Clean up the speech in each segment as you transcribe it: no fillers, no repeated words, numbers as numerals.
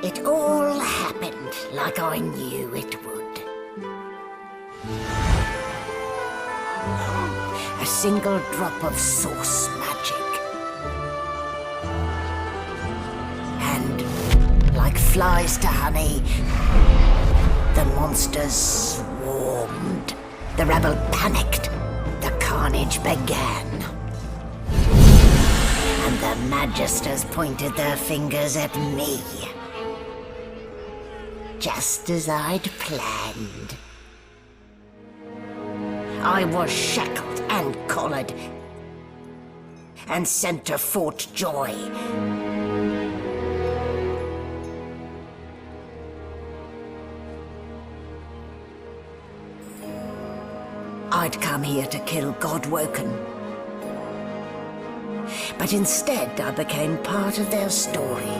It all happened like I knew it would. A single drop of source magic. And, like flies to honey, the monsters swarmed. The rebel panicked. The carnage began. And the Magisters pointed their fingers at me. Just as I'd planned. I was shackled and collared, and sent to Fort Joy. I'd come here to kill Godwoken. But instead I became part of their story.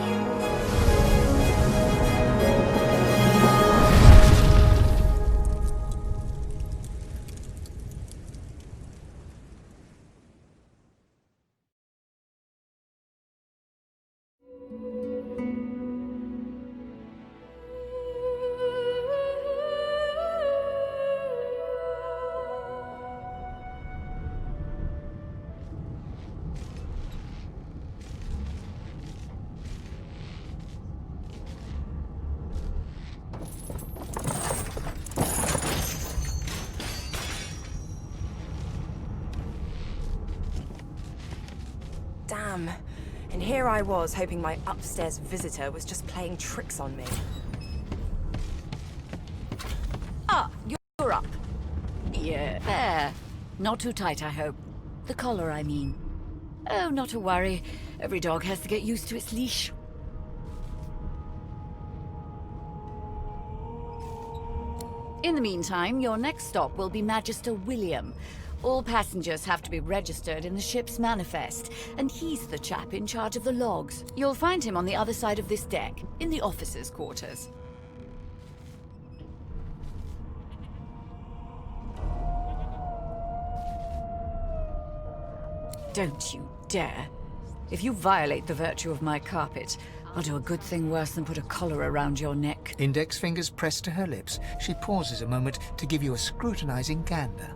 Damn. And here I was, hoping my upstairs visitor was just playing tricks on me. Ah, you're up. Yeah, there. Not too tight, I hope. The collar, I mean. Oh, not to worry. Every dog has to get used to its leash. In the meantime, your next stop will be Magister William. All passengers have to be registered in the ship's manifest, and he's the chap in charge of the logs. You'll find him on the other side of this deck, in the officers' quarters. Don't you dare. If you violate the virtue of my carpet, I'll do a good thing worse than put a collar around your neck. Index fingers pressed to her lips, she pauses a moment to give you a scrutinizing gander.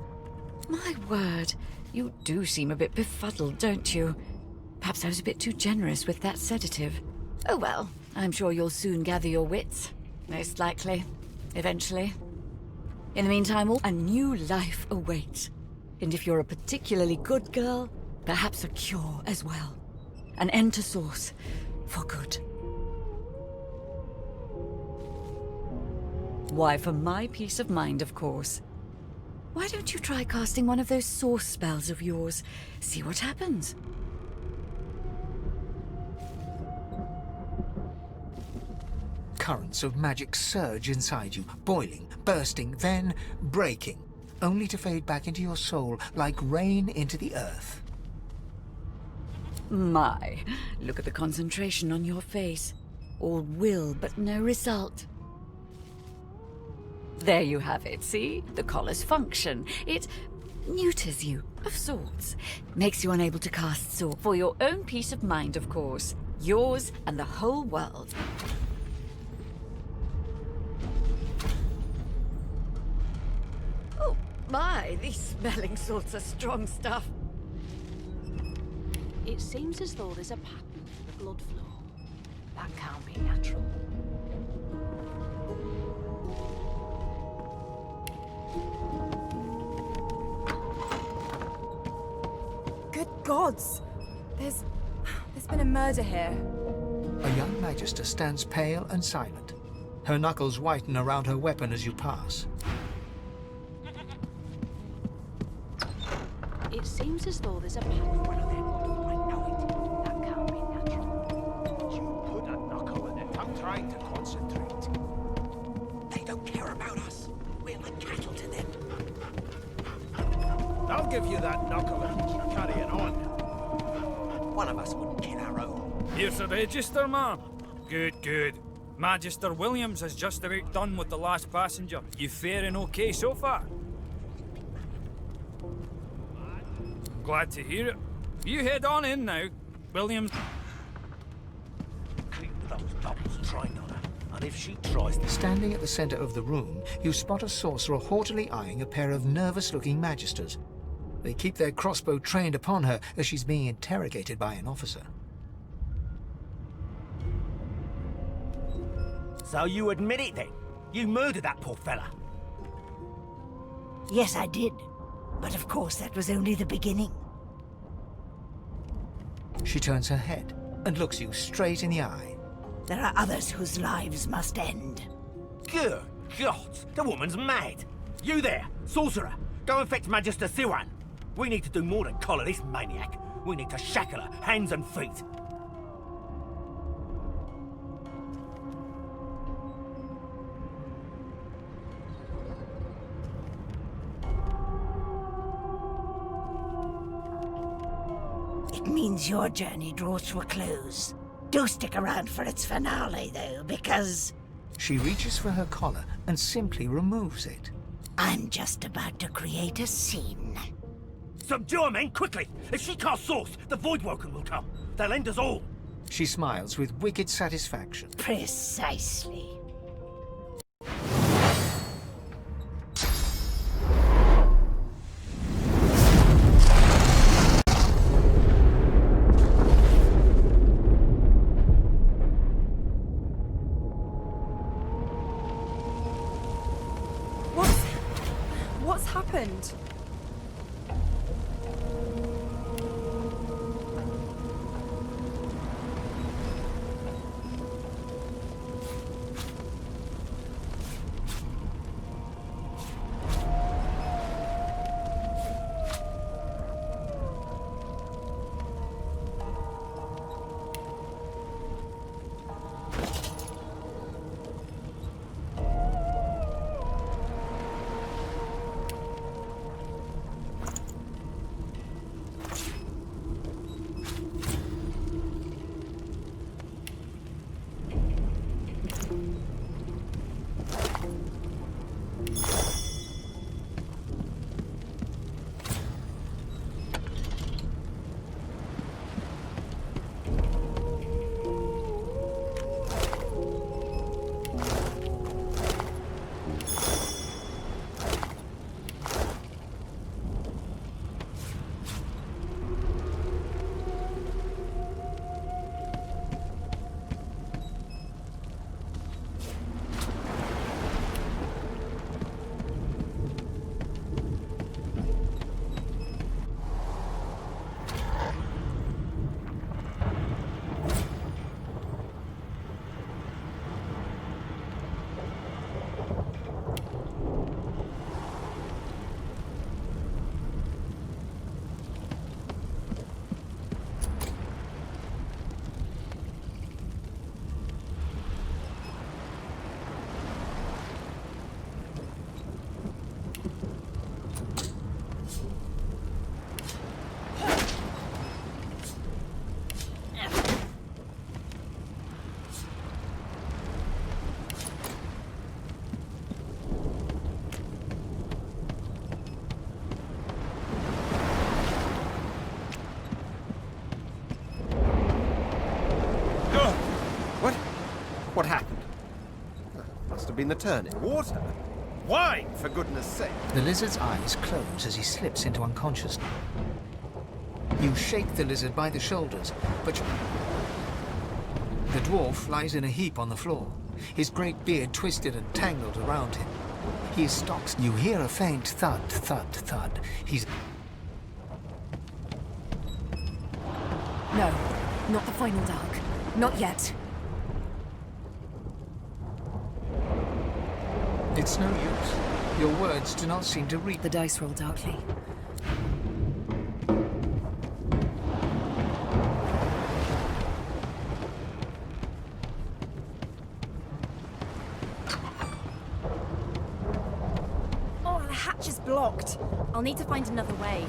My word, you do seem a bit befuddled, don't you? Perhaps I was a bit too generous with that sedative. Oh well, I'm sure you'll soon gather your wits. Most likely. Eventually. In the meantime, a new life awaits. And if you're a particularly good girl, perhaps a cure as well. An end to Source. For good. Why, for my peace of mind, of course. Why don't you try casting one of those Source spells of yours? See what happens. Currents of magic surge inside you, boiling, bursting, then breaking, only to fade back into your soul like rain into the earth. My, look at the concentration on your face. All will, but no result. There you have it, see? The collar's function. It neuters you, of sorts. Makes you unable to cast Source. For your own peace of mind, of course. Yours and the whole world. Oh my, these smelling salts are strong stuff. It seems as though there's a pattern to the blood flow. That can't be natural. Good gods! There's been a murder here. A young Magister stands pale and silent. Her knuckles whiten around her weapon as you pass. It seems as though there's a pattern. One of their blood flow. I know it. That can't be natural. You put a knuckle in it. I'm trying to concentrate. They don't care about us. We're like cattle to them. I'll give you that knuckle and keep carrying on. One of us wouldn't kill our own. Here's the register, ma'am. Good, good. Magister Williams has just about done with the last passenger. You faring okay so far? Glad to hear it. You head on in now. Williams... Creep those doubles trying on her. And if she tries this... Standing at the center of the room, you spot a sorcerer haughtily eyeing a pair of nervous-looking magisters. They keep their crossbow trained upon her as she's being interrogated by an officer. So you admit it then? You murdered that poor fella? Yes, I did. But of course, that was only the beginning. She turns her head and looks you straight in the eye. There are others whose lives must end. Good God, the woman's mad. You there, sorcerer, go and fetch Magister Siwan. We need to do more than collar this maniac. We need to shackle her, hands and feet. It means your journey draws to a close. Do stick around for its finale, though, because She reaches for her collar and simply removes it. I'm just about to create a scene. Subdue her, men, quickly! If she casts source, the Voidwoken will come. They'll end us all. She smiles with wicked satisfaction. Precisely. What's happened? What happened? Must have been the turning. Water? Wine, for goodness sake. The lizard's eyes close as he slips into unconsciousness. You shake the lizard by the shoulders, but the dwarf lies in a heap on the floor, his great beard twisted and tangled around him. He is stocked. You hear a faint thud, thud, thud. He's... No, not the final dark. Not yet. It's no use. Your words do not seem to reach. The dice roll darkly. Oh, the hatch is blocked. I'll need to find another way.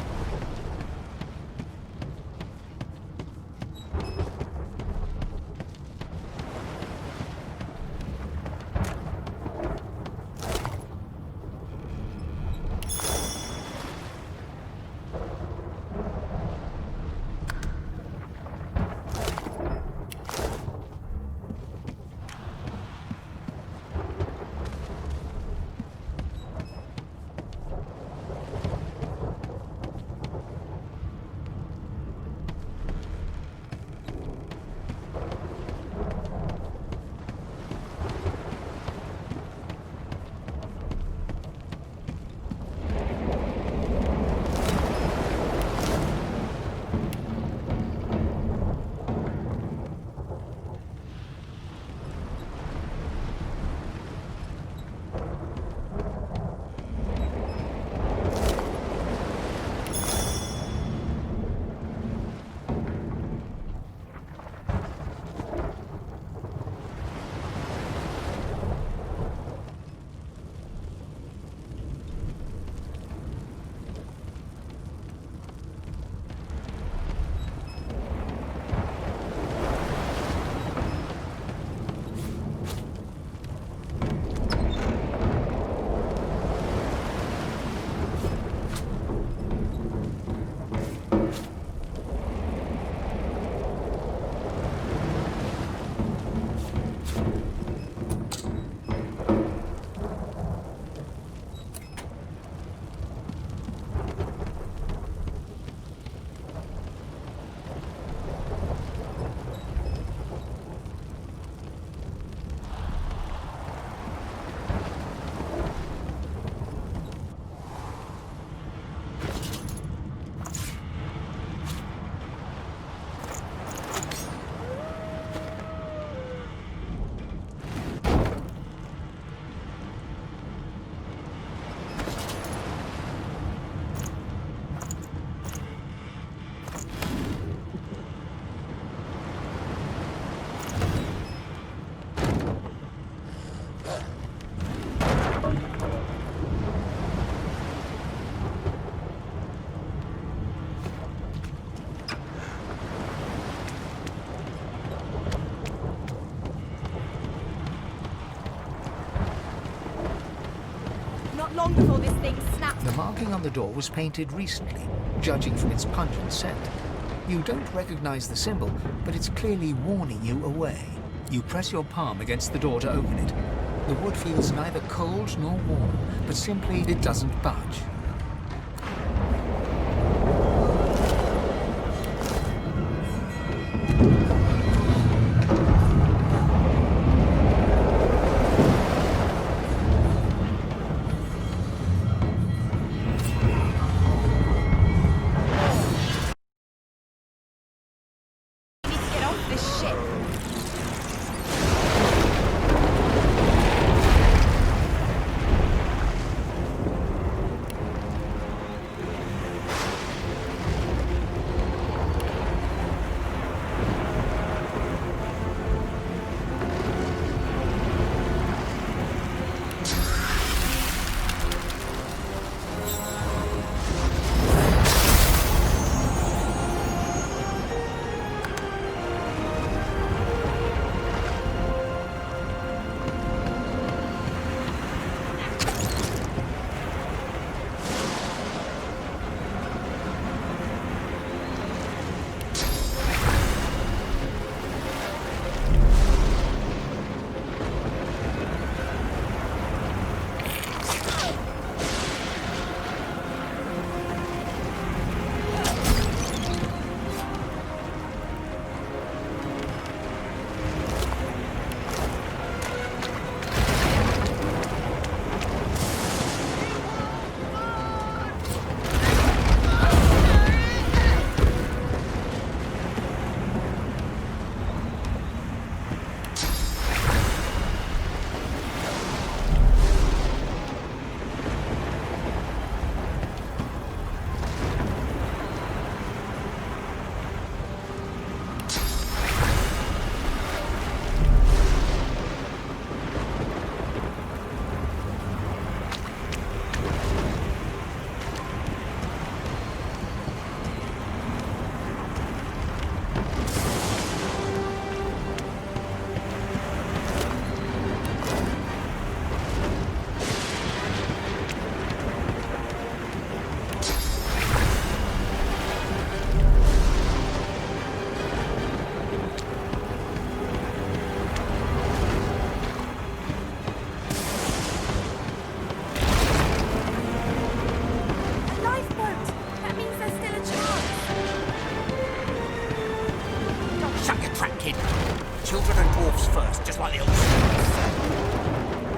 Not long before this thing snapped. The marking on the door was painted recently, judging from its pungent scent. You don't recognize the symbol, but it's clearly warning you away. You press your palm against the door to open it. The wood feels neither cold nor warm, but simply it doesn't budge. We need to get off this ship.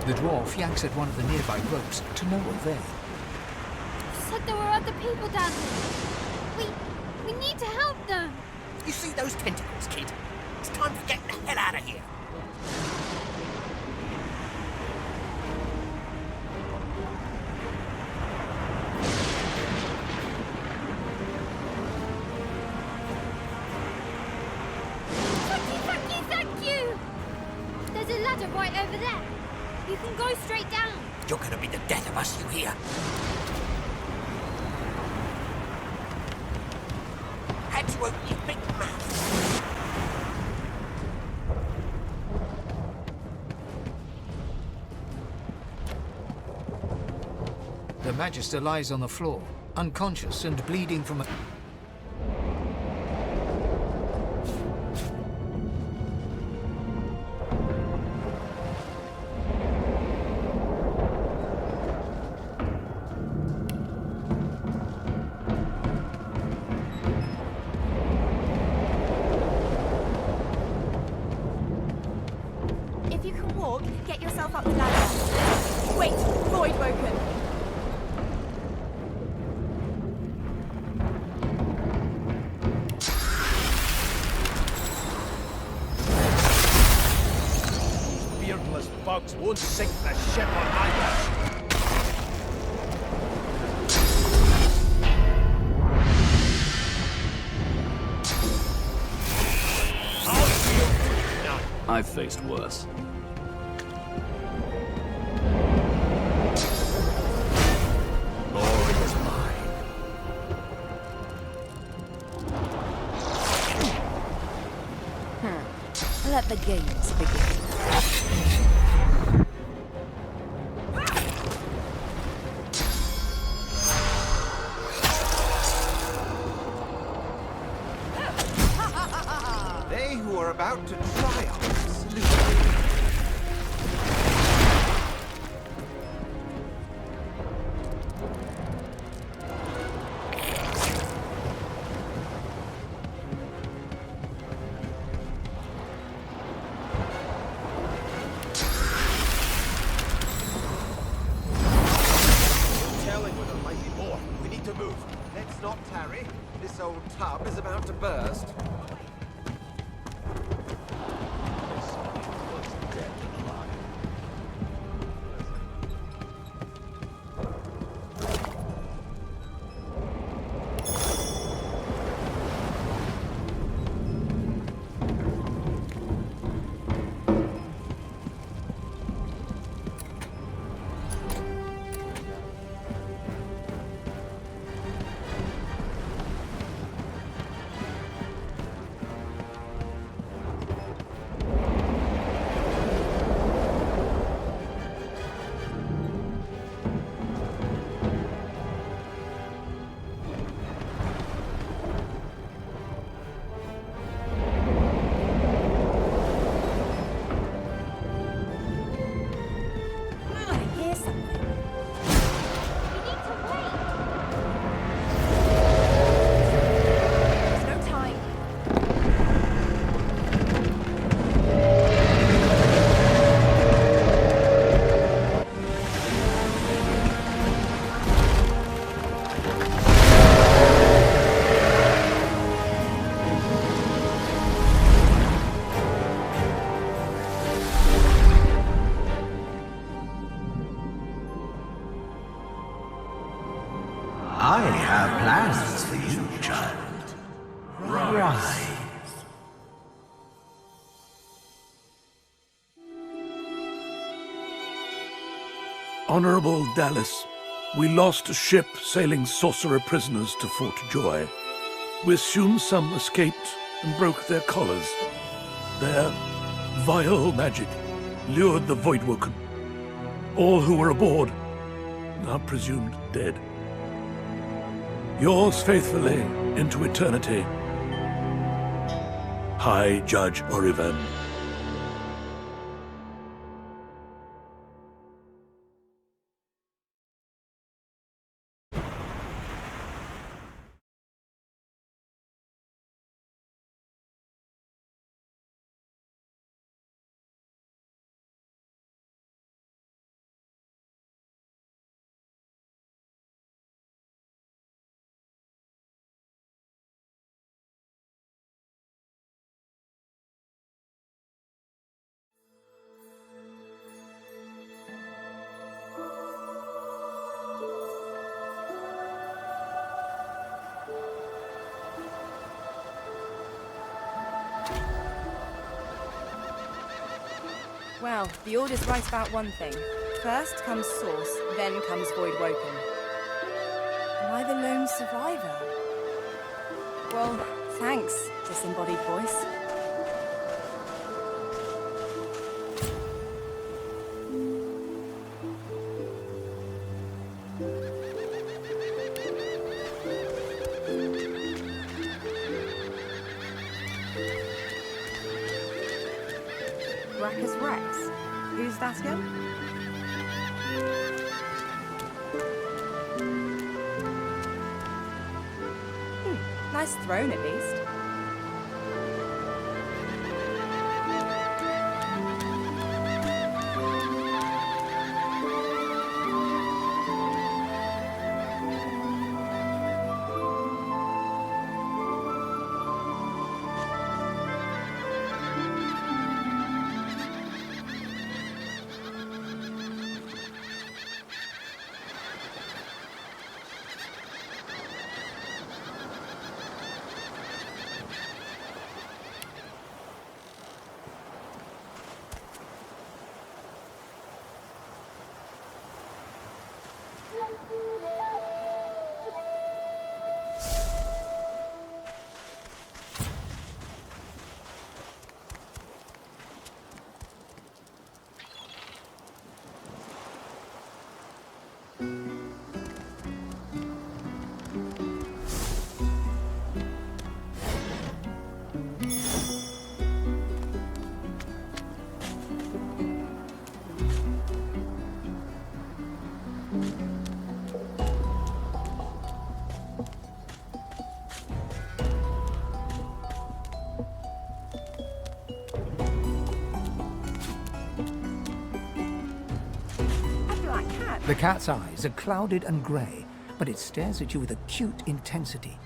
The dwarf yanks at one of the nearby ropes to no avail. Said there were other people down there. We need to help them. You see those tentacles, kid? It's time to get the hell out of here. Thank you! There's a ladder right over there. You can go straight down. You're gonna be the death of us, you hear? How'd you open your big mouth? The Magister lies on the floor, unconscious and bleeding from a... walk, get yourself up the ladder. Wait, void woken. Beardless bugs won't sink the ship on my watch. I've faced worse. Glory is mine. Let the games begin. They who are about to triumph. Telling where there might be more. We need to move. Let's not tarry. This old tub is about to burst. I have plans for you, child. Rise. Honorable Dallas, we lost a ship sailing sorcerer prisoners to Fort Joy. We assume some escaped and broke their collars. Their vile magic lured the Voidwoken. All who were aboard are presumed dead. Yours faithfully into eternity, High Judge Oriven. Well, the Order's right about one thing. First comes Source, then comes Voidwoken. Am I the lone survivor? Well, thanks, disembodied voice. Brackus Rex. Who's that again? Nice throne, at least. cat. The cat's eyes are clouded and grey, but it stares at you with acute intensity.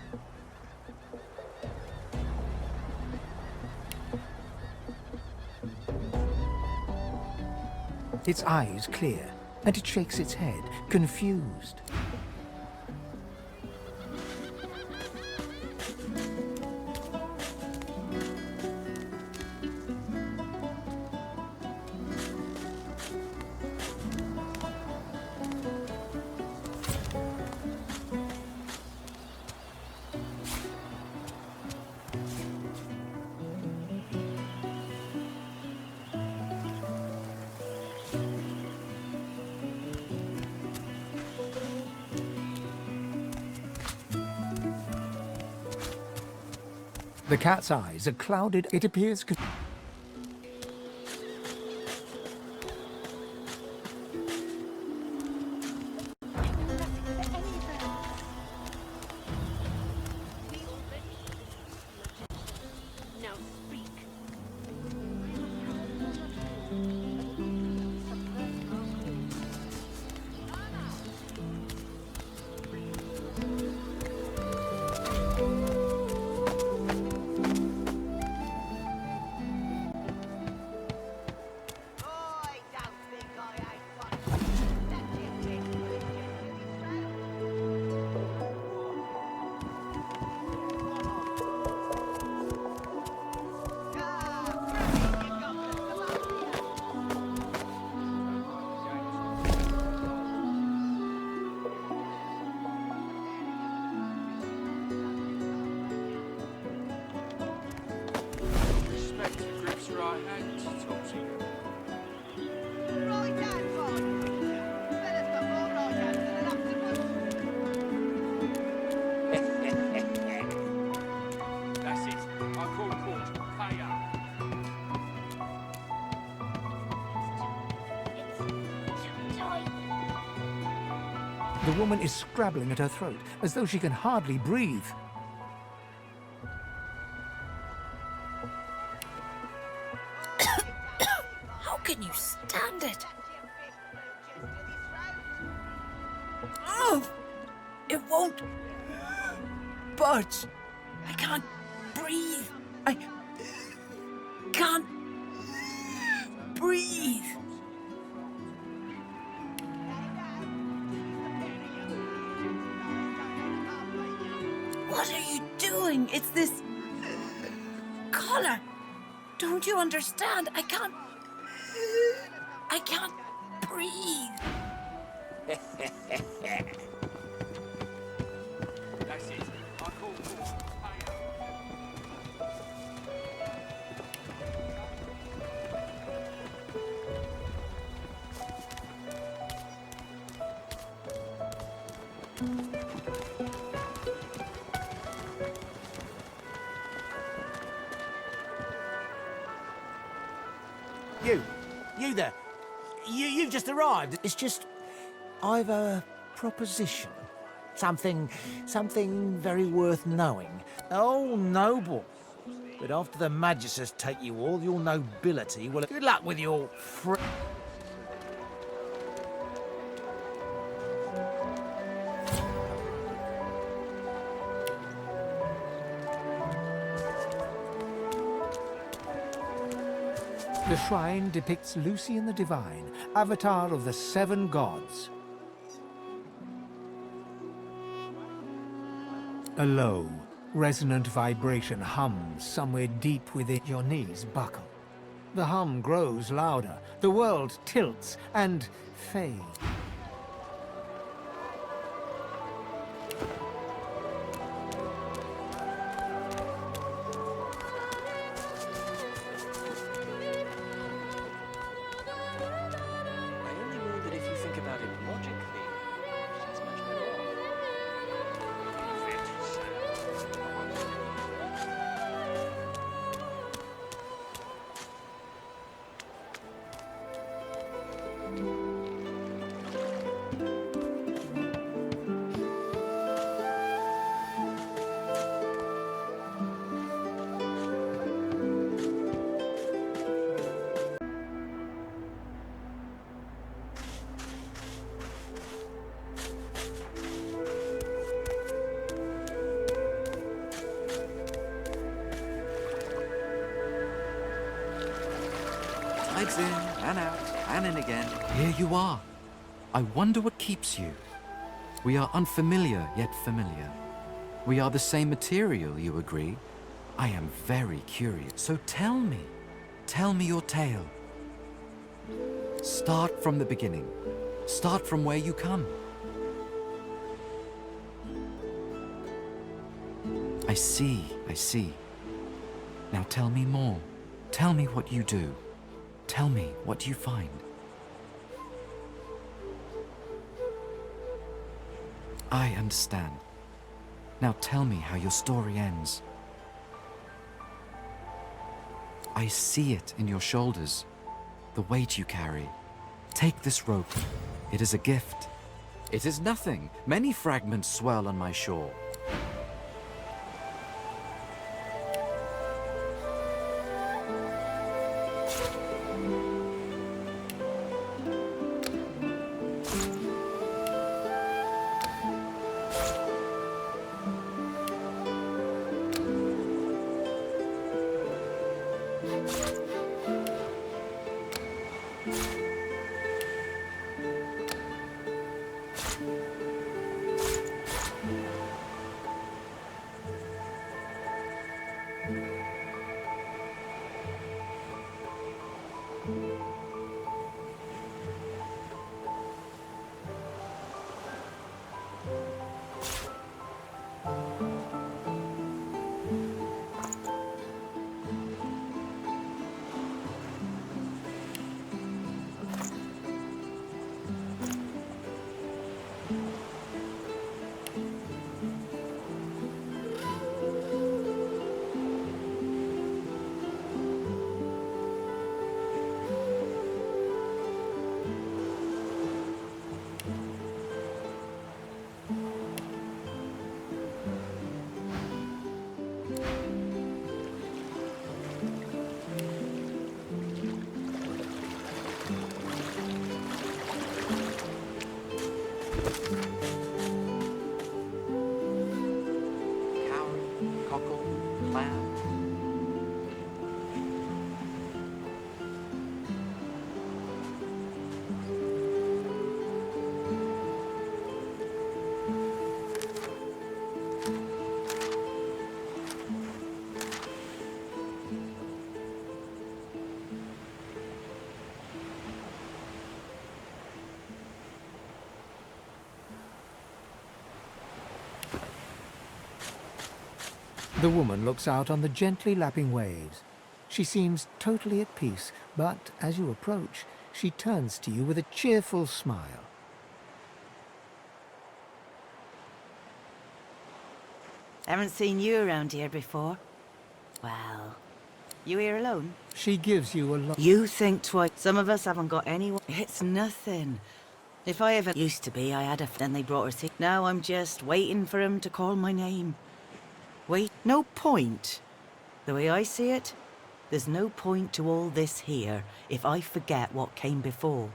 Its eyes clear, and it shakes its head, confused. The cat's eyes are clouded. It appears... Now speak. Respect the grip's right hand, Topsy. Right hand, Ron. Fella's got more right hands than an octopus. That's it. I call court. Pay up. The woman is scrabbling at her throat, as though she can hardly breathe. How can you stand it? Oh, it won't budge. I can't breathe. I can't breathe. What are you doing? It's this collar. Don't you understand? I can't breathe. That's it. I call court. Pay up. You there. You've just arrived. It's just, I've a proposition. Something very worth knowing. Oh, noble. But after the Magisters take you all your nobility, well, good luck with your The shrine depicts Lucian the Divine, avatar of the 7 gods. A low, resonant vibration hums somewhere deep within. Your knees buckle. The hum grows louder, the world tilts and fades. I only know that if you think about it logically, she's much better off. Legs in and out and in again. Here you are. I wonder what keeps you. We are unfamiliar yet familiar. We are the same material, you agree? I am very curious. So tell me your tale. Start from the beginning. Start from where you come. I see. Now tell me more. Tell me what you do. Tell me what you find. I understand. Now tell me how your story ends. I see it in your shoulders, the weight you carry. Take this rope. It is a gift. It is nothing. Many fragments swirl on my shore. The woman looks out on the gently lapping waves. She seems totally at peace, but as you approach, she turns to you with a cheerful smile. Haven't seen you around here before. Well, you here alone? She gives you a look. You think twice. Some of us haven't got anyone. It's nothing. If I ever used to be, I had a... Then they brought her to... Now I'm just waiting for him to call my name. Wait, no point. The way I see it, there's no point to all this here if I forget what came before.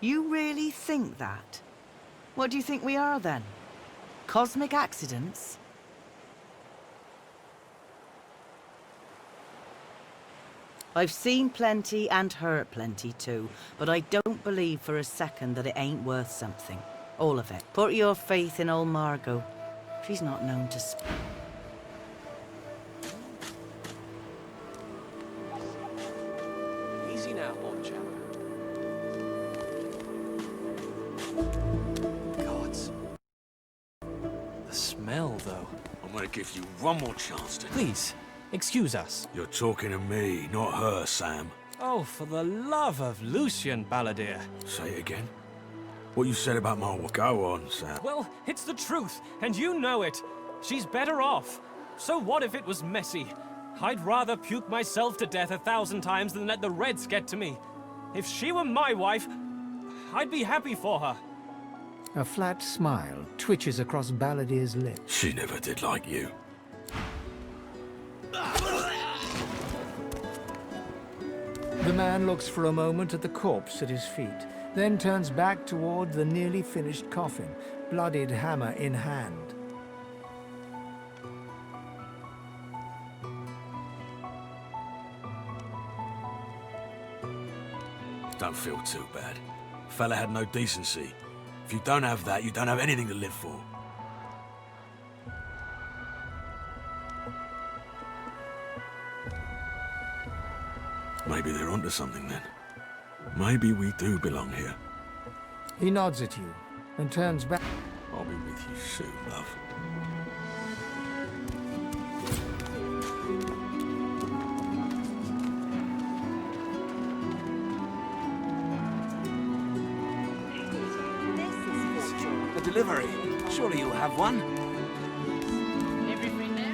You really think that? What do you think we are then? Cosmic accidents? I've seen plenty and heard plenty too, but I don't believe for a second that it ain't worth something. All of it. Put your faith in old Margot. She's not known to speak. Easy now, old chap. Gods. The smell, though. I'm gonna give you one more chance to... Please, excuse us. You're talking to me, not her, Sam. Oh, for the love of Lucian, Balladeer. Say it again. What you said about my... Go on, Sam. Well, it's the truth, and you know it. She's better off. So what if it was messy? I'd rather puke myself to death 1,000 times than let the Reds get to me. If she were my wife, I'd be happy for her. A flat smile twitches across Balladeer's lips. She never did like you. The man looks for a moment at the corpse at his feet, then turns back toward the nearly finished coffin, bloodied hammer in hand. Don't feel too bad. Fella had no decency. If you don't have that, you don't have anything to live for. Maybe they're onto something then. Maybe we do belong here. He nods at you and turns back. I'll be with you soon, love. A delivery. Surely you have one. Everything there?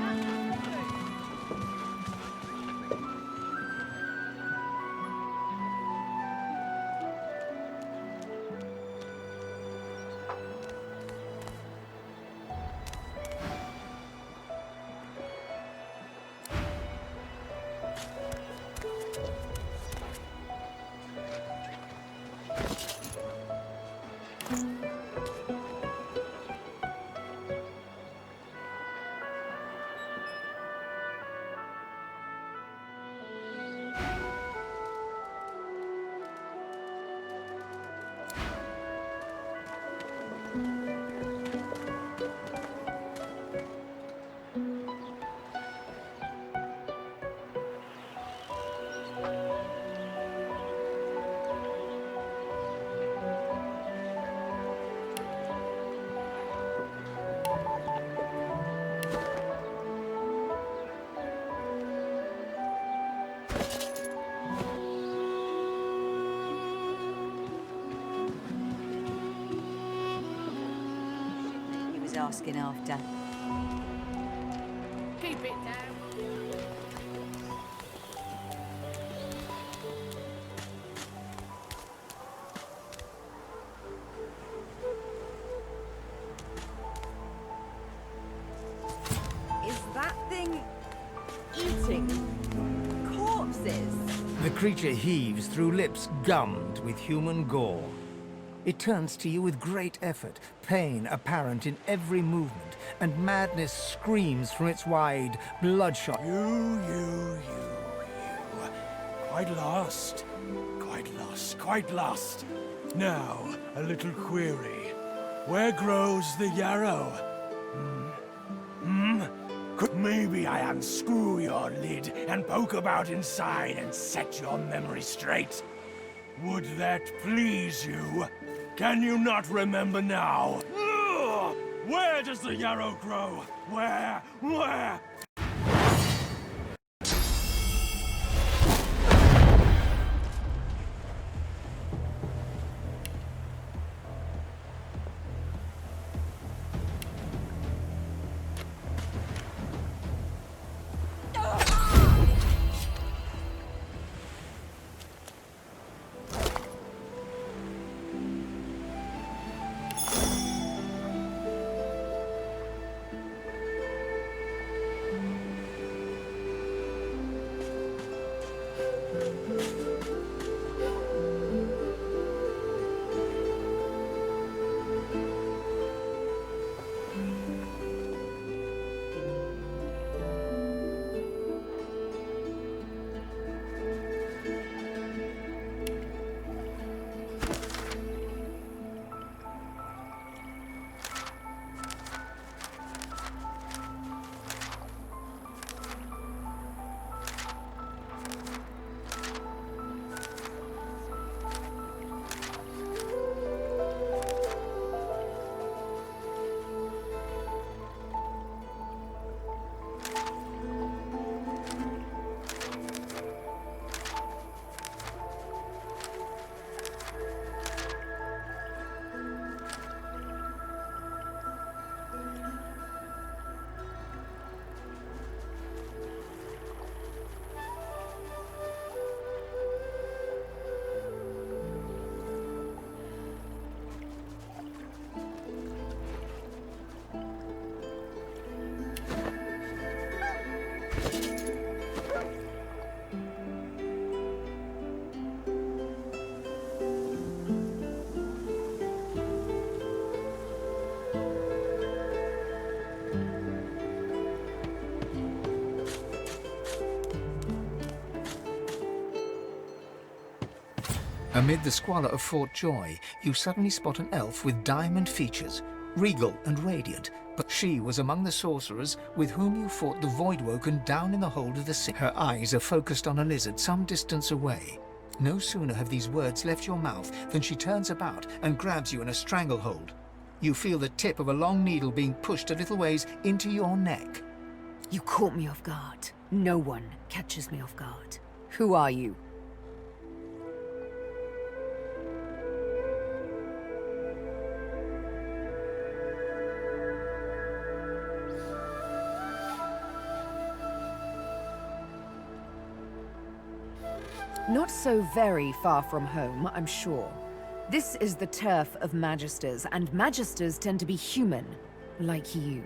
He was asking after. Keep it down. Is that thing eating corpses? The creature heaves through lips gummed with human gore. It turns to you with great effort, pain apparent in every movement, and madness screams from its wide, bloodshot... You. Quite lost. Quite lost. Now, a little query. Where grows the yarrow? Could maybe I unscrew your lid and poke about inside and set your memory straight? Would that please you? Can you not remember now? Ugh! Where does the yarrow grow? Where? Amid the squalor of Fort Joy, you suddenly spot an elf with diamond features, regal and radiant, but she was among the sorcerers with whom you fought the Voidwoken down in the hold of the sea. Her eyes are focused on a lizard some distance away. No sooner have these words left your mouth than she turns about and grabs you in a stranglehold. You feel the tip of a long needle being pushed a little ways into your neck. You caught me off guard. No one catches me off guard. Who are you? Not so very far from home, I'm sure. This is the turf of Magisters, and Magisters tend to be human, like you.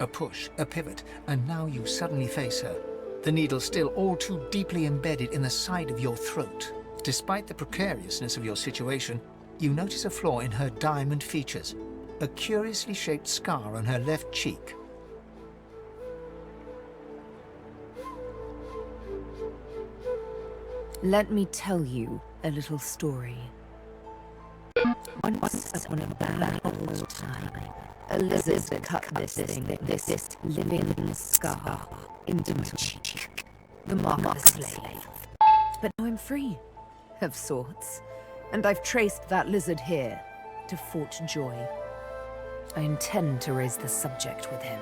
A push, a pivot, and now you suddenly face her. The needle still all too deeply embedded in the side of your throat. Despite the precariousness of your situation, you notice a flaw in her diamond features, a curiously shaped scar on her left cheek. Let me tell you a little story. Once upon a bad old time, a lizard cut this living scar into my cheek, the mark of a slave. But now I'm free, of sorts, and I've traced that lizard here to Fort Joy. I intend to raise the subject with him.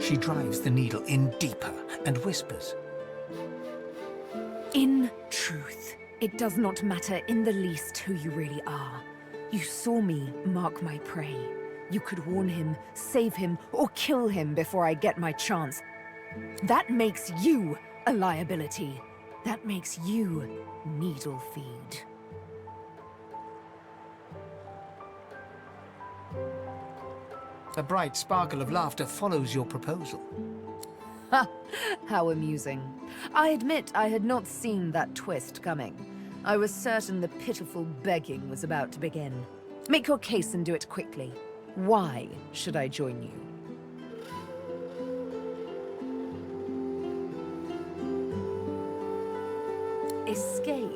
She drives the needle in deeper and whispers. In truth, it does not matter in the least who you really are. You saw me mark my prey. You could warn him, save him, or kill him before I get my chance. That makes you a liability. That makes you needle feed. A bright sparkle of laughter follows your proposal. Ha! How amusing. I admit I had not seen that twist coming. I was certain the pitiful begging was about to begin. Make your case and do it quickly. Why should I join you? Escape?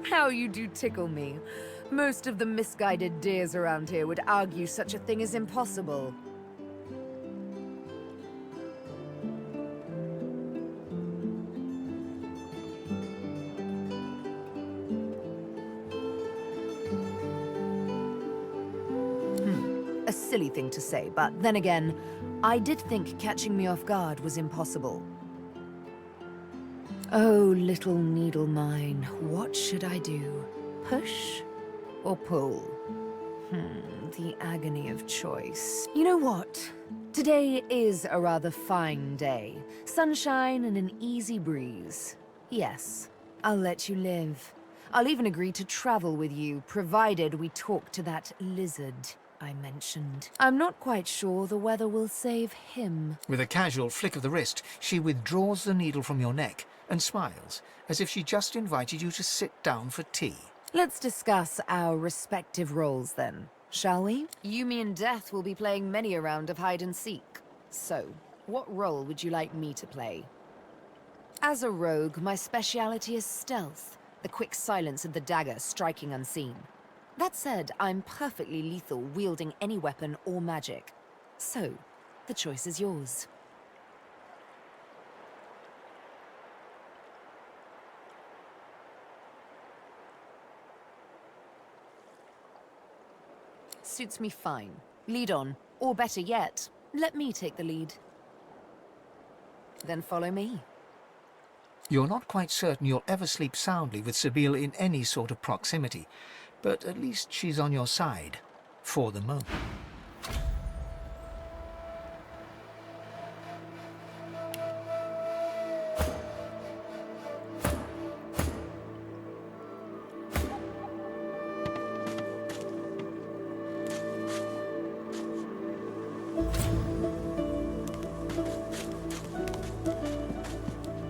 How you do tickle me. Most of the misguided deers around here would argue such a thing is impossible. A silly thing to say, but then again, I did think catching me off guard was impossible. Oh, little needle mine, what should I do? Push or pull? The agony of choice. You know what? Today is a rather fine day. Sunshine and an easy breeze. Yes, I'll let you live. I'll even agree to travel with you, provided we talk to that lizard I mentioned. I'm not quite sure the weather will save him. With a casual flick of the wrist, she withdraws the needle from your neck and smiles, as if she just invited you to sit down for tea. Let's discuss our respective roles then, shall we? You, me, and Death will be playing many a round of hide and seek. So, what role would you like me to play? As a rogue, my speciality is stealth, the quick silence of the dagger striking unseen. That said, I'm perfectly lethal wielding any weapon or magic. So, the choice is yours. Suits me fine. Lead on. Or better yet, let me take the lead. Then follow me. You're not quite certain you'll ever sleep soundly with Sabine in any sort of proximity, but at least she's on your side, for the moment.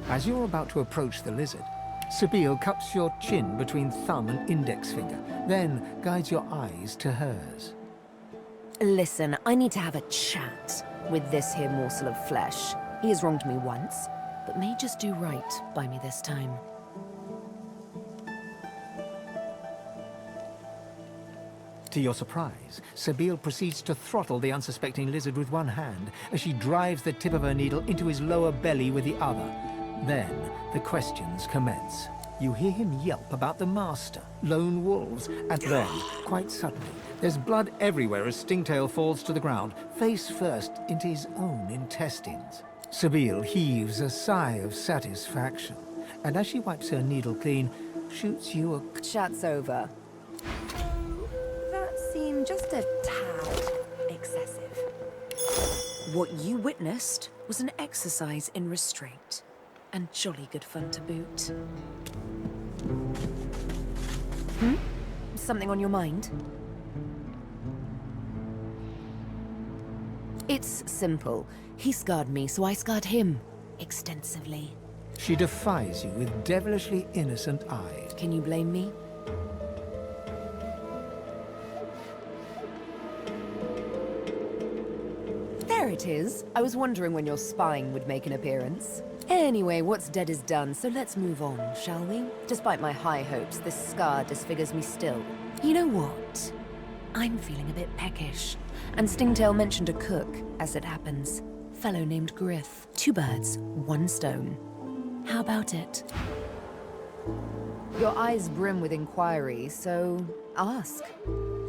As you're about to approach the lizard, Sabine cups your chin between thumb and index finger, then guides your eyes to hers. Listen, I need to have a chat with this here morsel of flesh. He has wronged me once, but may just do right by me this time. To your surprise, Sabine proceeds to throttle the unsuspecting lizard with one hand as she drives the tip of her needle into his lower belly with the other. Then, the questions commence. You hear him yelp about the master, lone wolves, and then, quite suddenly, there's blood everywhere as Stingtail falls to the ground, face first into his own intestines. Sabine heaves a sigh of satisfaction, and as she wipes her needle clean, shoots you a... Chat's over. That seemed just a tad excessive. What you witnessed was an exercise in restraint, and jolly good fun to boot. Something on your mind? It's simple. He scarred me, so I scarred him. Extensively. She defies you with devilishly innocent eyes. Can you blame me? There it is. I was wondering when your spine would make an appearance. Anyway, what's dead is done, so let's move on, shall we? Despite my high hopes, this scar disfigures me still. You know what? I'm feeling a bit peckish. And Stingtail mentioned a cook, as it happens. Fellow named Griff. 2 birds, 1 stone. How about it? Your eyes brim with inquiry, so ask.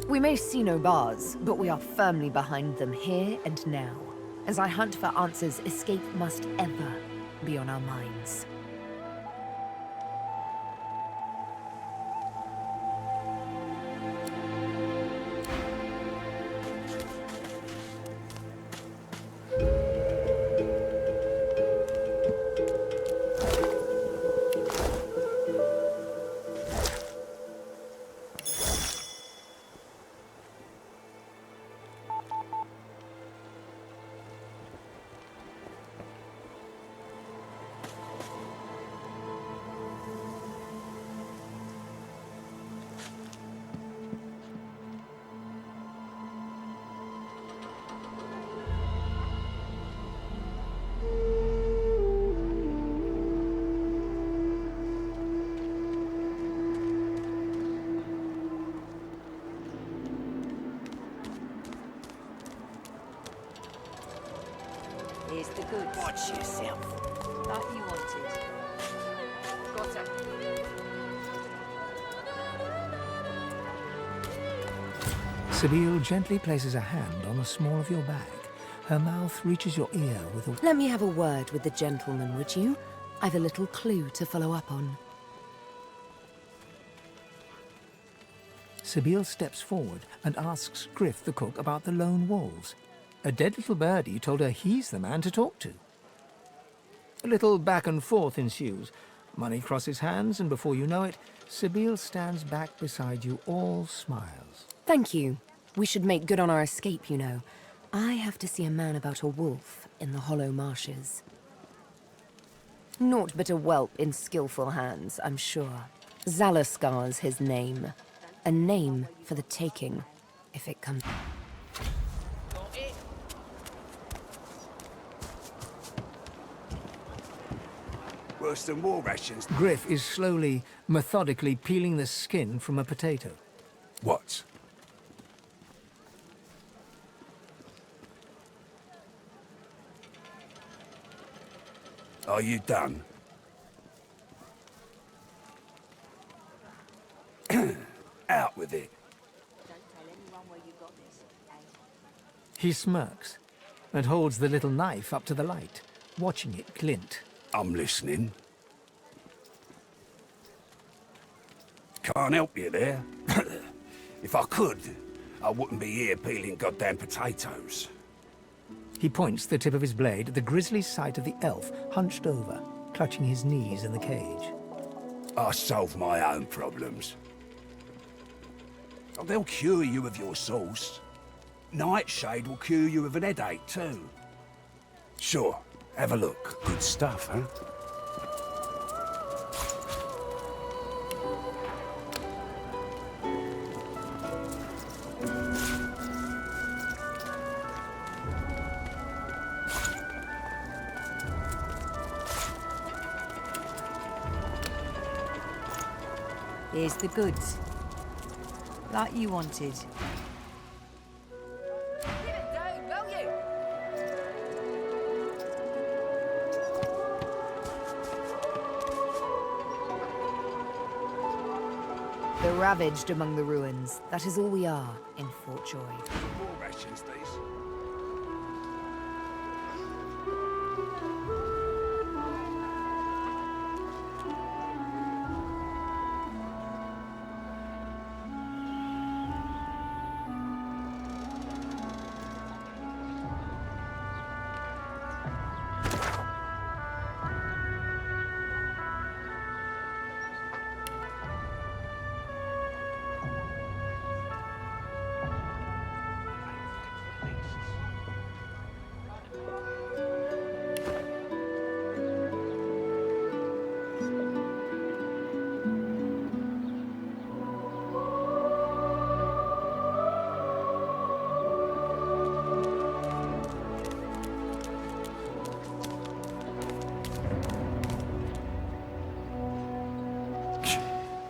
We may see no bars, but we are firmly behind them here and now. As I hunt for answers, escape must ever be on our minds. Here's the goods. Watch yourself. That you wanted. Got it. Sabine gently places a hand on the small of your bag. Her mouth reaches your ear with a... Let me have a word with the gentleman, would you? I've a little clue to follow up on. Sabine steps forward and asks Griff the cook about the lone wolves. A dead little birdie told her he's the man to talk to. A little back and forth ensues. Money crosses hands, and before you know it, Sabine stands back beside you, all smiles. Thank you. We should make good on our escape, you know. I have to see a man about a wolf in the hollow marshes. Naught but a whelp in skillful hands, I'm sure. Zalaskar's his name. A name for the taking, if it comes... Worse than war rations. Griff is slowly, methodically peeling the skin from a potato. What? Are you done? Out with it. He smirks and holds the little knife up to the light, watching it glint. I'm listening. Can't help you there. If I could, I wouldn't be here peeling goddamn potatoes. He points the tip of his blade at the grisly sight of the elf hunched over, clutching his knees in the cage. I solve my own problems. Oh, they'll cure you of your sauce. Nightshade will cure you of an headache too. Sure, have a look. Good stuff, huh? Here's the goods. Like you wanted. Get it down, will you? The ravaged among the ruins. That is all we are in Fort Joy. More rations, these.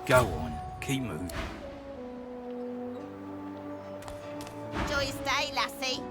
Go on, keep moving. Enjoy your stay, lassie.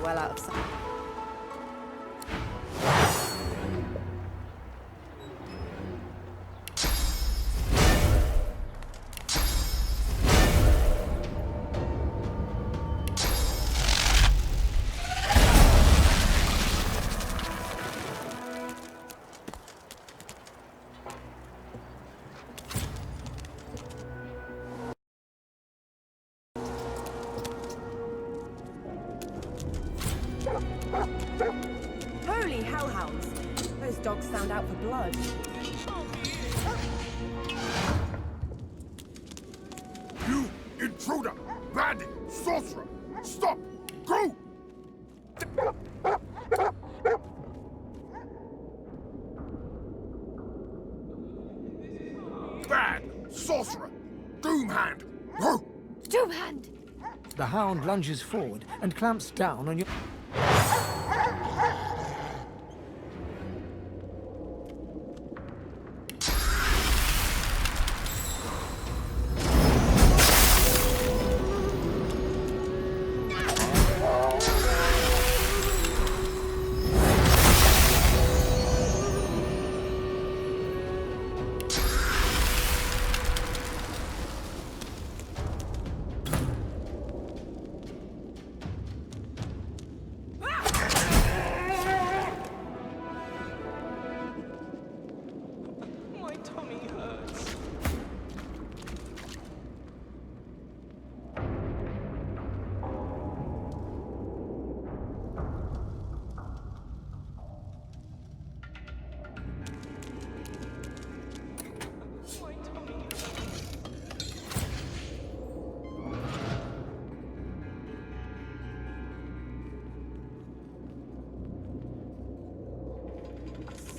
well out of sight. Holy hellhounds! Those dogs sound out for blood. You intruder! Bandit! Sorcerer! Stop! Go! Bad! Sorcerer! Doomhand! Go! Doomhand! The hound lunges forward and clamps down on your... My tummy hurts.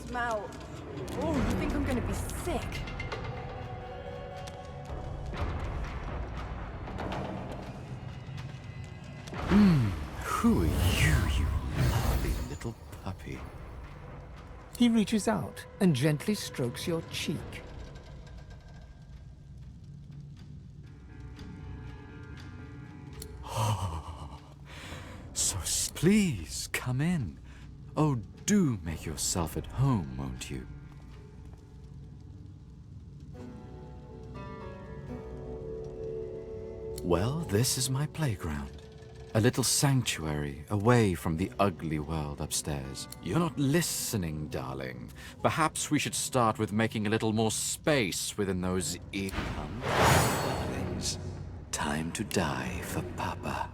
Smell. Oh, you think I'm gonna be sick? Who are you, you lovely little puppy? He reaches out and gently strokes your cheek. So please, come in. Oh, do make yourself at home, won't you? Well, this is my playground. A little sanctuary away from the ugly world upstairs. You're not listening, darling. Perhaps we should start with making a little more space within those darlings. Time to die for Papa.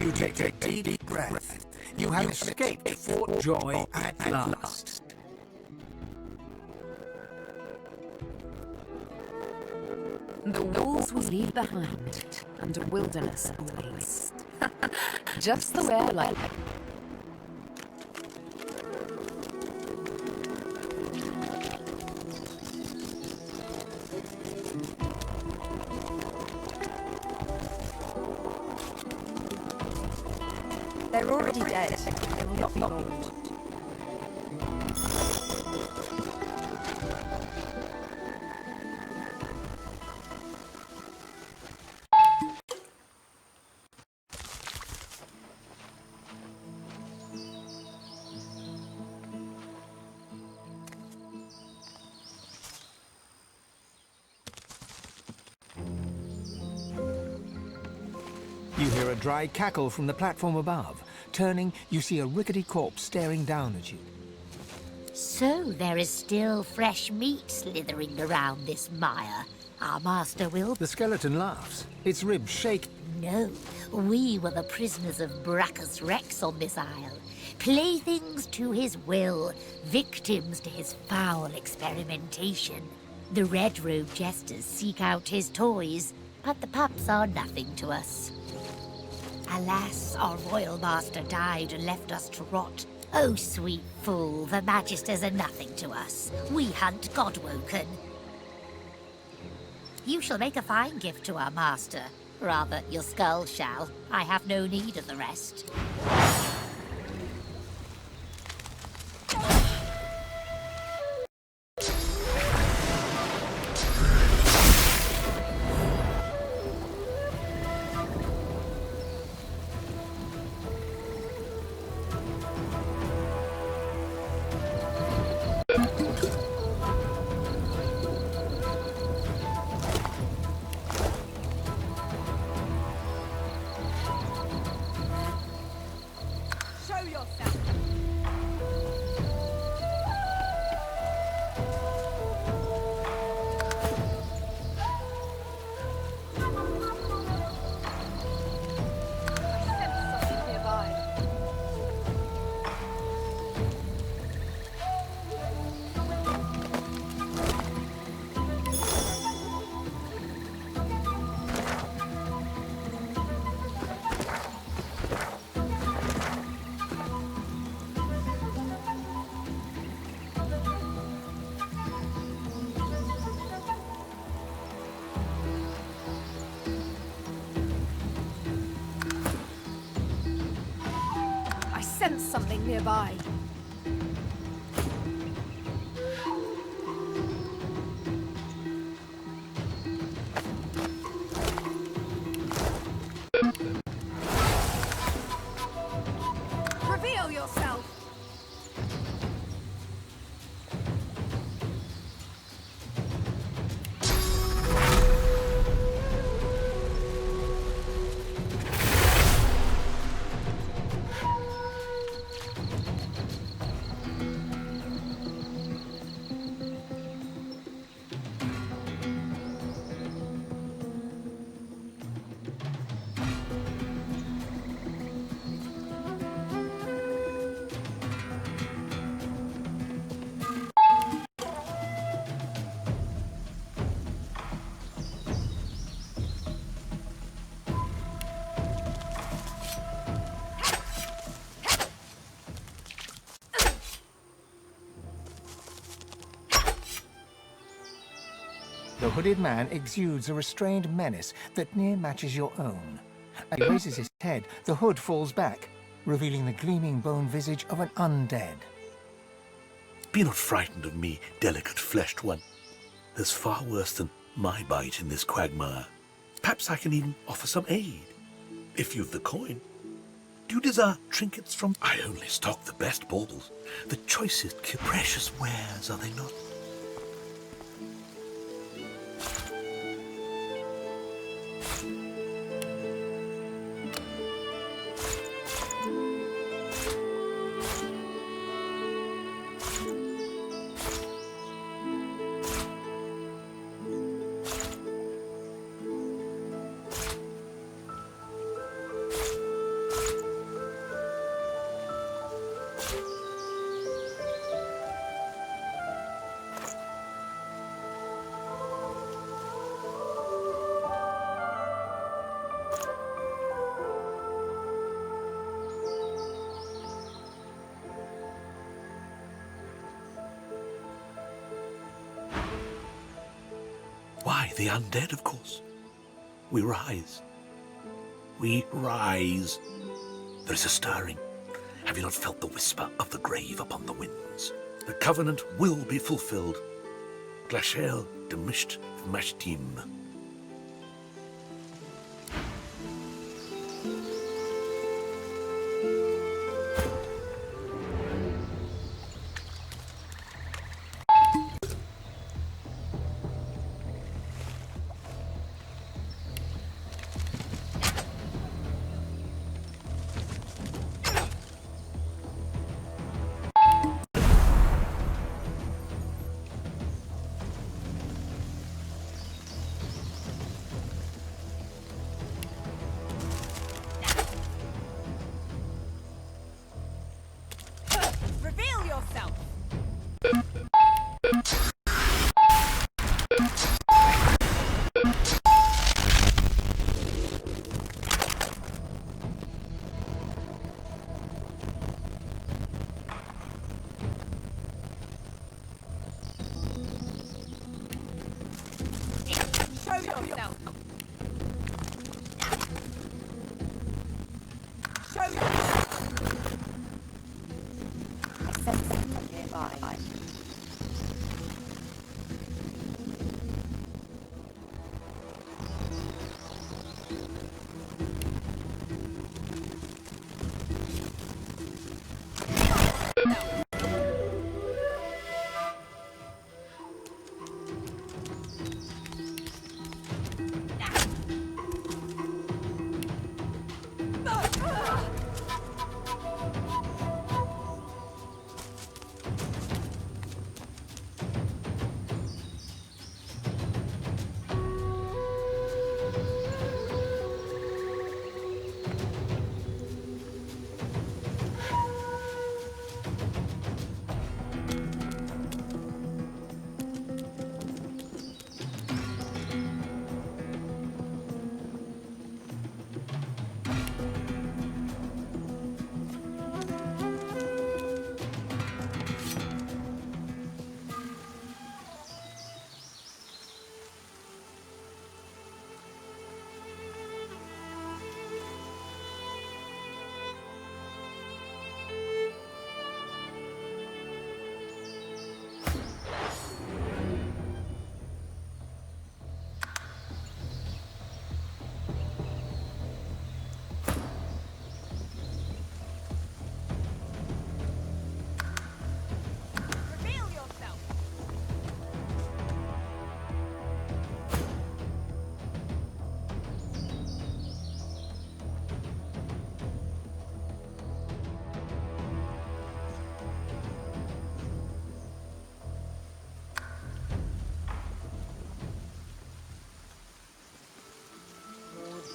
You take a deep breath. You have escaped Fort Joy at last. The walls we leave behind, and a wilderness awaits. Just the way I like it. They're already dead. They will not be mourned. You hear a dry cackle from the platform above. Turning, you see a rickety corpse staring down at you. So there is still fresh meat slithering around this mire. Our master will... The skeleton laughs. Its ribs shake. No, we were the prisoners of Brachus Rex on this isle. Playthings to his will, victims to his foul experimentation. The red-robed jesters seek out his toys, but the pups are nothing to us. Alas, our royal master died and left us to rot. Oh, sweet fool, the magisters are nothing to us. We hunt Godwoken. You shall make a fine gift to our master. Rather, your skull shall. I have no need of the rest. Show yourself! I sense something nearby. I sense something nearby. Reveal yourself! The hooded man exudes a restrained menace that near matches your own. As he raises his head, the hood falls back, revealing the gleaming bone visage of an undead. Be not frightened of me, delicate-fleshed one. There's far worse than my bite in this quagmire. Perhaps I can even offer some aid, if you've the coin. Do you desire trinkets from... I only stock the best baubles, the choicest, precious wares, are they not? Why, the undead, of course. We rise. We rise. There is a stirring. Have you not felt the whisper of the grave upon the winds? The covenant will be fulfilled. Glashel demisht v'mashtim. Reveal yourself! Show yourself! Show yourself! I sense something nearby.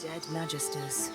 Dead Magisters.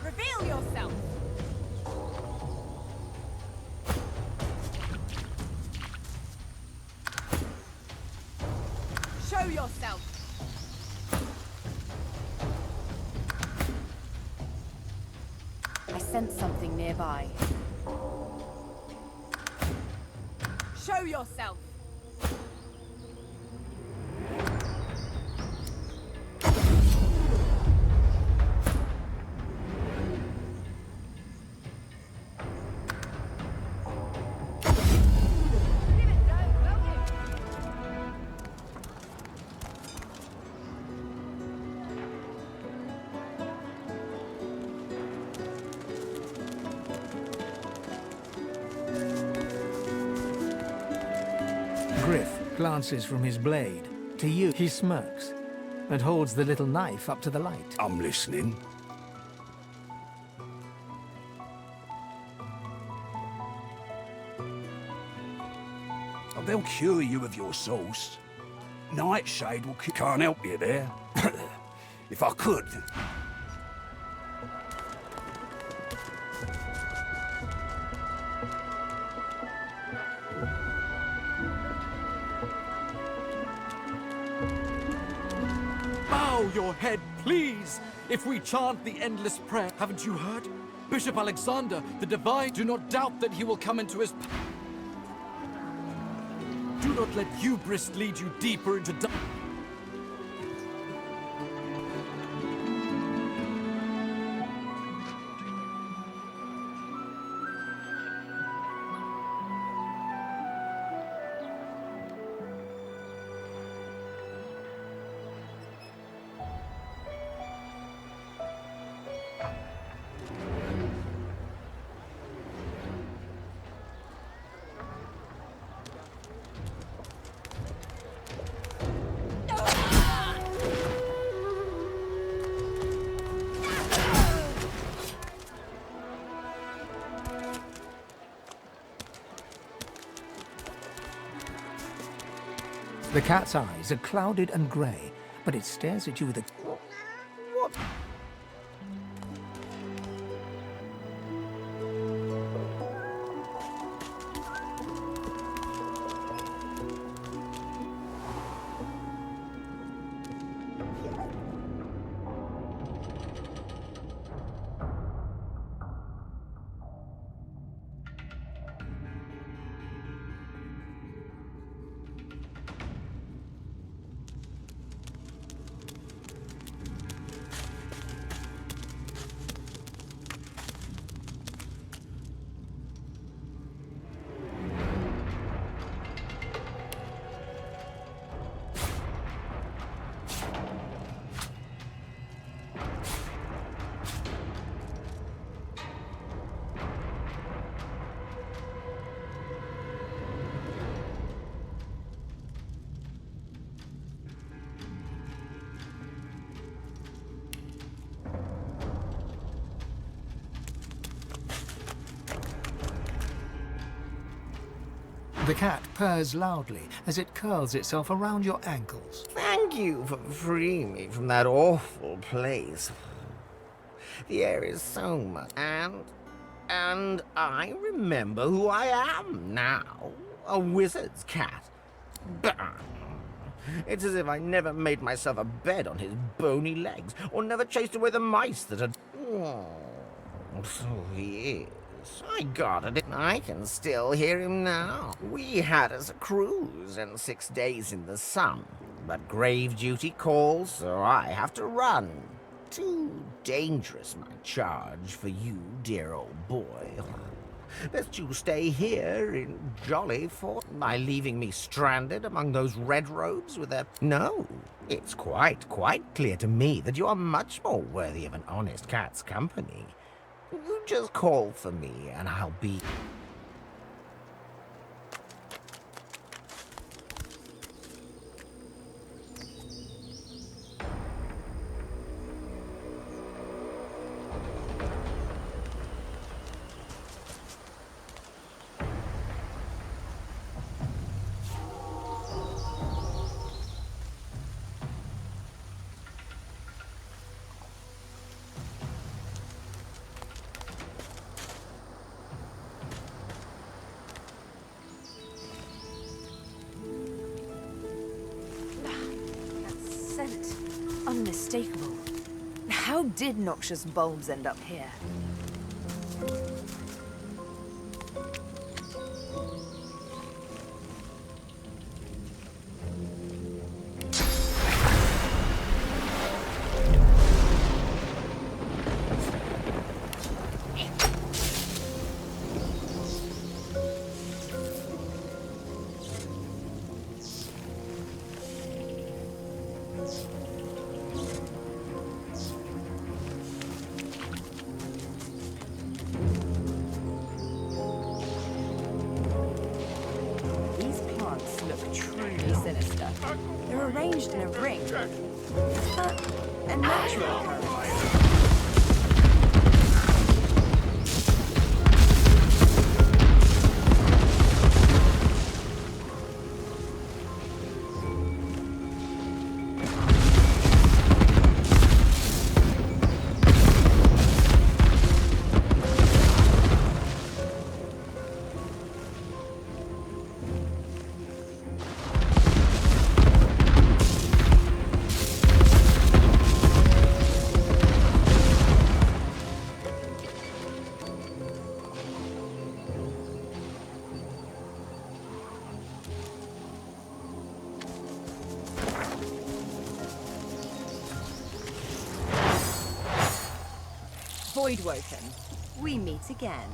Reveal yourself! Show yourself! I sense something nearby. Show yourself! Griff glances from his blade. To you, he smirks and holds the little knife up to the light. I'm listening. Oh, they'll cure you of your sauce. Nightshade will can't help you there. If I could. Bow your head, please! If we chant the endless prayer, haven't you heard? Bishop Alexander, the divine, do not doubt that he will come into his... Do not let hubris lead you deeper into The cat's eyes are clouded and grey, but it stares at you with a... What? The cat purrs loudly as it curls itself around your ankles. Thank you for freeing me from that awful place. The air is so much... And I remember who I am now. A wizard's cat. Bah! It's as if I never made myself a bed on his bony legs, or never chased away the mice that had... Oh, so he is. I got it. I can still hear him now. We had us a cruise and 6 days in the sun. But grave duty calls, so I have to run. Too dangerous, my charge, for you, dear old boy. Best you stay here in jolly fort by leaving me stranded among those red robes with their... No, it's quite clear to me that you are much more worthy of an honest cat's company. You just call for me, and I'll be... Unmistakable. How did noxious bulbs end up here? master. They're arranged in a ring. Is that a natural occurrence? Voidwoken, we meet again.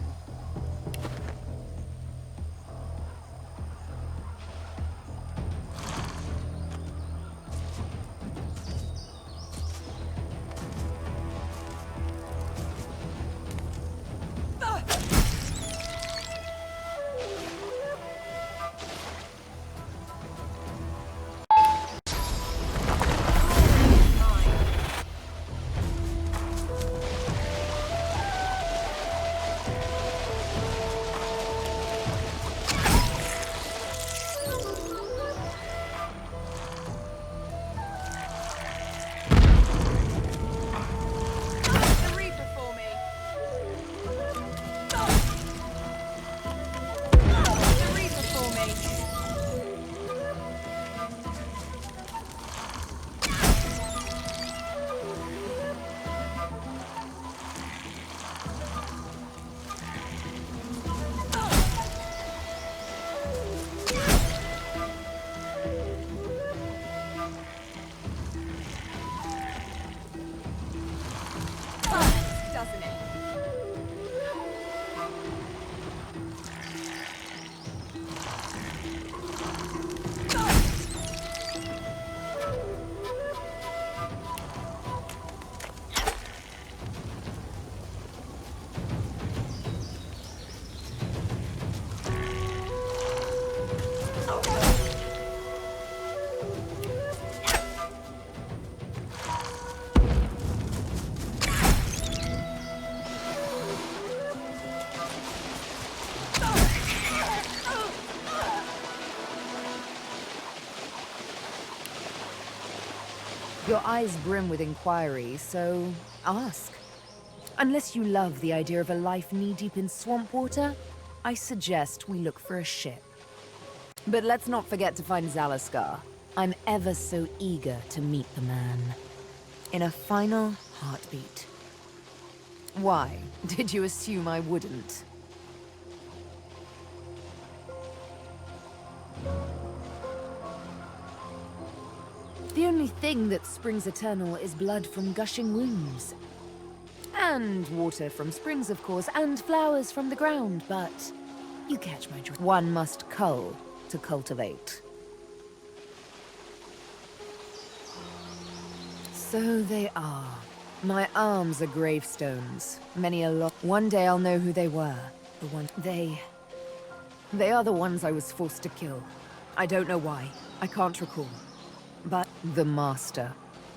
Doesn't it? Your eyes brim with inquiry, so ask. Unless you love the idea of a life knee-deep in swamp water, I suggest we look for a ship. But let's not forget to find Zalaskar. I'm ever so eager to meet the man. In a final heartbeat. Why? Did you assume I wouldn't? The only thing that springs eternal is blood from gushing wounds. And water from springs, of course, and flowers from the ground, but you catch my drift. One must cull to cultivate. So they are. My arms are gravestones. Many a lot. One day I'll know who they were. The one they are the ones I was forced to kill. I don't know why. I can't recall. But the Master.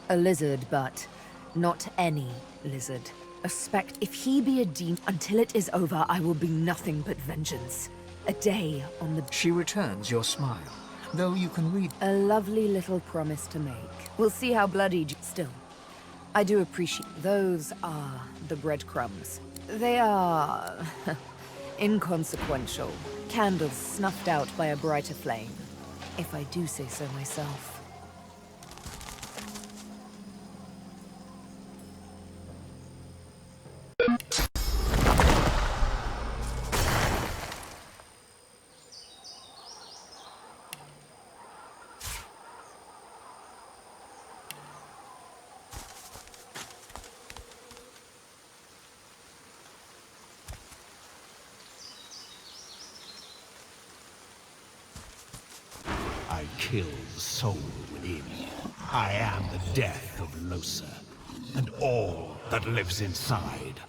A lizard, but not any lizard. A spect. If he be a demon, until it is over, I will be nothing but vengeance. A day on the... She returns your smile, though you can read... A lovely little promise to make. We'll see how bloodied you... Still, I do appreciate... Those are the breadcrumbs. They are... inconsequential. Candles snuffed out by a brighter flame. If I do say so myself. I kill the soul within. I am the death of Losa, and all that lives inside.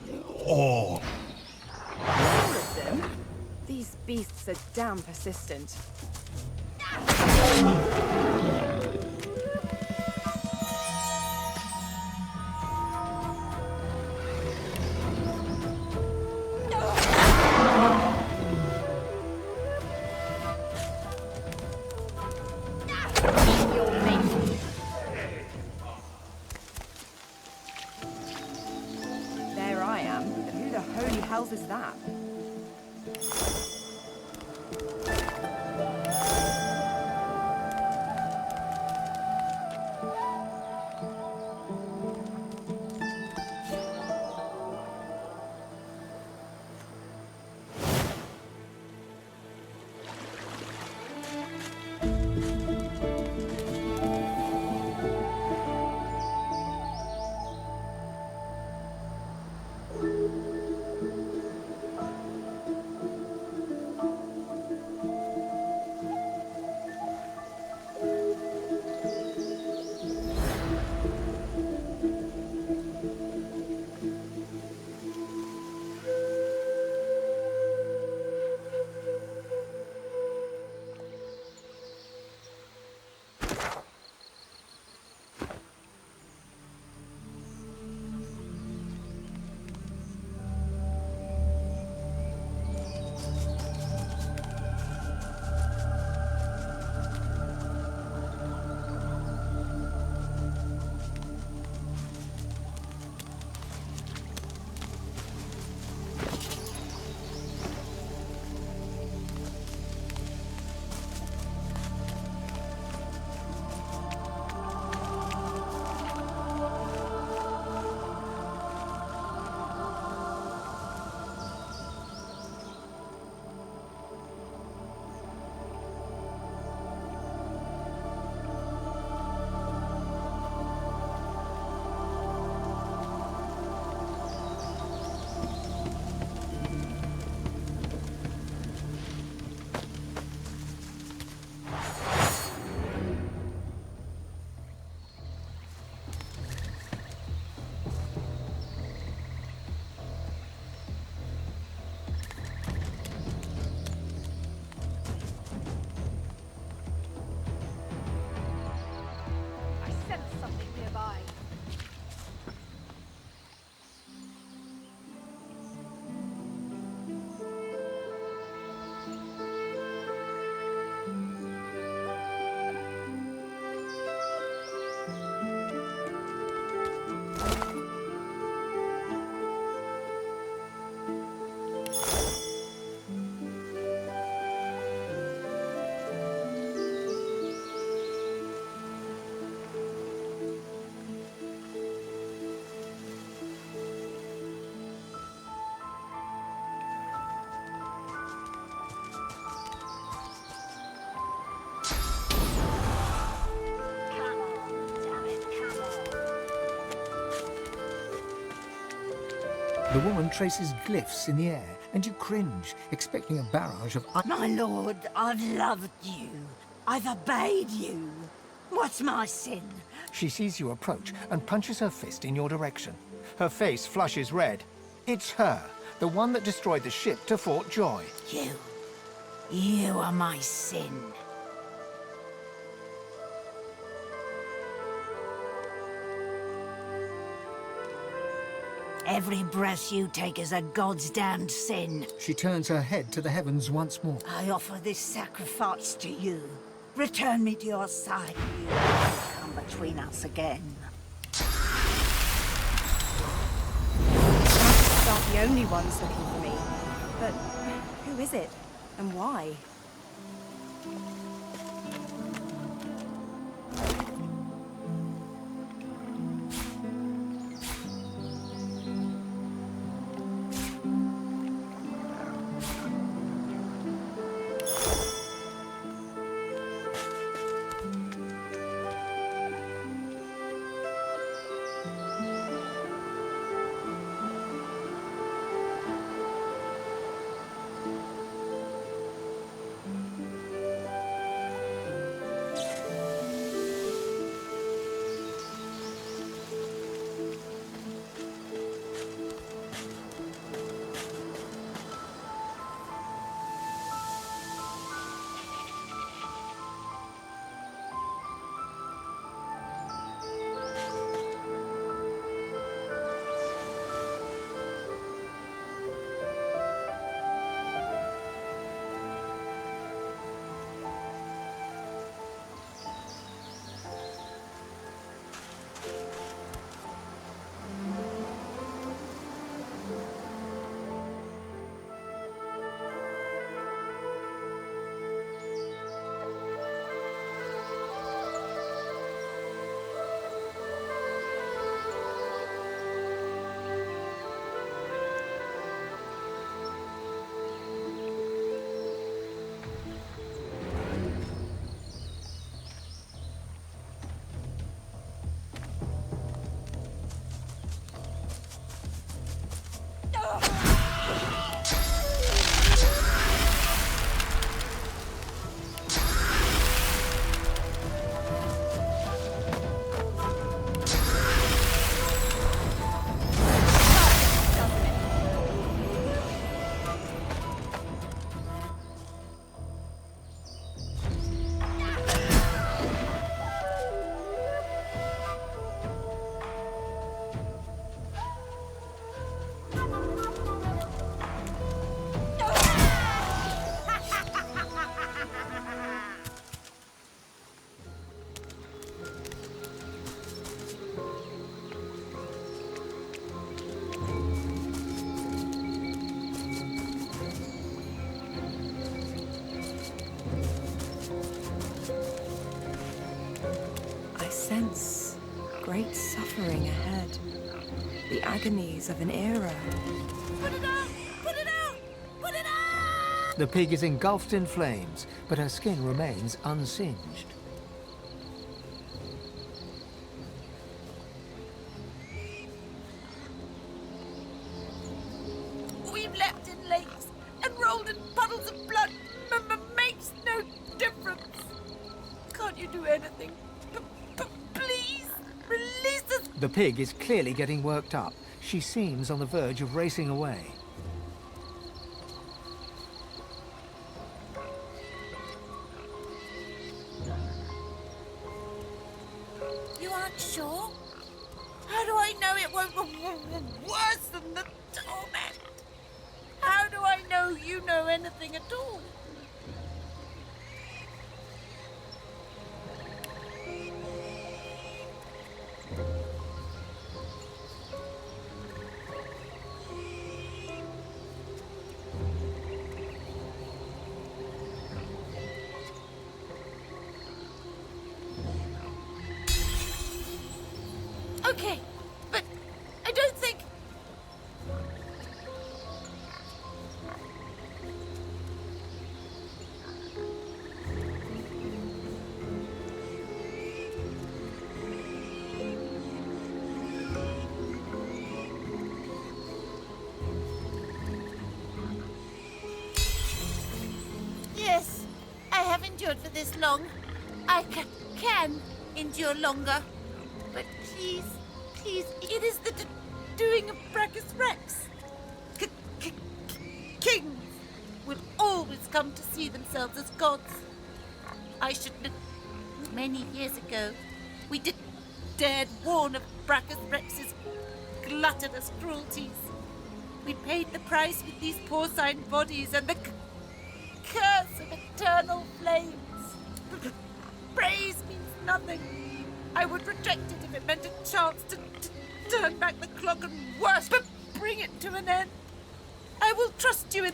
All. All of them? These beasts are damn persistent. The woman traces glyphs in the air, and you cringe, expecting a barrage of... My lord, I've loved you. I've obeyed you. What's my sin? She sees you approach and punches her fist in your direction. Her face flushes red. It's her, the one that destroyed the ship to Fort Joy. You are my sin. Every breath you take is a God's damned sin. She turns her head to the heavens once more. I offer this sacrifice to you. Return me to your side. You come between us again. Trappers aren't the only ones looking for me. But who is it? And why? Sense great suffering ahead. The agonies of an era. Put it out! Put it out! Put it out! The pig is engulfed in flames, but her skin remains unsinged. We've leapt in lakes and rolled in puddles of blood. Makes no difference. Can't you do anything? Please, release us! The pig is clearly getting worked up. She seems on the verge of racing away. You aren't sure? How do I know it won't be worse than the torment? How do I know you know anything at all? Okay, but I don't think... endured for this long. I can endure longer. But please, please, it is the doing of Brachus Rex. Kings will always come to see themselves as gods. I should have... Many years ago, we dared warn of Brachus Rex's gluttonous cruelties. We paid the price with these porcine bodies and the curse of eternal flames. Praise means nothing. I would reject it if it meant a chance to turn back the clock and worse, but bring it to an end. I will trust you in...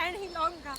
any longer.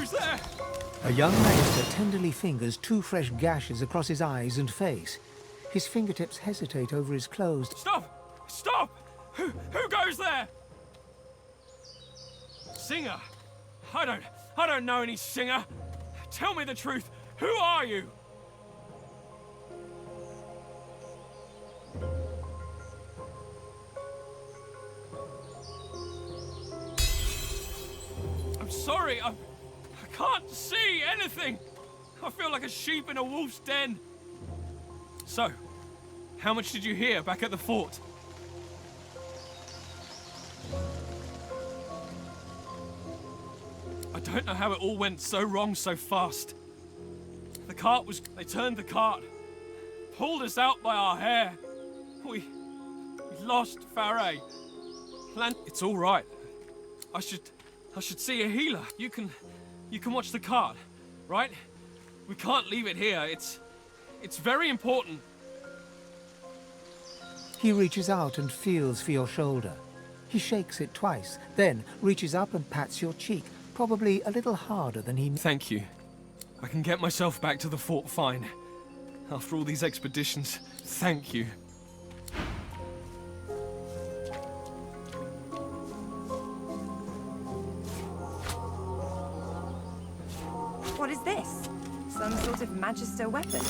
There? A young magister tenderly fingers two fresh gashes across his eyes and face. His fingertips hesitate over his closed... Stop! Stop! Who goes there? Singer? I don't know any singer. Tell me the truth. Who are you? I'm sorry, I can't see anything! I feel like a sheep in a wolf's den. So, how much did you hear back at the fort? I don't know how it all went so wrong so fast. They turned the cart. pulled us out by our hair. We lost Faray. It's all right. I should see a healer. You can watch the cart, right? We can't leave it here. It's very important. He reaches out and feels for your shoulder. He shakes it twice, then reaches up and pats your cheek, probably a little harder than he... Thank you. I can get myself back to the fort fine. After all these expeditions, thank you. What is this? Some sort of magister weapon?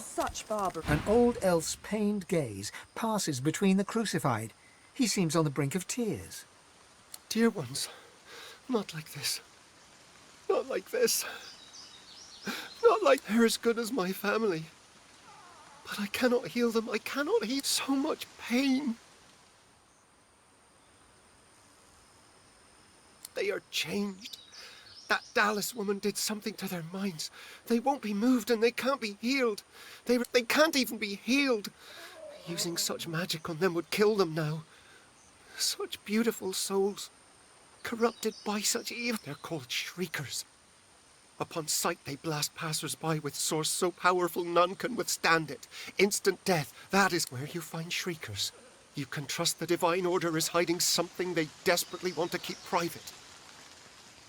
Such barbarism. An old elf's pained gaze passes between the crucified. He seems on the brink of tears. Dear ones, not like this. Not like this. Not like they're as good as my family. But I cannot heal them. I cannot heal so much pain. They are changed. That Dallas woman did something to their minds. They won't be moved and they can't be healed. They can't even be healed. Using such magic on them would kill them now. Such beautiful souls, corrupted by such evil. They're called shriekers. Upon sight they blast passers-by with swords so powerful none can withstand it. Instant death, that is where you find shriekers. You can trust the Divine Order is hiding something they desperately want to keep private.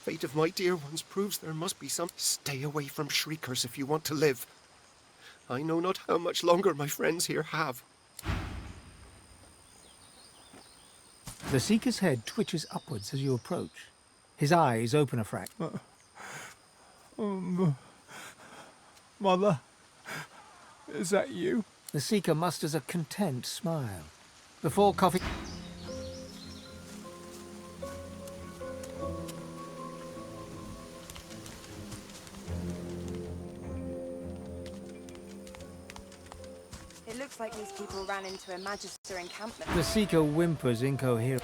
Fate of my dear ones proves there must be some... Stay away from shriekers if you want to live. I know not how much longer my friends here have. The Seeker's head twitches upwards as you approach. His eyes open a fraction. Mother, is that you? The Seeker musters a content smile. Before coffee... It looks like these people ran into a Magister encampment. The Seeker whimpers incoherent.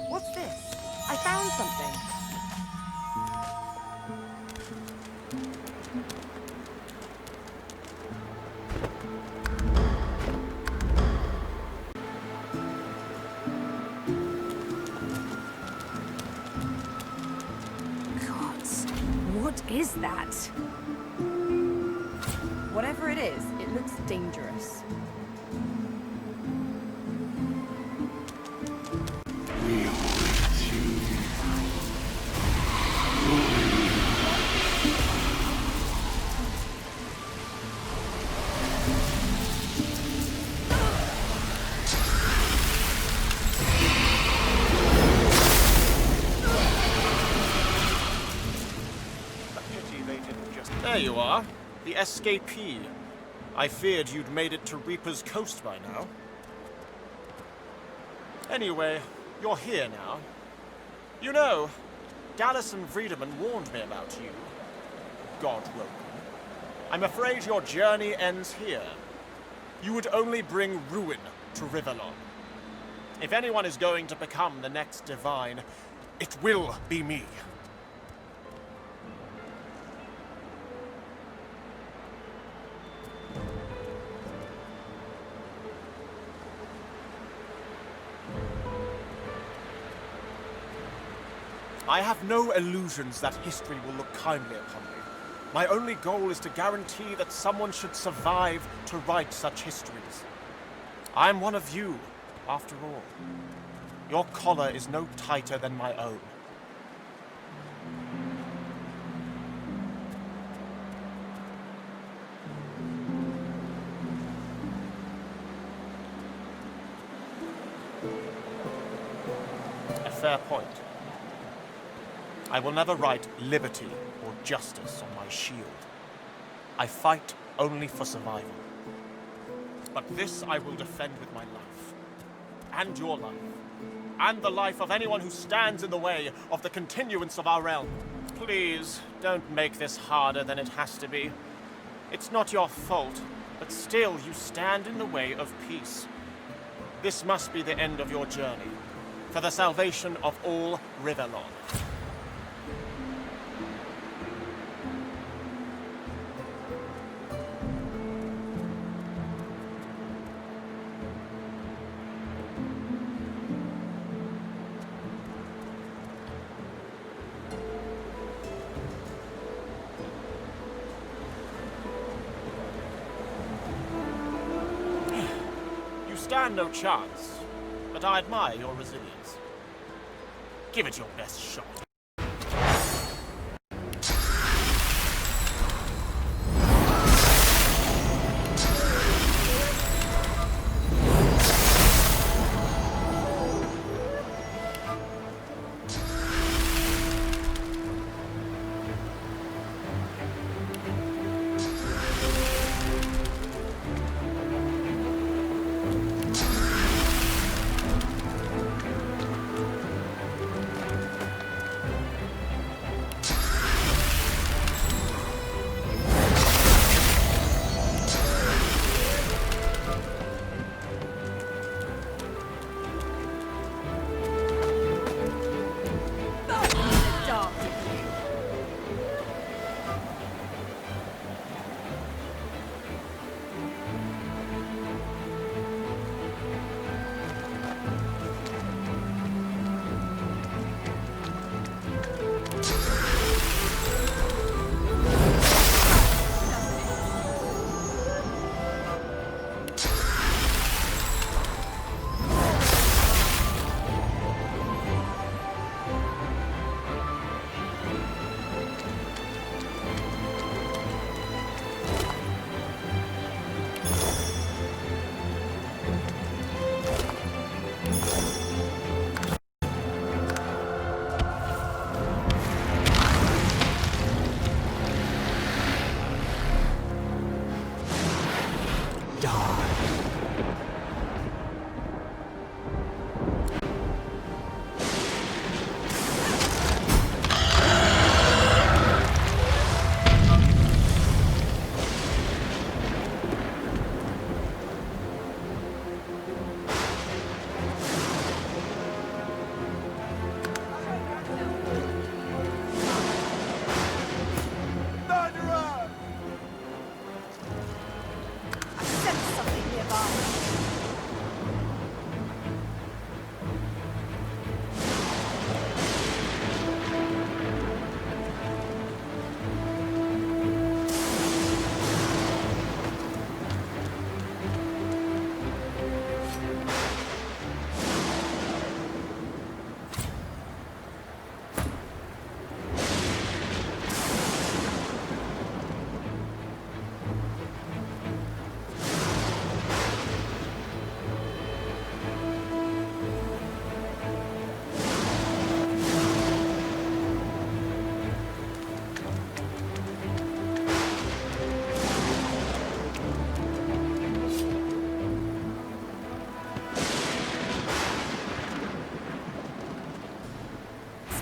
What's this? I found something. Gods, what is that? Whatever it is, it looks dangerous. There you are, the escapee. I feared you'd made it to Reaper's Coast by now. Anyway, you're here now. You know, Dallas and Friedemann warned me about you. God welcome. I'm afraid your journey ends here. You would only bring ruin to Rivellon. If anyone is going to become the next Divine, it will be me. I have no illusions that history will look kindly upon me. My only goal is to guarantee that someone should survive to write such histories. I'm one of you, After all, your collar is no tighter than my own. A fair point. I will never write liberty or justice on my shield. I fight only for survival. But this I will defend with my life. And your life. And the life of anyone who stands in the way of the continuance of our realm. Please, don't make this harder than it has to be. It's not your fault, but still you stand in the way of peace. This must be the end of your journey, for the salvation of all Rivellon. Stand no chance, but I admire your resilience. Give it your best shot.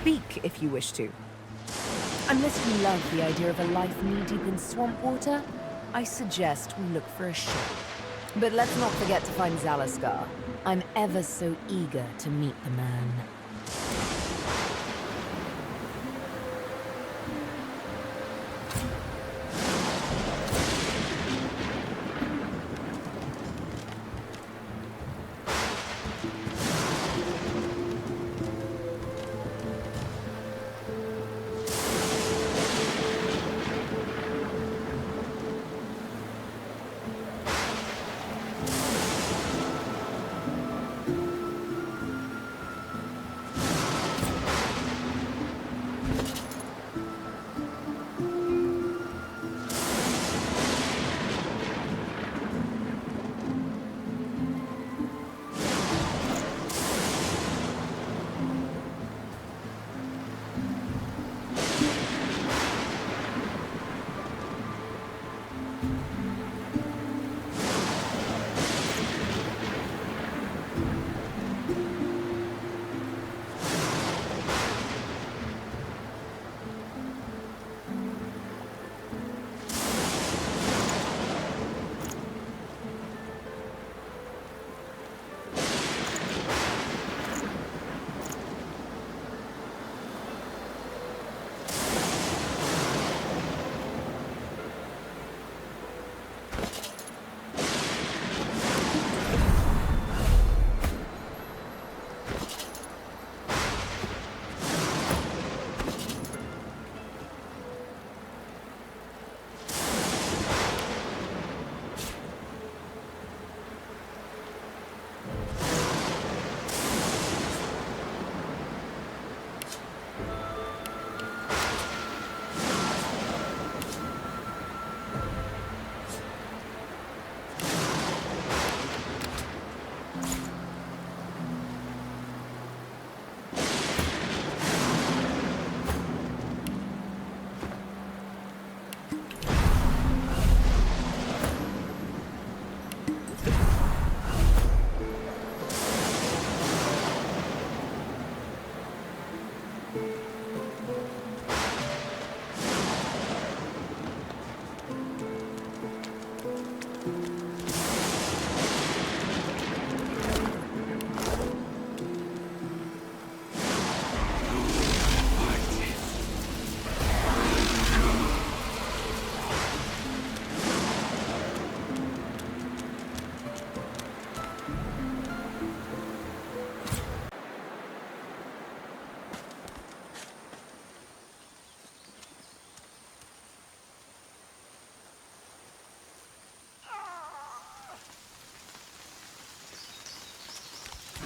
Speak if you wish to. Unless you love the idea of a life knee-deep in swamp water, I suggest we look for a ship. But let's not forget to find Zalaskar. I'm ever so eager to meet the man.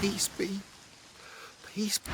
Peace be. Peace be.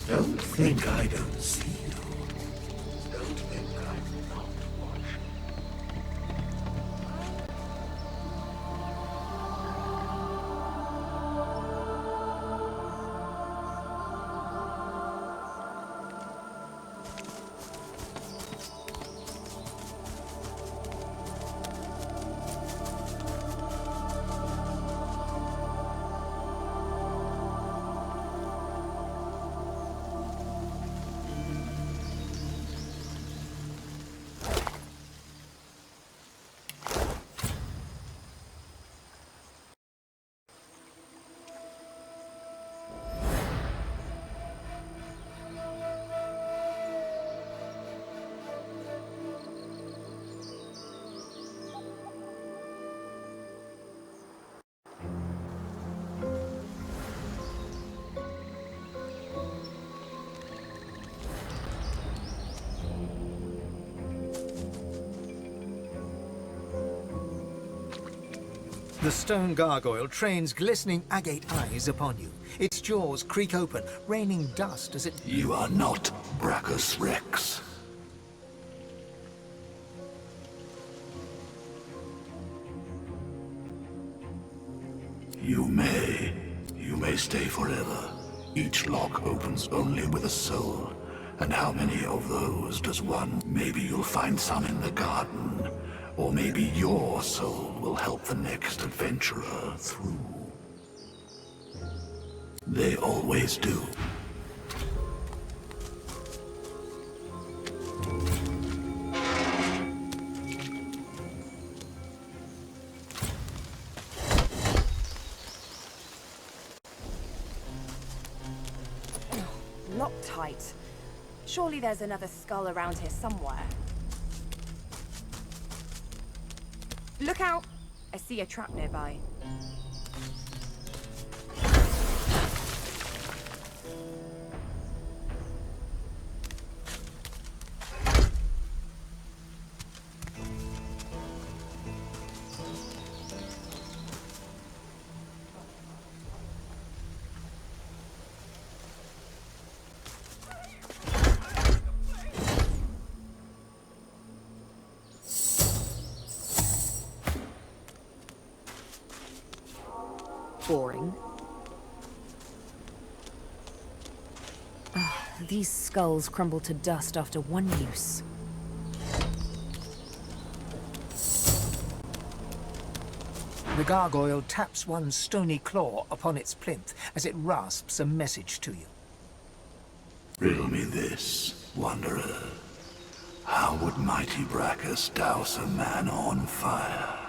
Don't think I don't see you. Don't think I'm not watching. The stone gargoyle trains glistening agate eyes upon you. Its jaws creak open, raining dust as it... You are not Brachus Rex. You may stay forever. Each lock opens only with a soul. And how many of those does one? Maybe you'll find some in the garden. Or maybe your soul will help the next adventurer through. They always do. Loctite. Surely there's another skull around here somewhere. Look out! I see a trap nearby. Boring. These skulls crumble to dust after one use. The gargoyle taps one stony claw upon its plinth as it rasps a message to you. Riddle me this, wanderer. How would mighty Brachus douse a man on fire?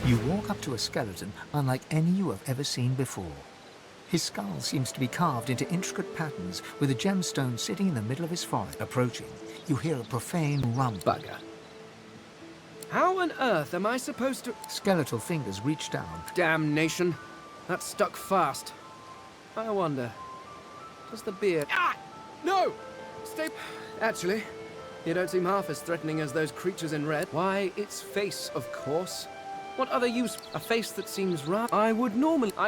You walk up to a skeleton unlike any you have ever seen before. His skull seems to be carved into intricate patterns, with a gemstone sitting in the middle of his forehead. Approaching, you hear a profane bugger. How on earth am I supposed to... Skeletal fingers reach down. Damnation. That's stuck fast. I wonder... Does the beard... Ah! No! Stay... Actually, you don't seem half as threatening as those creatures in red. Why, it's face, of course. What other use? A face that seems right. I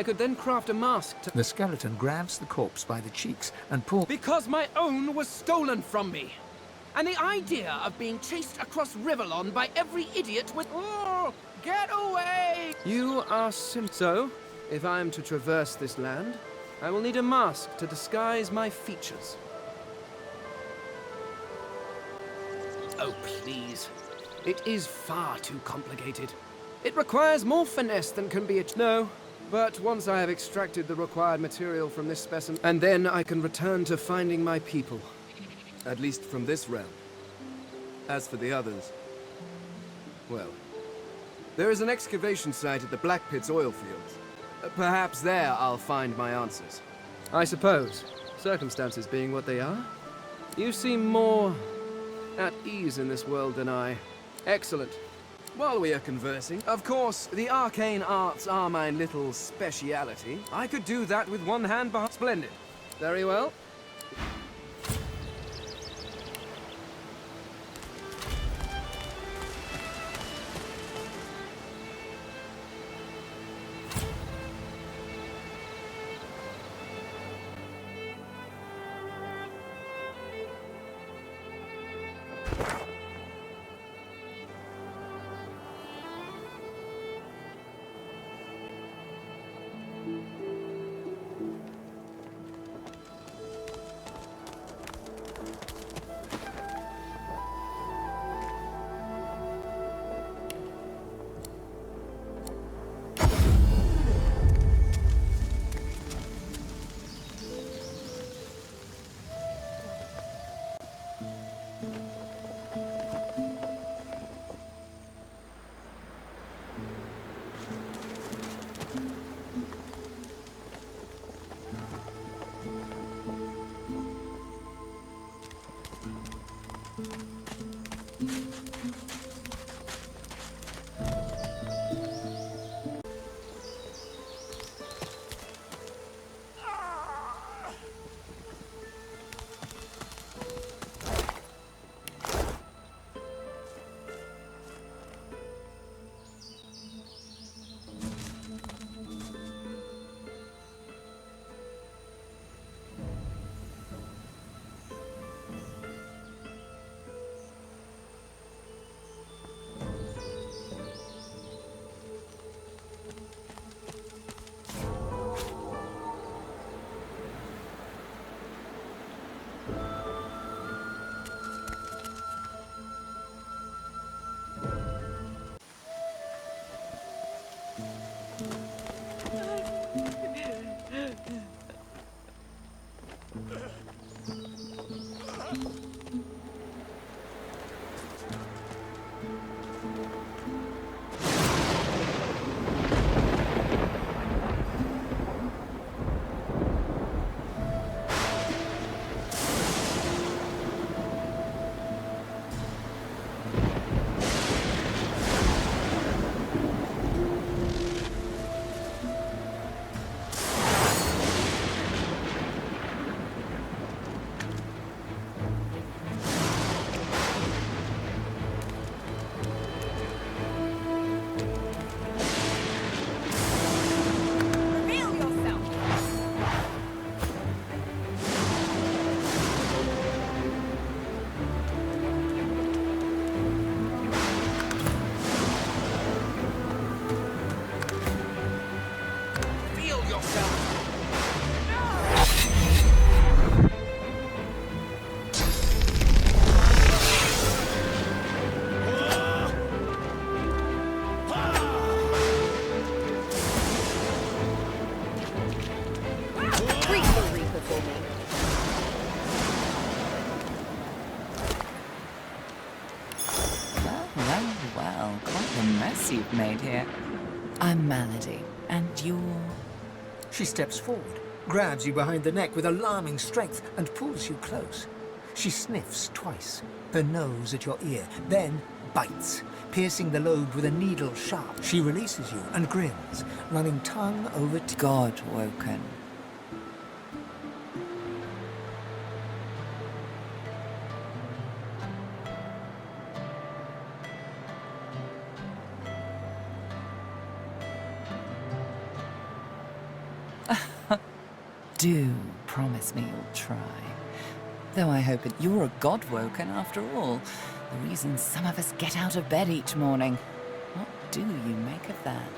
could then craft a mask to... The skeleton grabs the corpse by the cheeks and pulls... Because my own was stolen from me. And the idea of being chased across Rivellon by every idiot with... Oh, get away! You are So, if I am to traverse this land, I will need a mask to disguise my features. Oh, please. It is far too complicated. It requires more finesse than can be achieved. No, but once I have extracted the required material from this specimen, and then I can return to finding my people. At least from this realm. As for the others, well, there is an excavation site at the Black Pit's oil fields. Perhaps there I'll find my answers. I suppose, circumstances being what they are, you seem more at ease in this world than I. Excellent. While we are conversing, of course, the arcane arts are my little speciality. I could do that with one hand behind. Splendid. Very well. Well, quite the mess you've made here. I'm Malady, and you're... She steps forward, grabs you behind the neck with alarming strength, and pulls you close. She sniffs twice, her nose at your ear, then bites, piercing the lobe with a needle sharp. She releases you and grins, running tongue over God woken. Do promise me you'll try. Though I hope you're a god-woken after all. The reason some of us get out of bed each morning. What do you make of that?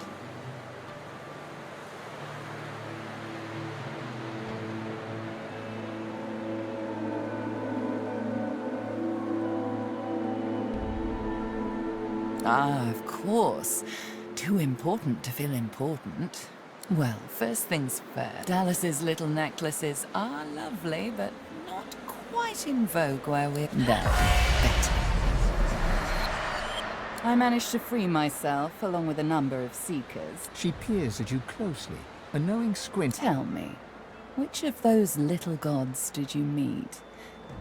Ah, of course. Too important to feel important. Well, first things first. Dallas's little necklaces are lovely, but not quite in vogue where we're... Better. I managed to free myself, along with a number of seekers. She peers at you closely, a knowing squint. Tell me, which of those little gods did you meet?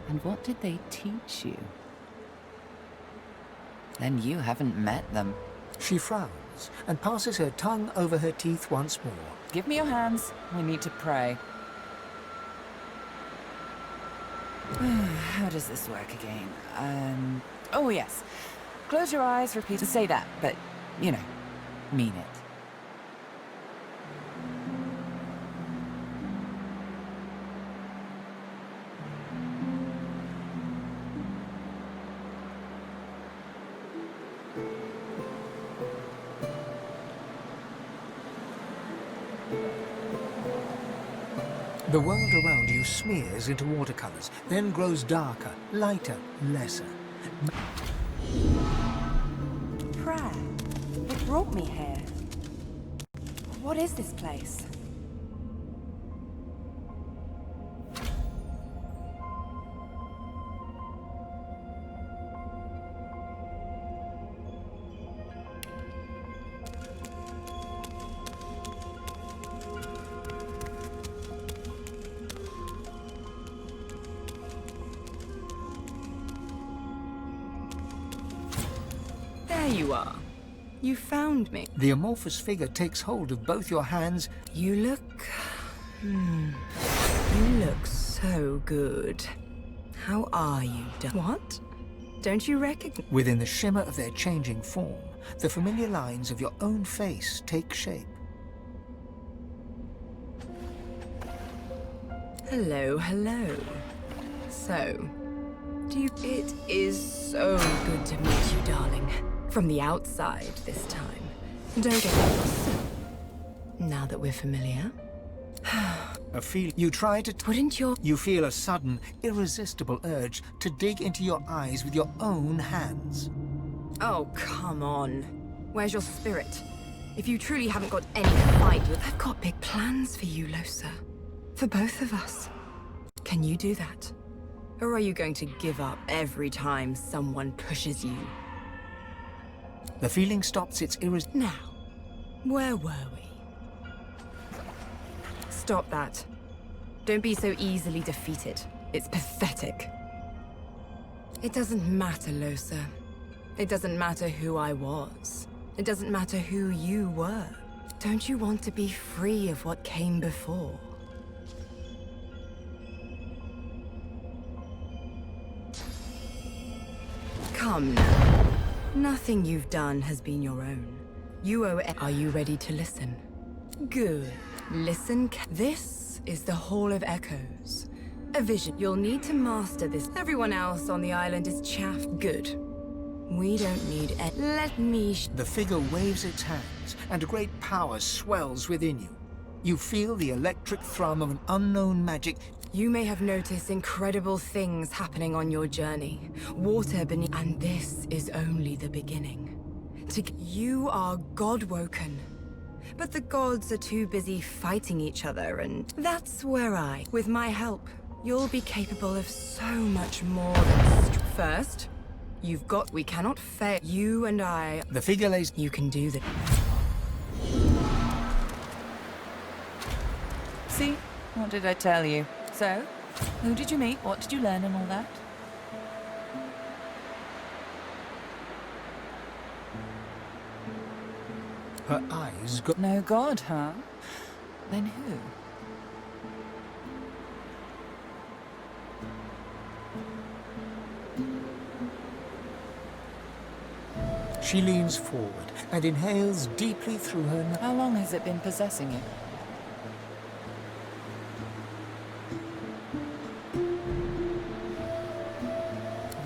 And what did they teach you? Then you haven't met them. She frowns and passes her tongue over her teeth once more. Give me your hands. We need to pray. How does this work again? Oh yes. Close your eyes, repeat. Say that, but, you know, mean it. The world around you smears into watercolors, then grows darker, lighter, lesser. Prayer. It brought me here. What is this place? There you are. You found me. The amorphous figure takes hold of both your hands. You look... You look so good. How are you, What? Don't you recognize... Within the shimmer of their changing form, the familiar lines of your own face take shape. Hello, hello. So, It is so good to meet you, darling. From the outside this time. Don't get nervous. Now that we're familiar. You try to... Wouldn't your... You feel a sudden, irresistible urge to dig into your eyes with your own hands. Oh, come on. Where's your spirit? If you truly haven't got any fight with... I've got big plans for you, Losa. For both of us. Can you do that? Or are you going to give up every time someone pushes you? The feeling stops its Now, where were we? Stop that. Don't be so easily defeated. It's pathetic. It doesn't matter, Losa. It doesn't matter who I was. It doesn't matter who you were. Don't you want to be free of what came before? Come now. Nothing you've done has been your own. You owe it. Are you ready to listen? Good. Listen. This is the Hall of Echoes. A vision. You'll need to master this. Everyone else on the island is chaff. Good. We don't need it. Let me... The figure waves its hands, and a great power swells within you. You feel the electric thrum of an unknown magic. You may have noticed incredible things happening on your journey. Water beneath... And this is only the beginning. You are God-woken. But the gods are too busy fighting each other, and that's where with my help, you'll be capable of so much more than... First, you've got... We cannot fail. You and I... The figure lays... You can do this. What did I tell you? So, who did you meet? What did you learn and all that? Her eyes got... No god, huh? Then who? She leans forward and inhales deeply through her nose. How long has it been possessing you?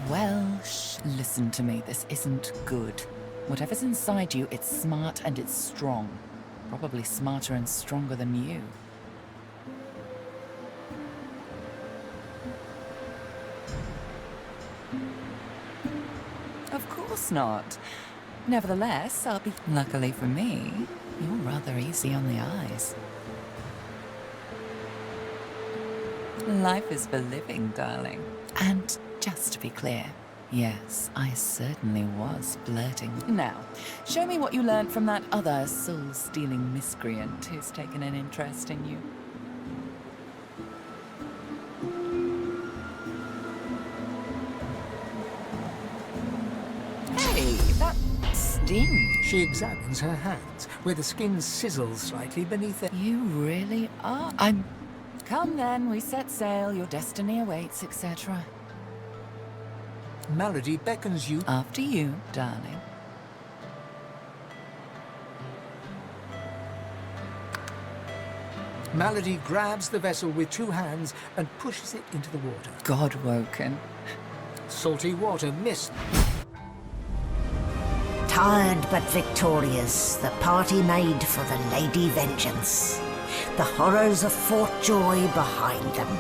Well, listen to me. This isn't good. Whatever's inside you, it's smart and it's strong. Probably smarter and stronger than you. Of course not. Nevertheless, I'll be... Luckily for me, you're rather easy on the eyes. Life is for living, darling. And just to be clear, yes, I certainly was flirting. Now, show me what you learned from that other soul-stealing miscreant who's taken an interest in you. Hey, that stings. She examines her hands, where the skin sizzles slightly beneath it. You really are. Come then, we set sail, your destiny awaits, etc. Malady beckons you. After you, darling. Malady grabs the vessel with two hands and pushes it into the water. God-woken. Salty water mist. Tired but victorious, the party made for the Lady Vengeance. The horrors of Fort Joy behind them.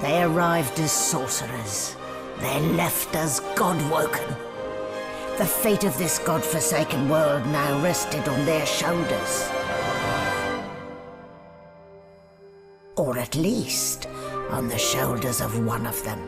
They arrived as sorcerers. They left as God-woken. The fate of this God-forsaken world now rested on their shoulders. Or at least, on the shoulders of one of them.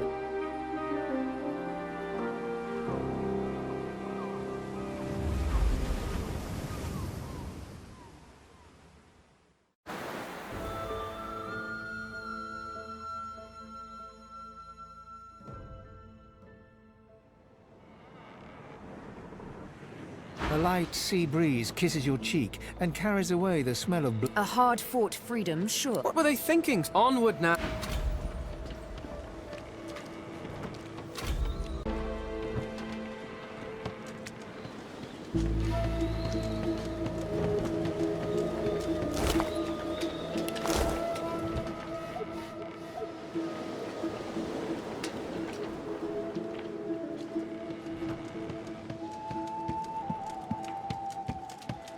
A light sea breeze kisses your cheek and carries away the smell of blood. A hard-fought freedom, sure. What were they thinking? Onward now.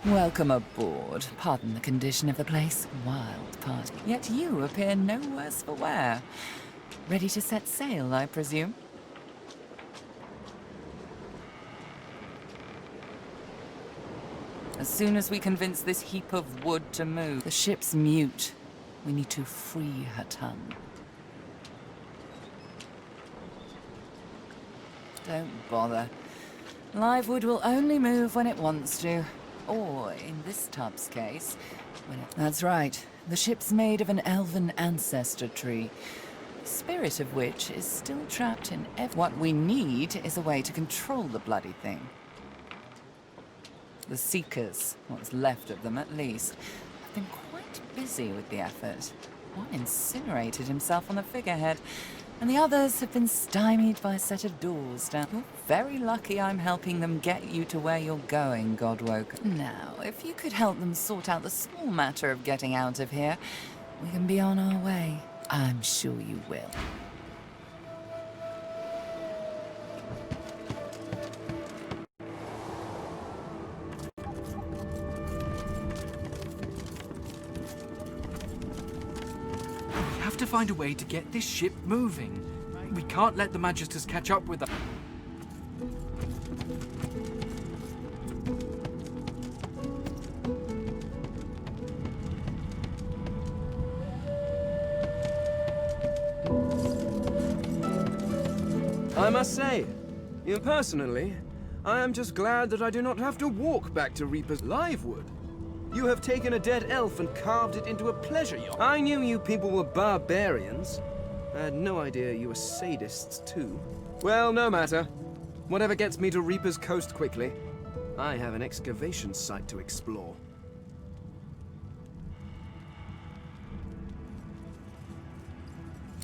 Welcome aboard. Pardon the condition of the place. Wild party. Yet you appear no worse for wear. Ready to set sail, I presume? As soon as we convince this heap of wood to move, the ship's mute. We need to free her tongue. Don't bother. Live wood will only move when it wants to. Or, in this tub's case, when it... That's right. The ship's made of an elven ancestor tree, the spirit of which is still trapped in What we need is a way to control the bloody thing. The Seekers, what's left of them at least, have been quite busy with the effort. One incinerated himself on the figurehead, and the others have been stymied by a set of doors down. You're very lucky I'm helping them get you to where you're going, Godwoken. Now, if you could help them sort out the small matter of getting out of here, we can be on our way. I'm sure you will. We have to find a way to get this ship moving. We can't let the Magisters catch up with us. I must say, personally, I am just glad that I do not have to walk back to Reaper's Livewood. You have taken a dead elf and carved it into a pleasure yacht. I knew you people were barbarians. I had no idea you were sadists, too. Well, no matter. Whatever gets me to Reaper's Coast quickly. I have an excavation site to explore.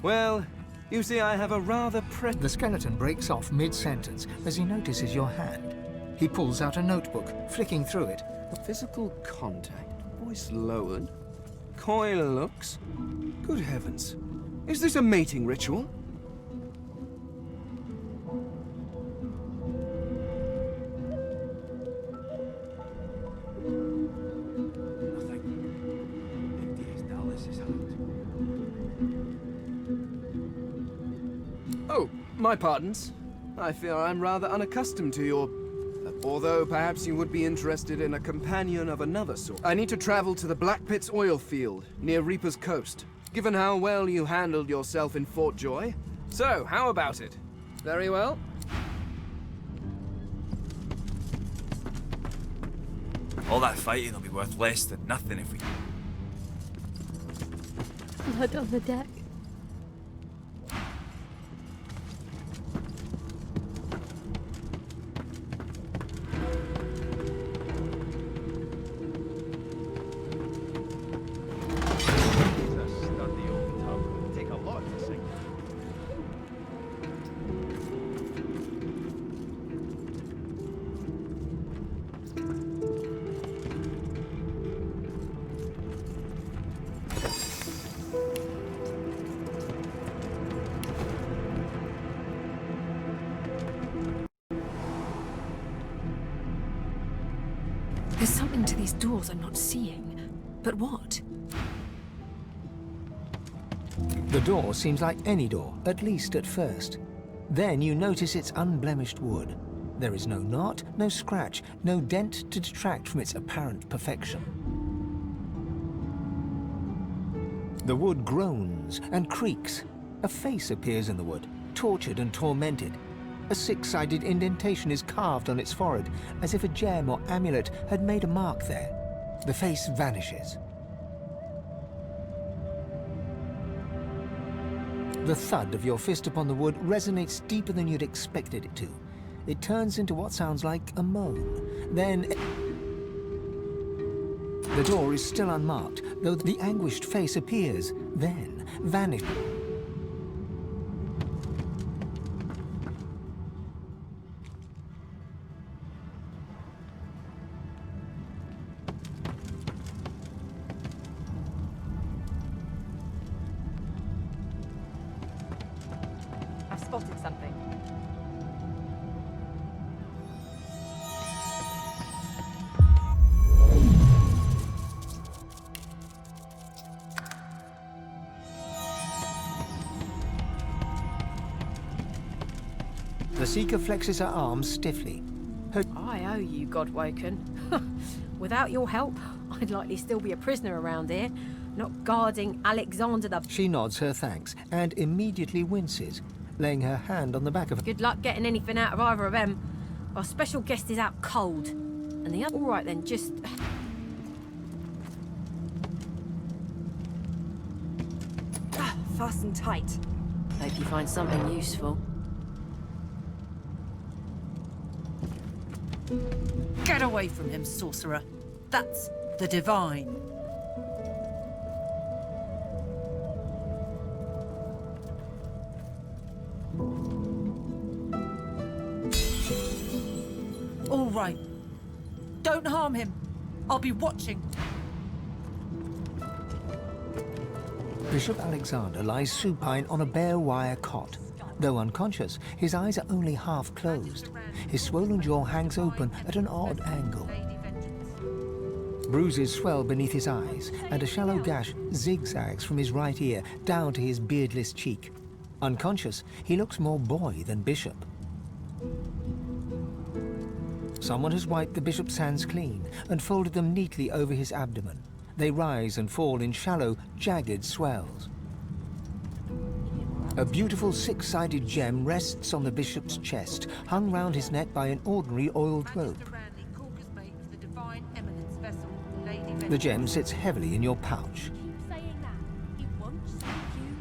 Well, you see, I have a rather The skeleton breaks off mid-sentence as he notices your hand. He pulls out a notebook, flicking through it. Physical contact, voice lowered, coy looks. Good heavens. Is this a mating ritual? Oh, my pardons. I fear I'm rather unaccustomed to your... Although perhaps you would be interested in a companion of another sort. I need to travel to the Black Pit's oil field, near Reaper's Coast, given how well you handled yourself in Fort Joy. So, how about it? Very well. All that fighting will be worth less than nothing if we... Blood on the deck. There's something to these doors I'm not seeing. But what? The door seems like any door, at least at first. Then you notice it's unblemished wood. There is no knot, no scratch, no dent to detract from its apparent perfection. The wood groans and creaks. A face appears in the wood, tortured and tormented. A six-sided indentation is carved on its forehead, as if a gem or amulet had made a mark there. The face vanishes. The thud of your fist upon the wood resonates deeper than you'd expected it to. It turns into what sounds like a moan. Then... The door is still unmarked, though the anguished face appears, then vanishes. I've spotted something. The Seeker flexes her arms stiffly. I owe you, Godwoken. Without your help, I'd likely still be a prisoner around here, not guarding Alexander the... She nods her thanks and immediately winces, laying her hand on the back of her. Good luck getting anything out of either of them. Our special guest is out cold. And the other... All right then, just... Fasten tight. Hope you find something useful. Get away from him, sorcerer. That's the divine. All right. Don't harm him. I'll be watching. Bishop Alexander lies supine on a bare wire cot. Though unconscious, his eyes are only half closed. His swollen jaw hangs open at an odd angle. Bruises swell beneath his eyes, and a shallow gash zigzags from his right ear down to his beardless cheek. Unconscious, he looks more boy than bishop. Someone has wiped the bishop's hands clean and folded them neatly over his abdomen. They rise and fall in shallow, jagged swells. A beautiful six-sided gem rests on the bishop's chest, hung round his neck by an ordinary oiled rope. The gem sits heavily in your pouch. Saying that. He won't thank you.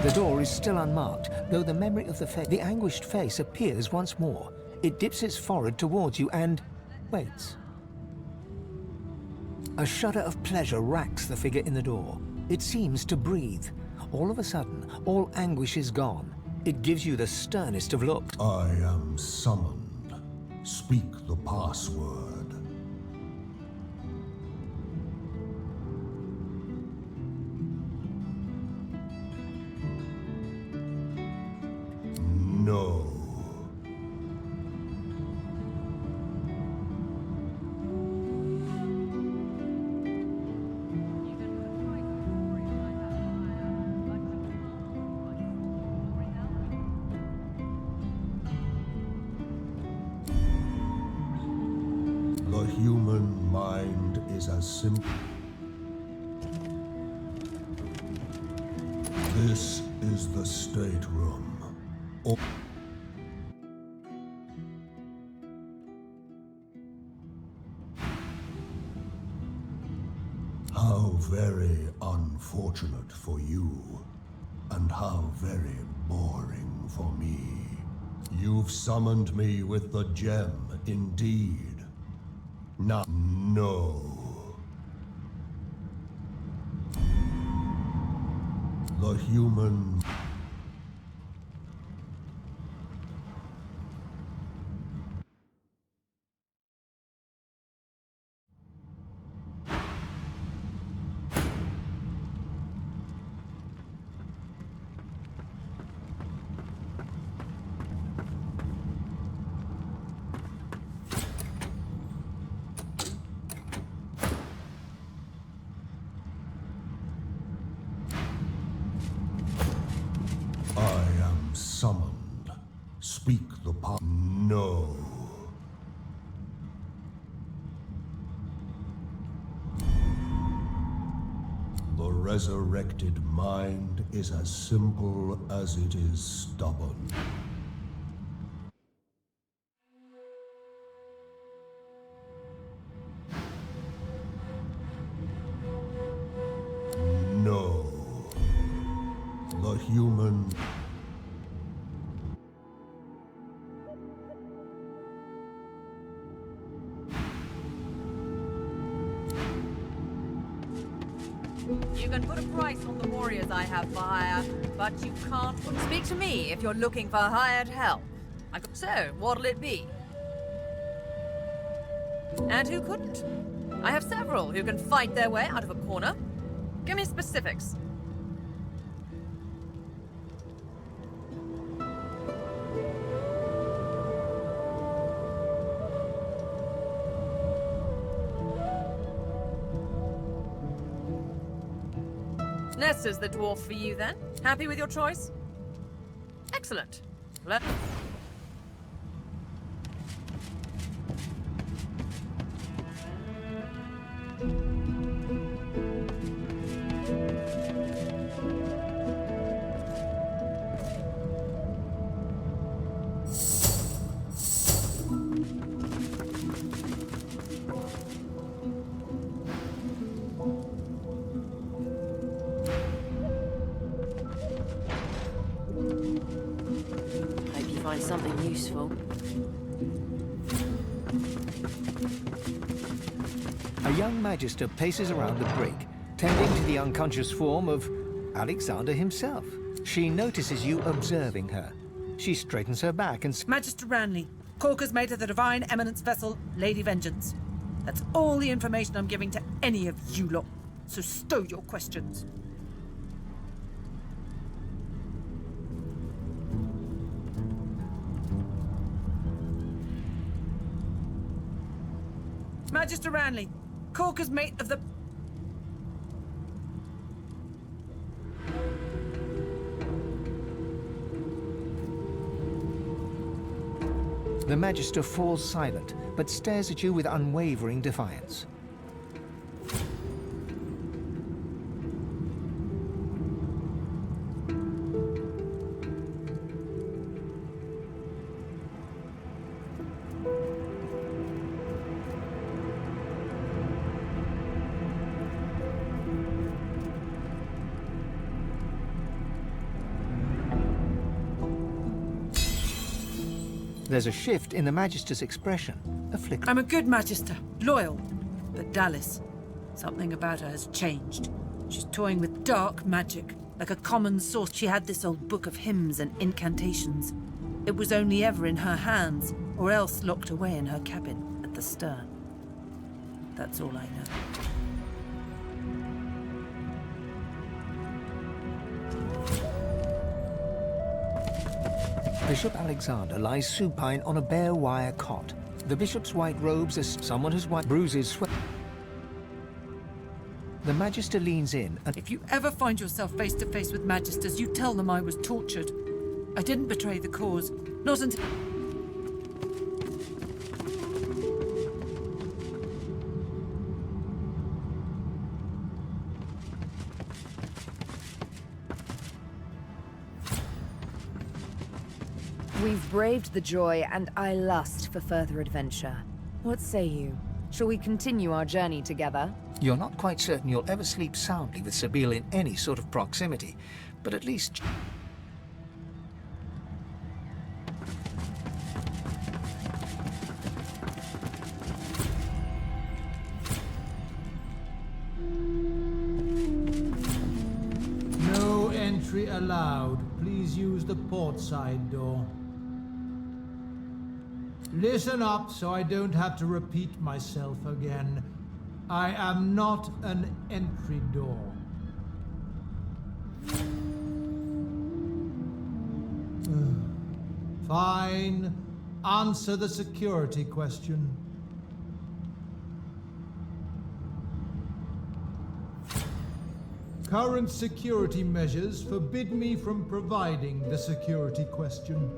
The door is still unmarked, though the memory of the anguished face appears once more. It dips its forehead towards you and waits. A shudder of pleasure racks the figure in the door. It seems to breathe. All of a sudden, all anguish is gone. It gives you the sternest of looks. I am summoned. Speak the password. No. The human mind is as simple. This is the stateroom. How very unfortunate for you, and how very boring for me. You've summoned me with the gem, indeed. Now, no. The human... I am summoned. Speak the power. No. The resurrected mind is as simple as it is stubborn. No. The human... You can put a price on the warriors I have for hire, but you can't speak to me if you're looking for hired help. So, what'll it be? And who couldn't? I have several who can fight their way out of a corner. Give me specifics. Nestor's the dwarf for you, then? Happy with your choice? Excellent. Hope you find something useful. A young magister paces around the brig, tending to the unconscious form of Alexander himself. She notices you observing her. She straightens her back and... Magister Ranley, Corker's mate of the Divine Eminence vessel, Lady Vengeance. That's all the information I'm giving to any of you lot. So stow your questions. Magister Ranley, Corker's mate of the... The Magister falls silent, but stares at you with unwavering defiance. There's a shift in the Magister's expression, a flicker. I'm a good Magister, loyal. But Dallas, something about her has changed. She's toying with dark magic, like a common source. She had this old book of hymns and incantations. It was only ever in her hands, or else locked away in her cabin at the stern. That's all I know. Bishop Alexander lies supine on a bare wire cot. The bishop's white robes as someone has wiped bruises sweat. The Magister leans in and... If you ever find yourself face to face with Magisters, you tell them I was tortured. I didn't betray the cause. Not until... We've braved the joy, and I lust for further adventure. What say you? Shall we continue our journey together? You're not quite certain you'll ever sleep soundly with Sabine in any sort of proximity, but at least... No entry allowed. Please use the port side door. Listen up so I don't have to repeat myself again. I am not an entry door. Fine. Answer the security question. Current security measures forbid me from providing the security question.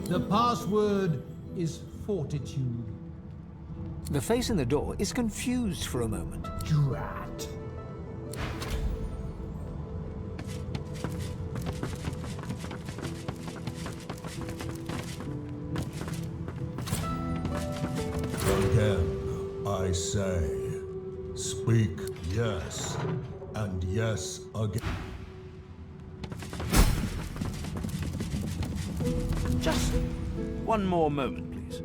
The password is fortitude. The face in the door is confused for a moment. Drat. Again, I say, speak yes, and yes again. Just one more moment, please.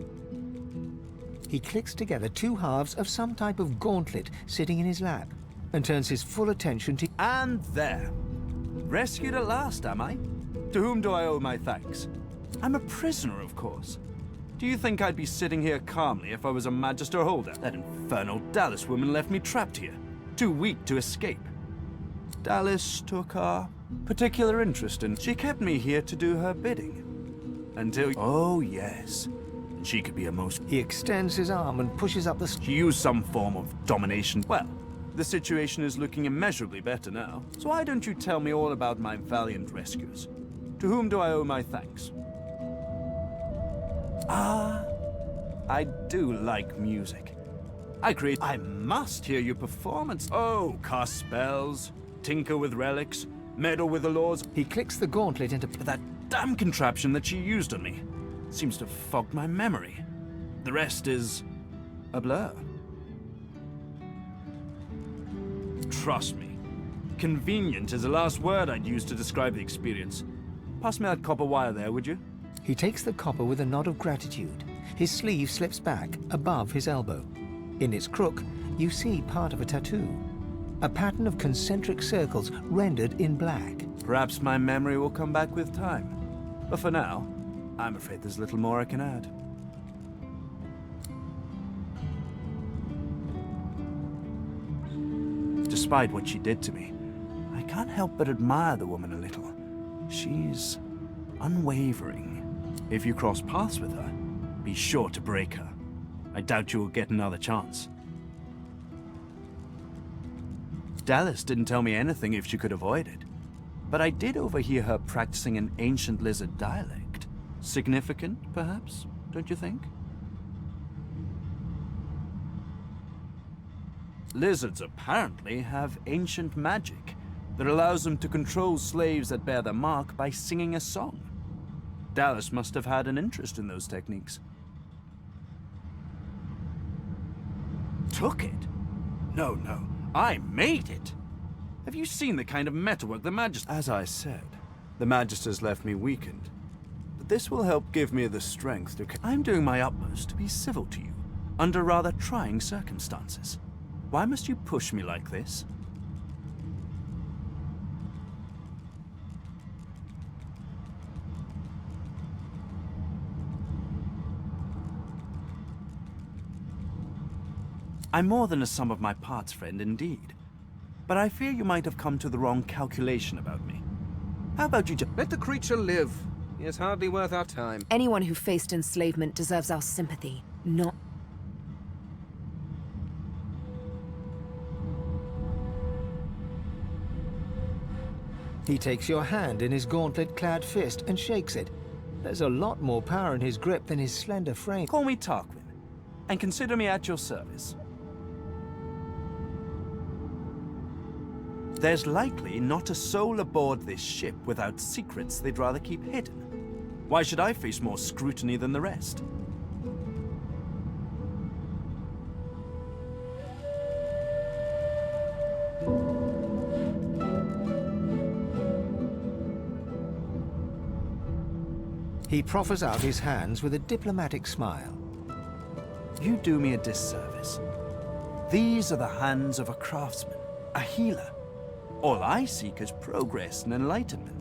He clicks together two halves of some type of gauntlet sitting in his lap and turns his full attention to... And there. Rescued at last, am I? To whom do I owe my thanks? I'm a prisoner, of course. Do you think I'd be sitting here calmly if I was a Magister holder? That infernal Dallas woman left me trapped here, too weak to escape. Dallas took a particular interest in... She kept me here to do her bidding. Until... Oh, yes. She could be a most... He extends his arm and pushes up the... She used some form of domination. Well, the situation is looking immeasurably better now. So why don't you tell me all about my valiant rescuers? To whom do I owe my thanks? Ah, I do like music. I must hear your performance. Oh, cast spells, tinker with relics, meddle with the laws. He clicks the gauntlet into... That damn contraption that she used on me seems to have fogged my memory. The rest is a blur. Trust me, convenient is the last word I'd use to describe the experience. Pass me that copper wire there, would you? He takes the copper with a nod of gratitude. His sleeve slips back above his elbow. In its crook, you see part of a tattoo. A pattern of concentric circles rendered in black. Perhaps my memory will come back with time. But for now, I'm afraid there's little more I can add. Despite what she did to me, I can't help but admire the woman a little. She's unwavering. If you cross paths with her, be sure to break her. I doubt you will get another chance. Dallas didn't tell me anything if she could avoid it. But I did overhear her practicing an ancient lizard dialect. Significant, perhaps, don't you think? Lizards apparently have ancient magic that allows them to control slaves that bear their mark by singing a song. Dallas must have had an interest in those techniques. Took it? No, I made it! Have you seen the kind of metalwork the Magister... As I said, the Magister's left me weakened. But this will help give me the strength to... I'm doing my utmost to be civil to you, under rather trying circumstances. Why must you push me like this? I'm more than a sum of my parts, friend, indeed. But I fear you might have come to the wrong calculation about me. How about you just... Let the creature live. He is hardly worth our time. Anyone who faced enslavement deserves our sympathy, not... He takes your hand in his gauntlet-clad fist and shakes it. There's a lot more power in his grip than his slender frame. Call me Tarquin, and consider me at your service. There's likely not a soul aboard this ship without secrets they'd rather keep hidden. Why should I face more scrutiny than the rest? He proffers out his hands with a diplomatic smile. You do me a disservice. These are the hands of a craftsman, a healer. All I seek is progress and enlightenment.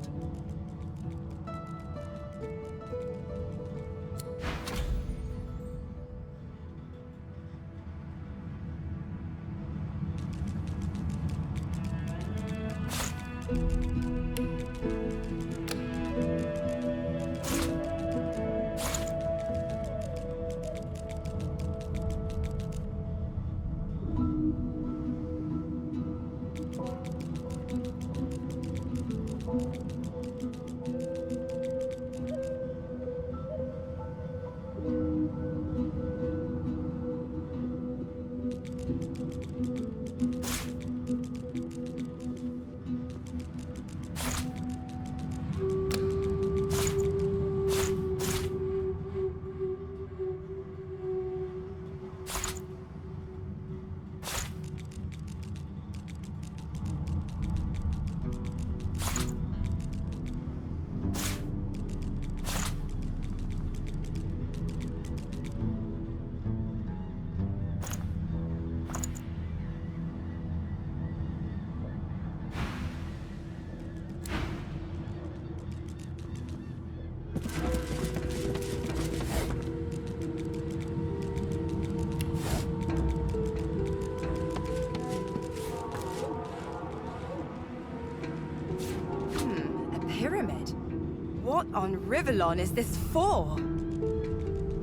What on Rivellon is this for?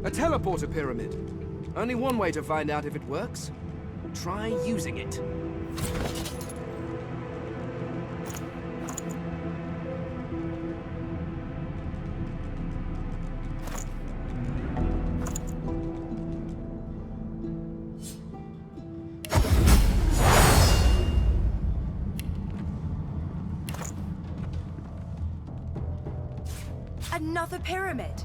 A teleporter pyramid. Only one way to find out if it works. Try using it. Another pyramid.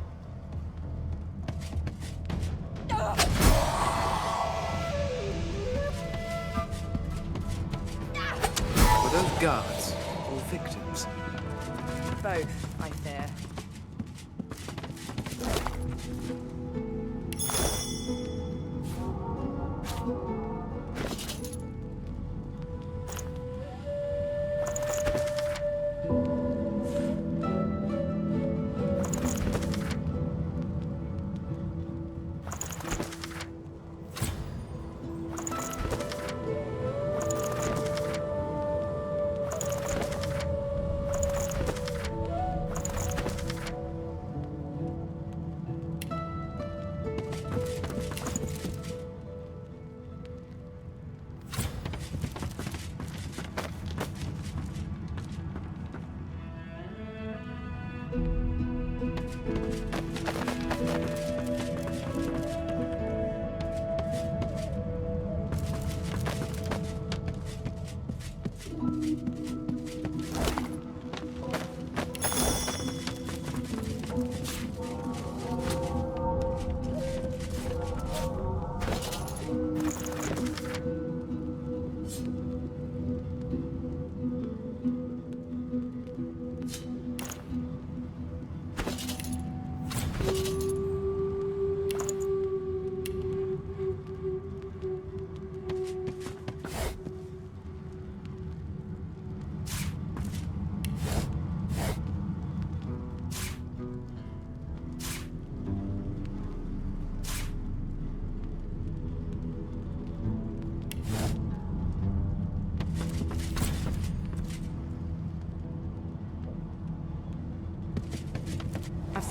Were those guards or victims? Both, I fear.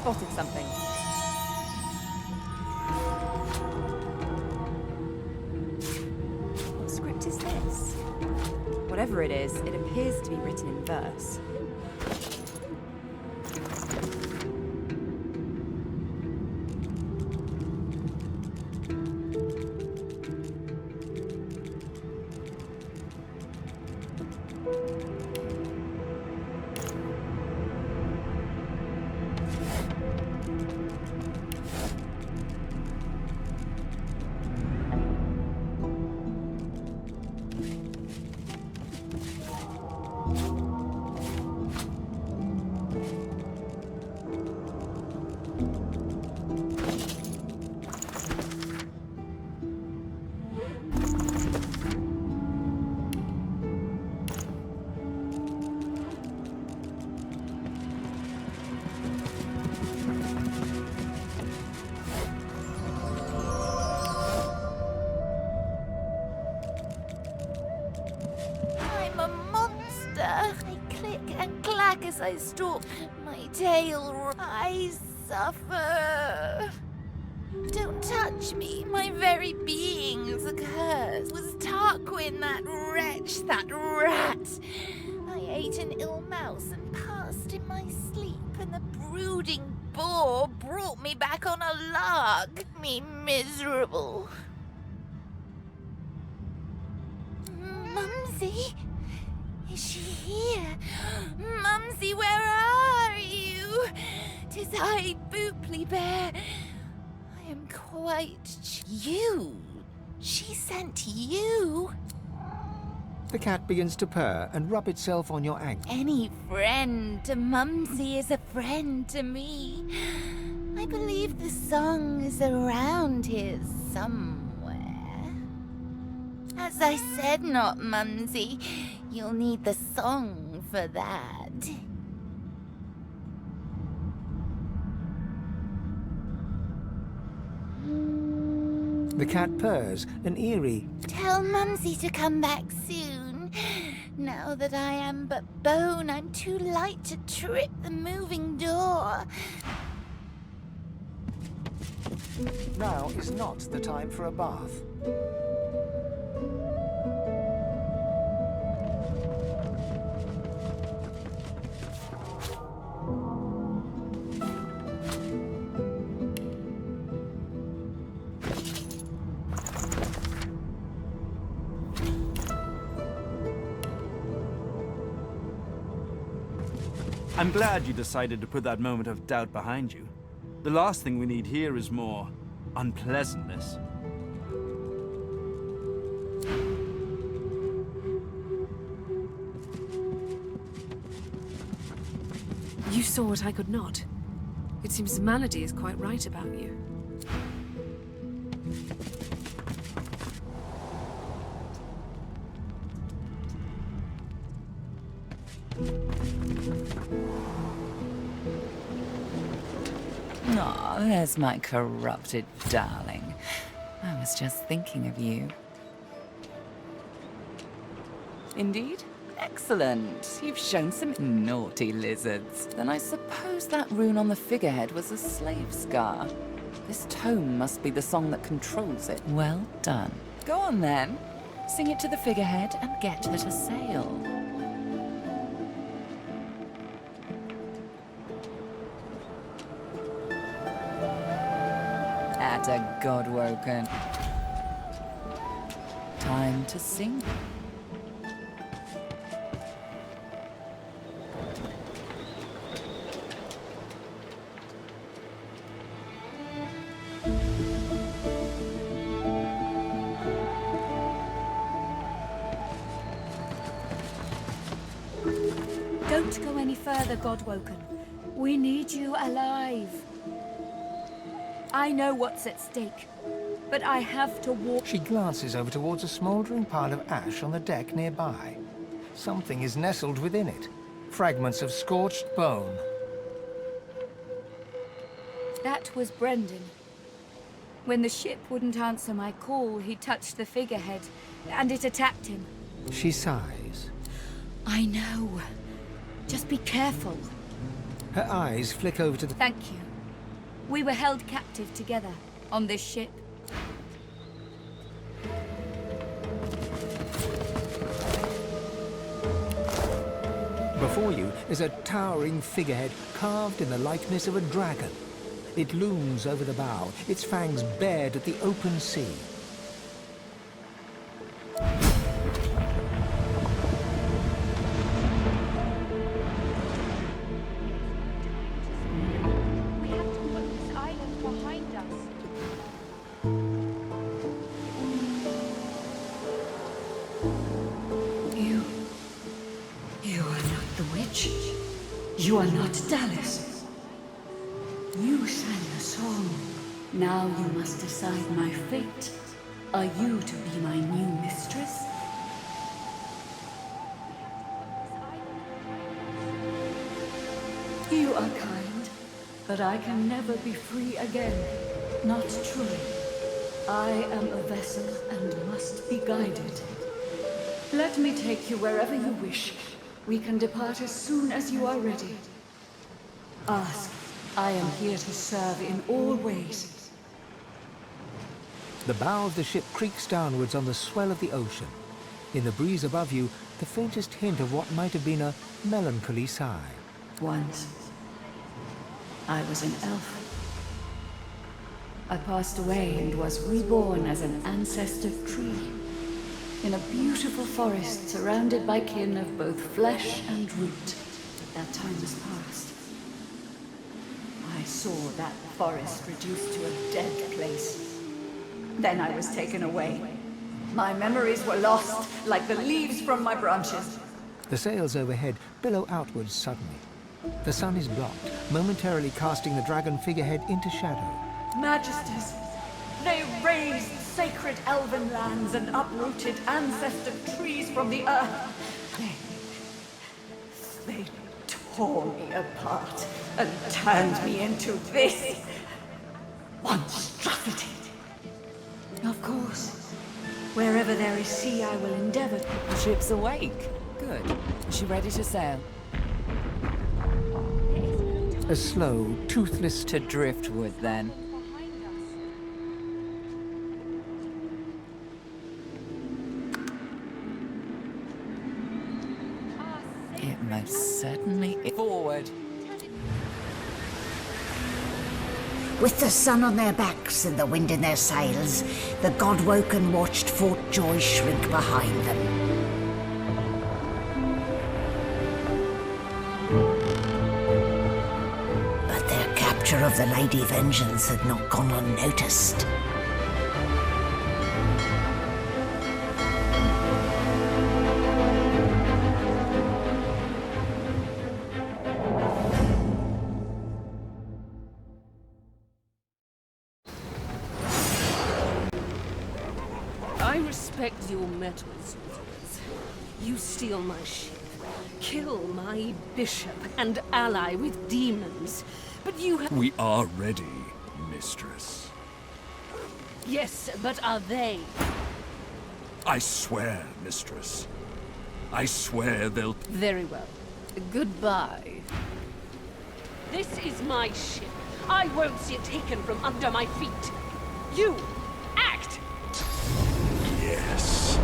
spotted something. What script is this? Whatever it is, it appears to be written in verse. I'm a monster. I click and clack as I stalk. My tail. I suffer. Don't touch me. My very being is a curse. Was Tarquin that wretch, that rat? I ate an ill mouse and passed in my sleep, and the brooding boar brought me back on a lark. Me miserable. Mumsy? Is she here? Mumsy, where are you? 'Tis I, Booply Bear. I am quite... You? She sent you? The cat begins to purr and rub itself on your ankle. Any friend to Mumsy is a friend to me. I believe the song is around here somewhere. As I said, not Mumsy. You'll need the song for that. The cat purrs, an eerie. Tell Mumsy to come back soon. Now that I am but bone, I'm too light to trip the moving door. Now is not the time for a bath. I'm glad you decided to put that moment of doubt behind you. The last thing we need here is more unpleasantness. You saw what I could not. It seems Melody is quite right about you. Aw, there's my corrupted darling. I was just thinking of you. Indeed? Excellent. You've shown some naughty lizards. Then I suppose that rune on the figurehead was a slave scar. This tone must be the song that controls it. Well done. Go on then. Sing it to the figurehead and get her to sail. Atta Godwoken. Time to sing. Don't go any further, Godwoken. We need you alive. I know what's at stake, but I have to walk. She glances over towards a smouldering pile of ash on the deck nearby. Something is nestled within it. Fragments of scorched bone. That was Brendan. When the ship wouldn't answer my call, he touched the figurehead, and it attacked him. She sighs. I know. Just be careful. Her eyes flick over to the... Thank you. We were held captive together on this ship. Before you is a towering figurehead carved in the likeness of a dragon. It looms over the bow, its fangs bared at the open sea. We have to put this island behind us. You are not the witch. You are not Dallas. You sang a song. Now you must decide my fate. Are you to be my new mistress? You are kind, but I can never be free again. Not truly. I am a vessel and must be guided. Let me take you wherever you wish. We can depart as soon as you are ready. Ask. I am here to serve in all ways. The bow of the ship creaks downwards on the swell of the ocean. In the breeze above you, the faintest hint of what might have been a melancholy sigh. Once, I was an elf. I passed away and was reborn as an ancestor tree. In a beautiful forest surrounded by kin of both flesh and root. That time is past. I saw that forest reduced to a dead place. Then I was taken away. My memories were lost, like the leaves from my branches. The sails overhead billow outwards suddenly. The sun is blocked, momentarily casting the dragon figurehead into shadow. Majesties, they razed sacred elven lands and uprooted ancestor trees from the earth. They tore me apart and turned me into this monstrosity. Of course, wherever there is sea, I will endeavor. The ship's awake. Good. Is she ready to sail? A slow, toothless... To driftwood, then. It most certainly is. Forward. With the sun on their backs and the wind in their sails, the God-woken watched Fort Joy shrink behind them. But their capture of the Lady Vengeance had not gone unnoticed. I respect your mettle, soldiers. You steal my ship, kill my bishop, and ally with demons. But you have... We are ready, mistress. Yes, but are they? I swear, mistress. I swear they'll... Very well. Goodbye. This is my ship. I won't see it taken from under my feet. You, act! Yes,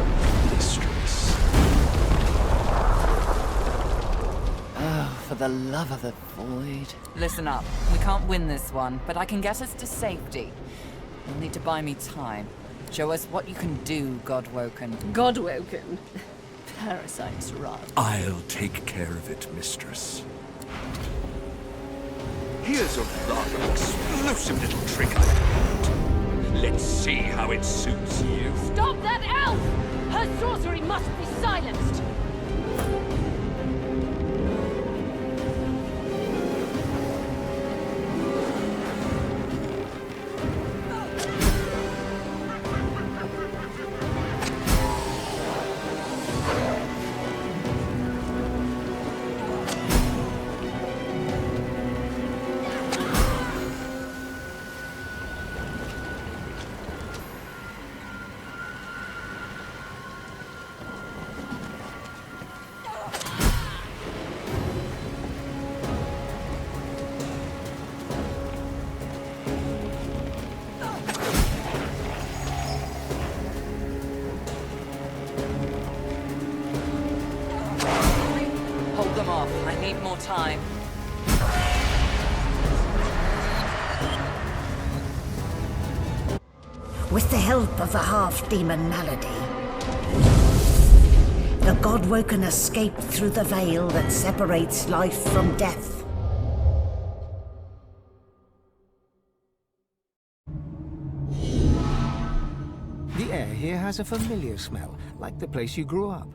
mistress. Oh, for the love of the void. Listen up. We can't win this one, but I can get us to safety. You'll need to buy me time. Show us what you can do, Godwoken. Godwoken? Parasites, rather. I'll take care of it, mistress. Here's a rather explosive little trick I've learned. Let's see how it suits you. Stop that elf! Her sorcery must be silenced! Need more time. With the help of the half-demon malady, the Godwoken escaped through the veil that separates life from death. The air here has a familiar smell, like the place you grew up.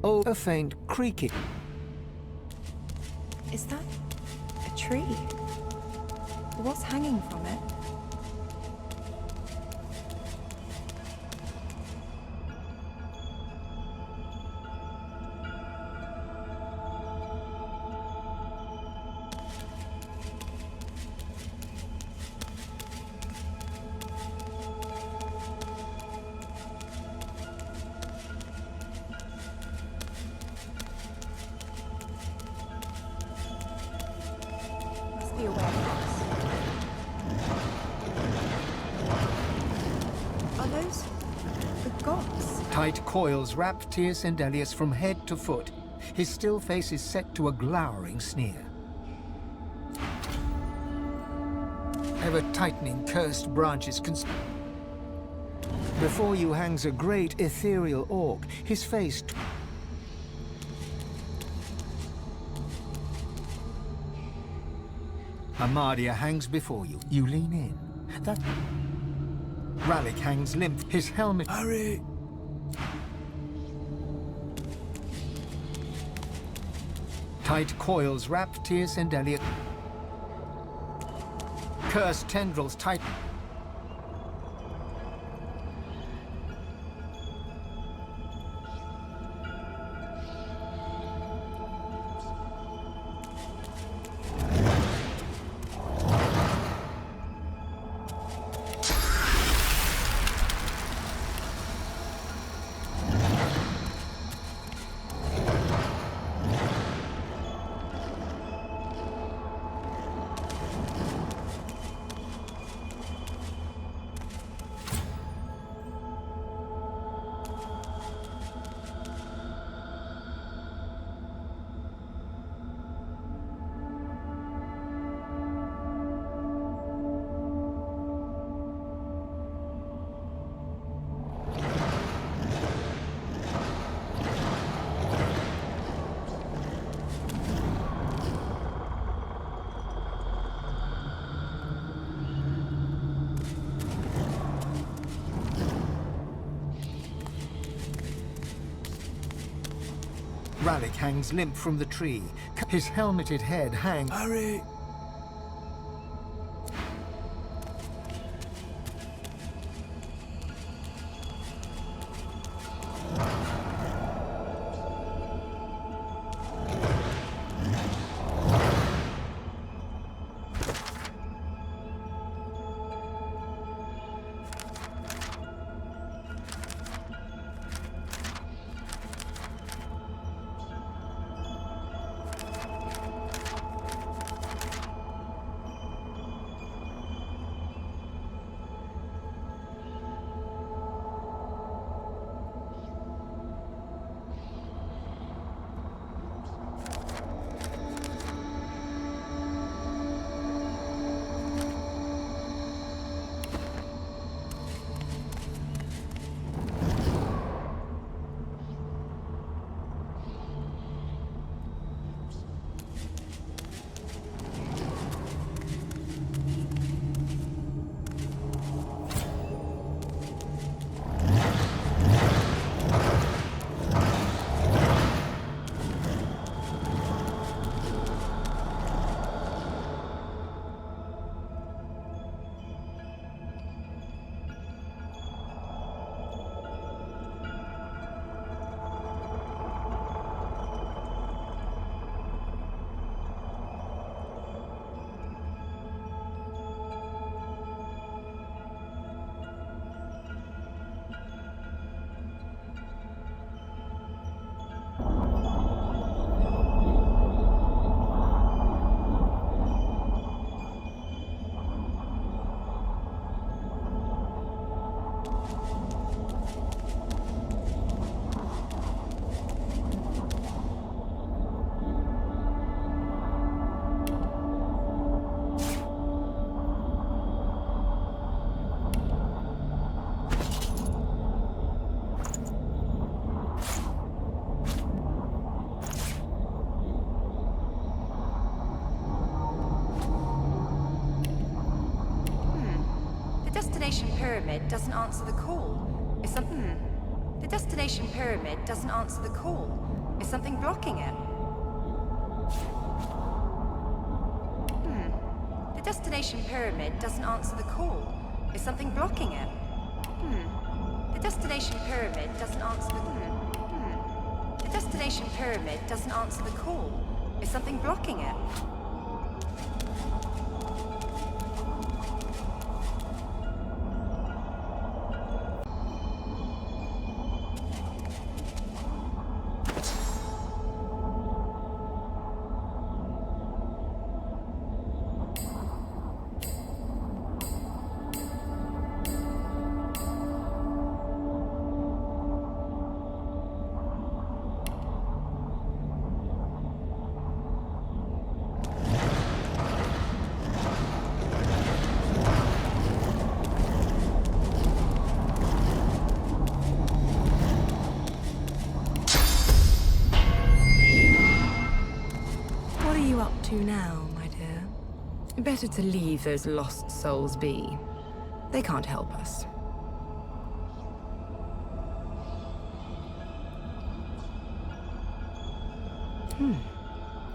Oh, a faint creaking. Is that a tree? What's hanging from it? Be aware of this. Are those the gods? Tight coils wrap Tierce Endelius from head to foot. His still face is set to a glowering sneer. Ever-tightening cursed branches Before you hangs a great ethereal orc, his face... Amadia hangs before you. You lean in. That... Ralik hangs limp, his helmet... Hurry! Tight coils wrap Tierce Endelius. Cursed tendrils tight... Ralik hangs limp from the tree. His helmeted head hangs... Hurry! destination pyramid doesn't answer the call. Is something... The destination pyramid doesn't answer the call. Is something blocking it? The destination pyramid doesn't answer the call. Is something blocking it? The destination pyramid doesn't answer the... The destination pyramid doesn't answer the call. Is something blocking it? To now, my dear. Better to leave those lost souls be. They can't help us.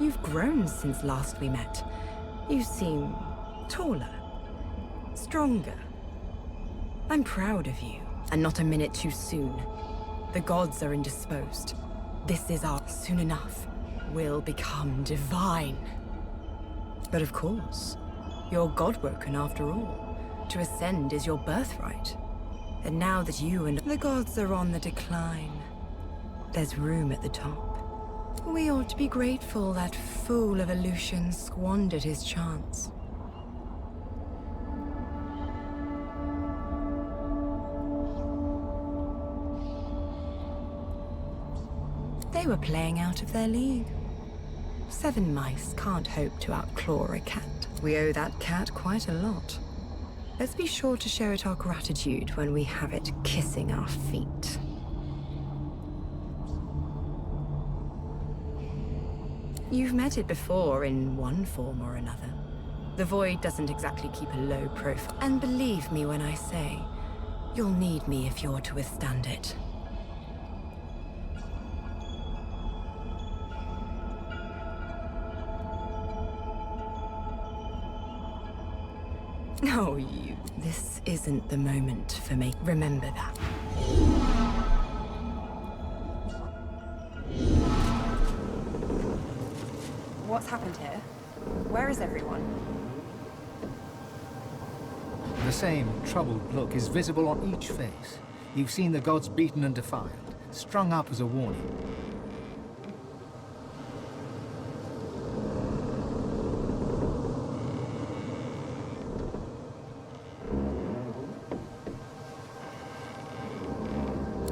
You've grown since last we met. You seem taller, stronger. I'm proud of you, and not a minute too soon. The gods are indisposed. This is our soon enough. Will become divine. But of course, you're God-woken after all. To ascend is your birthright. And now that you and the gods are on the decline, there's room at the top. We ought to be grateful that fool of Aleutian squandered his chance. They were playing out of their league. 7 mice can't hope to outclaw a cat. We owe that cat quite a lot. Let's be sure to show it our gratitude when we have it kissing our feet. You've met it before in one form or another. The Void doesn't exactly keep a low profile. And believe me when I say, you'll need me if you're to withstand it. No, you. This isn't the moment for me. Remember that. What's happened here? Where is everyone? The same troubled look is visible on each face. You've seen the gods beaten and defiled, strung up as a warning.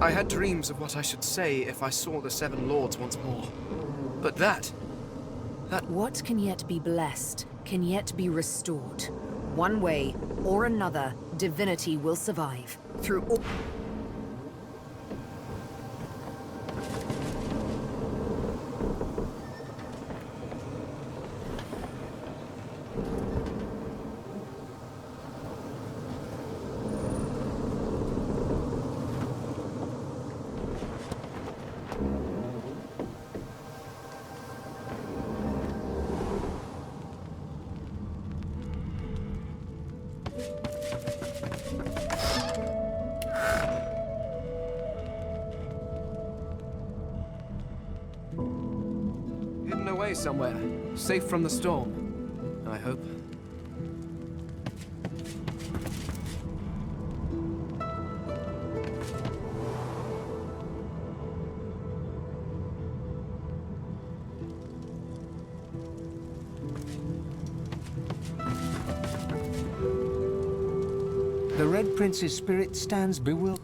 I had dreams of what I should say if I saw the Seven Lords once more. But that... What can yet be blessed, can yet be restored. One way or another, divinity will survive. Through all... somewhere, safe from the storm, I hope. The Red Prince's spirit stands bewildered.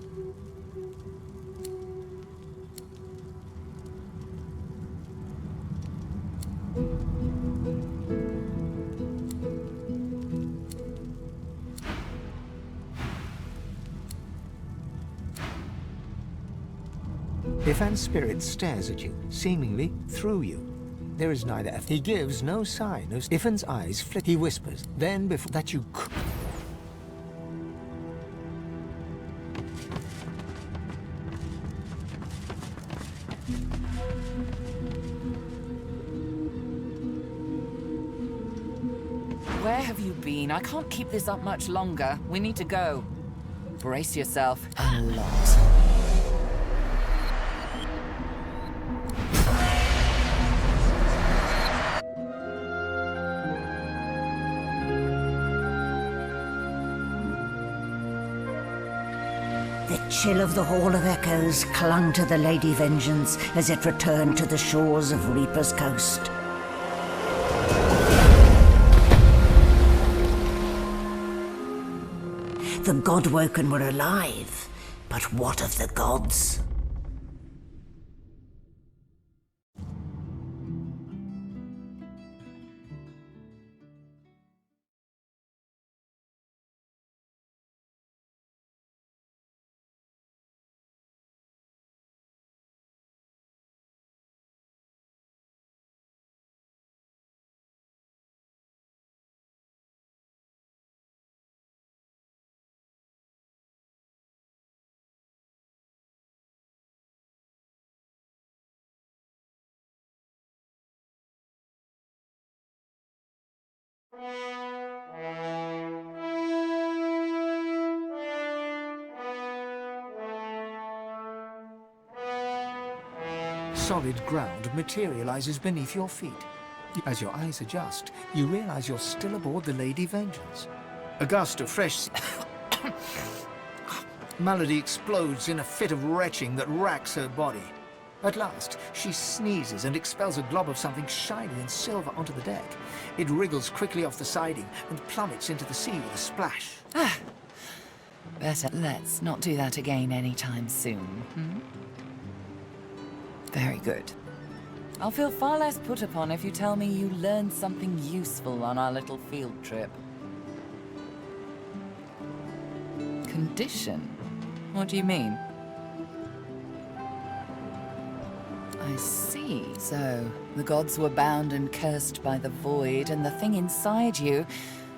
Ifan's spirit stares at you, seemingly through you. There is neither he gives no sign of Ifan's eyes flick. He whispers, then before that you Bean. I can't keep this up much longer. We need to go. Brace yourself. A lot. The chill of the Hall of Echoes clung to the Lady Vengeance as it returned to the shores of Reaper's Coast. The Godwoken were alive, but what of the gods? Solid ground materializes beneath your feet. As your eyes adjust, you realize you're still aboard the Lady Vengeance. A gust of fresh... Malady explodes in a fit of retching that racks her body. At last, she sneezes and expels a glob of something shiny and silver onto the deck. It wriggles quickly off the siding and plummets into the sea with a splash. Better let's not do that again anytime soon, hmm? Very good. I'll feel far less put upon if you tell me you learned something useful on our little field trip. Condition? What do you mean? I see. So, the gods were bound and cursed by the void, and the thing inside you,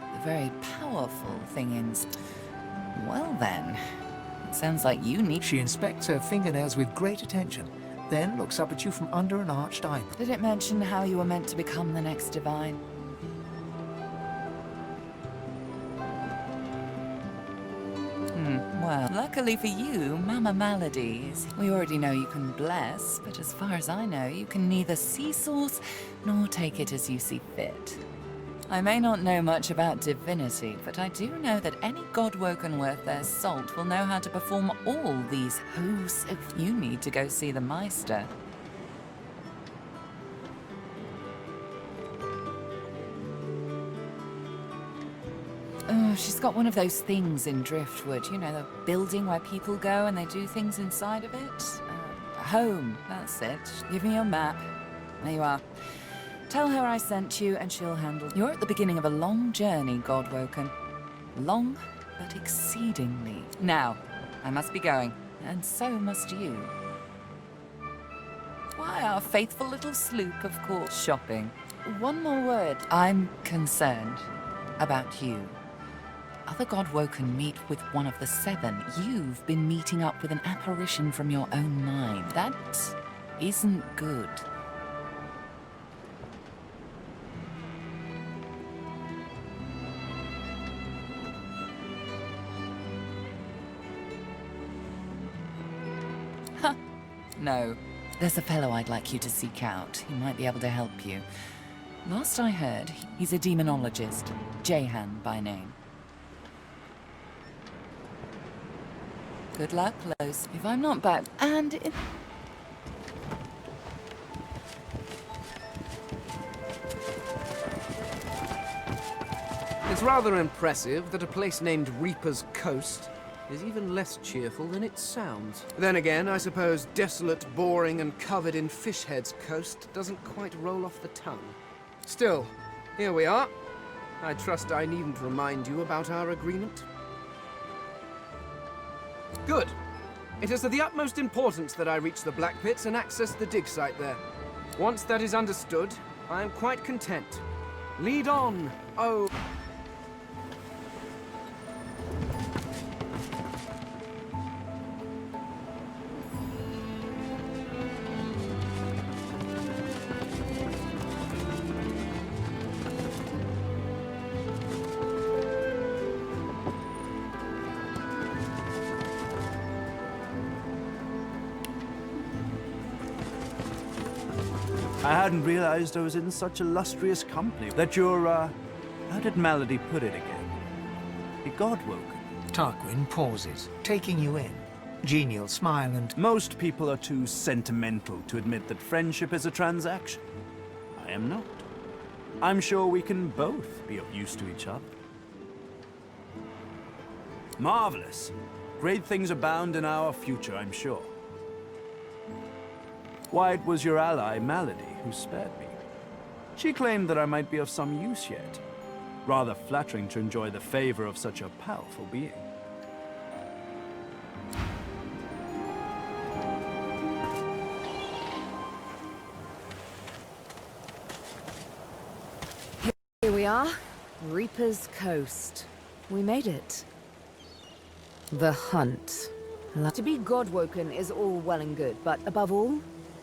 the very powerful thing well then, it sounds like you need... She inspects her fingernails with great attention, then looks up at you from under an arched eyebrow. Did it mention how you were meant to become the next divine? Well, luckily for you, Mama Maladies. We already know you can bless, but as far as I know, you can neither see source nor take it as you see fit. I may not know much about divinity, but I do know that any Godwoken worth their salt will know how to perform all these hosts if you need to go see the Meister. Oh, she's got one of those things in Driftwood, you know, the building where people go and they do things inside of it. Home, that's it. Give me your map. There you are. Tell her I sent you and she'll handle... You're at the beginning of a long journey, Godwoken. Long, but exceedingly. Now, I must be going, and so must you. Why, our faithful little sloop, of course. Shopping. One more word. I'm concerned about you. Other Godwoken meet with one of the seven. You've been meeting up with an apparition from your own mind. That isn't good. Huh. No. There's a fellow I'd like you to seek out. He might be able to help you. Last I heard, he's a demonologist. Jehan by name. Good luck, Los. If I'm not back... And... It's rather impressive that a place named Reaper's Coast is even less cheerful than it sounds. Then again, I suppose desolate, boring, and covered in fish heads coast doesn't quite roll off the tongue. Still, here we are. I trust I needn't remind you about our agreement. Good. It is of the utmost importance that I reach the Black Pits and access the dig site there. Once that is understood, I am quite content. Lead on, oh... I hadn't realized I was in such illustrious company. That you're, how did Malady put it again? A godwoken. Tarquin pauses, taking you in. Genial smile and... Most people are too sentimental to admit that friendship is a transaction. I am not. I'm sure we can both be of use to each other. Marvelous. Great things abound in our future, I'm sure. Why, it was your ally, Malady, who spared me. She claimed that I might be of some use yet. Rather flattering to enjoy the favor of such a powerful being. Here we are, Reaper's Coast. We made it. The hunt. To be godwoken is all well and good, but above all,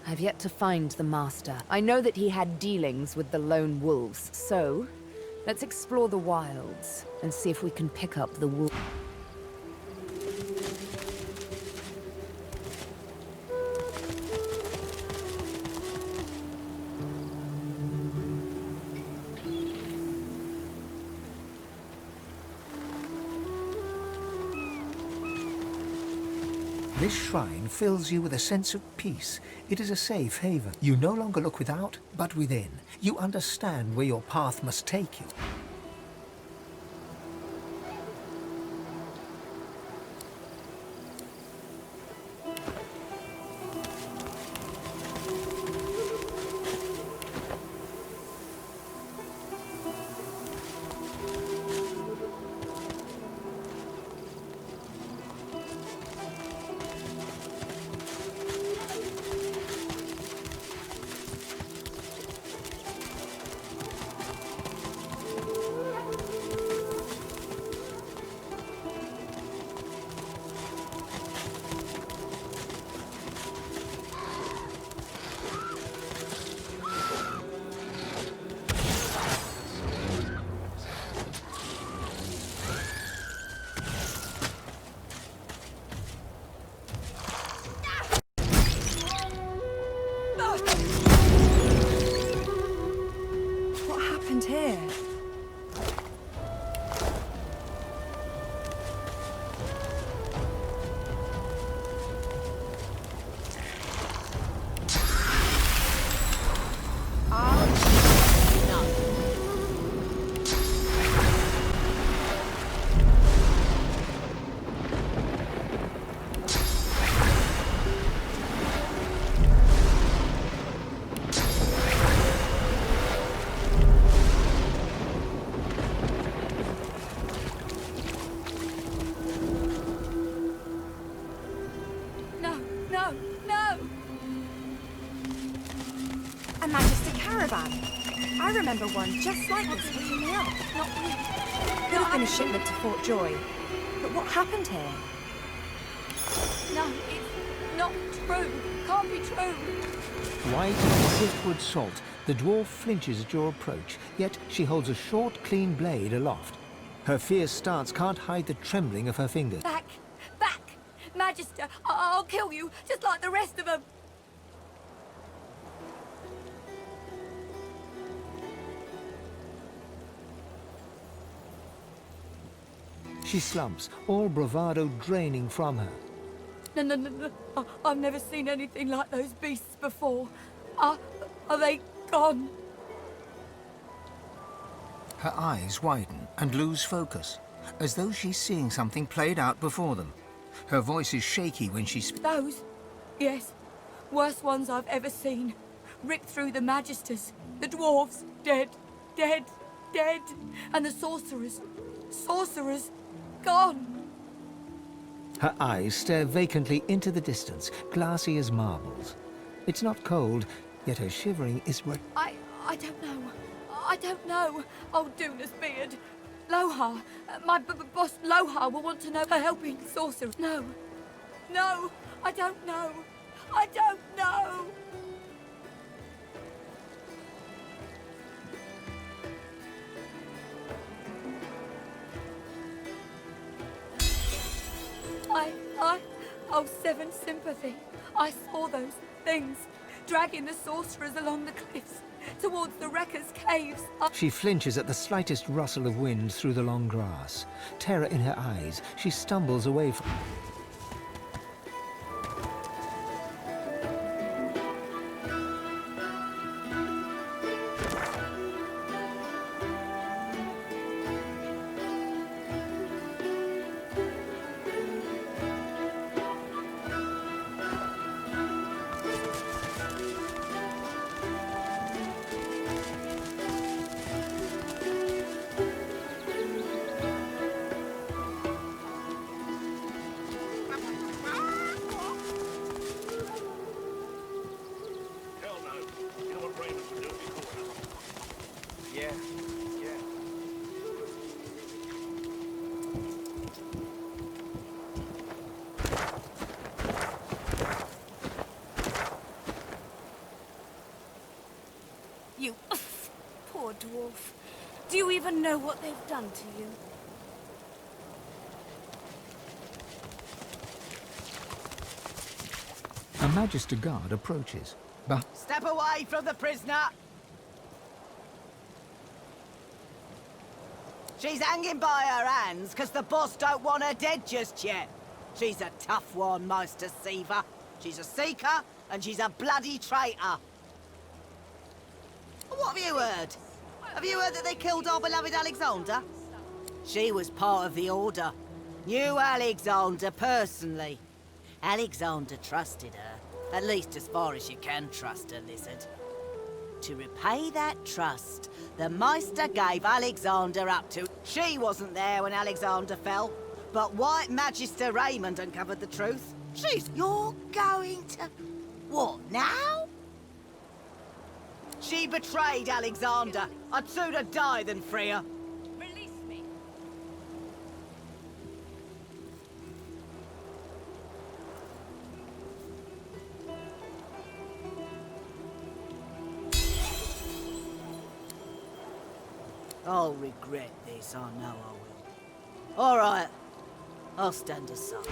I've yet to find the Master. I know that he had dealings with the lone wolves, so let's explore the wilds and see if we can pick up the wolf. This shrine fills you with a sense of peace. It is a safe haven. You no longer look without, but within. You understand where your path must take you. What happened here? A Magister caravan. I remember one just like this picking me up. Not me. Could have been a shipment to Fort Joy. But what happened here? No, it's not true. Can't be true. White as driftwood salt, the dwarf flinches at your approach, yet she holds a short, clean blade aloft. Her fierce stance can't hide the trembling of her fingers. Back! Back! Magister, I'll kill you, just like the rest of them. She slumps, all bravado draining from her. No. I've never seen anything like those beasts before. Are they gone? Her eyes widen and lose focus, as though she's seeing something played out before them. Her voice is shaky when she speaks. Those? Yes. Worst ones I've ever seen. Ripped through the Magisters. The dwarves. Dead. Dead. Dead. And the sorcerers. Sorcerers. Gone. Her eyes stare vacantly into the distance, glassy as marbles. It's not cold, yet her shivering is... I don't know. I don't know. Oh, Duna's beard. Lohar. My boss Lohar will want to know her helping sorcerer. No. No. I don't know. I don't know. Oh, Seven sympathy. I saw those things. dragging the sorcerers along the cliffs towards the Wreckers' caves. She flinches at the slightest rustle of wind through the long grass. Terror in her eyes, she stumbles away from... Yeah, yeah. You poor dwarf. Do you even know what they've done to you? A Magister guard approaches. But Step away from the prisoner! She's hanging by her hands because the boss don't want her dead just yet. She's a tough one, Master Seaver. She's a seeker, and she's a bloody traitor. What have you heard? Have you heard that they killed our beloved Alexander? She was part of the Order. Knew Alexander personally. Alexander trusted her, at least as far as you can trust a lizard. To repay that trust, the Meister gave Alexander up to... She wasn't there when Alexander fell, but White Magister Raymond uncovered the truth. You're going to... What, now? She betrayed Alexander. I'd sooner die than free her. Release me. I'll regret this, I know I will. All right, I'll stand aside.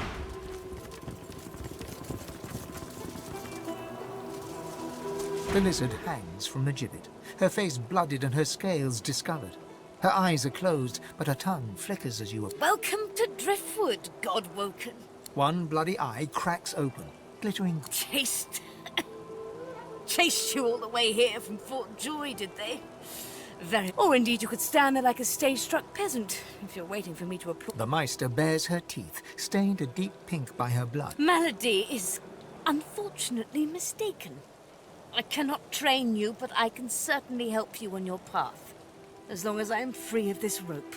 the lizard hangs from the gibbet, her face blooded and her scales discoloured. Her eyes are closed, but her tongue flickers as you... Welcome to Driftwood, Godwoken. One bloody eye cracks open, glittering... Chased you all the way here from Fort Joy, did they? Very... Or indeed you could stand there like a stage-struck peasant, if you're waiting for me to applaud. The Meister bares her teeth, stained a deep pink by her blood. Malady is unfortunately mistaken. I cannot train you, but I can certainly help you on your path, as long as I am free of this rope.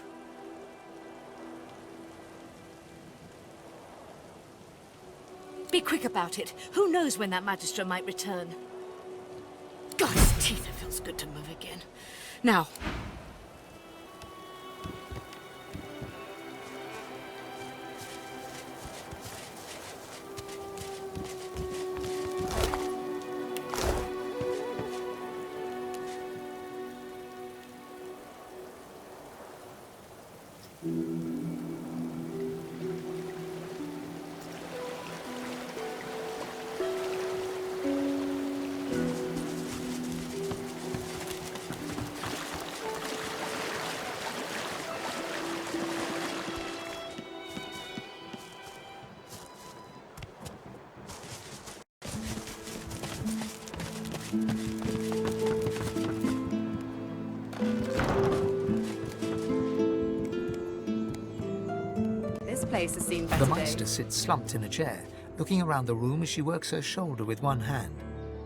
Be quick about it. Who knows when that Magister might return? God's teeth, it feels good to move again. Now. This place has seen better The days. Meister sits slumped in a chair, looking around the room as she works her shoulder with one hand.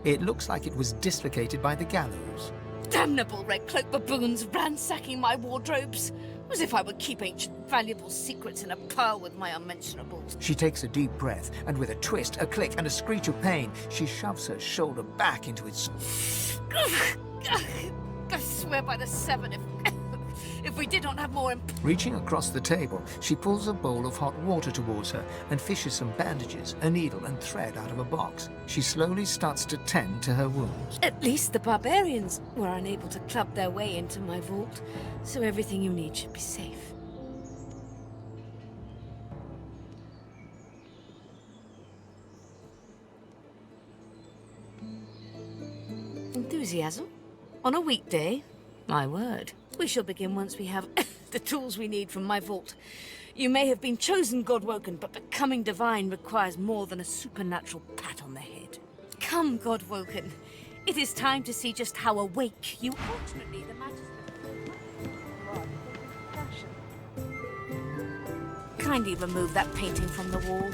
It looks like it was dislocated by the gallows. Damnable red cloak baboons ransacking my wardrobes, as if I would keep ancient valuable secrets in a pile with my unmentionables. She takes a deep breath, and with a twist, a click, and a screech of pain, she shoves her shoulder back into its... I swear by the seven, if we did not have more Reaching across the table, she pulls a bowl of hot water towards her and fishes some bandages, a needle, and thread out of a box. She slowly starts to tend to her wounds. At least the barbarians were unable to club their way into my vault, so everything you need should be safe. enthusiasm. On a weekday? My word. We shall begin once we have the tools we need from my vault. You may have been chosen Godwoken, but becoming divine requires more than a supernatural pat on the head. Come, Godwoken. It is time to see just how awake you... Fortunately, the matter... Kindly remove that painting from the wall.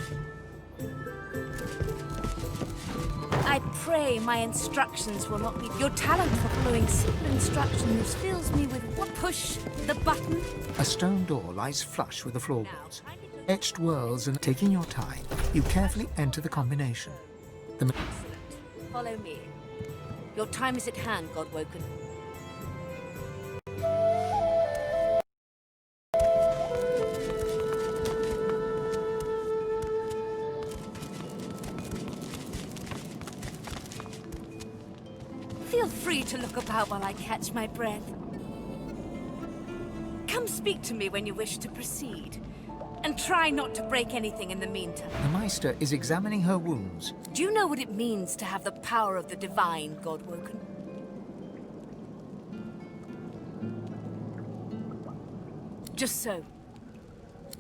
I pray my instructions will not be... Your talent for following simple instructions fills me with what? Push the button. A stone door lies flush with the floorboards. Etched whorls and taking your time, you carefully enter the combination. Excellent. Follow me. Your time is at hand, Godwoken. Feel free to look about while I catch my breath. Come speak to me when you wish to proceed. And try not to break anything in the meantime. The Meister is examining her wounds. Do you know what it means to have the power of the divine, Godwoken? Just so.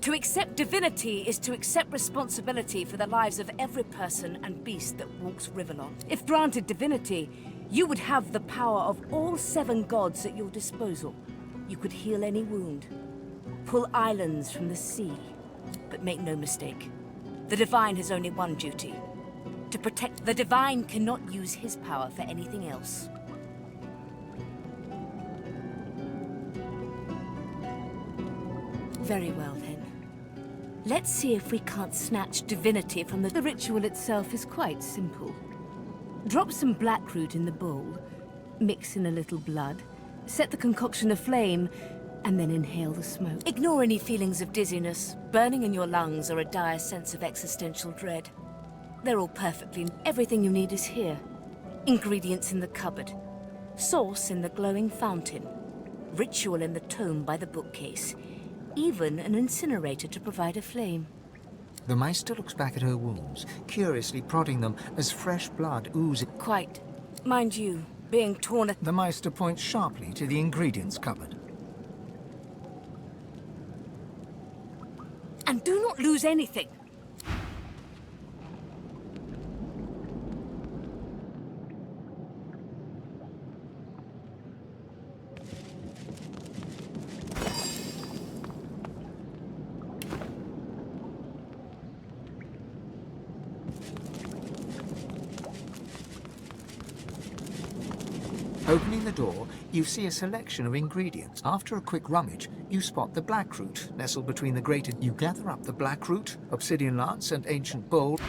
To accept divinity is to accept responsibility for the lives of every person and beast that walks Rivellon. If granted divinity, you would have the power of all 7 gods at your disposal. You could heal any wound, pull islands from the sea. But make no mistake, the divine has only one duty: to protect. The divine cannot use his power for anything else. Very well, then. Let's see if we can't snatch divinity from the... The ritual itself is quite simple. Drop some blackroot in the bowl, mix in a little blood, set the concoction aflame, and then inhale the smoke. Ignore any feelings of dizziness, burning in your lungs, or a dire sense of existential dread. They're all perfectly... Everything you need is here. Ingredients in the cupboard. Sauce in the glowing fountain. Ritual in the tome by the bookcase. Even an incinerator to provide a flame. The Meister looks back at her wounds, curiously prodding them as fresh blood oozes. Quite. Mind you, being torn... The Meister points sharply to the ingredients cupboard. And do not lose anything. Opening the door, you see a selection of ingredients. After a quick rummage, you spot the blackroot nestled between the grated. You gather up the blackroot, obsidian lance, and ancient bowl.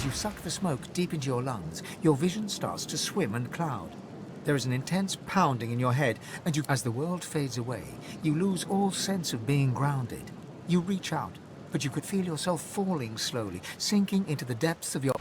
you suck the smoke deep into your lungs, your vision starts to swim and cloud. There is an intense pounding in your head, and as the world fades away, you lose all sense of being grounded. You reach out, but you could feel yourself falling slowly, sinking into the depths of your...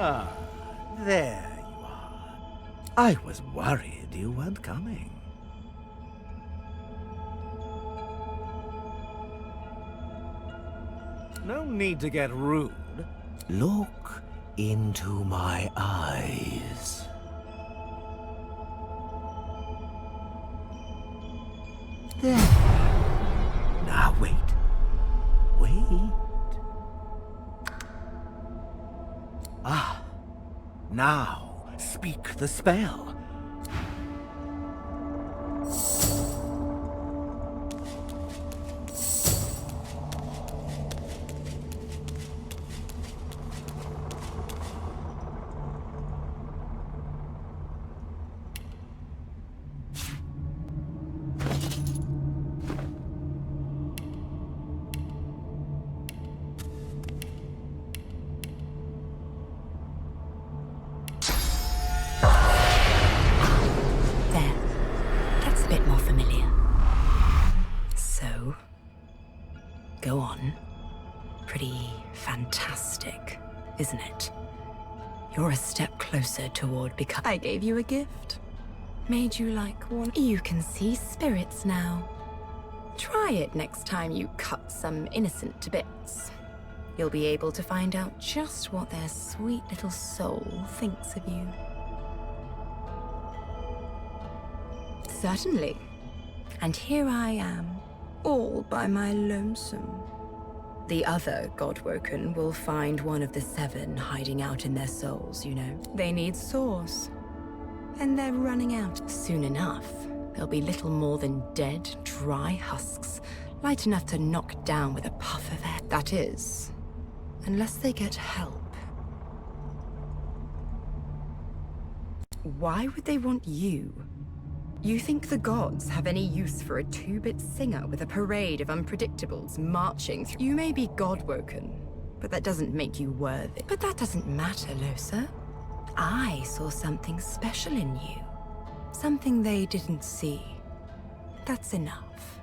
Ah, there you are. I was worried you weren't coming. No need to get rude. Look into my eyes. There. Now wait. Wait. Ah. Now speak the spell. Go on. Pretty fantastic, isn't it? You're a step closer toward becoming... I gave you a gift. Made you like one. You can see spirits now. Try it next time you cut some innocent to bits. You'll be able to find out just what their sweet little soul thinks of you. Certainly. And here I am, all by my lonesome. The other Godwoken will find one of the 7 hiding out in their souls, you know. They need source. And they're running out. Soon enough, they'll be little more than dead, dry husks, light enough to knock down with a puff of air. That is, unless they get help. Why would they want you? You think the gods have any use for a 2-bit singer with a parade of unpredictables marching through? You may be Godwoken, but that doesn't make you worthy. But that doesn't matter, Lohse. I saw something special in you. Something they didn't see. That's enough.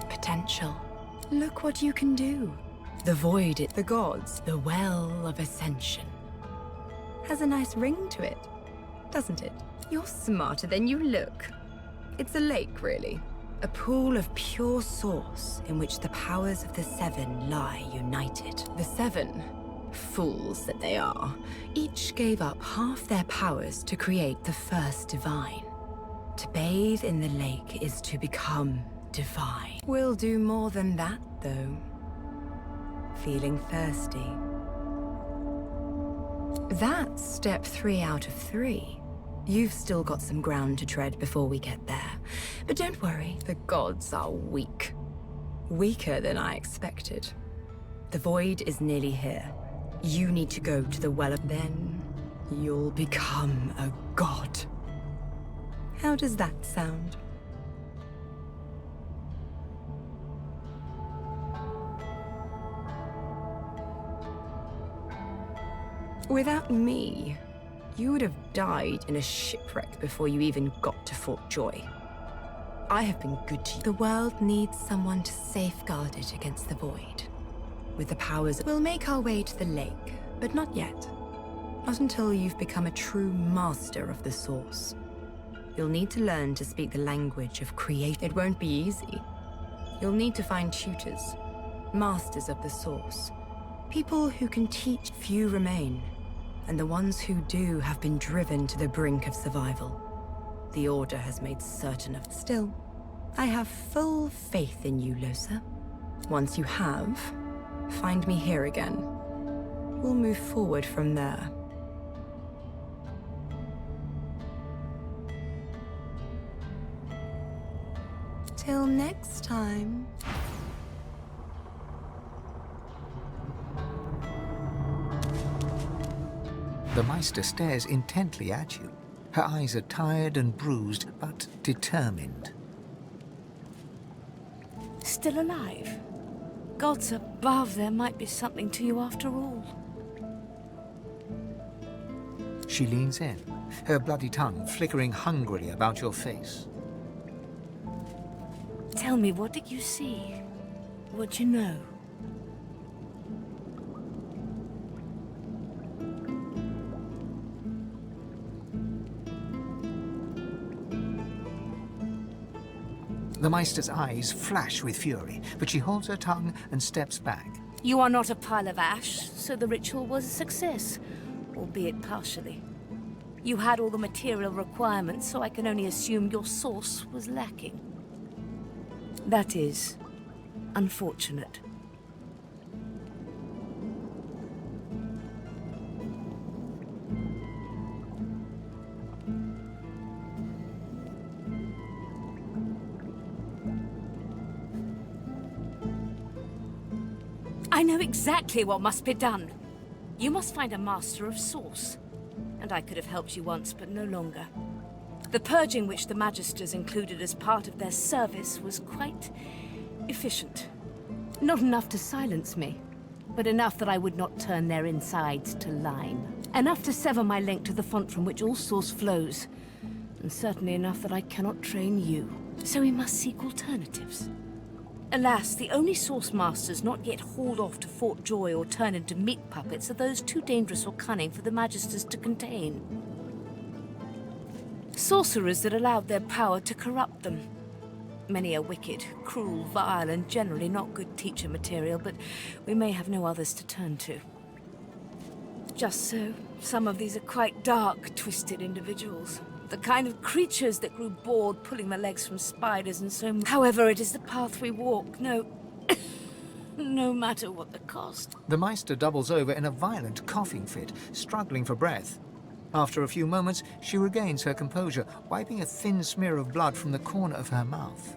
Potential. Look what you can do. The void, the gods, the well of ascension. Has a nice ring to it, doesn't it? You're smarter than you look. It's a lake, really. A pool of pure source in which the powers of the 7 lie united. The 7, fools that they are, each gave up half their powers to create the first divine. To bathe in the lake is to become divine. We'll do more than that, though. Feeling thirsty. That's step 3 out of 3. You've still got some ground to tread before we get there. But don't worry, the gods are weak. Weaker than I expected. The void is nearly here. You need to go to the well, then you'll become a god. How does that sound? Without me, you would have died in a shipwreck before you even got to Fort Joy. I have been good to you. The world needs someone to safeguard it against the void. With the powers, we'll make our way to the lake, but not yet. Not until you've become a true master of the Source. You'll need to learn to speak the language of creation. It won't be easy. You'll need to find tutors, masters of the Source. People who can teach. Few remain, and the ones who do have been driven to the brink of survival. The Order has made certain of. Still, I have full faith in you, Lohse. Once you have, find me here again. We'll move forward from there. Till next time. The Meister stares intently at you. Her eyes are tired and bruised, but determined. Still alive? Gods above, there might be something to you after all. She leans in, her bloody tongue flickering hungrily about your face. Tell me, what did you see? What'd you know? The Meister's eyes flash with fury, but she holds her tongue and steps back. You are not a pile of ash, so the ritual was a success, albeit partially. You had all the material requirements, so I can only assume your source was lacking. That is unfortunate. I know exactly what must be done. You must find a master of source. And I could have helped you once, but no longer. The purging which the Magisters included as part of their service was quite efficient. Not enough to silence me, but enough that I would not turn their insides to lime. Enough to sever my link to the font from which all source flows. And certainly enough that I cannot train you. So we must seek alternatives. Alas, the only source masters not yet hauled off to Fort Joy or turned into meat puppets are those too dangerous or cunning for the Magisters to contain. Sorcerers that allowed their power to corrupt them. Many are wicked, cruel, vile, and generally not good teacher material, but we may have no others to turn to. Just so, some of these are quite dark, twisted individuals. The kind of creatures that grew bored pulling the legs from spiders and so... However, it is the path we walk, no matter what the cost. The Meister doubles over in a violent coughing fit, struggling for breath. After a few moments, she regains her composure, wiping a thin smear of blood from the corner of her mouth.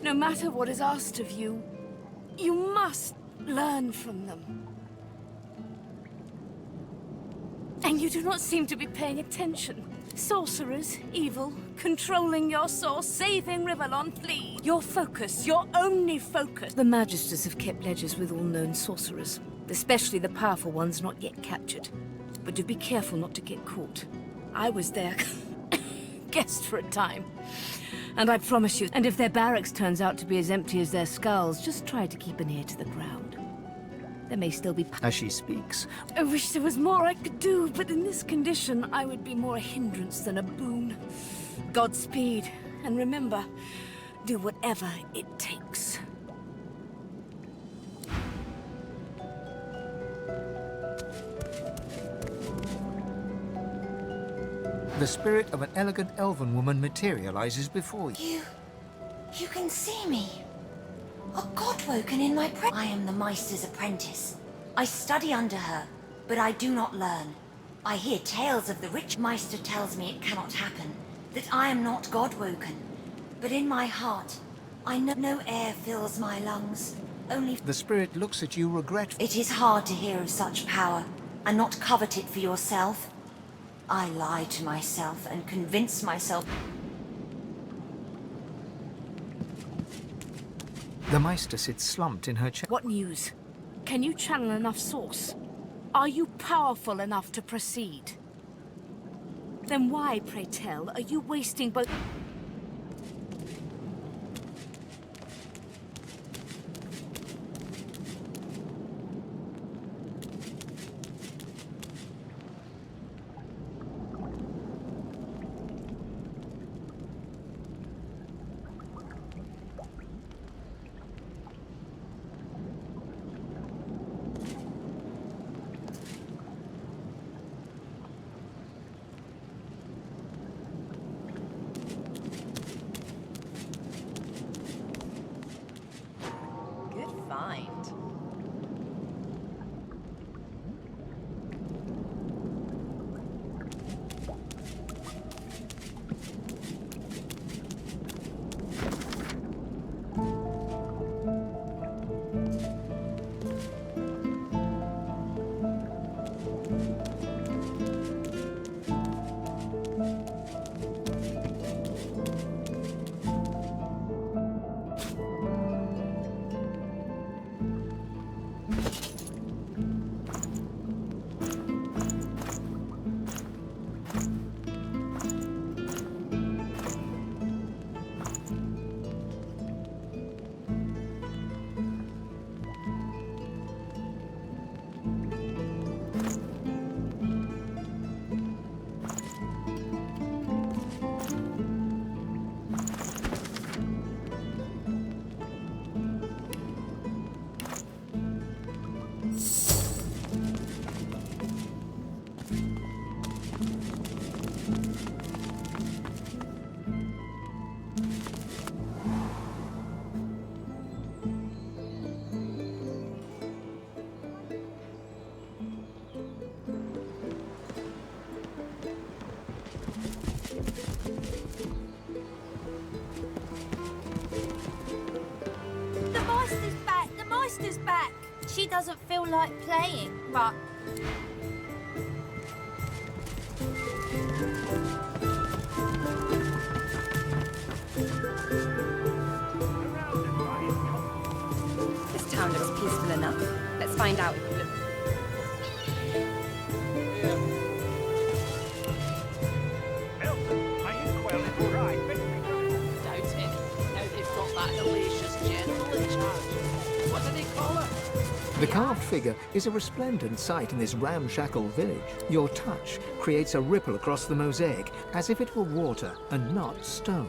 No matter what is asked of you, you must learn from them. And you do not seem to be paying attention. Sorcerers, evil, controlling your source, saving Rivellon, flee. Your focus, your only focus. The Magisters have kept ledgers with all known sorcerers, especially the powerful ones not yet captured. But do be careful not to get caught. I was their guest for a time. And I promise you, and if their barracks turns out to be as empty as their skulls, just try to keep an ear to the ground. There may still be... As she speaks, I wish there was more I could do, but in this condition, I would be more a hindrance than a boon. Godspeed, and remember, do whatever it takes. the spirit of an elegant elven woman materializes before you. You can see me. A godwoken in my presence. I am the Meister's apprentice. I study under her, but I do not learn. I hear tales of the rich. Meister tells me it cannot happen, that I am not godwoken. But in my heart, I know no air fills my lungs. Only... The spirit looks at you regretfully. It is hard to hear of such power, and not covet it for yourself. I lie to myself and convince myself... The Meister sits slumped in her chair. What news? Can you channel enough source? Are you powerful enough to proceed? Then why, pray tell, are you wasting both... sister's back. She doesn't feel like playing, but... This town looks peaceful enough. Let's find out. The carved figure is a resplendent sight in this ramshackle village. Your touch creates a ripple across the mosaic, as if it were water and not stone.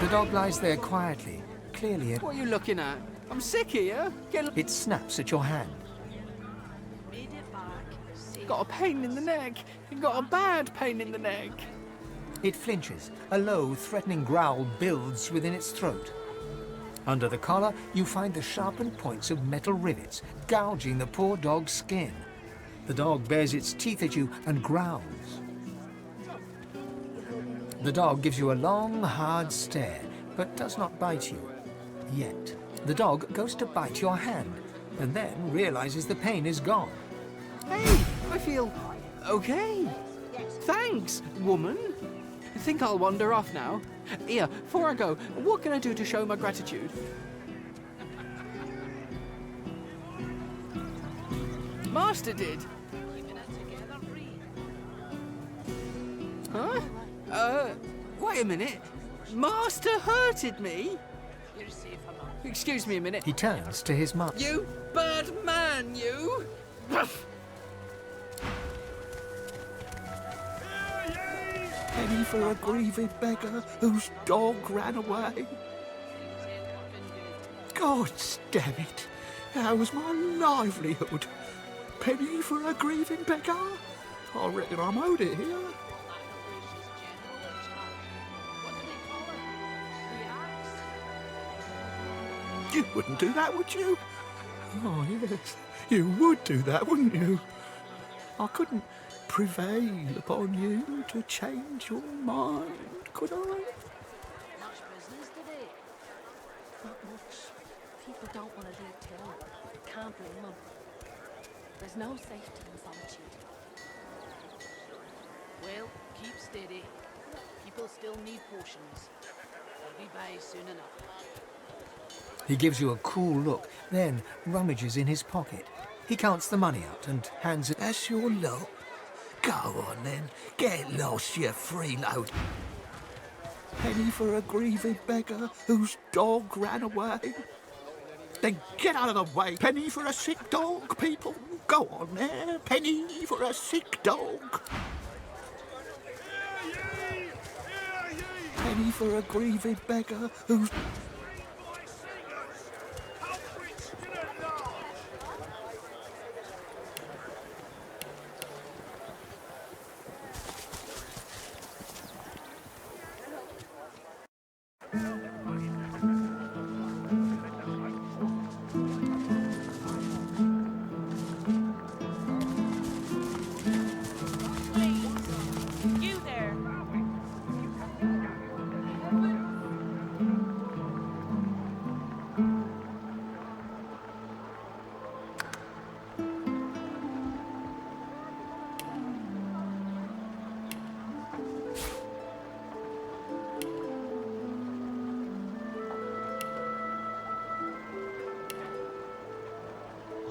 The dog lies there quietly, clearly... What are you looking at? I'm sick here. It snaps at your hand. Got a pain in the neck. Got a bad pain in the neck. It flinches. A low, threatening growl builds within its throat. Under the collar, you find the sharpened points of metal rivets, gouging the poor dog's skin. The dog bares its teeth at you and growls. The dog gives you a long, hard stare, but does not bite you. Yet. The dog goes to bite your hand, and then realizes the pain is gone. Hey, I feel okay. Thanks, woman. I think I'll wander off now. Here, before I go, what can I do to show my gratitude? Master did. Huh? Wait a minute. Master hurted me? Excuse me a minute. He turns to his mother. You bad man, you! Penny for a grieving beggar whose dog ran away. God damn it! That was my livelihood. Penny for a grieving beggar? I reckon I'm owed it here. You wouldn't do that, would you? Oh, yes. You would do that, wouldn't you? I couldn't prevail upon you to change your mind, could I? Much business today. Not much. People don't want to leave town. Can't blame them. There's no safety in solitude. Well, keep steady. People still need potions. They'll be by soon enough. He gives you a cool look, then rummages in his pocket. He counts the money out and hands it. That's your lot. Go on then, get lost, you freeload. Penny for a grieving beggar whose dog ran away. Then get out of the way. Penny for a sick dog, people. Go on there. Penny for a sick dog. Penny for a grieving beggar whose... You there!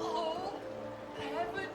Oh, heaven!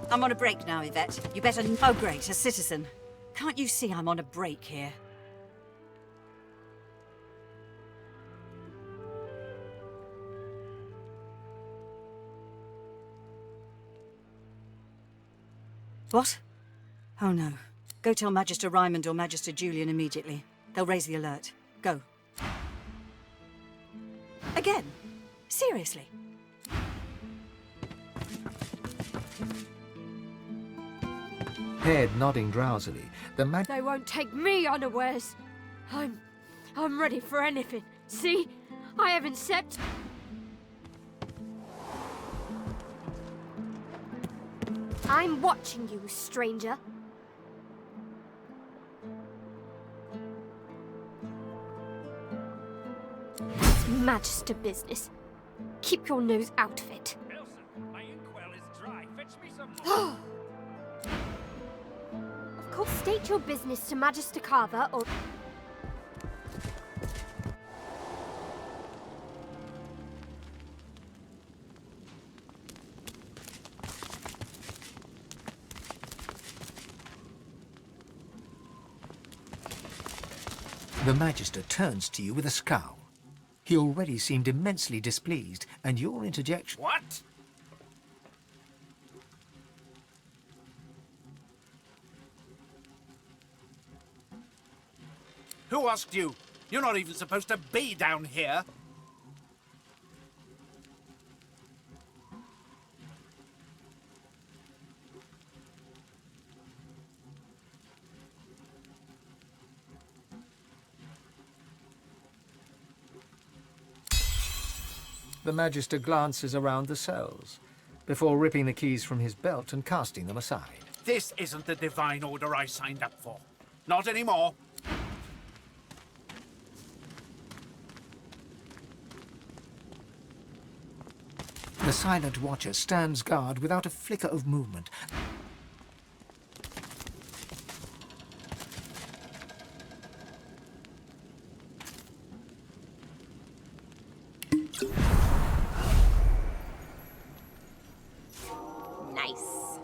I'm on a break now, Yvette. You better... Oh, great, a citizen. Can't you see I'm on a break here? What? Oh, no. Go tell Magister Raymond or Magister Julian immediately. They'll raise the alert. Go. Again? Seriously? Head nodding drowsily, the They won't take me unawares. I'm ready for anything. See? I haven't set. I'm watching you, stranger. It's Magister business. Keep your nose out of it. Nelson, my inkwell is dry. Fetch me some more. Of course, state your business to Magister Carver or... The Magister turns to you with a scowl. He already seemed immensely displeased, and your interjection... What? Who asked you? You're not even supposed to be down here. the Magister glances around the cells, before ripping the keys from his belt and casting them aside. This isn't the divine order I signed up for. Not anymore. The Silent Watcher stands guard without a flicker of movement. Nice.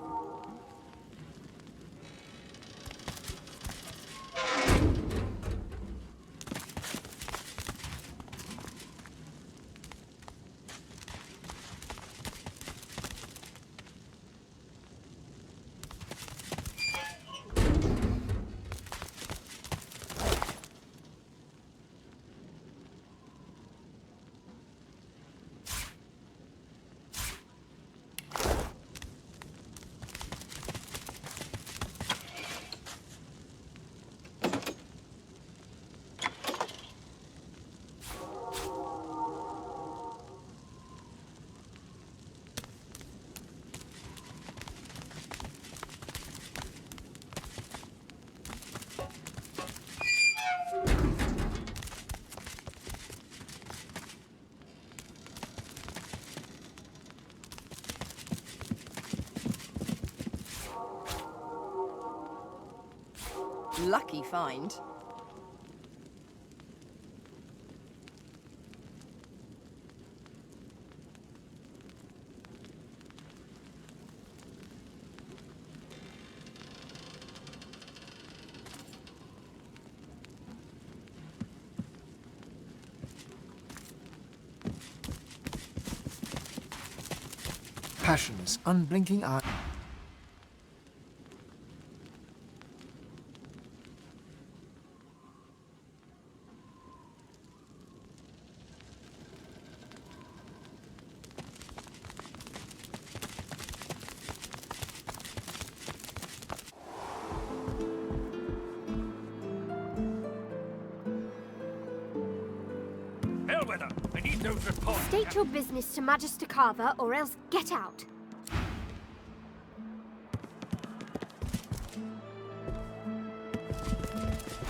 Lucky find. Passion's unblinking eye. Bellwether, I need those reports. State your business to Magister Carver, or else get out.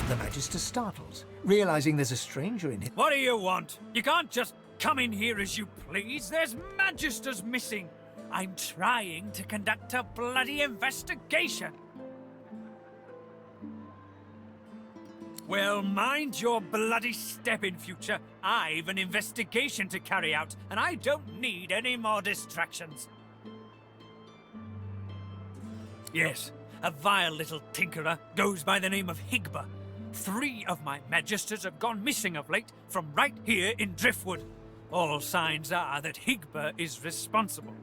The Magister startles, realizing there's a stranger in it. What do you want? You can't just come in here as you please. There's Magisters missing. I'm trying to conduct a bloody investigation. Well, mind your bloody step in future. I've an investigation to carry out, and I don't need any more distractions. Yes, a vile little tinkerer goes by the name of Higba. 3 of my Magisters have gone missing of late from right here in Driftwood. All signs are that Higba is responsible.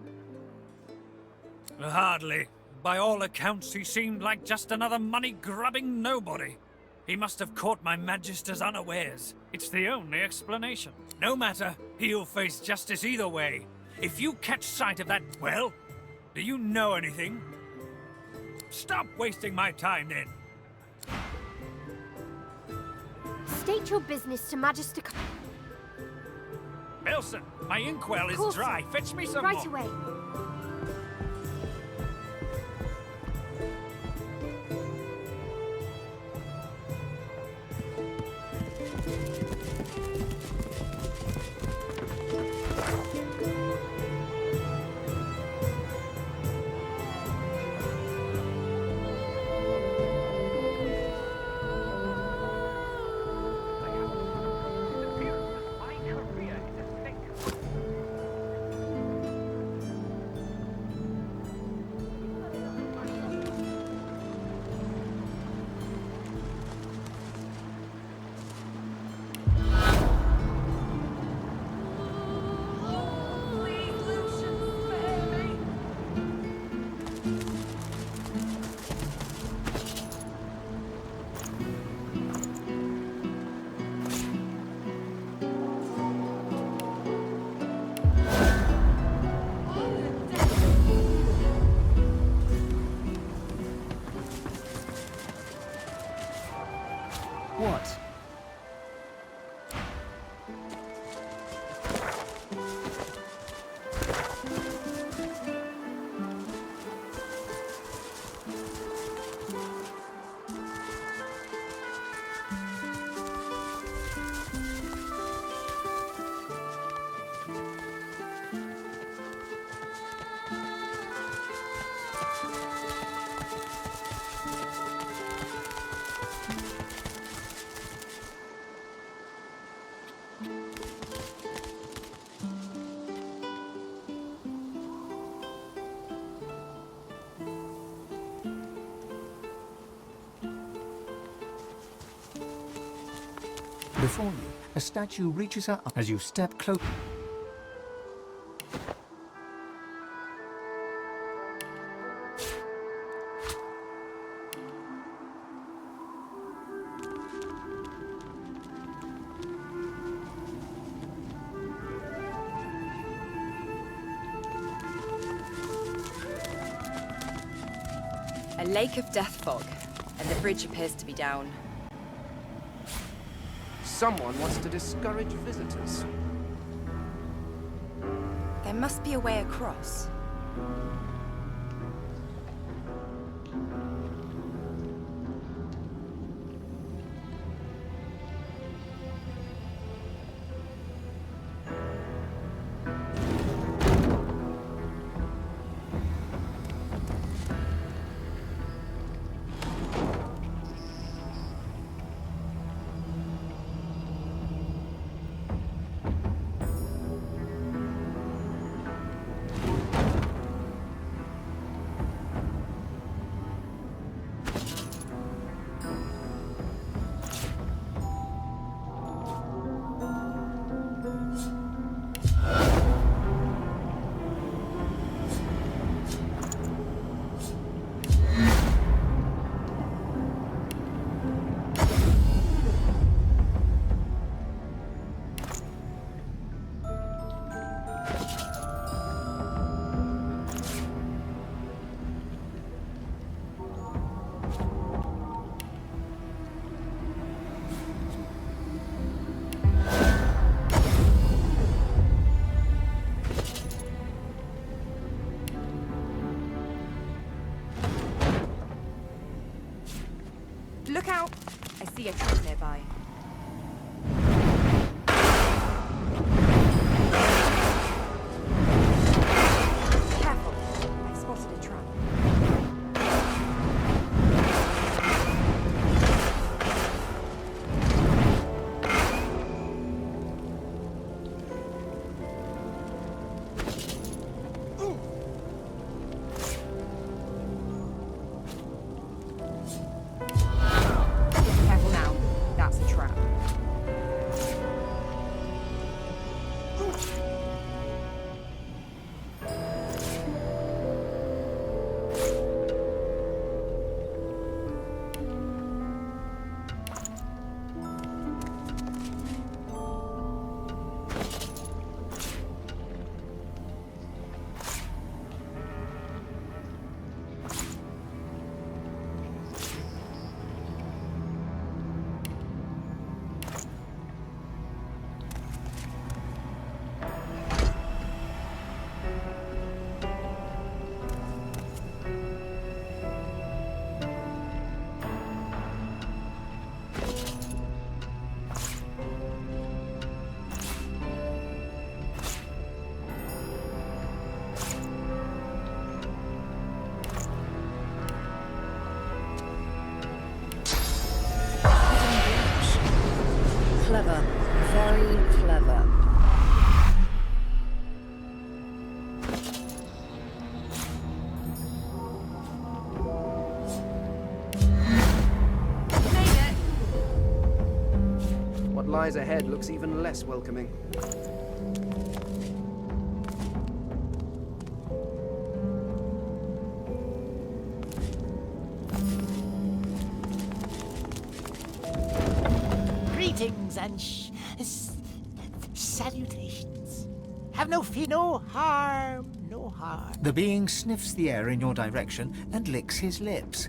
Hardly. By all accounts, he seemed like just another money-grubbing nobody. He must have caught my Magisters unawares. It's the only explanation. No matter, he'll face justice either way. If you catch sight of that, well, do you know anything? Stop wasting my time then. State your business to Magister Elson, my inkwell is dry. Fetch me some right more. away. Before you, a statue reaches her up as you step close. A lake of death fog, and the bridge appears to be down. Someone wants to discourage visitors. There must be a way across. Look out! I see a trap nearby. Careful! I've spotted a trap. Careful now. That's a trap. Clever. Very clever. What lies ahead looks even less welcoming. Greetings and salutations. Have no fear, no harm, no harm. The being sniffs the air in your direction and licks his lips.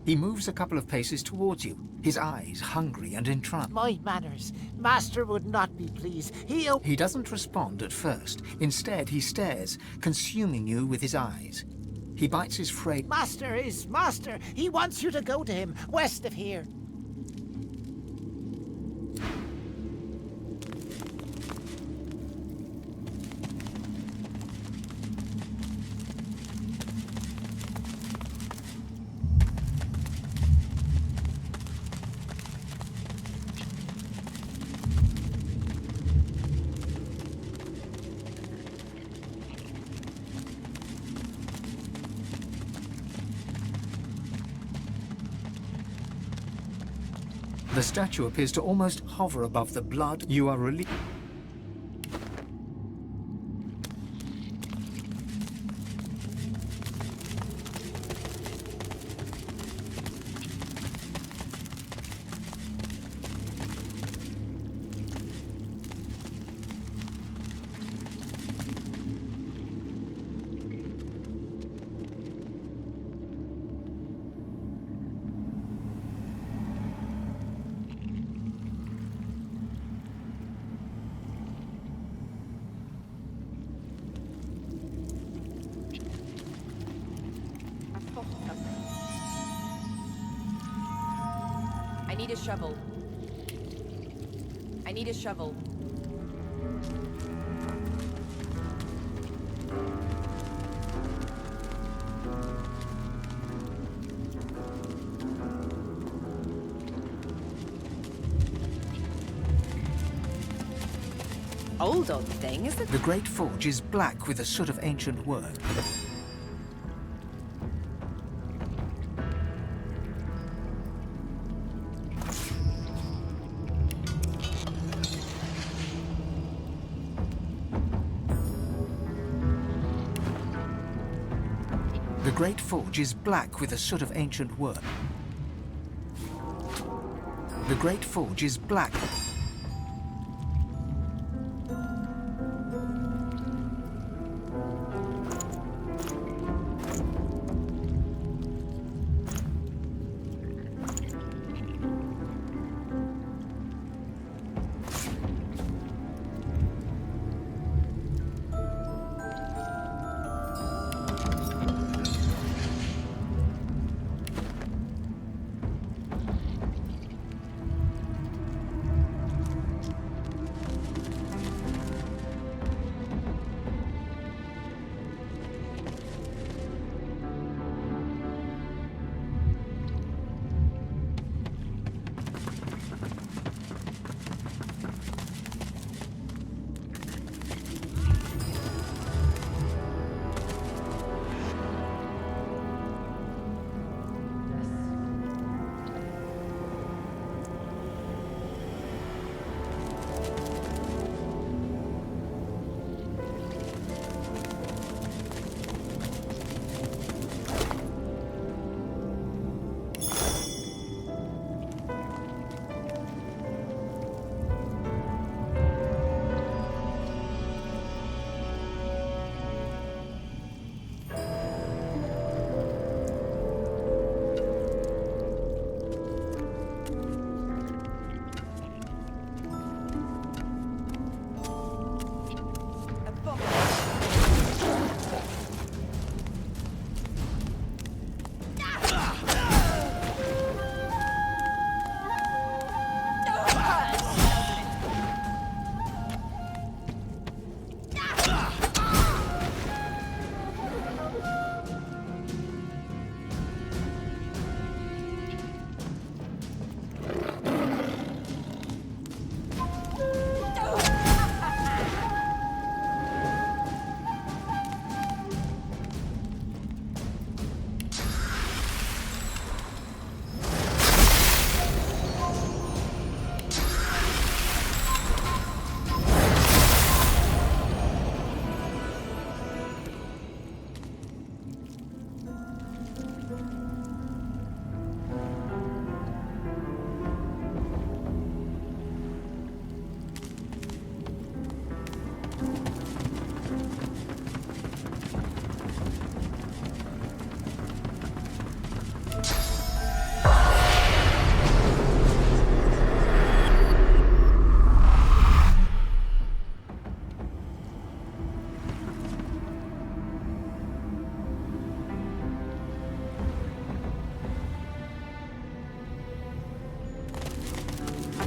He moves a couple of paces towards you, his eyes hungry and entranced. My manners. Master would not be pleased. He doesn't respond at first. Instead, he stares, consuming you with his eyes. He bites his frayed... Master is master. He wants you to go to him, west of here. The statue appears to almost hover above the blood. You are released. I need a shovel. I need a shovel. Old thing, isn't it? The great forge is black with a soot of ancient work. The great forge is black with a soot of ancient work. The great forge is black.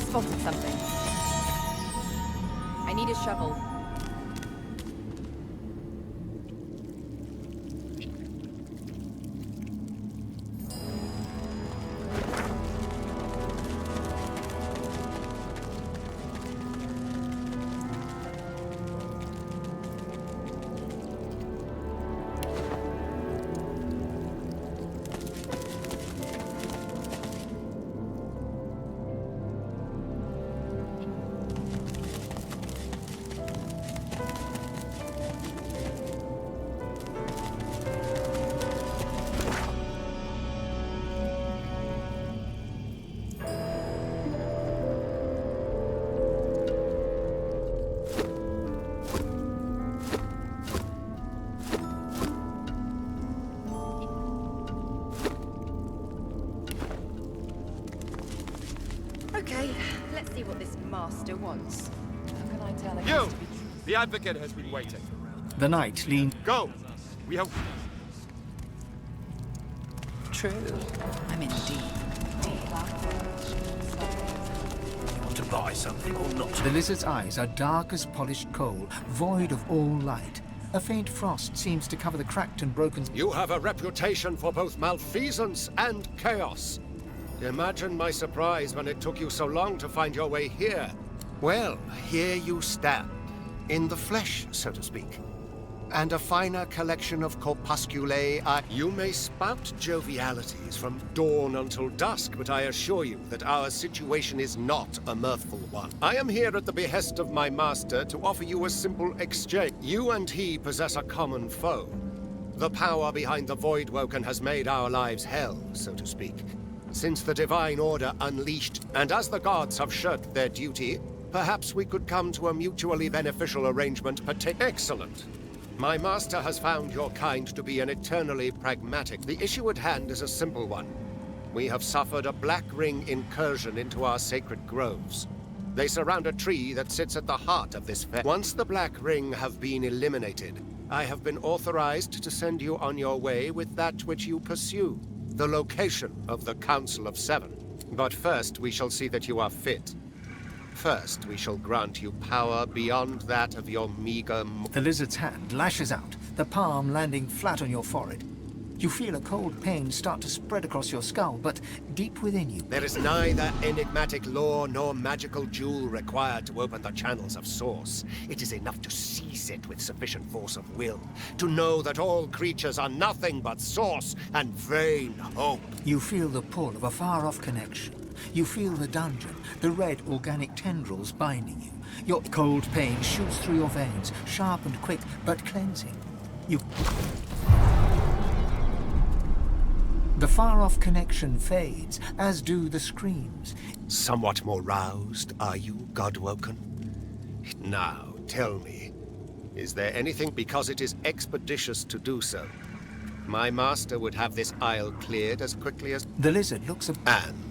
Spotted something. I need a shovel. Okay, let's see what this master wants. How can I tell if You! it's to be true? The advocate has been waiting. The knight leaned. Go! We have... True. I'm in deep. You want to buy something or not? The lizard's eyes are dark as polished coal, void of all light. A faint frost seems to cover the cracked and broken... You have a reputation for both malfeasance and chaos. Imagine my surprise when it took you so long to find your way here. Well, here you stand. In the flesh, so to speak. And a finer collection of corpusculae are... You may spout jovialities from dawn until dusk, but I assure you that our situation is not a mirthful one. I am here at the behest of my master to offer you a simple exchange. You and he possess a common foe. The power behind the Voidwoken has made our lives hell, so to speak, since the Divine Order unleashed. And as the gods have shirked their duty, perhaps we could come to a mutually beneficial arrangement. Excellent. My master has found your kind to be an eternally pragmatic. The issue at hand is a simple one. We have suffered a Black Ring incursion into our sacred groves. They surround a tree that sits at the heart of this fair. Once the Black Ring have been eliminated, I have been authorized to send you on your way with that which you pursue, the location of the Council of Seven. But first, we shall see that you are fit. First, we shall grant you power beyond that of your meager... The lizard's hand lashes out, the palm landing flat on your forehead. You feel a cold pain start to spread across your skull, but deep within you... There is neither enigmatic lore nor magical jewel required to open the channels of Source. It is enough to seize it with sufficient force of will, to know that all creatures are nothing but Source and vain hope. You feel the pull of a far-off connection. You feel the dungeon, the red organic tendrils binding you. Your cold pain shoots through your veins, sharp and quick, but cleansing. You... The far-off connection fades, as do the screams. Somewhat more roused, are you, Godwoken? Now, tell me, is there anything, because it is expeditious to do so? My master would have this isle cleared as quickly as... The lizard looks up... And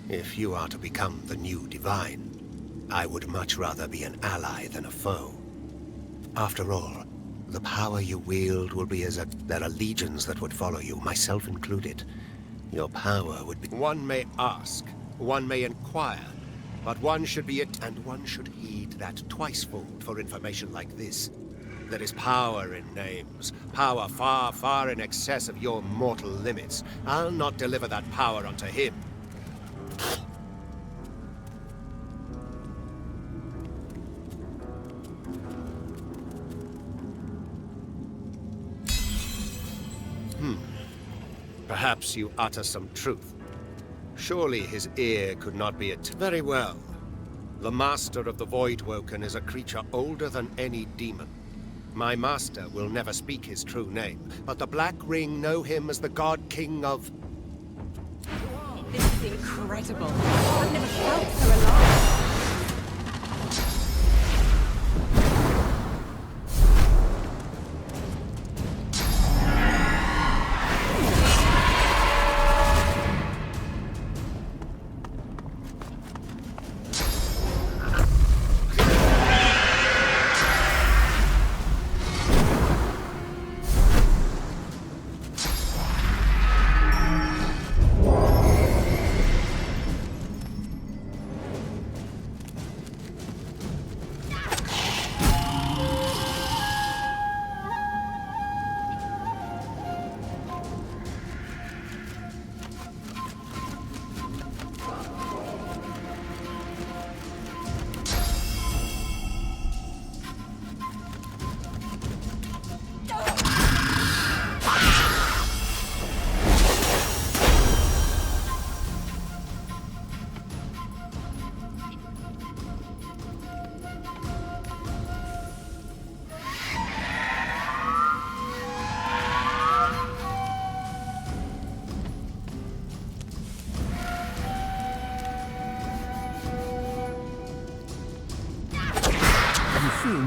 if you are to become the new Divine, I would much rather be an ally than a foe. After all, the power you wield will be as a... There are legions that would follow you, myself included. Your power would be... One may ask, one may inquire, but one should be it, and one should heed that twicefold for information like this. There is power in names, power far, far in excess of your mortal limits. I'll not deliver that power unto him. Perhaps you utter some truth. Surely his ear could not be it. Very well. The master of the Voidwoken is a creature older than any demon. My master will never speak his true name, but the Black Ring know him as the God King of... This is incredible. I've never felt so alive.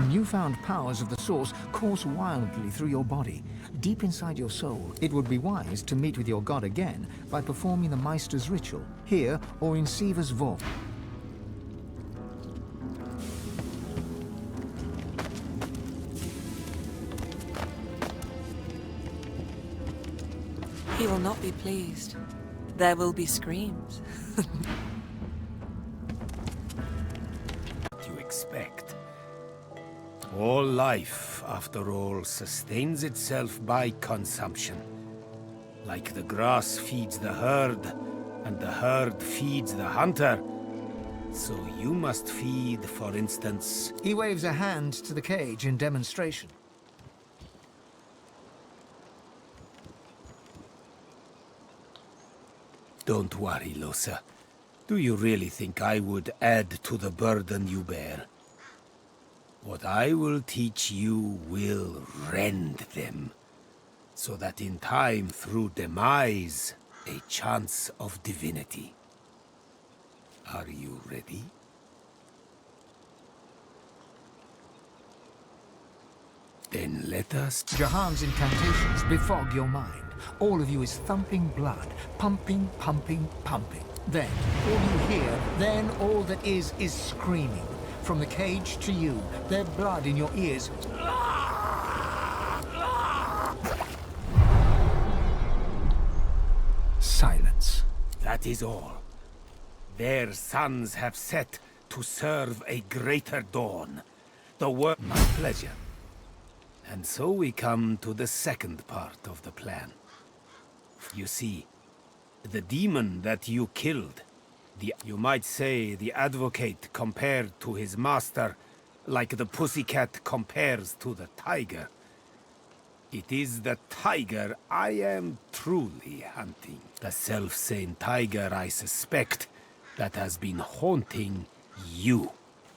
Newfound powers of the Source course wildly through your body. Deep inside your soul, it would be wise to meet with your god again by performing the Meister's ritual, here or in Siva's vault. He will not be pleased. There will be screams. What you expect? All life, after all, sustains itself by consumption. Like the grass feeds the herd, and the herd feeds the hunter. So you must feed, for instance... He waves a hand to the cage in demonstration. Don't worry, Losa. Do you really think I would add to the burden you bear? What I will teach you will rend them, so that in time, through demise, a chance of divinity. Are you ready? Then let us... Jahan's incantations befog your mind. All of you is thumping blood, pumping, pumping, pumping. Then, all you hear, then all that is screaming. From the cage to you, their blood in your ears. Silence. That is all. Their sons have set to serve a greater dawn. The work... My pleasure. And so we come to the second part of the plan. You see, the demon that you killed, you might say the advocate compared to his master, like the pussycat compares to the tiger. It is the tiger I am truly hunting. The self-same tiger, I suspect, that has been haunting you.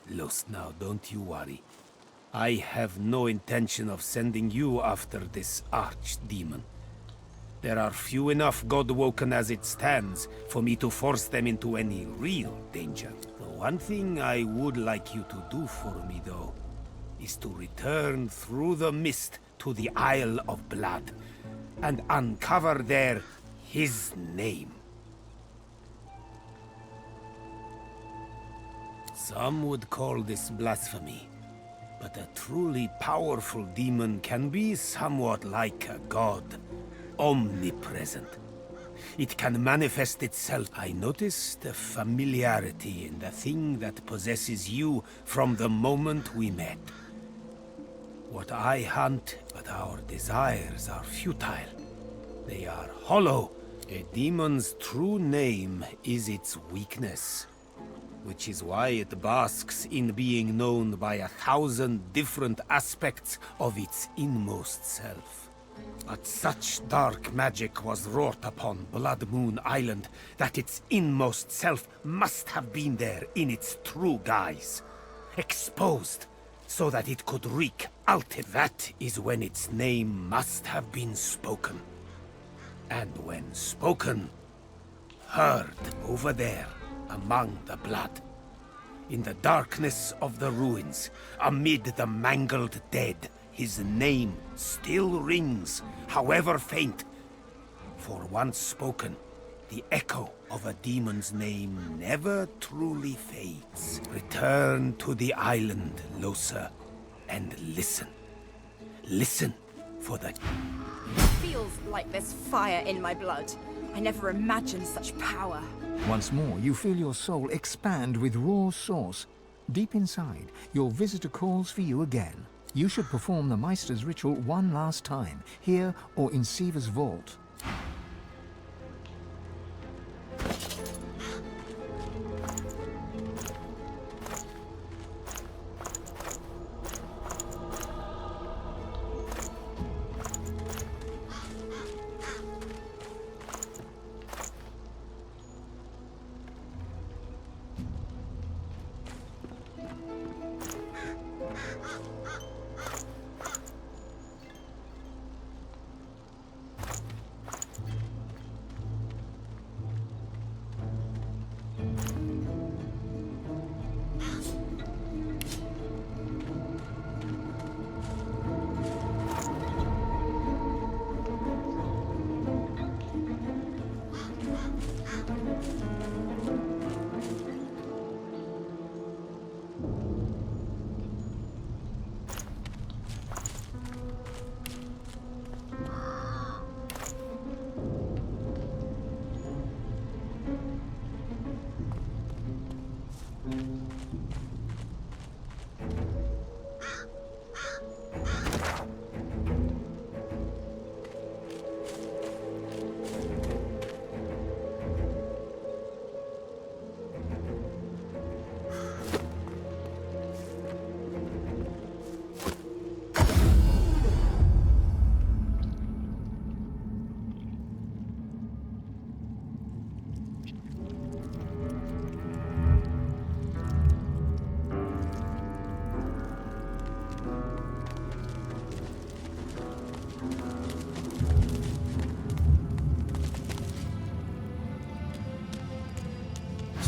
Los, now don't you worry. I have no intention of sending you after this archdemon. There are few enough God-woken as it stands for me to force them into any real danger. The one thing I would like you to do for me, though, is to return through the mist to the Isle of Blood and uncover there his name. Some would call this blasphemy, but a truly powerful demon can be somewhat like a god. Omnipresent. It can manifest itself. I noticed a familiarity in the thing that possesses you from the moment we met. What I hunt, but our desires are futile. They are hollow. A demon's true name is its weakness, which is why it basks in being known by 1,000 different aspects of its inmost self. But such dark magic was wrought upon Blood Moon Island that its inmost self must have been there in its true guise, exposed so that it could wreak ultimate. That is when its name must have been spoken. And when spoken, heard over there among the blood. In the darkness of the ruins, amid the mangled dead, his name still rings, however faint. For once spoken, the echo of a demon's name never truly fades. Return to the island, Losa, and listen. Listen for the... It feels like there's fire in my blood. I never imagined such power. Once more, you feel your soul expand with raw source. Deep inside, your visitor calls for you again. You should perform the Meister's ritual one last time, here or in Siva's vault.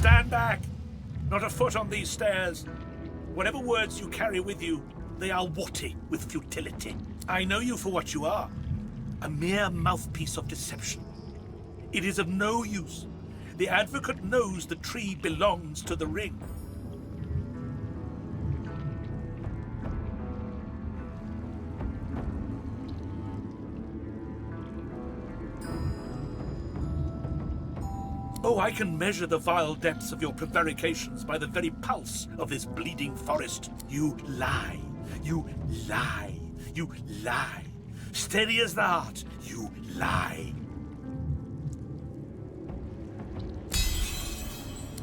Stand back! Not a foot on these stairs. Whatever words you carry with you, they are warty with futility. I know you for what you are. A mere mouthpiece of deception. It is of no use. The advocate knows the tree belongs to the ring. Oh, I can measure the vile depths of your prevarications by the very pulse of this bleeding forest. You lie. You lie. You lie. Steady as the heart, you lie.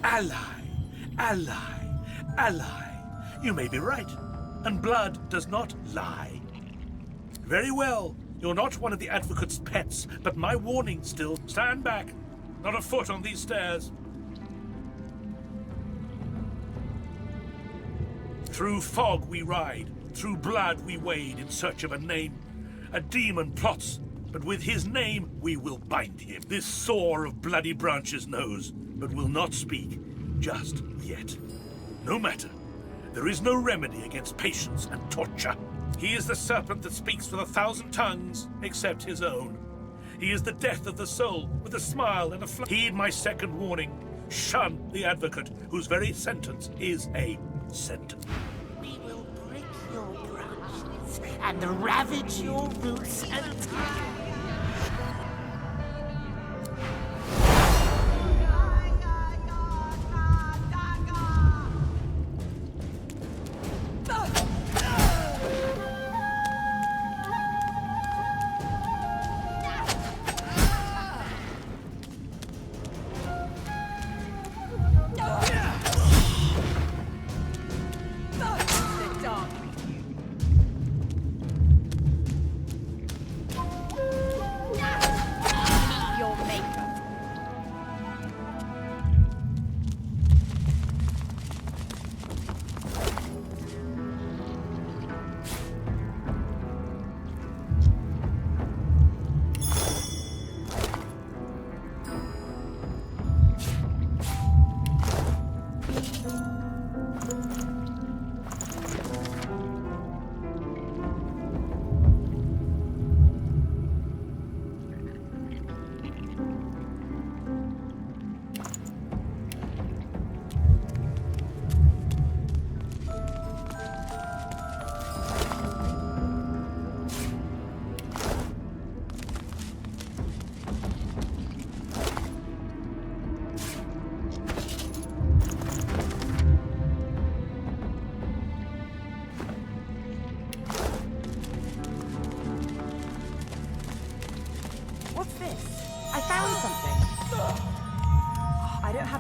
Ally, ally, ally. You may be right, and blood does not lie. Very well, you're not one of the advocate's pets, but my warning still. Stand back. Not a foot on these stairs. Through fog we ride, through blood we wade in search of a name. A demon plots, but with his name we will bind him. This sore of bloody branches knows, but will not speak, just yet. No matter. There is no remedy against patience and torture. He is the serpent that speaks with 1,000 tongues, except his own. He is the death of the soul, with a smile and a Heed my second warning. Shun the advocate, whose very sentence is a sentence. We will break your branches and ravage your roots and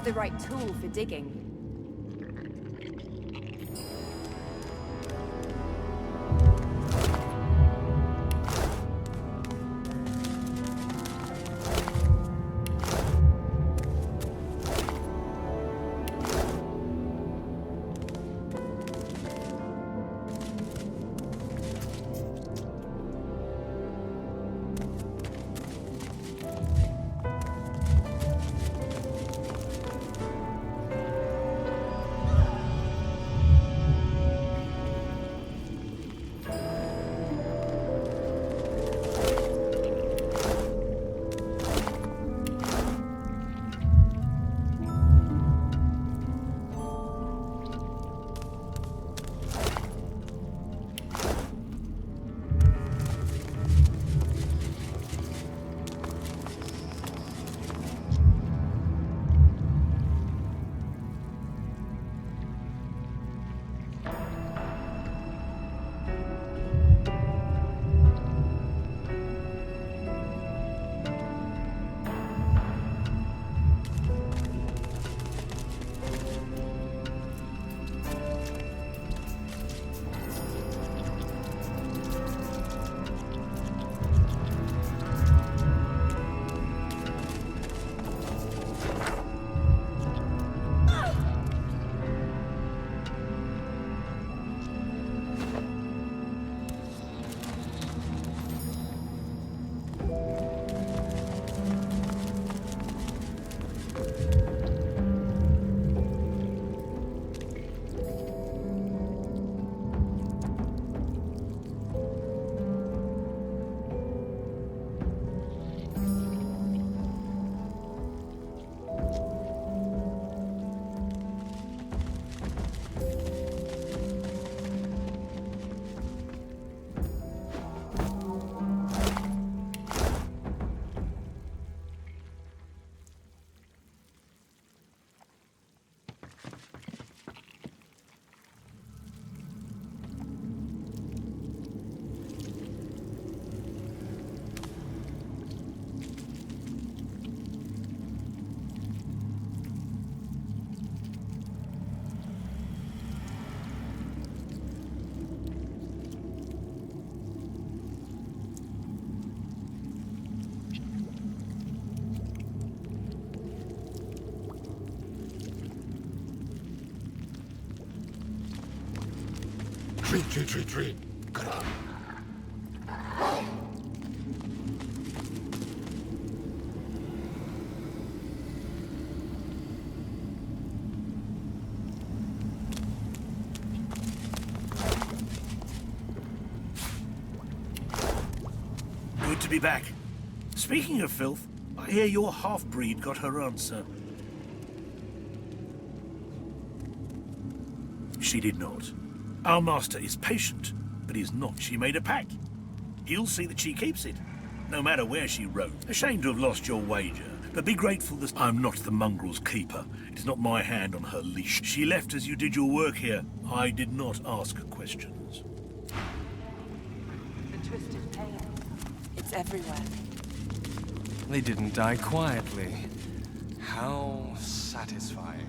The right tool for digging. Tree. Come on. Good to be back. Speaking of filth, I hear your half-breed got her answer. She did not. Our master is patient, but is not. She made a pact. He'll see that she keeps it, no matter where she rode. Ashamed to have lost your wager, but be grateful that I'm not the mongrel's keeper. It is not my hand on her leash. She left as you did your work here. I did not ask questions. The twisted pain. It's everywhere. They didn't die quietly. How satisfying.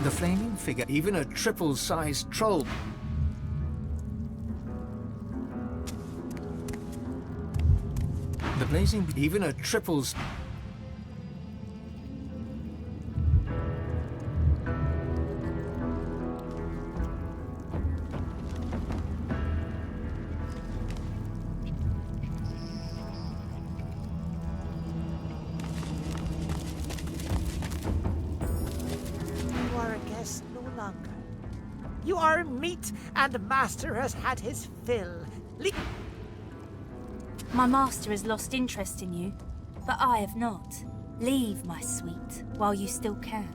The flaming figure, even a triple-sized troll. The blazing, even a triples. You are a guest no longer. You are meat, and the master has had his fill. My master has lost interest in you, but I have not. Leave, my sweet, while you still can.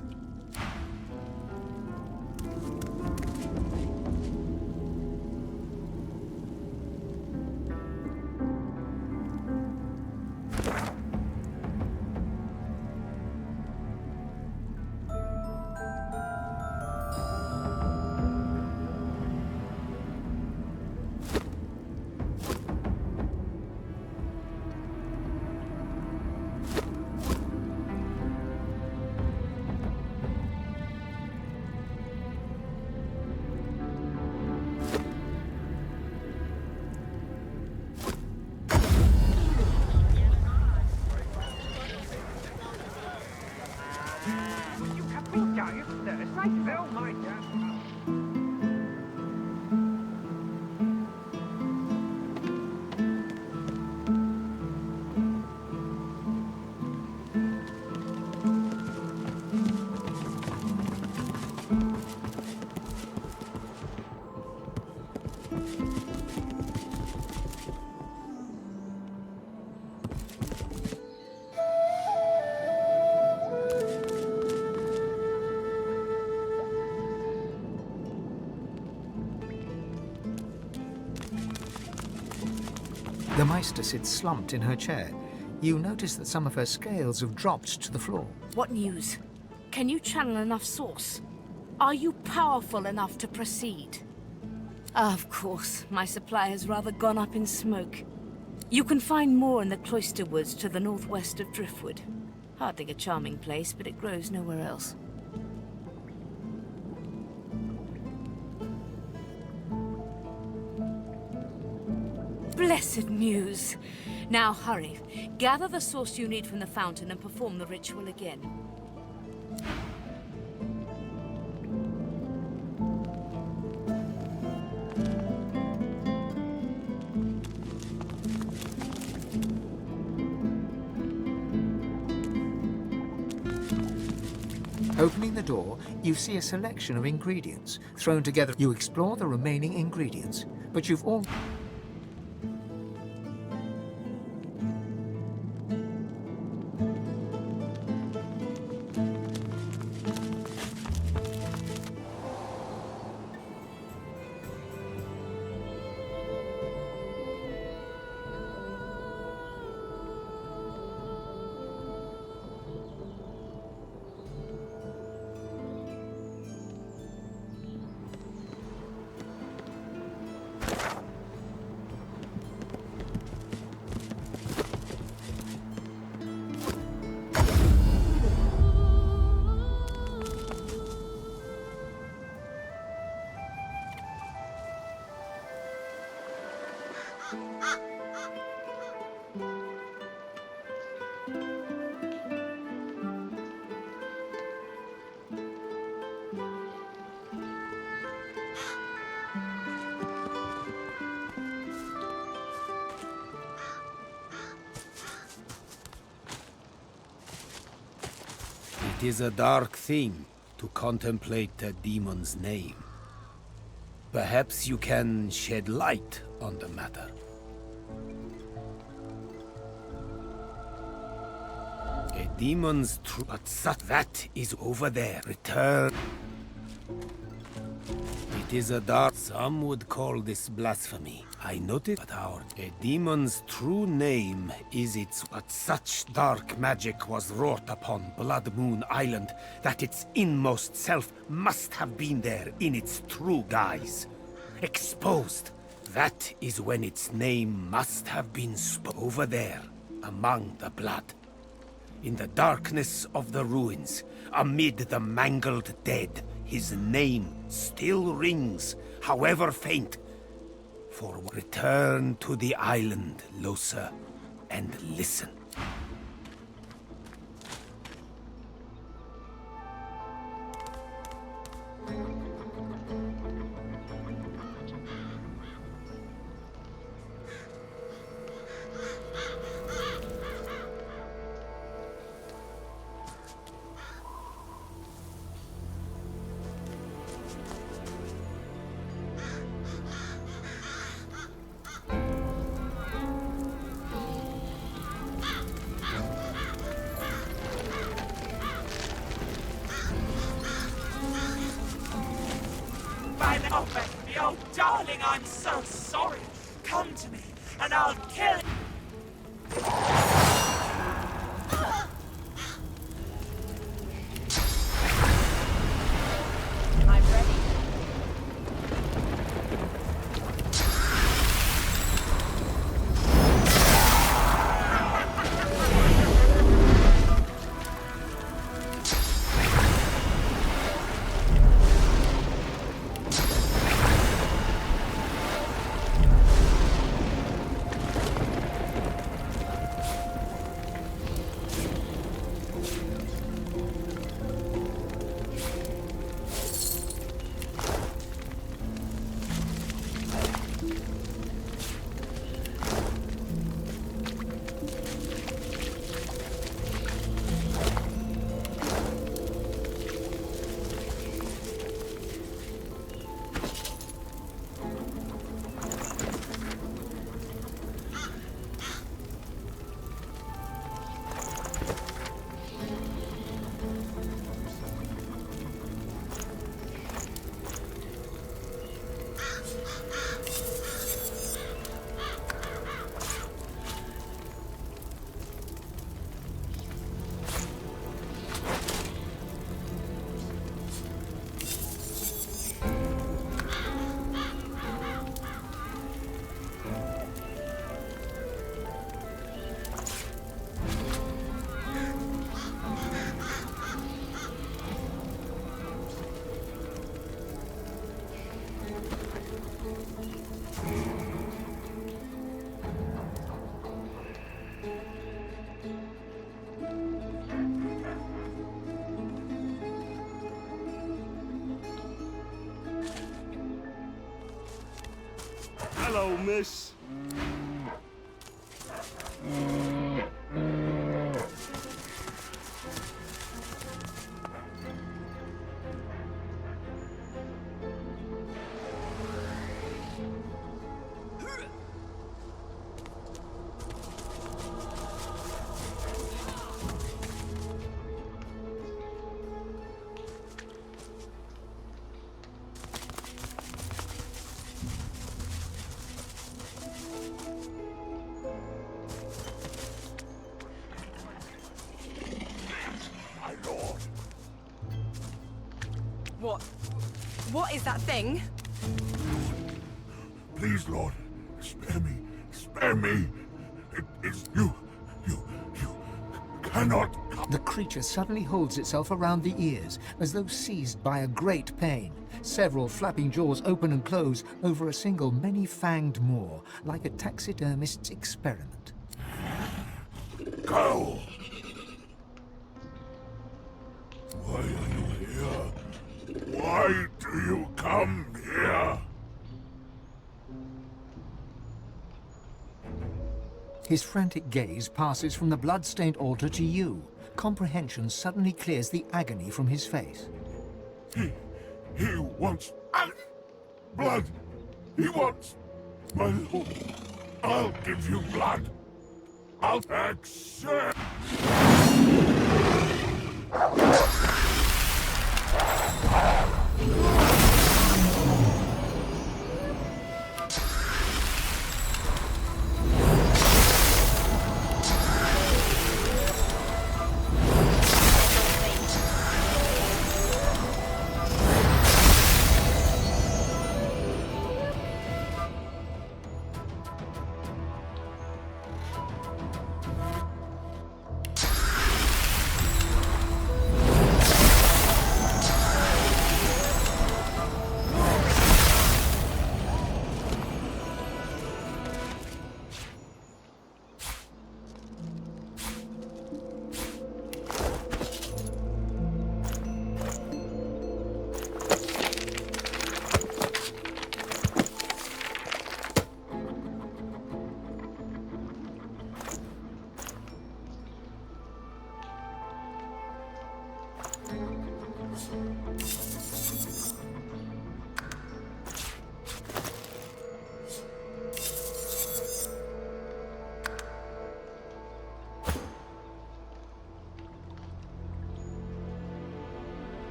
The Meister sits slumped in her chair. You notice that some of her scales have dropped to the floor. What news? Can you channel enough source? Are you powerful enough to proceed? Of course, my supply has rather gone up in smoke. You can find more in the cloister woods to the northwest of Driftwood. Hardly a charming place, but it grows nowhere else. Blessed news! Now hurry. Gather the source you need from the fountain and perform the ritual again. Opening the door, you see a selection of ingredients thrown together. You explore the remaining ingredients, but you've all... It is a dark thing to contemplate a demon's name. Perhaps you can shed light on the matter. A demon's true, but that is over there. Return. It is a dark. Some would call this blasphemy. I noted that a demon's true name is its. But such dark magic was wrought upon Blood Moon Island that its inmost self must have been there in its true guise. Exposed. That is when its name must have been over there, among the blood. In the darkness of the ruins, amid the mangled dead, his name still rings, however faint. For return to the island, Losa, and listen. Oh, darling, I'm so sorry. Come to me, and I'll kill you. I'm ready. Hello, miss. What is that thing? Please, Lord, spare me. Spare me. It is you cannot come. The creature suddenly holds itself around the ears, as though seized by a great pain. Several flapping jaws open and close over a single many-fanged maw, like a taxidermist's experiment. Go! Why are you here? Why do you come here? His frantic gaze passes from the blood-stained altar to you. comprehension suddenly clears the agony from his face. He wants blood. He wants my lord. I'll give you blood. I'll accept.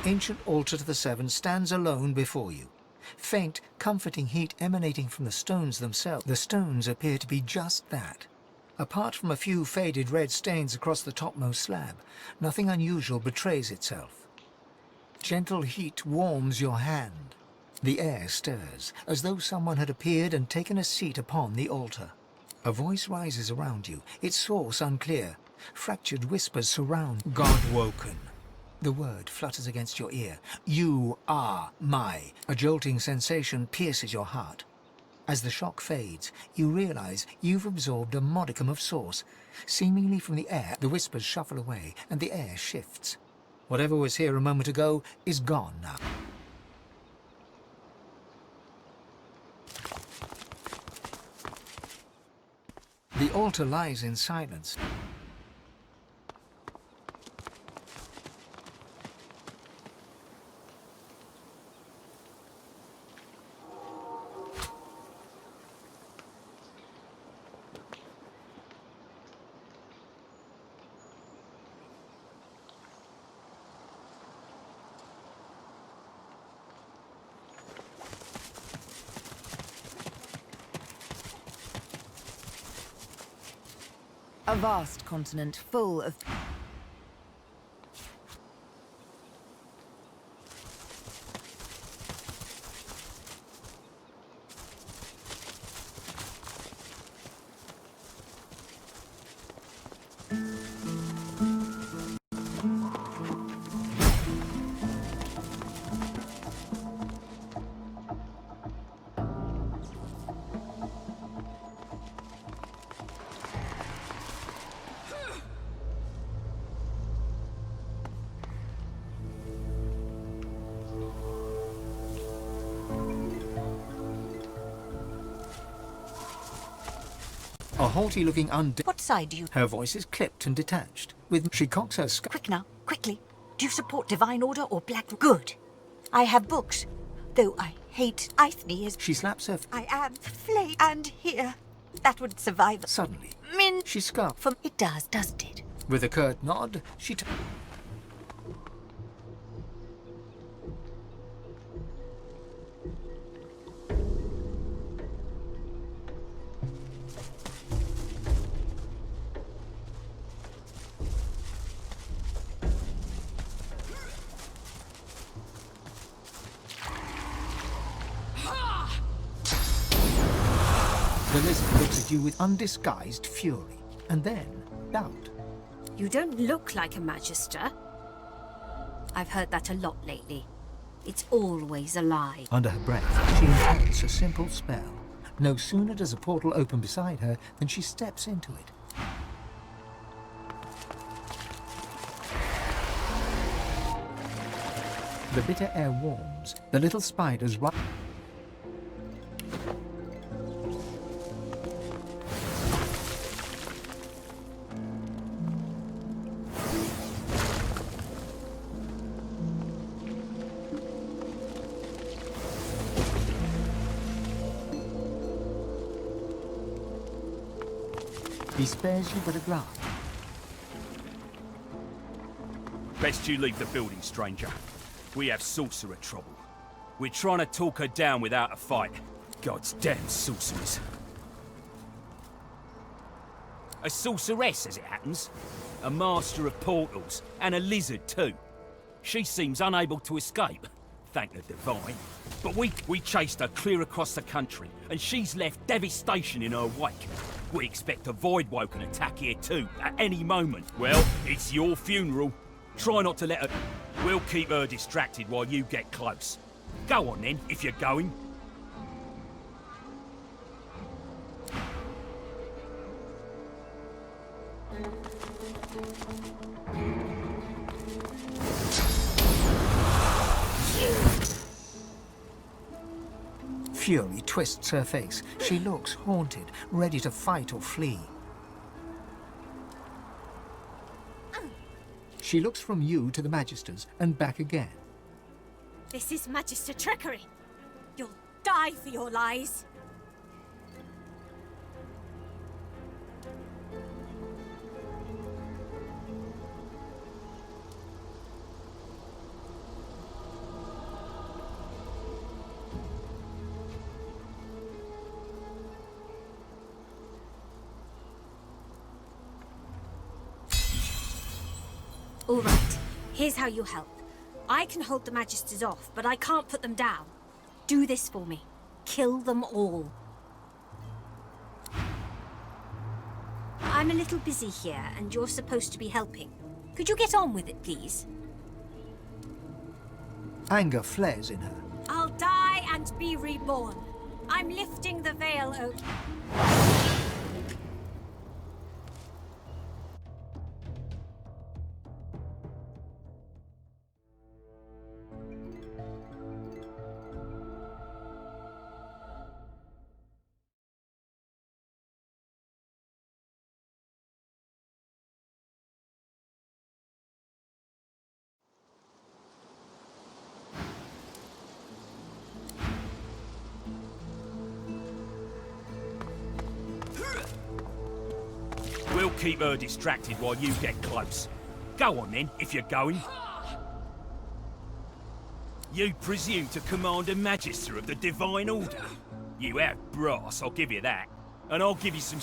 ancient altar to the Seven stands alone before you. Faint, comforting heat emanating from the stones themselves. The stones appear to be just that. Apart from a few faded red stains across the topmost slab, nothing unusual betrays itself. Gentle heat warms your hand. The air stirs, as though someone had appeared and taken a seat upon the altar. A voice rises around you, its source unclear. Fractured whispers surround. God woken. The word flutters against your ear. You are my. A jolting sensation pierces your heart. As the shock fades, you realize you've absorbed a modicum of source. Seemingly from the air, the whispers shuffle away, and the air shifts. Whatever was here a moment ago is gone now. The altar lies in silence. A vast continent full of... A haughty-looking What side do you... Her voice is clipped and detached. She cocks her skull. Quick now, quickly. Do you support Divine Order or Black... Good. I have books. Though I hate Ithne as... She slaps her... I am flay and here. That would survive. Suddenly, Min... she scarfs. From... It does, doesn't it? With a curt nod, she... The lizard looks at you with undisguised fury, and then doubt. You don't look like a Magister. I've heard that a lot lately. It's always a lie. Under her breath, she inherits a simple spell. No sooner does a portal open beside her than she steps into it. The bitter air warms. The little spiders rise. He spares you with a glance. Best you leave the building, stranger. We have sorcerer trouble. We're trying to talk her down without a fight. God's damn sorcerers. A sorceress, as it happens. A master of portals, and a lizard too. She seems unable to escape, thank the divine. But we chased her clear across the country, and she's left devastation in her wake. We expect a Voidwoken attack here too, at any moment. Well, it's your funeral. Try not to let her... We'll keep her distracted while you get close. Go on then, if you're going. Fury twists her face. She looks haunted, ready to fight or flee. She looks from you to the Magisters and back again. This is Magister trickery. You'll die for your lies. All right, here's how you help. I can hold the Magisters off, but I can't put them down. Do this for me. Kill them all. I'm a little busy here, and you're supposed to be helping. Could you get on with it, please? Anger flares in her. I'll die and be reborn. I'm lifting the veil open. We'll keep her distracted while you get close. Go on then, if you're going. You presume to command a Magister of the Divine Order? You have brass, I'll give you that. And I'll give you some...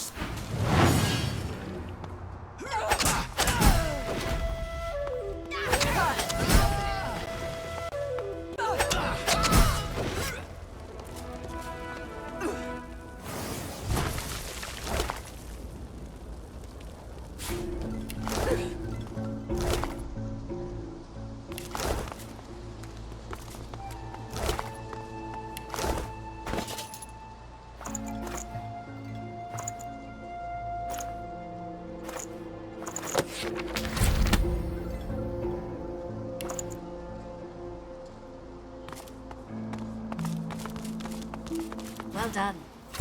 Well done.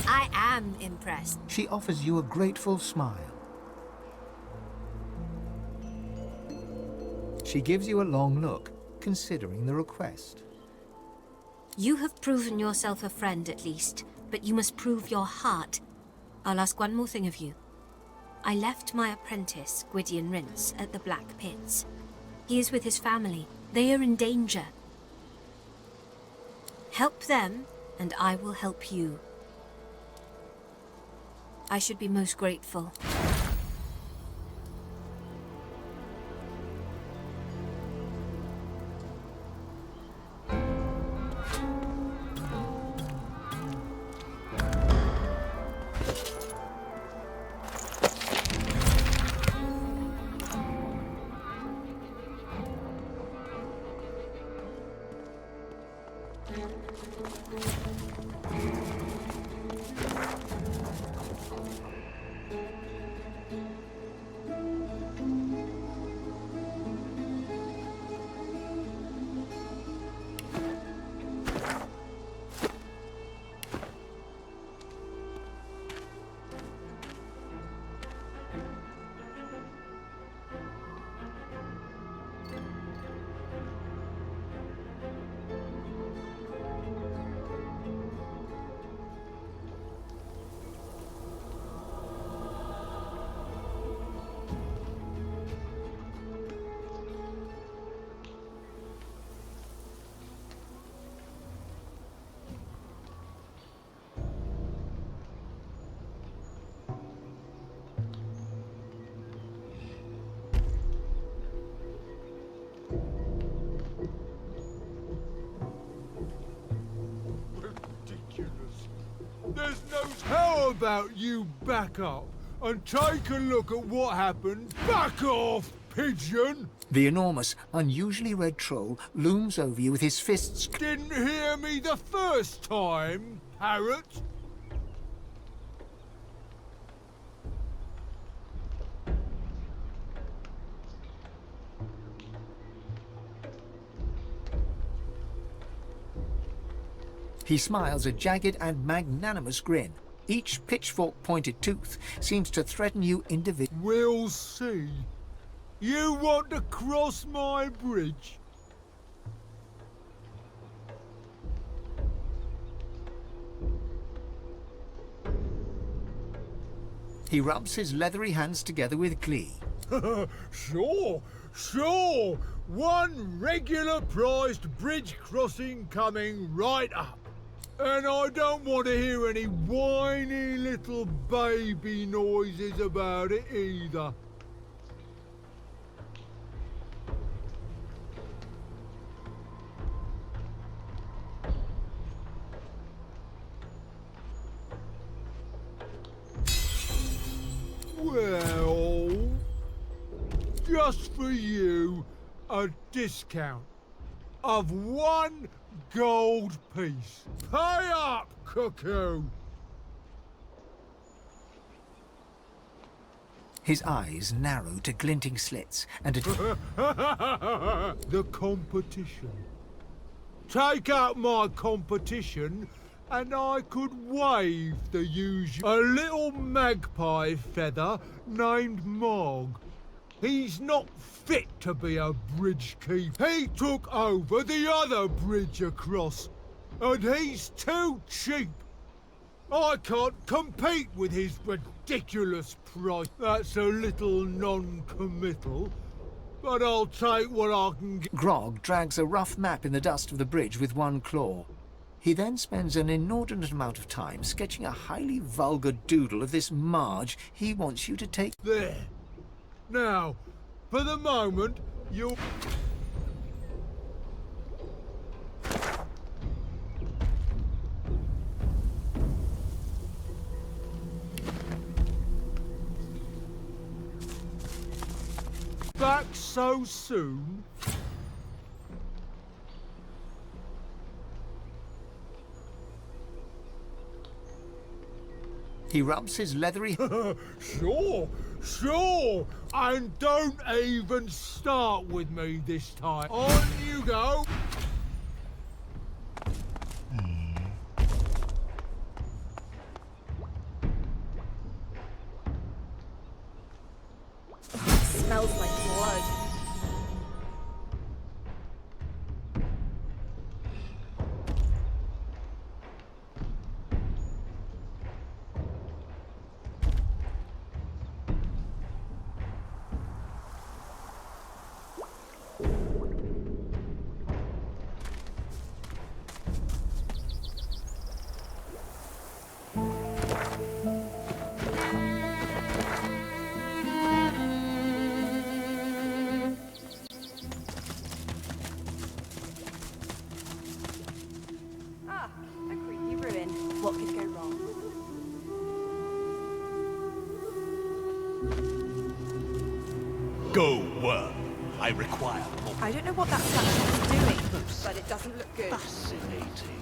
I am impressed. She offers you a grateful smile. She gives you a long look, considering the request. You have proven yourself a friend at least, but you must prove your heart. I'll ask one more thing of you. I left my apprentice, Gwydion Rince, at the Black Pits. He is with his family. They are in danger. Help them, and I will help you. I should be most grateful. There's no... How about you back up and take a look at what happened? Back off, pigeon! The enormous, unusually red troll looms over you with his fists. Didn't hear me the first time, parrot? He smiles a jagged and magnanimous grin. Each pitchfork-pointed tooth seems to threaten you individually. We'll see. You want to cross my bridge? He rubs his leathery hands together with glee. Sure. One regular priced bridge crossing coming right up. And I don't want to hear any whiny little baby noises about it either. just for you a discount of 1 gold piece. Pay up, cuckoo! His eyes narrow to glinting slits, and the competition. Take out my competition, and I could waive the usual. A little magpie feather named Mog. He's not fit to be a bridge keeper. He took over the other bridge across, and he's too cheap. I can't compete with his ridiculous price. That's a little non-committal, but I'll take what I can get. Grog drags a rough map in the dust of the bridge with one claw. He then spends an inordinate amount of time sketching a highly vulgar doodle of this Marge he wants you to take. There. Now, for the moment, you'll... Back so soon? He rubs his leathery... Sure, and don't even start with me this time. On you go. Smells like blood. What could go wrong? Go work. I require more. I don't know what that statue is doing, but it doesn't look good. Fascinating.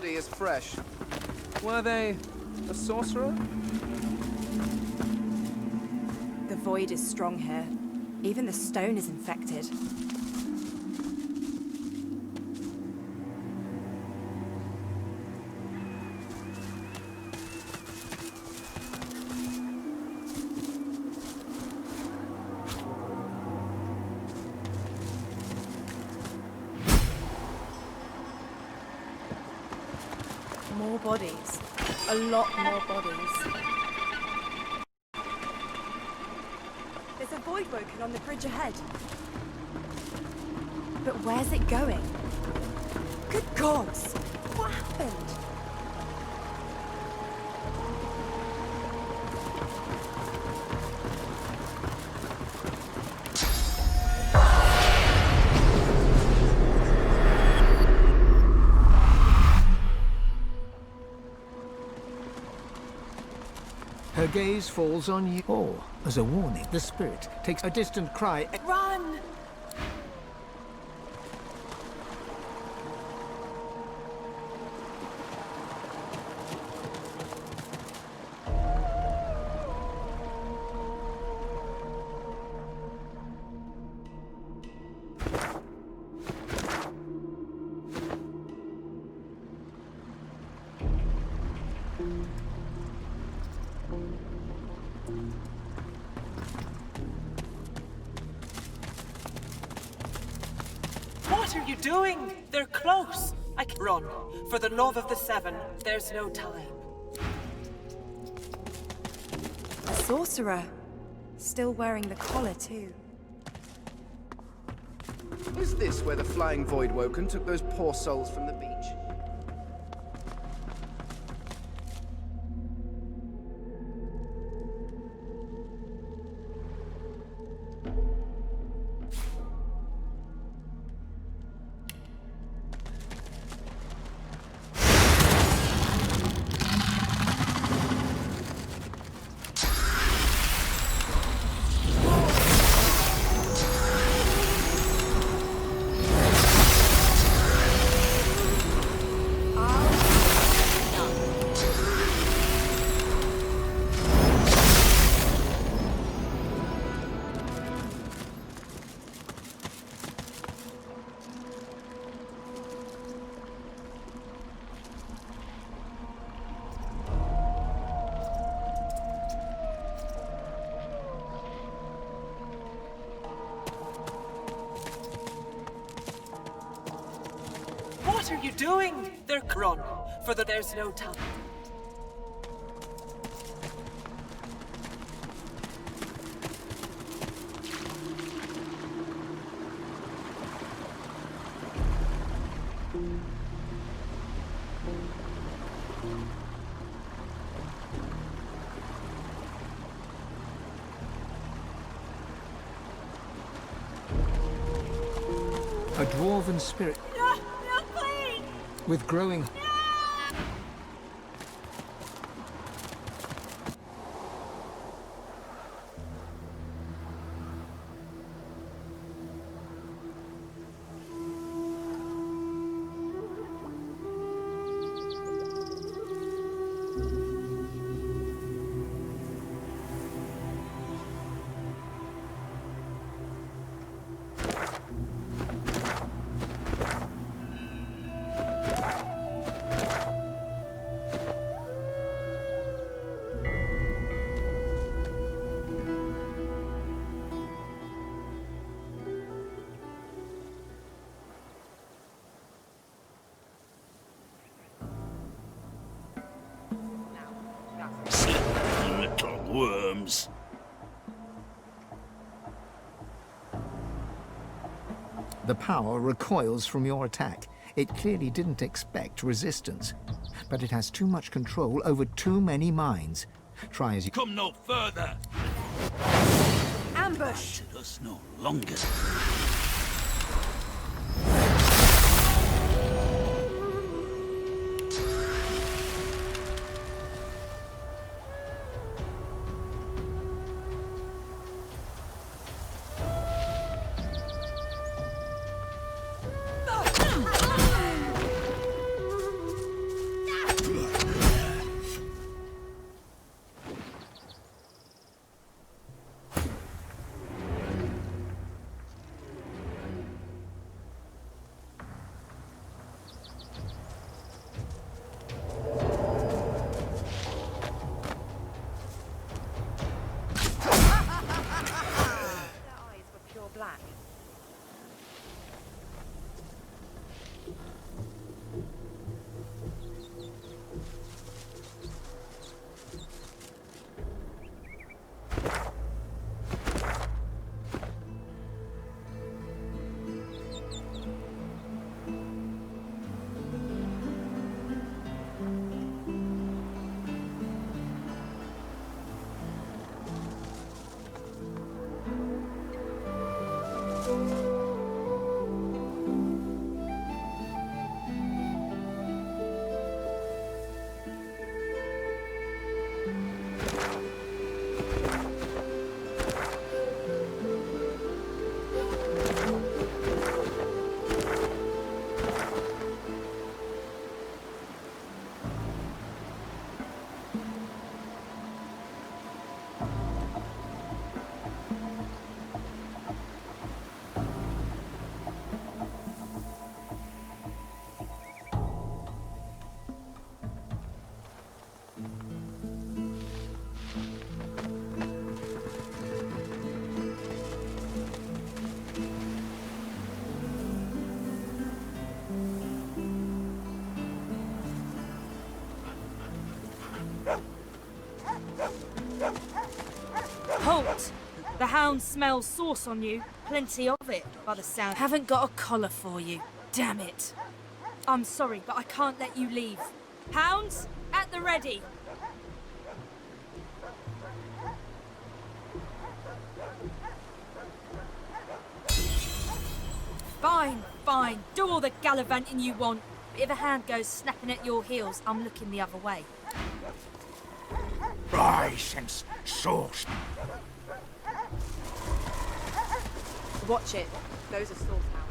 Is fresh. Were they a sorcerer? The void is strong here. Even the stone is infected. bodies. A lot more bodies. There's a void woken on the bridge ahead. But where's it going? Good gods! What happened? Her gaze falls on you. Or, as a warning, the spirit takes a distant cry. Run! What are you doing? They're close. I can run. For the love of the Seven, there's no time. A sorcerer. Still wearing the collar, too. Is this where the flying void woken took those poor souls from the beach? What are you doing? They're run. For the there's no time. A dwarven spirit No, please! with growing... Slippery little worms. The power recoils from your attack. It clearly didn't expect resistance, but it has too much control over too many minds. Try as you... Come no further. Ambush! Us no longer. Halt! The hound smells sauce on you. Plenty of it, by the sound. Haven't got a collar for you. Damn it. I'm sorry, but I can't let you leave. Hounds, at the ready. Fine, fine. Do all the gallivanting you want. But if a hand goes snapping at your heels, I'm looking the other way. I sense sauce. Watch it. Those are sauce hounds.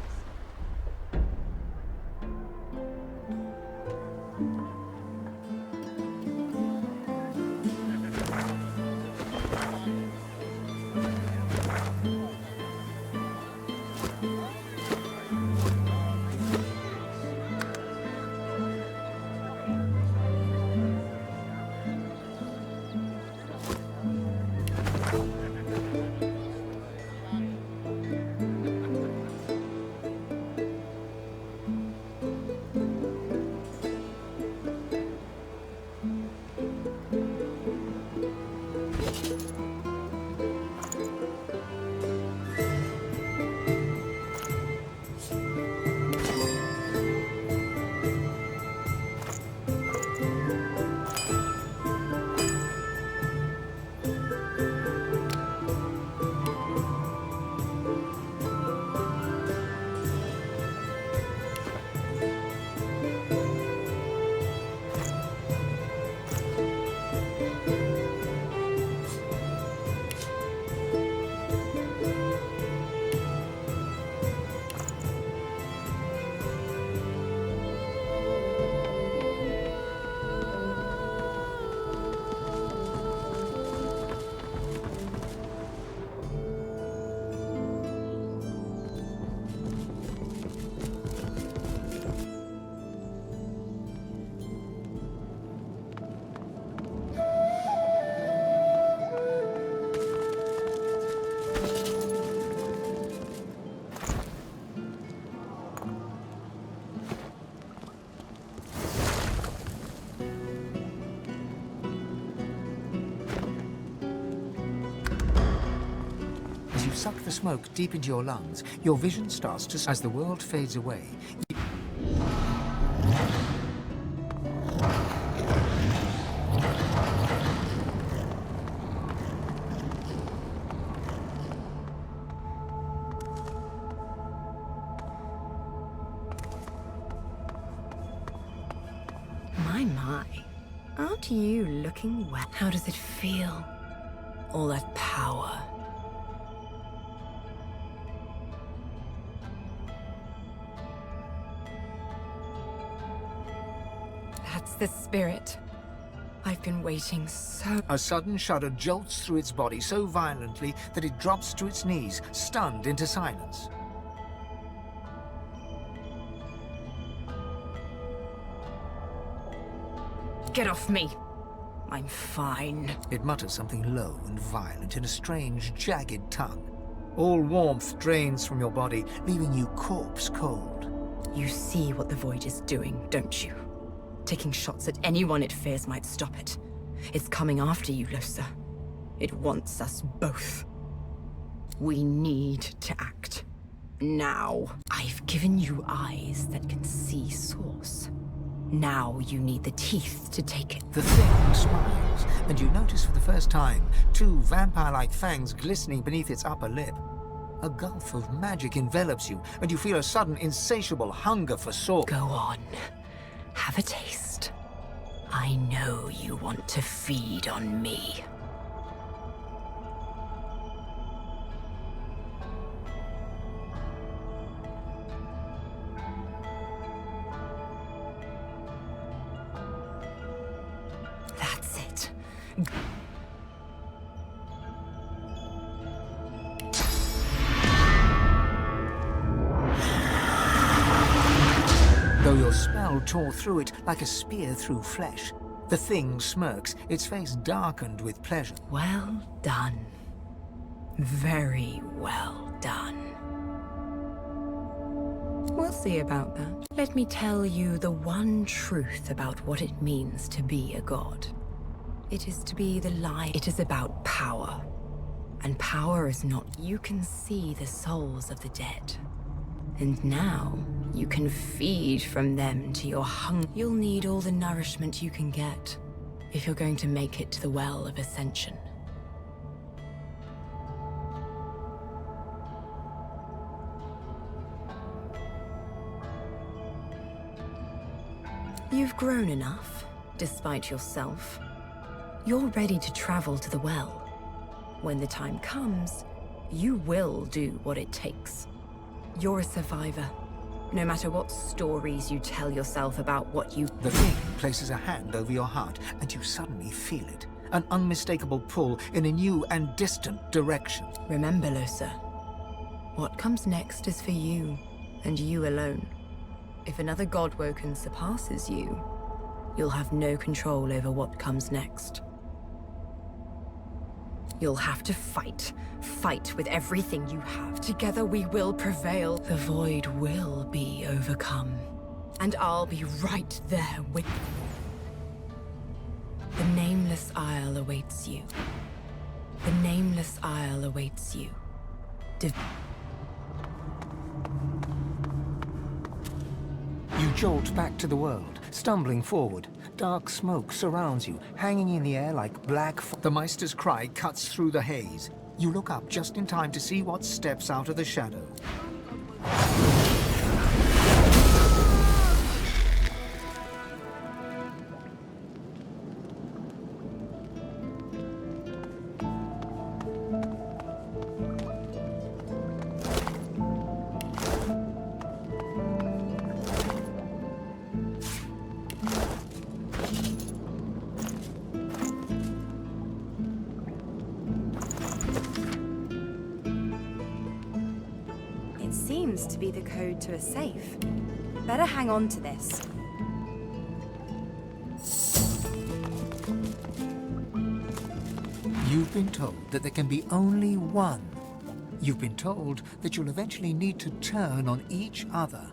As you suck the smoke deep into your lungs, your vision starts to... As the world fades away, My. Aren't you looking well? How does it feel? All that power. That's the spirit. I've been waiting so... A sudden shudder jolts through its body so violently that it drops to its knees, stunned into silence. Get off me! I'm fine. It mutters something low and violent in a strange, jagged tongue. All warmth drains from your body, leaving you corpse cold. You see what the Void is doing, don't you? Taking shots at anyone it fears might stop it. It's coming after you, Losa. It wants us both. We need to act. Now. I've given you eyes that can see Source. Now you need the teeth to take it. The thing smiles, and you notice for the first time 2 vampire-like fangs glistening beneath its upper lip. A gulf of magic envelops you, and you feel a sudden insatiable hunger for sword. Go on. Have a taste. I know you want to feed on me. That's it. Though your spell tore through it like a spear through flesh, the thing smirks, its face darkened with pleasure. Well done. Very well done. We'll see about that. Let me tell you the one truth about what it means to be a god. It is to be the light. It is about power. And power is not... You can see the souls of the dead. And now, you can feed from them to your hunger. You'll need all the nourishment you can get if you're going to make it to the Well of Ascension. You've grown enough, despite yourself. You're ready to travel to the Well. When the time comes, you will do what it takes. You're a survivor. No matter what stories you tell yourself about what you... The thing places a hand over your heart, and you suddenly feel it. An unmistakable pull in a new and distant direction. Remember, Losa, what comes next is for you, and you alone. If another Godwoken surpasses you, you'll have no control over what comes next. You'll have to fight. Fight with everything you have. Together we will prevail. The void will be overcome. And I'll be right there with you. The Nameless Isle awaits you. The Nameless Isle awaits you. You jolt back to the world, stumbling forward. Dark smoke surrounds you, hanging in the air like black fog. The Meister's cry cuts through the haze. You look up just in time to see what steps out of the shadow. Seems to be the code to a safe. Better hang on to this. You've been told that there can be only one. You've been told that you'll eventually need to turn on each other.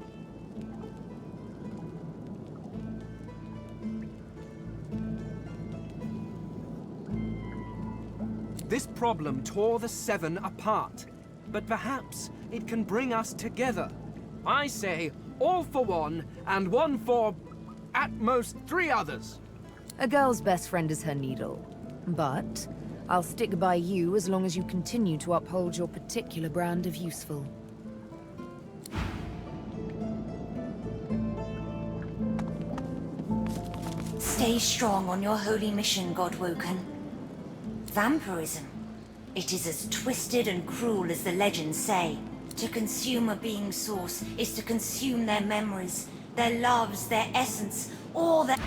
This problem tore the Seven apart, but perhaps it can bring us together. I say, all for one, and one for, at most, 3 others. A girl's best friend is her needle. But I'll stick by you as long as you continue to uphold your particular brand of useful. Stay strong on your holy mission, Godwoken. Vampirism. It is as twisted and cruel as the legends say. To consume a being's source is to consume their memories, their loves, their essence, all their...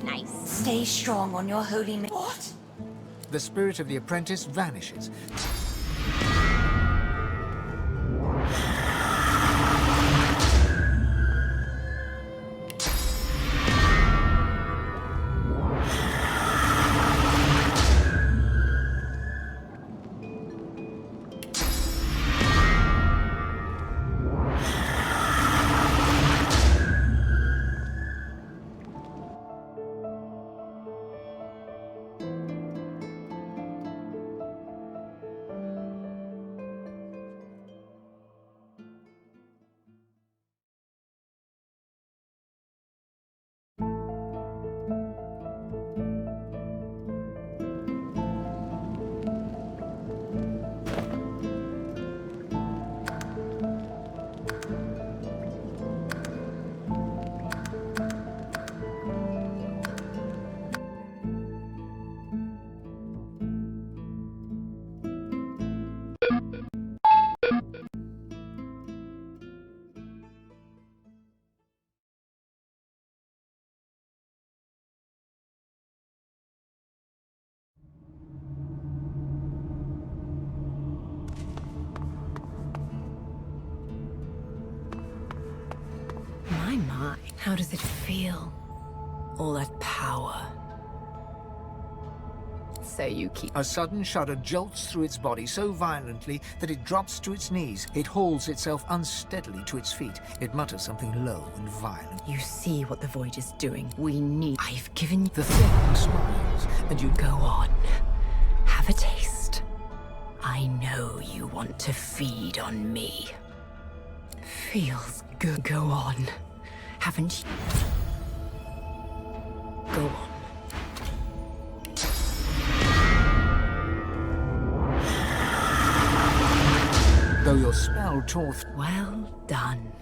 Nice. Stay strong on your holy mission. What? The spirit of the apprentice vanishes. How does it feel? All that power. So you keep... A sudden shudder jolts through its body so violently that it drops to its knees. It hauls itself unsteadily to its feet. It mutters something low and violent. You see what the Void is doing. We need... I've given you... The thing smiles, and you... Go on. Have a taste. I know you want to feed on me. Feels good. Go on. Haven't you? Go on. Though your spell tore... Well done.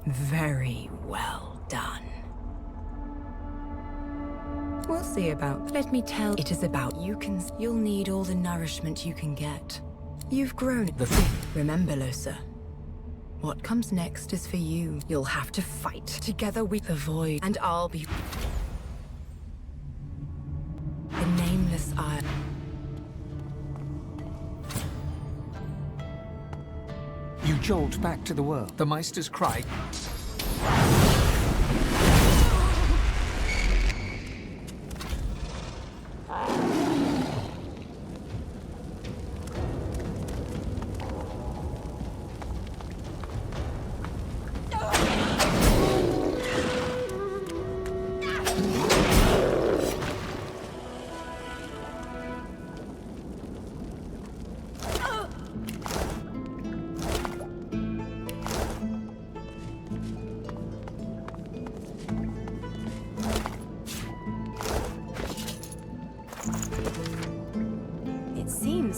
Very well done. We'll see about... Let me tell... It is about... You'll need all the nourishment you can get. You've grown... The thing... Remember, Losa. What comes next is for you. You'll have to fight. Together with the Void. And I'll be... The Nameless Isle. You jolt back to the world. The Meister's cry...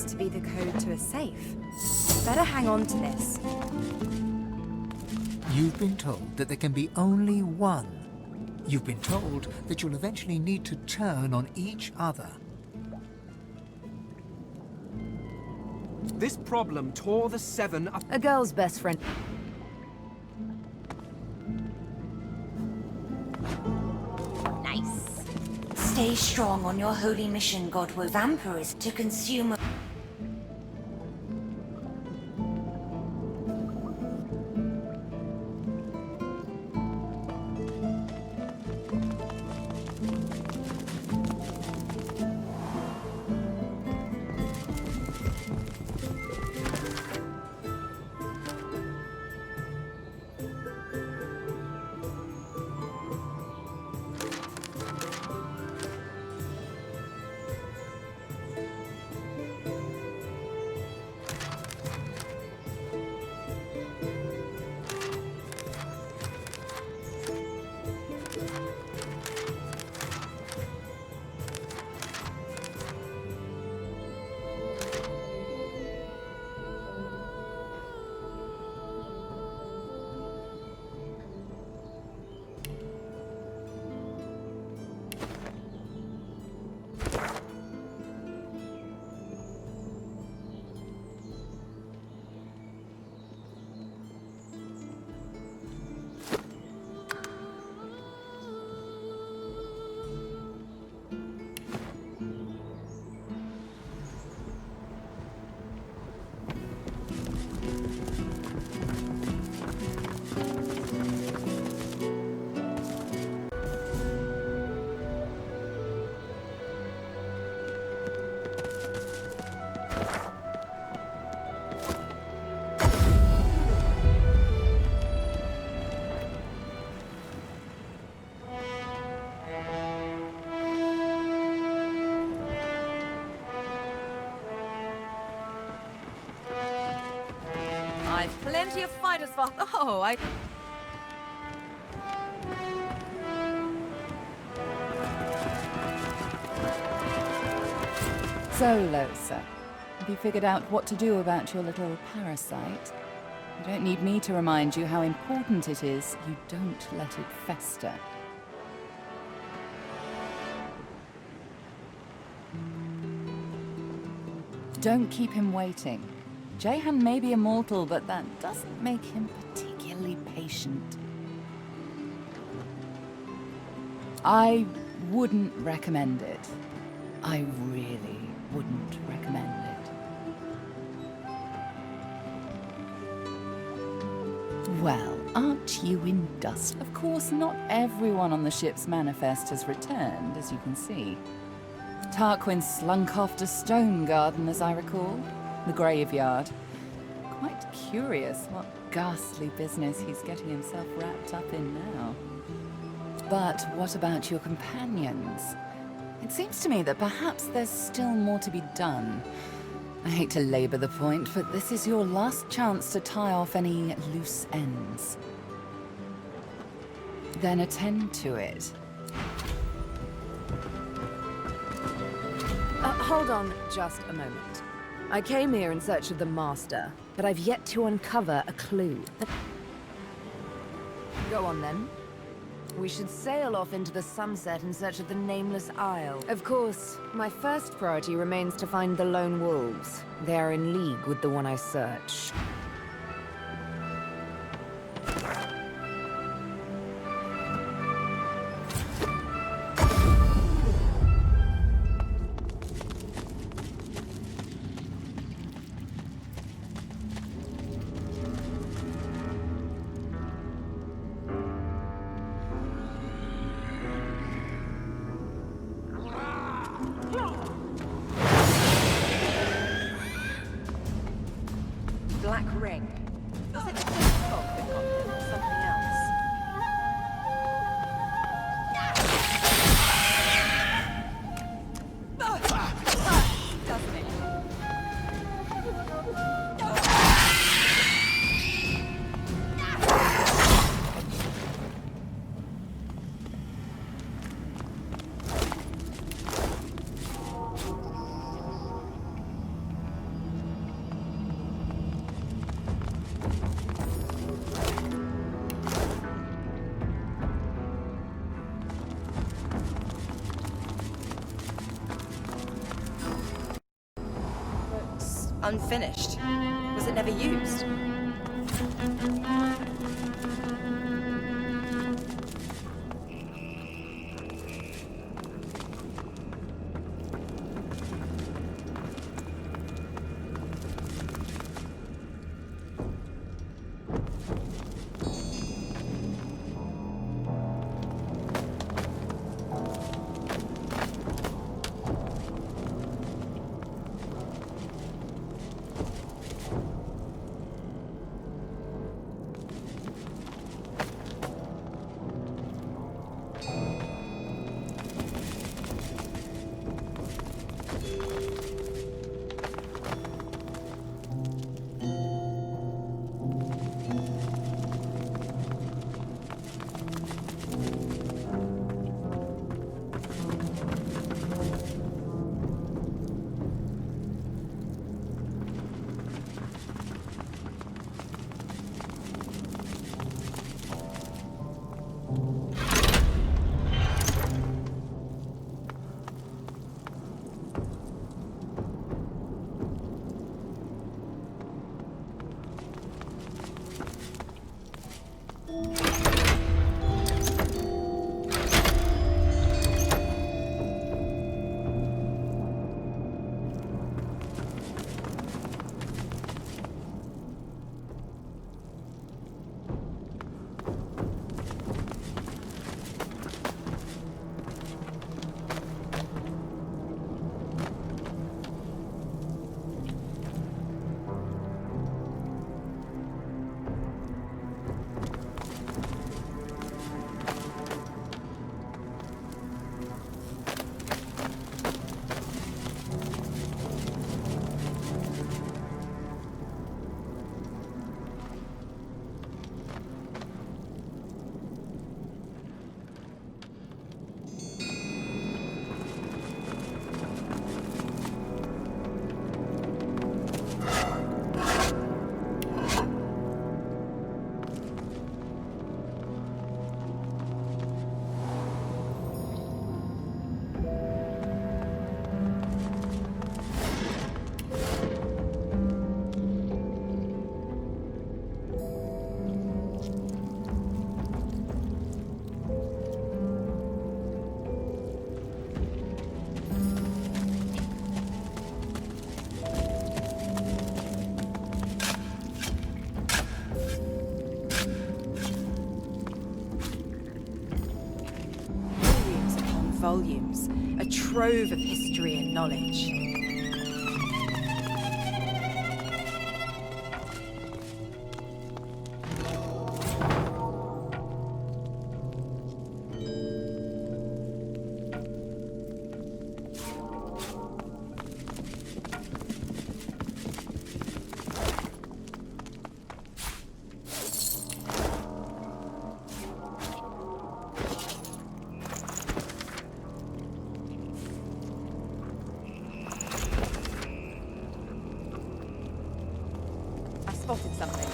To be the code to a safe. Better hang on to this. You've been told that there can be only one. You've been told that you'll eventually need to turn on each other. This problem tore the Seven up. A girl's best friend. Nice. Stay strong on your holy mission, Godwood. Vampire is to consume... Plenty of fighters for... Oh, I... So, Losa, have you figured out what to do about your little parasite? You don't need me to remind you how important it is you don't let it fester. Don't keep him waiting. Jehan may be immortal, but that doesn't make him particularly patient. I wouldn't recommend it. I really wouldn't recommend it. Well, aren't you in dust? Of course, not everyone on the ship's manifest has returned, as you can see. Tarquin slunk off to Stone Garden, as I recall. The graveyard. Quite curious what ghastly business he's getting himself wrapped up in now. But what about your companions? It seems to me that perhaps there's still more to be done. I hate to labor the point, but this is your last chance to tie off any loose ends. Then attend to it. Hold on just a moment. I came here in search of the Master, but I've yet to uncover a clue. Go on then. We should sail off into the sunset in search of the Nameless Isle. Of course, my first priority remains to find the Lone Wolves. They are in league with the one I search. Black ring. Was it just a fog that got him, or something else? Doesn't it? Unfinished. Was it never used? tomes, a trove of history and knowledge. Spotted something.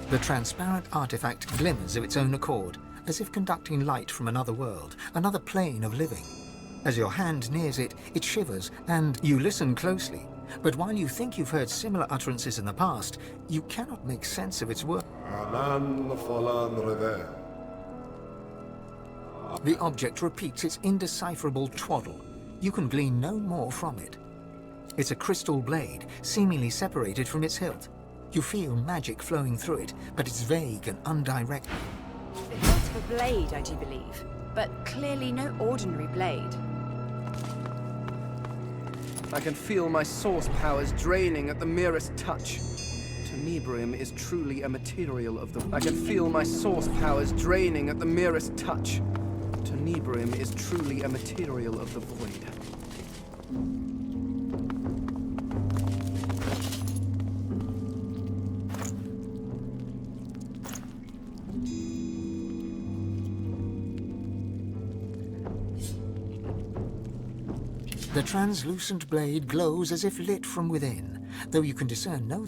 The transparent artifact glimmers of its own accord, as if conducting light from another world, another plane of living. As your hand nears it, it shivers, and you listen closely. But while you think you've heard similar utterances in the past, you cannot make sense of its words. The object repeats its indecipherable twaddle. You can glean no more from it. It's a crystal blade, seemingly separated from its hilt. You feel magic flowing through it, but it's vague and undirected. The hilt of a blade, I do believe, but clearly no ordinary blade. I can feel my source powers draining at the merest touch. Tenebrium is truly a material of the... I can feel my source powers draining at the merest touch. Tenebrium is truly a material of the void. The translucent blade glows as if lit from within, though you can discern no...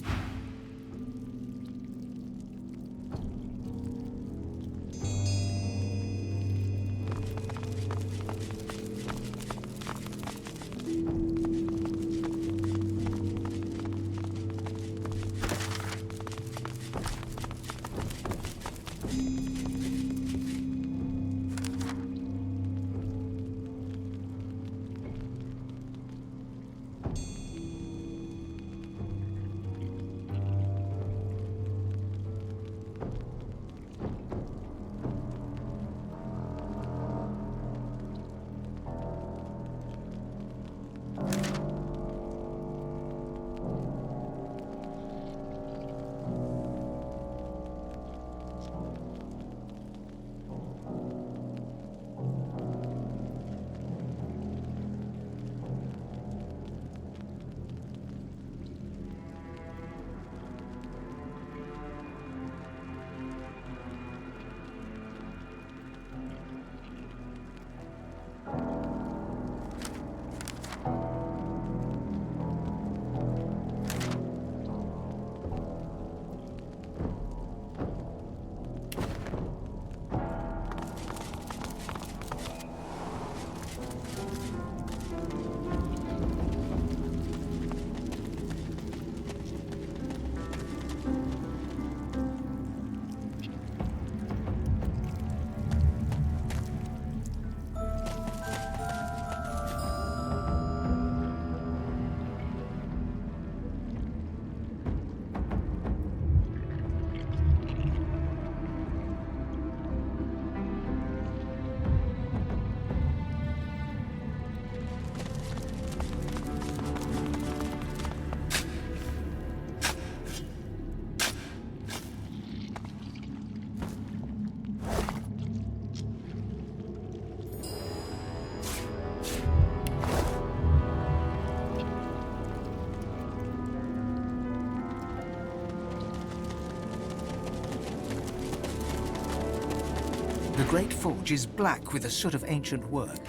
The great forge is black with the soot of ancient work.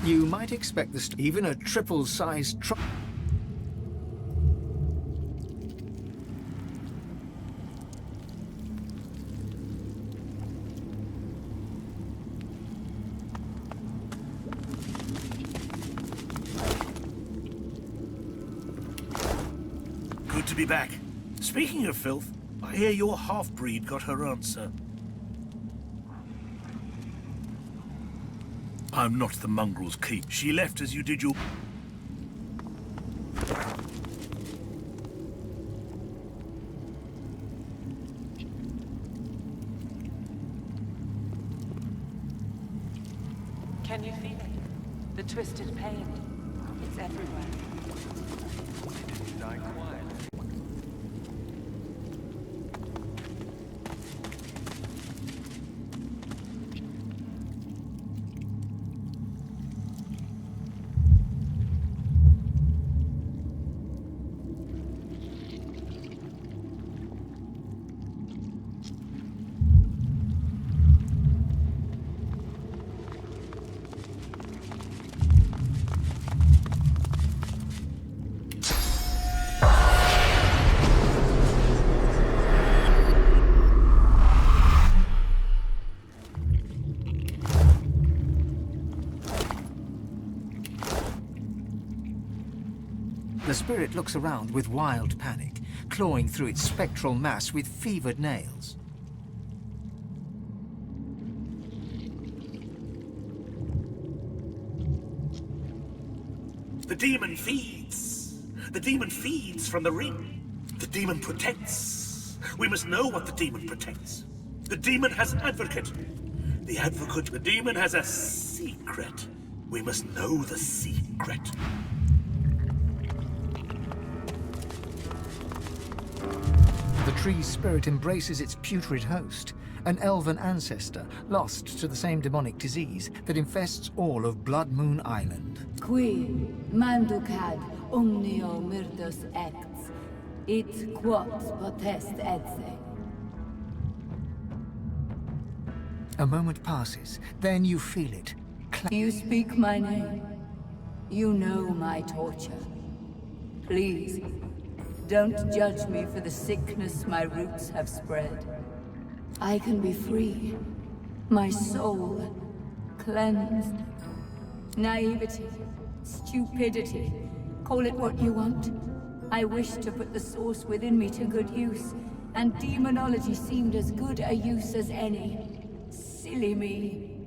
You might expect even a triple-sized truck. Good to be back. Speaking of filth, I hear your half-breed got her answer. I'm not the mongrel's keep. She left as you did your... Can you feel it? The twisted pain. It's everywhere. They didn't die quietly. The spirit looks around with wild panic, clawing through its spectral mass with fevered nails. The demon feeds. The demon feeds from the ring. The demon protects. We must know what the demon protects. The demon has an advocate. The demon has a secret. We must know the secret. The tree's spirit embraces its putrid host, an elven ancestor lost to the same demonic disease that infests all of Blood Moon Island. Qui manducad omnio myrtus acts, it quod potest etse. A moment passes, then you feel it. You speak my name. You know my torture. Please, don't judge me for the sickness my roots have spread. I can be free. My soul cleansed. Naivety, stupidity, call it what you want. I wish to put the source within me to good use, and demonology seemed as good a use as any. Silly me.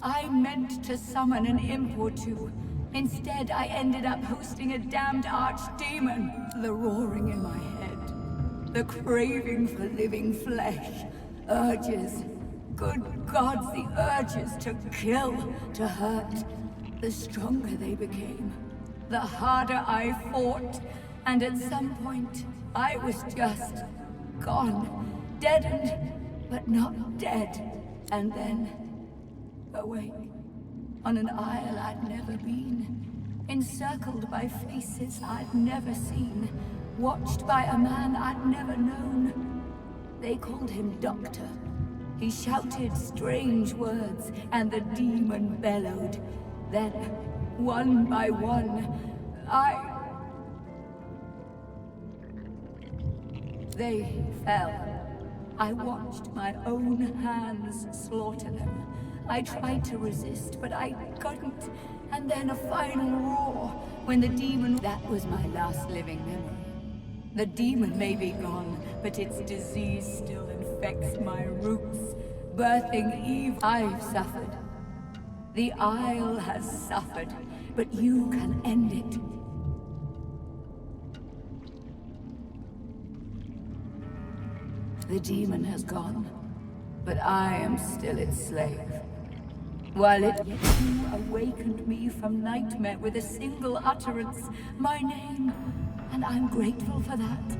I meant to summon an imp or two. Instead, I ended up hosting a damned archdemon. The roaring in my head, the craving for living flesh, urges. Good gods, the urges to kill, to hurt. The stronger they became, the harder I fought. And at some point, I was just gone, deadened, but not dead. And then, awake, on an isle I'd never been, encircled by faces I'd never seen, watched by a man I'd never known. They called him Doctor. He shouted strange words, and the demon bellowed. Then, one by one, They fell. I watched my own hands slaughter them. I tried to resist, but I couldn't. And then a final roar, when the demon... That was my last living memory. The demon may be gone, but its disease still infects my roots, birthing evil. I've suffered. The Isle has suffered, but you can end it. The demon has gone, but I am still its slave. While it yet you awakened me from nightmare with a single utterance, my name, and I'm grateful for that.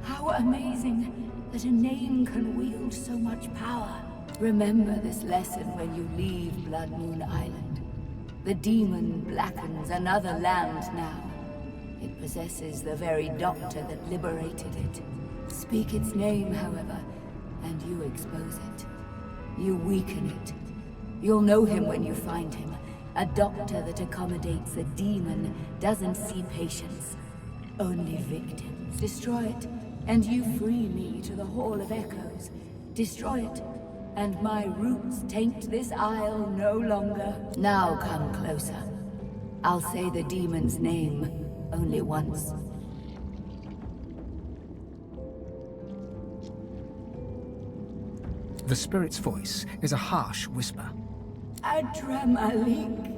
How amazing that a name can wield so much power. Remember this lesson when you leave Blood Moon Island. The demon blackens another land now. It possesses the very doctor that liberated it. Speak its name, however, and you expose it. You weaken it. You'll know him when you find him. A doctor that accommodates a demon doesn't see patients, only victims. Destroy it, and you free me to the Hall of Echoes. Destroy it, and my roots taint this isle no longer. Now come closer. I'll say the demon's name only once. The spirit's voice is a harsh whisper. Adramalik.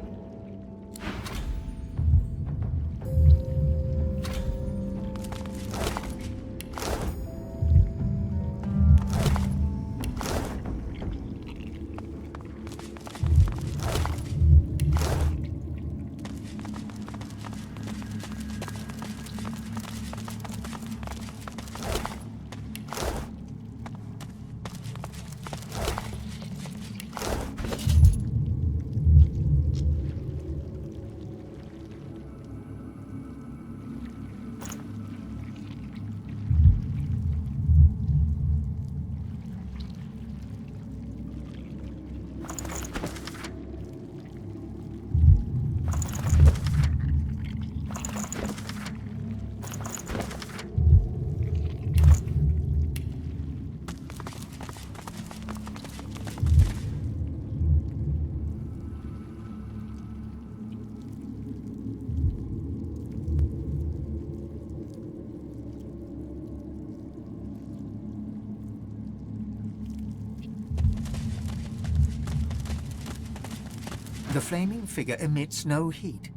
The flaming figure emits no heat.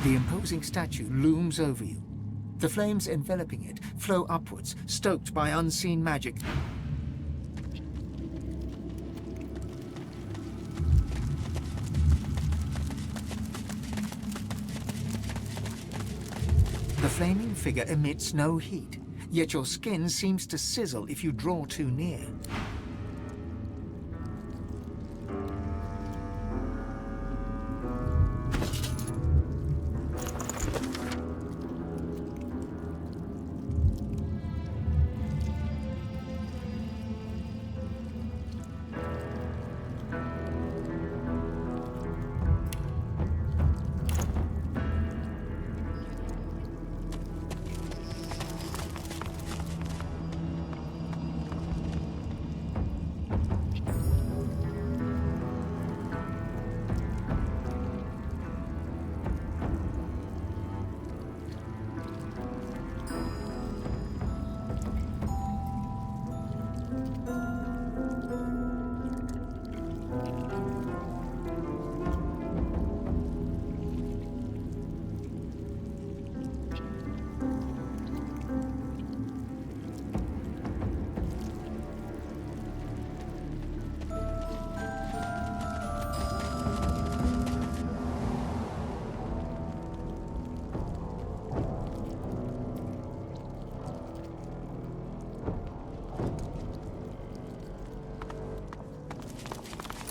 The imposing statue looms over you. The flames enveloping it flow upwards, stoked by unseen magic. The flaming figure emits no heat, yet your skin seems to sizzle if you draw too near.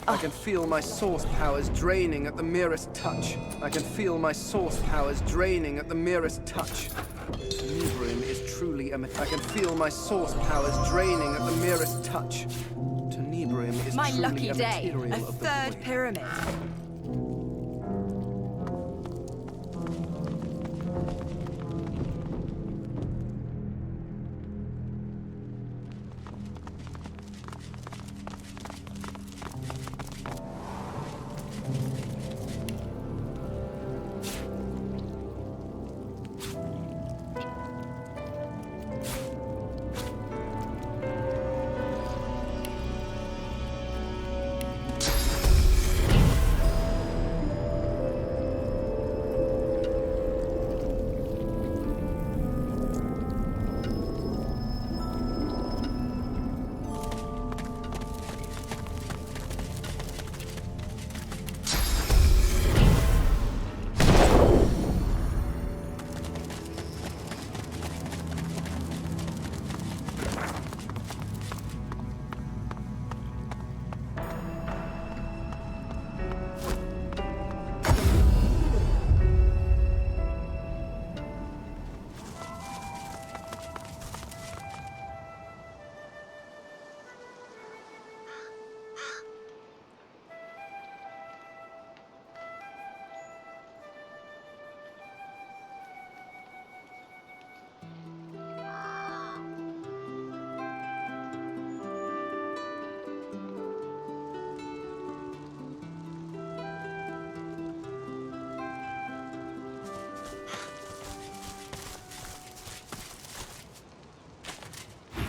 I can feel my source powers draining at the merest touch. I can feel my source powers draining at the merest touch. Tenebrim is truly a... I can feel my source powers draining at the merest touch. Tenebrim is My truly lucky a day. material A of the third void. pyramid.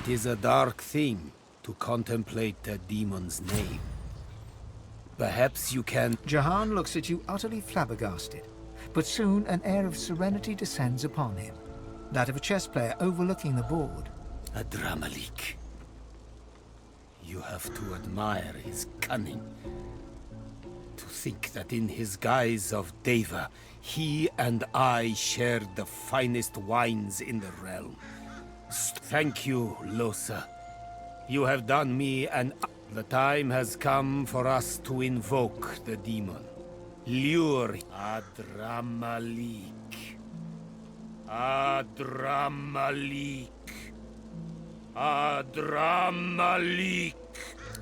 It is a dark thing to contemplate a demon's name. Perhaps you can... Jahan looks at you utterly flabbergasted, but soon an air of serenity descends upon him, that of a chess player overlooking the board. Adramalik. You have to admire his cunning. To think that in his guise of Deva, he and I shared the finest wines in the realm. Thank you, Losa. You have done me an... The time has come for us to invoke the demon. Lure Adramalik. Adramalik. Adramalik.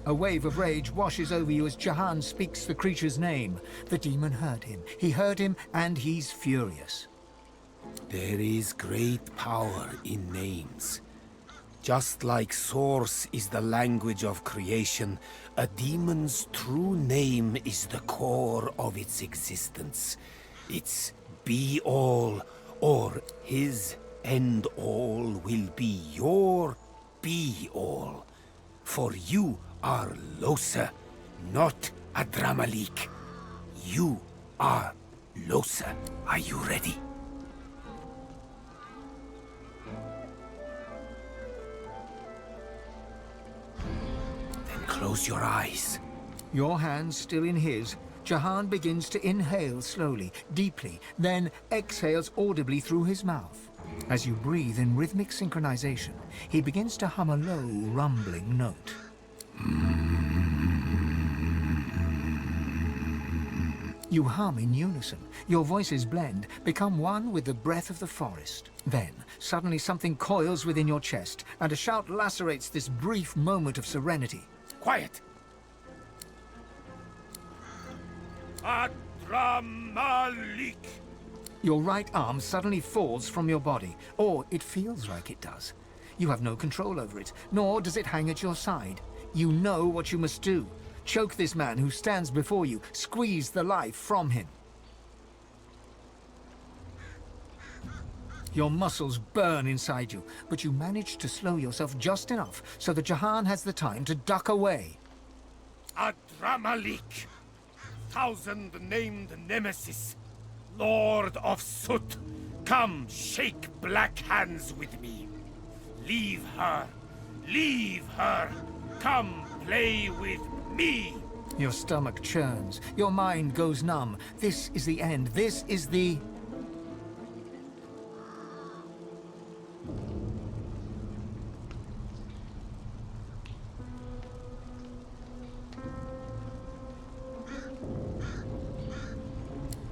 A wave of rage washes over you as Jahan speaks the creature's name. The demon heard him. He heard him, and he's furious. There is great power in names. Just like Source is the language of creation, a demon's true name is the core of its existence. Its be-all, or his end-all, will be your be-all. For you are Losa, not Adramalik. You are Losa. Are you ready? Close your eyes. Your hands still in his, Jahan begins to inhale slowly, deeply, then exhales audibly through his mouth. As you breathe in rhythmic synchronization, he begins to hum a low, rumbling note. You hum in unison. Your voices blend, become one with the breath of the forest. Then, suddenly something coils within your chest, and a shout lacerates this brief moment of serenity. Quiet! Adramalik! Your right arm suddenly falls from your body, or it feels like it does. You have no control over it, nor does it hang at your side. You know what you must do. Choke this man who stands before you, squeeze the life from him. Your muscles burn inside you, but you manage to slow yourself just enough so that Jahan has the time to duck away. Adramalik, thousand-named nemesis, Lord of Soot, come shake black hands with me. Leave her, leave her, come play with me. Your stomach churns, your mind goes numb. This is the end, this is the...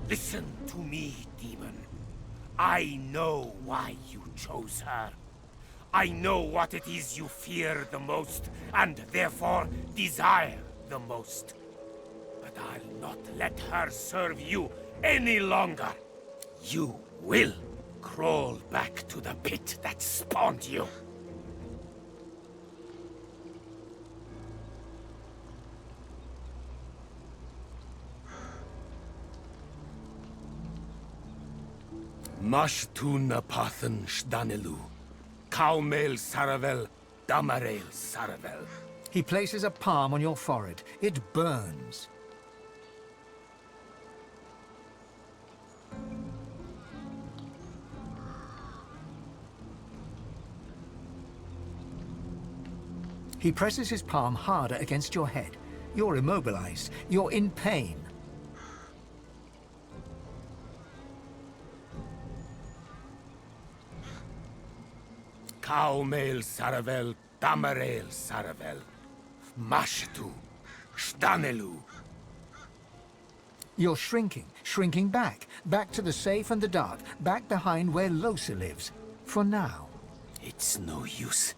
Listen to me, demon. I know why you chose her. I know what it is you fear the most, and therefore desire the most. But I'll not let her serve you any longer. You will crawl back to the pit that spawned you. Mashtun Apathan Shdanelu, Kaumel Saravel, Damarael Saravel. He places a palm on your forehead. It burns. He presses his palm harder against your head. You're immobilized. You're in pain. Kaumel Saravel, Damarael Saravel, Mashtu, Shdanelu. You're shrinking back to the safe and the dark, back behind where Losa lives. For now. It's no use.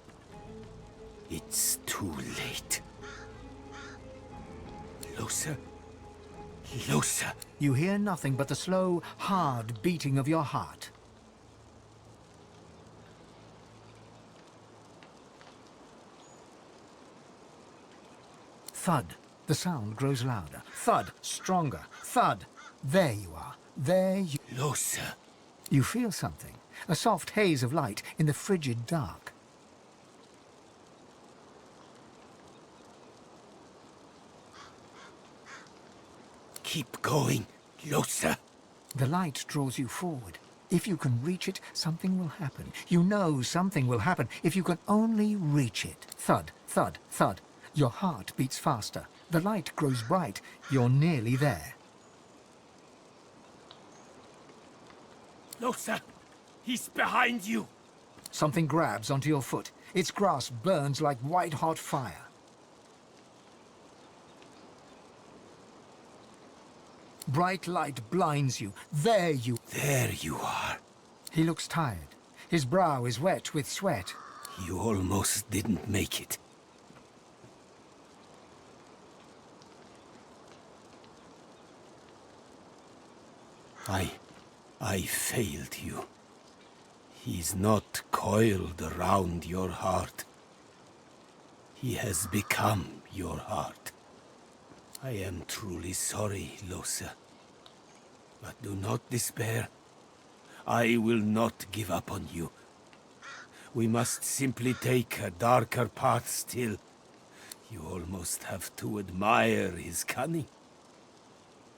It's too late. Losa? Losa? You hear nothing but the slow, hard beating of your heart. Thud. The sound grows louder. Thud. Stronger. Thud. There you are. There you... Losa. You feel something. A soft haze of light in the frigid dark. Keep going, Losa. The light draws you forward. If you can reach it, something will happen. You know something will happen if you can only reach it. Thud, thud, thud. Your heart beats faster. The light grows bright. You're nearly there. Losa, he's behind you. Something grabs onto your foot. Its grasp burns like white-hot fire. Bright light blinds you. There you are. He looks tired. His brow is wet with sweat. You almost didn't make it. I failed you. He's not coiled around your heart. He has become your heart. I am truly sorry, Losa. But do not despair. I will not give up on you. We must simply take a darker path still. You almost have to admire his cunning.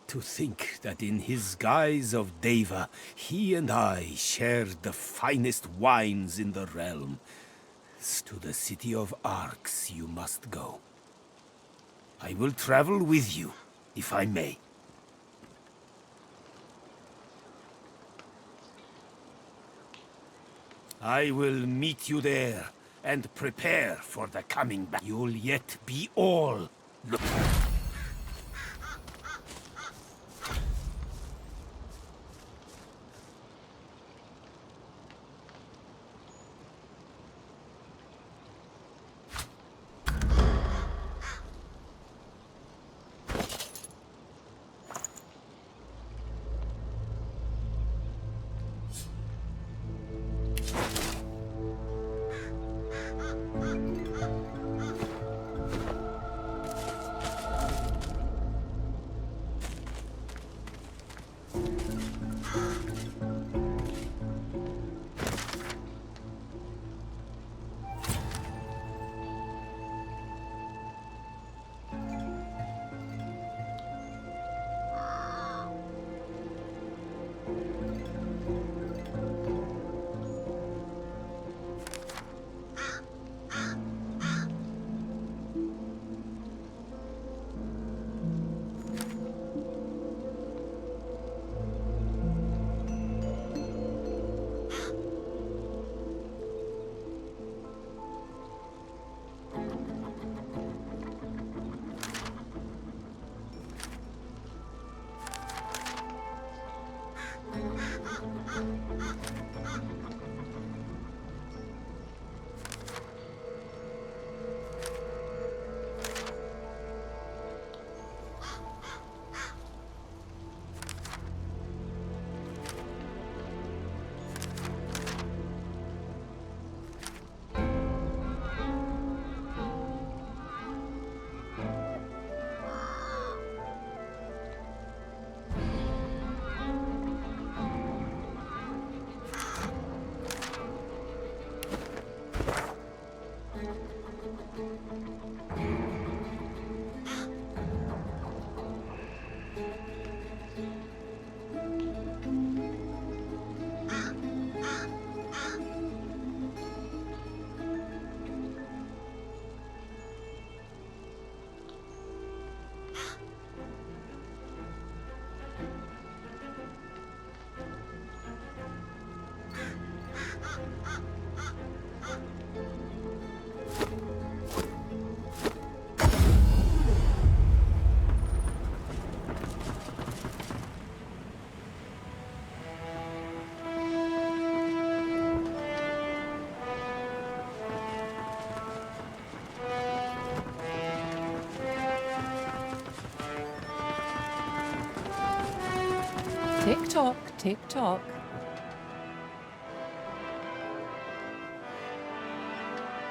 To think that in his guise of Deva, he and I shared the finest wines in the realm. To the city of Arx you must go. I will travel with you, if I may. I will meet you there, and prepare for the coming back. You'll yet be all. Tick-tock, tick-tock.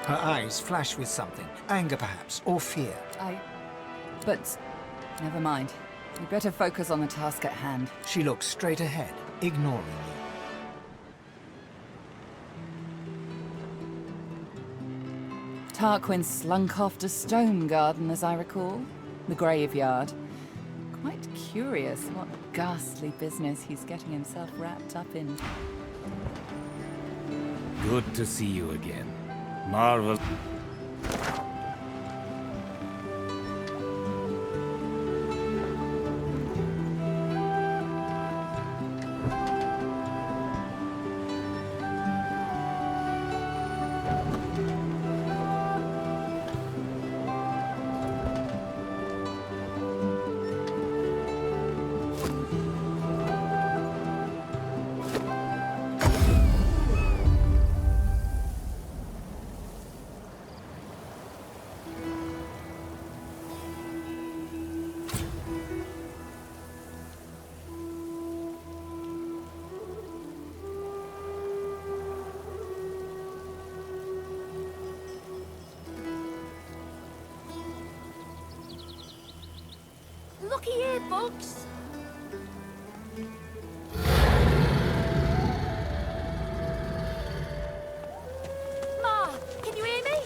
Her eyes flash with something. Anger, perhaps, or fear. But never mind. We better focus on the task at hand. She looks straight ahead, ignoring you. Tarquin slunk off to Stone Garden, as I recall. The graveyard. Quite curious what ghastly business he's getting himself wrapped up in. Good to see you again. Marvel. Looky here, Bugs. Ma, can you hear me?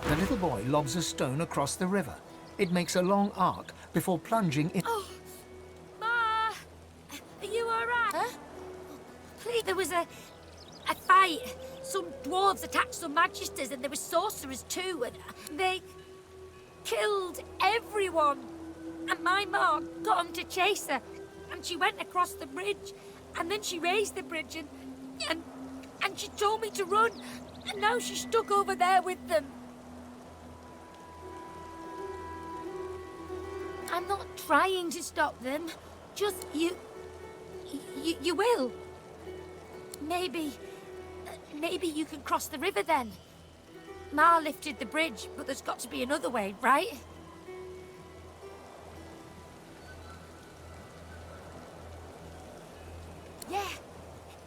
The little boy lobs a stone across the river. It makes a long arc before plunging in. Oh, Ma, are you all right? Huh? Please, there was a fight. Some dwarves attacked some magisters, and there were sorcerers too, and they killed everyone. And my ma got him to chase her, and she went across the bridge, and then she raised the bridge, and she told me to run, and now she's stuck over there with them. I'm not trying to stop them. Just you will. Maybe you can cross the river then. Ma lifted the bridge, but there's got to be another way, right?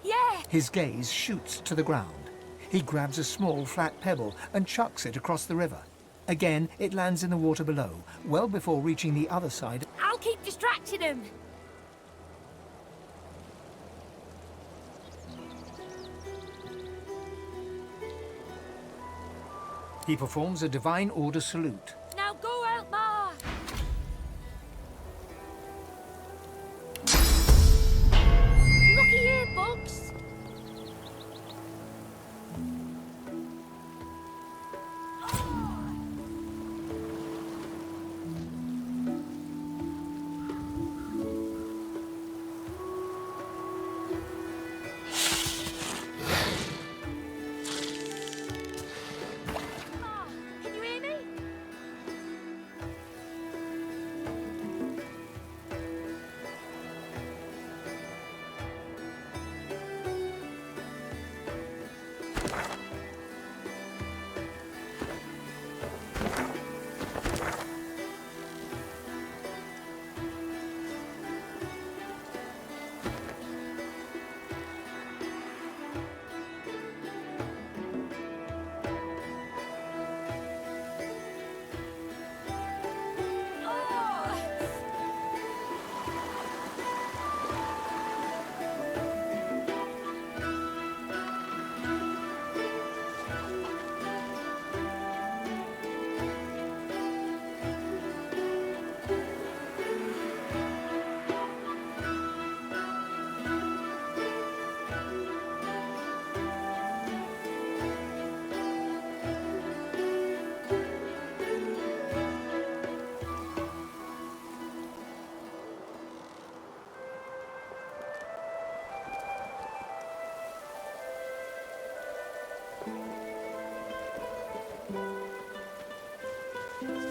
Yeah! His gaze shoots to the ground. He grabs a small flat pebble and chucks it across the river. Again, it lands in the water below, well before reaching the other side. I'll keep distracting him. He performs a divine order salute. Now go out, Ma! Looky here, Bugs. Can you hear me?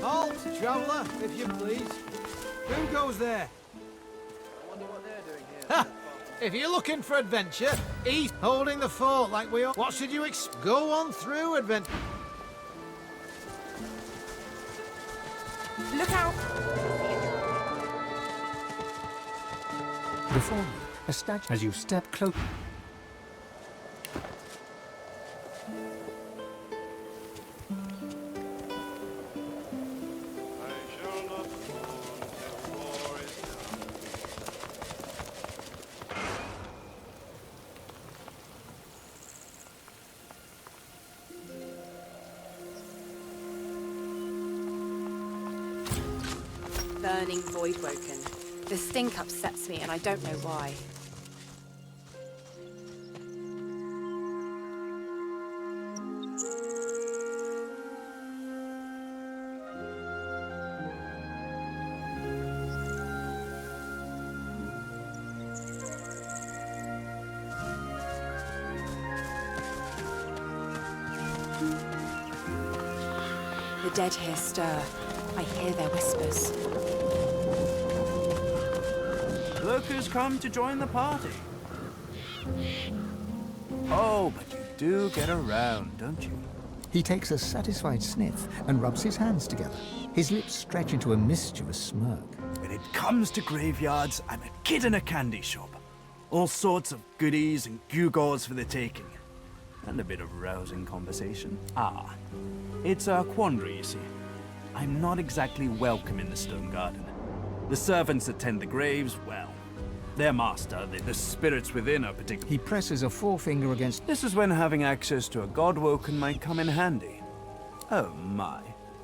Halt, traveller, if you please. Who goes there? I wonder what they're doing here. Ha! If you're looking for adventure, he's holding the fort like we are. What should you go on through, adventure? Look out! Before you, a statue. As you step close. burning Voidwoken. The stink upsets me, and I don't know why. The dead here stir. I hear their whispers. Look who's come to join the party. Oh, but you do get around, don't you? He takes a satisfied sniff and rubs his hands together. His lips stretch into a mischievous smirk. When it comes to graveyards, I'm a kid in a candy shop. All sorts of goodies and gewgaws for the taking. And a bit of rousing conversation. Ah, it's a quandary, you see. I'm not exactly welcome in the Stone Garden. The servants that tend the graves, well, their master, the spirits within are particular. He presses a forefinger against... This is when having access to a Godwoken might come in handy. Oh my,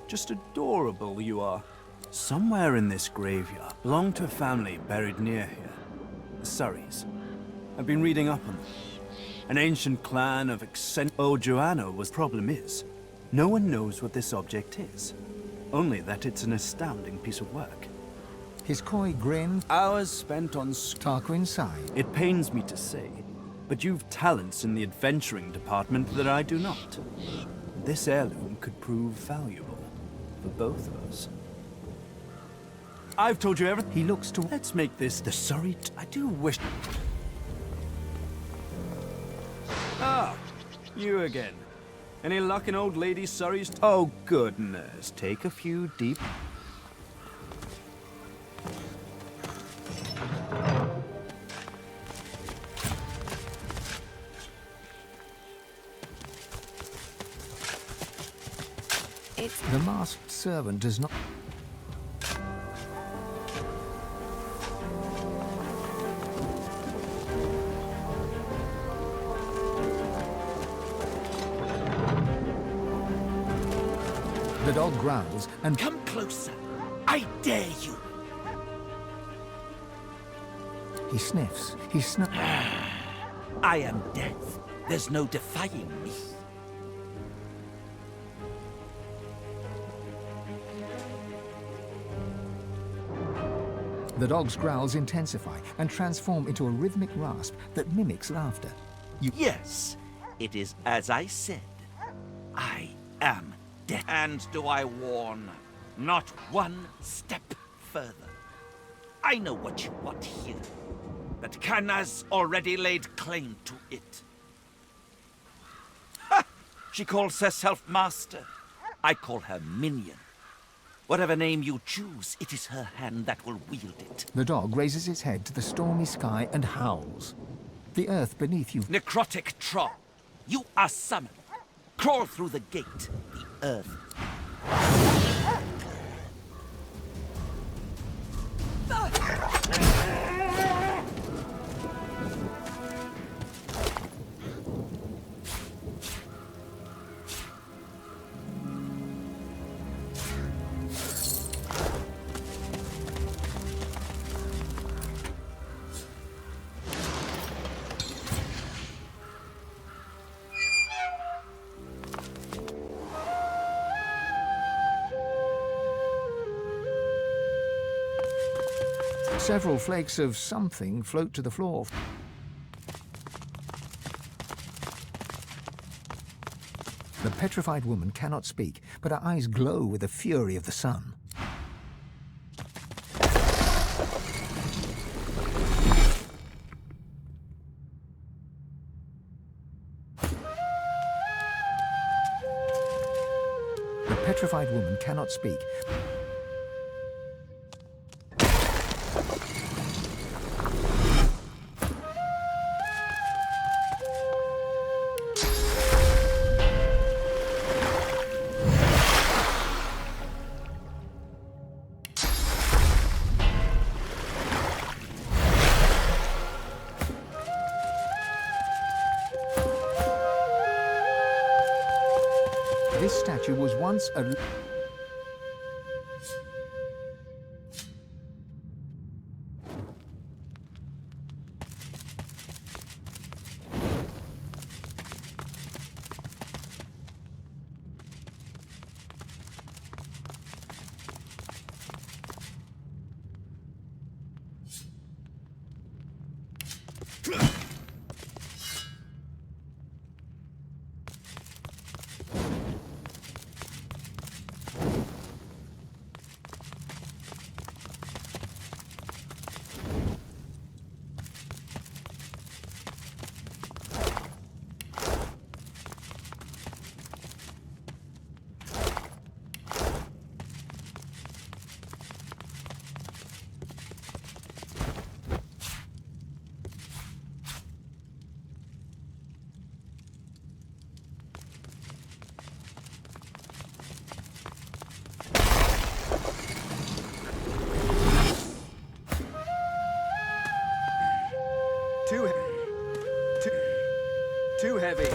just adorable you are. Somewhere in this graveyard belonged to a family buried near here. The Surreys. I've been reading up on them. An ancient clan of Oh, Joanna was... Problem is, no one knows what this object is. Only that it's an astounding piece of work. His coy grin... Hours spent on... Tarquin sighed. It pains me to say, but you've talents in the adventuring department that I do not. This heirloom could prove valuable for both of us. I've told you everything. He looks to... Let's make this the Surrey... I do wish... Ah, you again. Any luck in old lady Surrey's... Oh, goodness. Take a few deep... The masked servant does not... The dog growls and... Come closer. I dare you. He sniffs. He snuffs. I am death. There's no defying me. The dog's growls intensify and transform into a rhythmic rasp that mimics laughter. Yes, it is as I said. I am death. And do I warn, not one step further. I know what you want here, but Kanna's already laid claim to it. Ha! She calls herself master. I call her minion. Whatever name you choose, it is her hand that will wield it. The dog raises its head to the stormy sky and howls. The earth beneath you... Necrotic troll, you are summoned. Crawl through the gate, the earth. Several flakes of something float to the floor. The petrified woman cannot speak, but her eyes glow with the fury of the sun. The petrified woman cannot speak. This statue was once a... too heavy.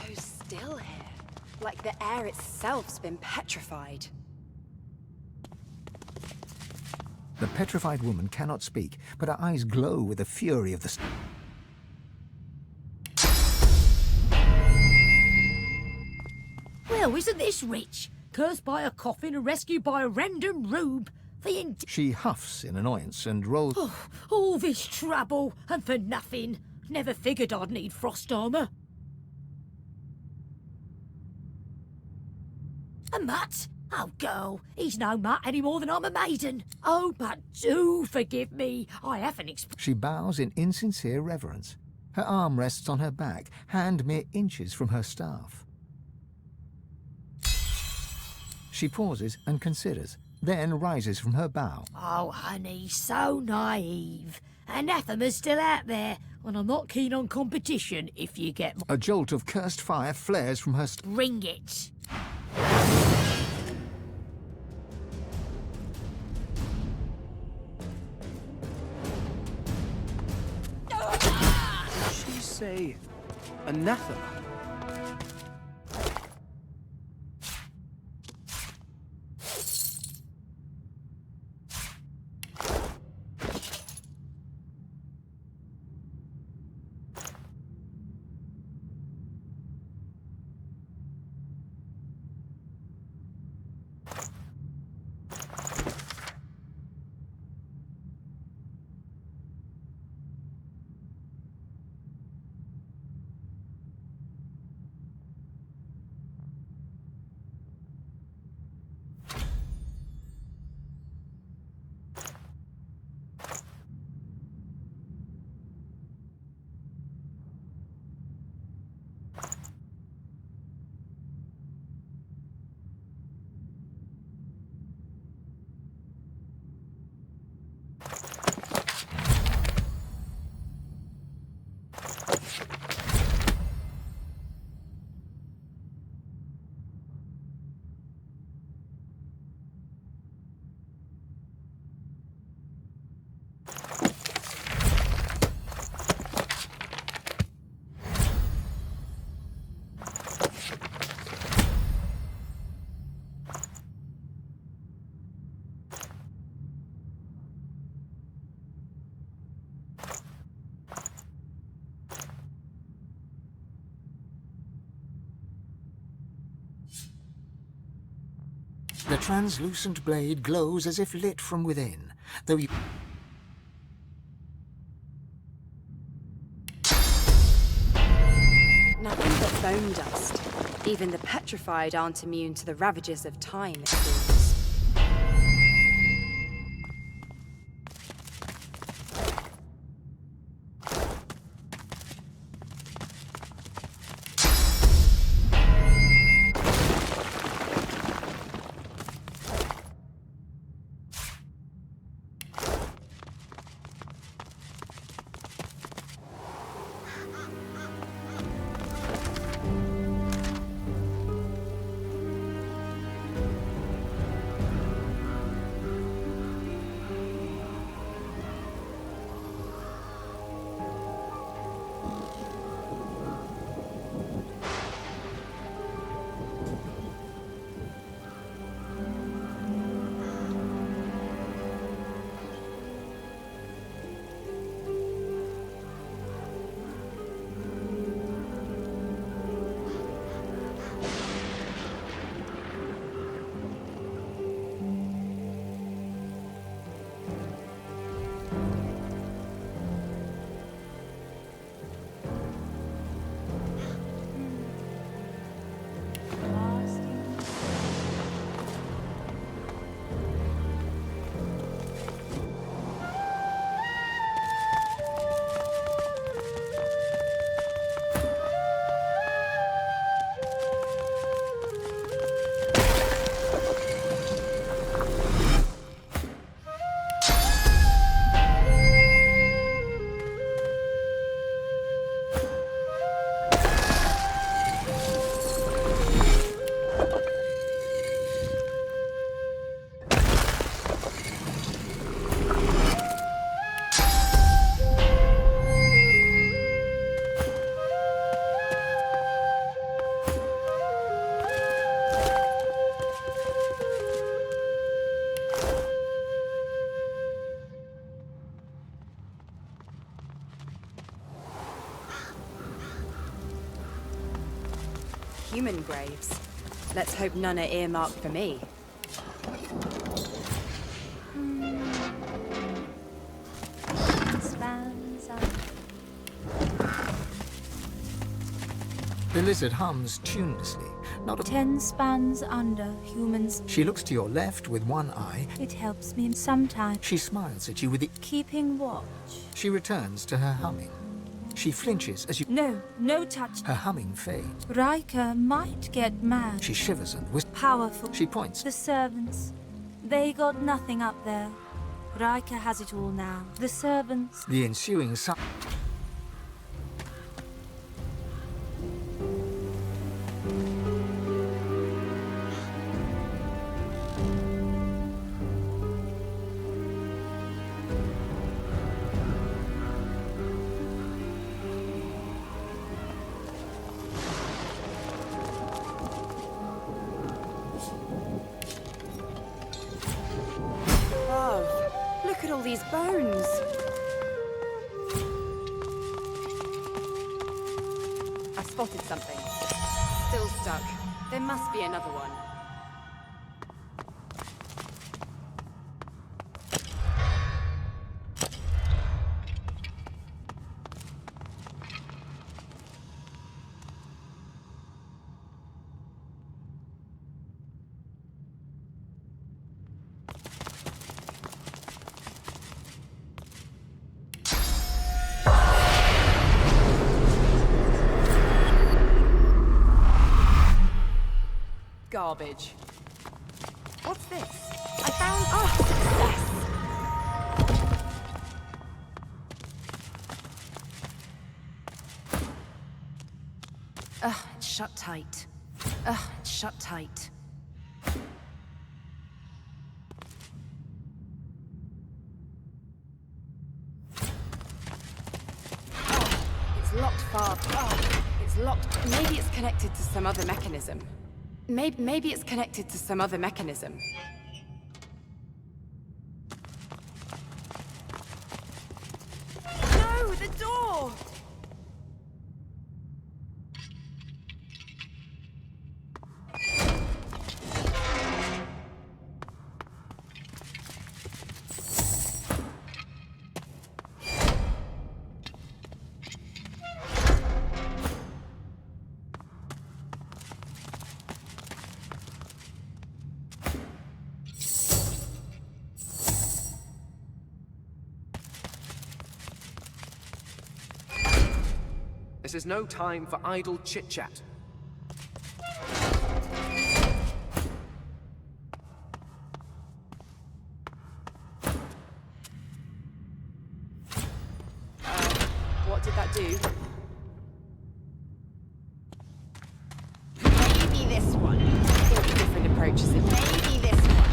So still here. Like the air itself's been petrified. The petrified woman cannot speak, but her eyes glow with the fury of the... Well, isn't this rich? Cursed by a coffin and rescued by a random rube. She huffs in annoyance and rolls... Oh, all this trouble, and for nothing. Never figured I'd need frost armor. A mutt? Oh, girl, he's no mutt any more than I'm a maiden. Oh, but do forgive me. I haven't She bows in insincere reverence. Her arm rests on her back, hand mere inches from her staff. She pauses and considers, then rises from her bow. Oh, honey, so naive. Anathema's still out there, and I'm not keen on competition, if you get... A jolt of cursed fire flares from her... Bring it. Did she say anathema? The translucent blade glows as if lit from within, though you... Nothing but bone dust. Even the petrified aren't immune to the ravages of time, it seems. human graves. Let's hope none are earmarked for me. The lizard hums tunelessly, not a... 10 spans under, humans. She looks to your left with one eye. It helps me sometimes. She smiles at you with the... Keeping watch. She returns to her humming. She flinches as you... No touch. Her humming fades. Riker might get mad. She shivers and whispers. Powerful. She points. The servants. They got nothing up there. Riker has it all now. The servants. The ensuing silence. Look at all these bones. I spotted something. Still stuck. There must be another one. Garbage. What's this? I found... Oh, success! Ugh, it's shut tight. Ugh, it's shut tight. Oh, it's locked far... Oh, it's locked... Maybe it's connected to some other mechanism. Maybe it's connected to some other mechanism. No, the door! This is no time for idle chit-chat. What did that do? Maybe this one. I think different approaches it. Maybe this one.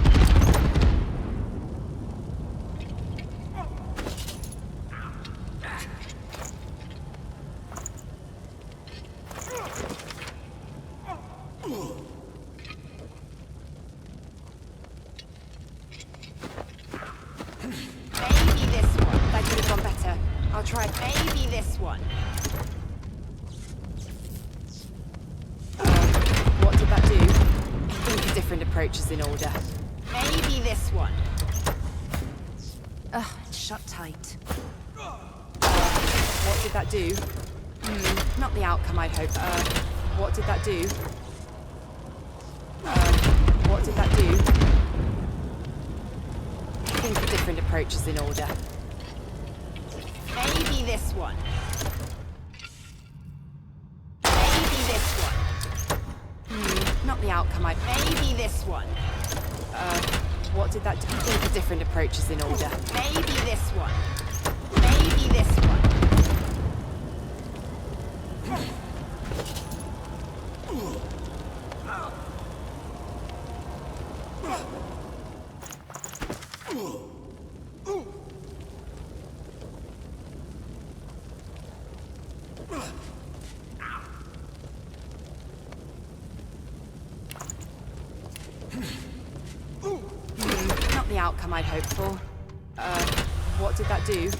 Maybe this one. That could have gone better. I'll try maybe this one. What did that do? I think a different approach is in order. Maybe this one. Ugh, it's shut tight. What did that do? Not the outcome I'd hoped. What did that do? What did that do? I think a different approach is in order. Maybe this one. Maybe this one. Not the outcome I'd... Maybe this one. What did that do? I think a different approach is in order. Maybe this one. Maybe this one. Not the outcome I'd hoped for. What did that do?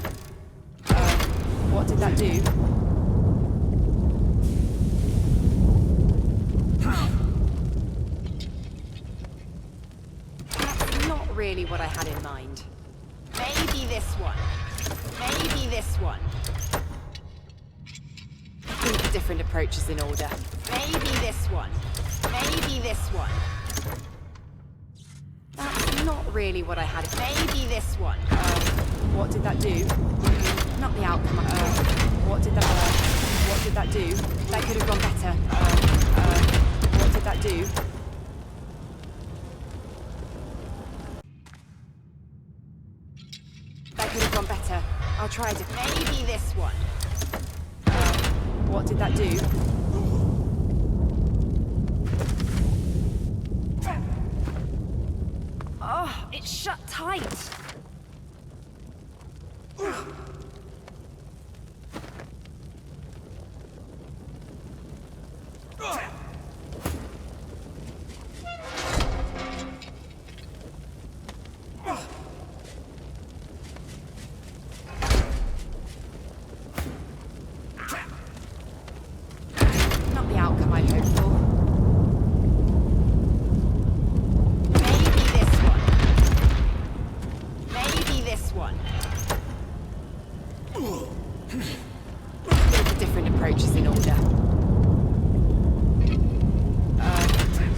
What did that do? really what I had in mind. Maybe this one. Maybe this one. Think of different approaches in order. Maybe this one. Maybe this one. That's not really what I had. Maybe this one. What did that do? Not the outcome. What did that do? That could have gone better. What did that do? That could have gone better. I'll try to. Maybe this one. What did that do? Oh, it's shut tight. Not the outcome I'd hoped for. Maybe this one. Maybe this one. Think of different approaches in order.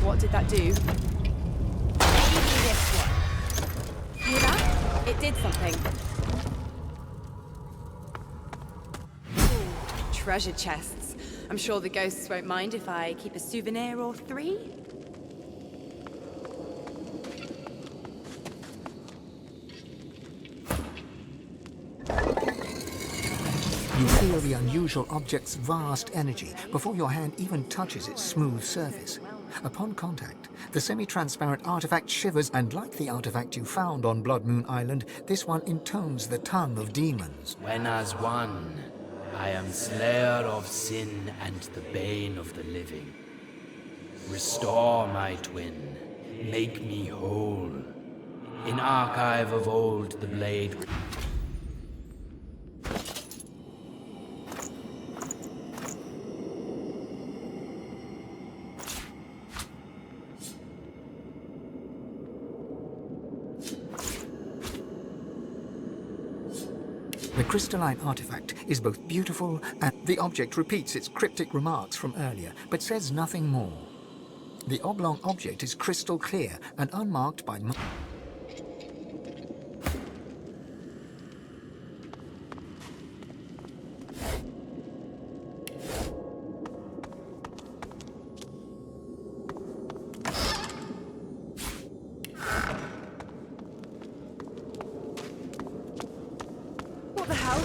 What did that do? Maybe this one. Hear that? It did something. Ooh, treasure chests. I'm sure the ghosts won't mind if I keep a souvenir or three. You feel the unusual object's vast energy before your hand even touches its smooth surface. Upon contact, the semi-transparent artifact shivers, and like the artifact you found on Blood Moon Island, this one intones the tongue of demons. When as one, I am slayer of sin and the bane of the living. Restore my twin, make me whole. In archive of old the blade... The crystalline artifact is both beautiful and the object repeats its cryptic remarks from earlier, but says nothing more. The oblong object is crystal clear and unmarked by... What the hell?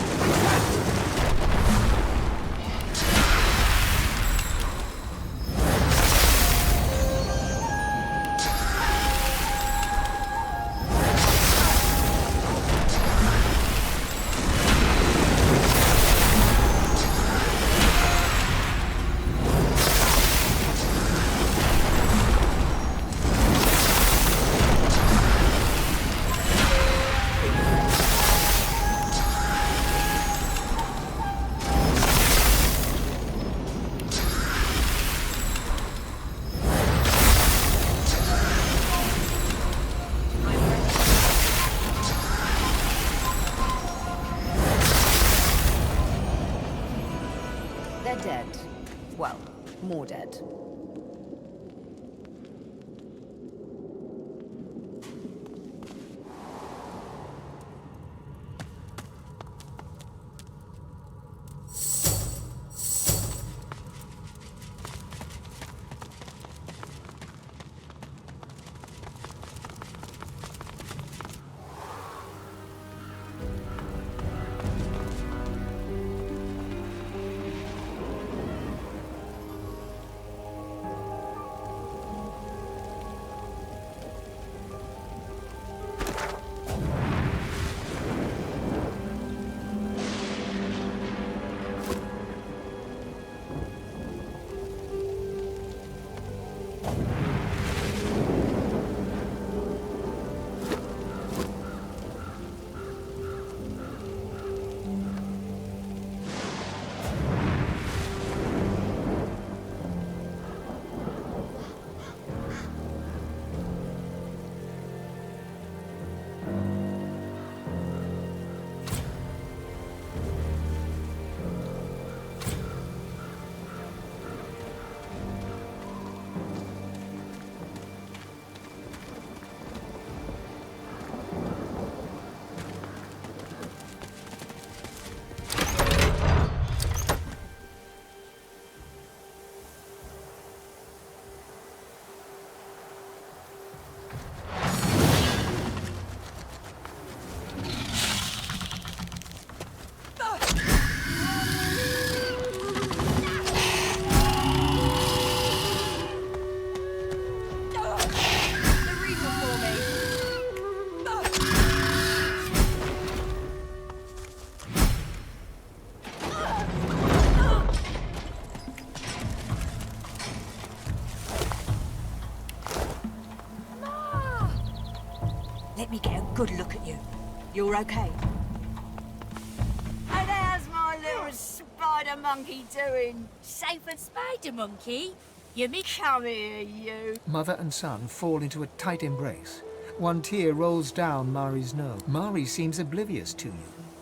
They're dead. Well, more dead. Let me get a good look at you. You're okay? And how's my little spider monkey doing? Safe and spider monkey? You mean come here, you. Mother and son fall into a tight embrace. One tear rolls down Mari's nose. Mari seems oblivious to you.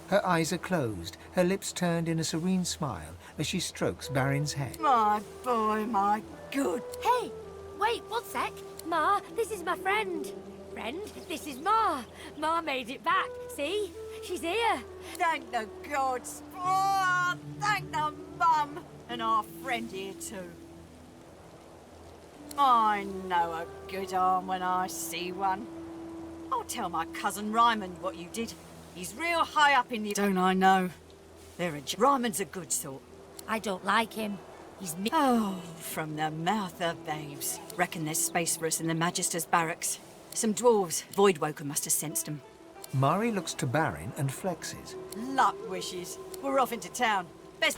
Her eyes are closed, her lips turned in a serene smile as she strokes Barin's head. My boy, my good. Hey, wait, one sec. Ma, this is my friend. Friend, this is Ma. Ma made it back. See? She's here. Thank the gods. Oh, thank the mum. And our friend here too. I know a good arm when I see one. I'll tell my cousin Ryman what you did. He's real high up in the... Don't I know? Ryman's a good sort. I don't like him. He's me. Oh, from the mouth of babes. Reckon there's space for us in the Magister's barracks. Some dwarves. Voidwoken must have sensed them. Mari looks to Barin and flexes. Luck wishes. We're off into town. Best...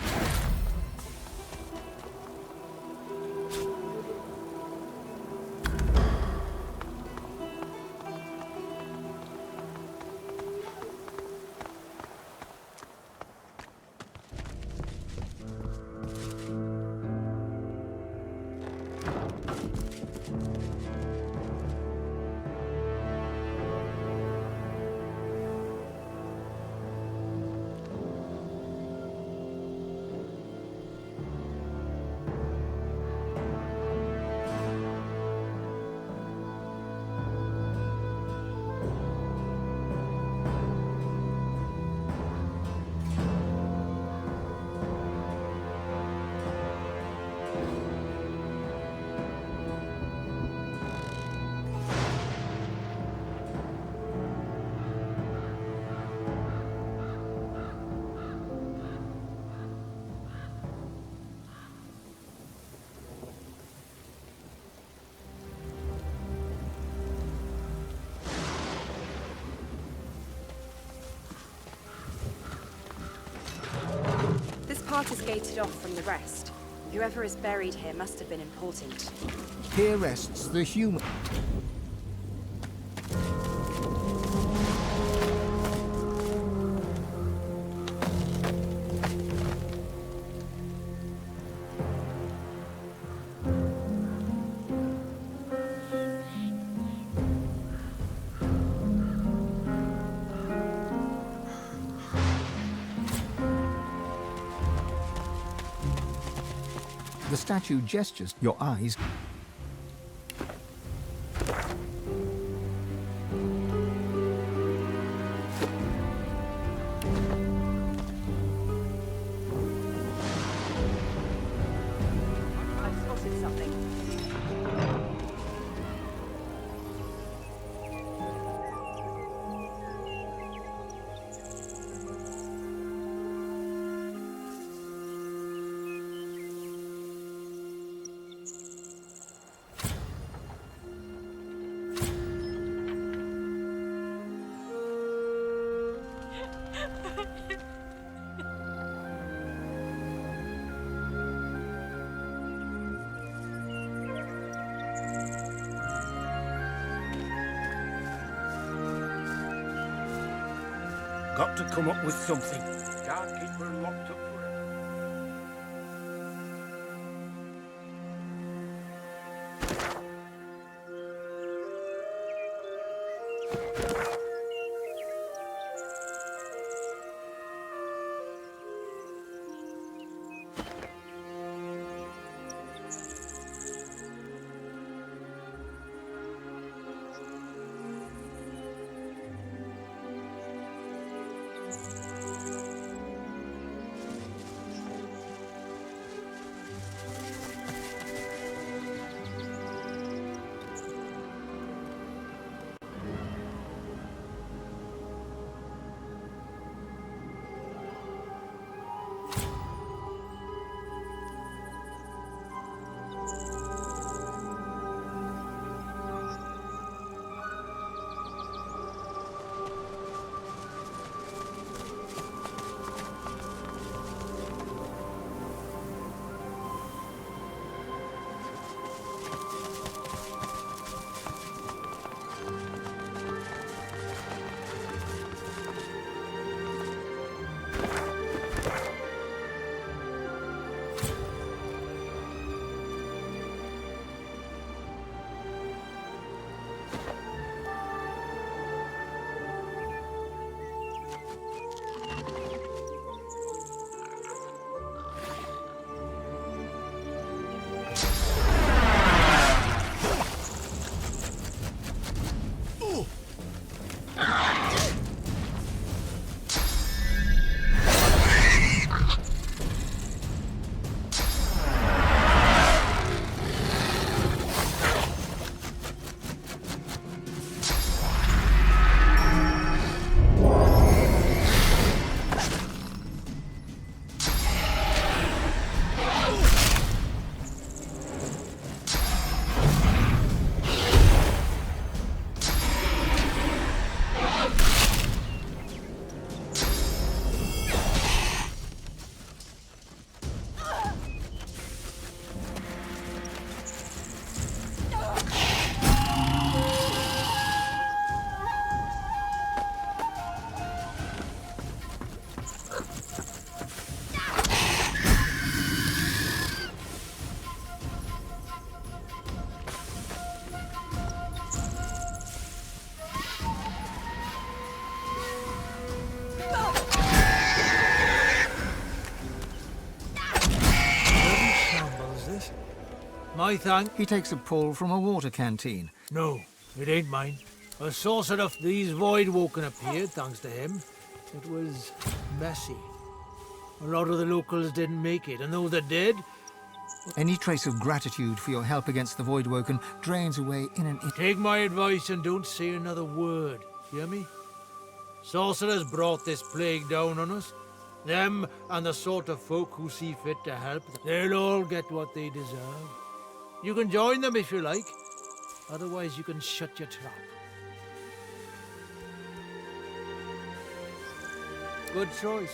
Part is gated off from the rest. Whoever is buried here must have been important. Here rests the human. The statue gestures your eyes. I've spotted something. Got to come up with something. Can't keep her locked up forever. My thank. He takes a pull from a water canteen. No, it ain't mine. A sorcerer of these void-woken appeared, thanks to him. It was messy. A lot of the locals didn't make it, and those that did... Any trace of gratitude for your help against the Voidwoken drains away in an... Take my advice and don't say another word, hear me? Sorcerers brought this plague down on us. Them and the sort of folk who see fit to help, they'll all get what they deserve. You can join them if you like. Otherwise you can shut your trap. Good choice.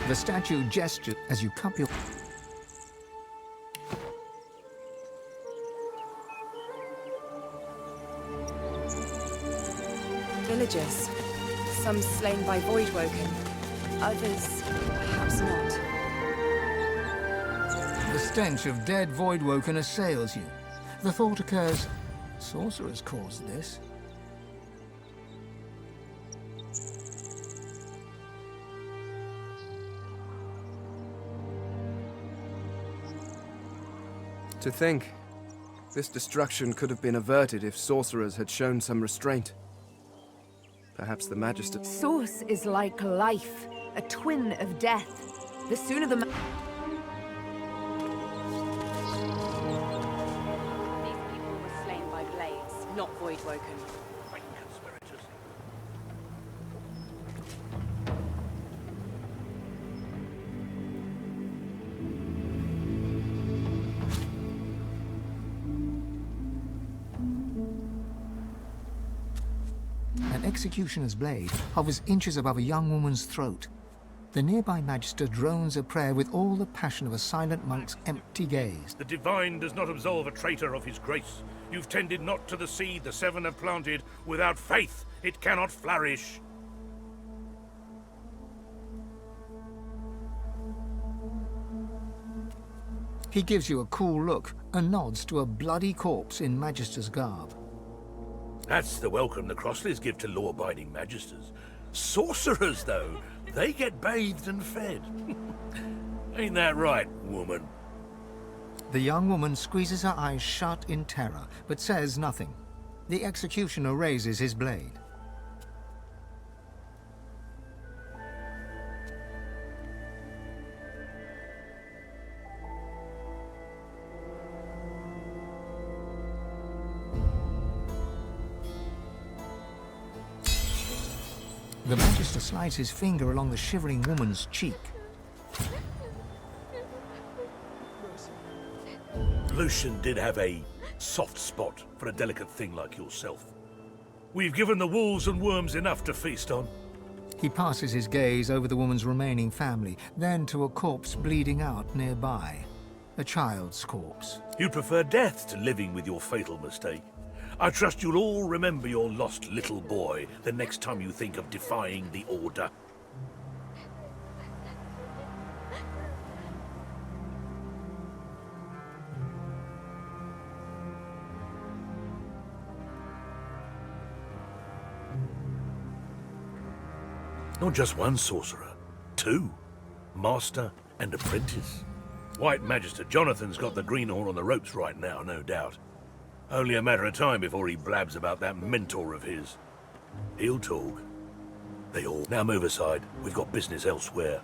The statue gestures as you cup your... Villagers. Some slain by Voidwoken. Others, perhaps not. The stench of dead Voidwoken assails you. The thought occurs, sorcerers caused this. To think, this destruction could have been averted if sorcerers had shown some restraint. Perhaps the Magister... Source is like life, a twin of death. The sooner the... These people were slain by blades, not Voidwoken. An executioner's blade hovers inches above a young woman's throat. The nearby Magister drones a prayer with all the passion of a silent monk's empty gaze. The divine does not absolve a traitor of his grace. You've tended not to the seed the seven have planted. Without faith, it cannot flourish. He gives you a cool look and nods to a bloody corpse in Magister's garb. That's the welcome the Crossleys give to law-abiding Magisters. Sorcerers, though, they get bathed and fed. Ain't that right, woman? The young woman squeezes her eyes shut in terror, but says nothing. The executioner raises his blade. The Magister slides his finger along the shivering woman's cheek. Lucian did have a soft spot for a delicate thing like yourself. We've given the wolves and worms enough to feast on. He passes his gaze over the woman's remaining family, then to a corpse bleeding out nearby. A child's corpse. You'd prefer death to living with your fatal mistake. I trust you'll all remember your lost little boy the next time you think of defying the Order. Not just one sorcerer, two. Master and apprentice. White Magister Jonathan's got the greenhorn on the ropes right now, no doubt. Only a matter of time before he blabs about that mentor of his. He'll talk. They all... Now move aside. We've got business elsewhere.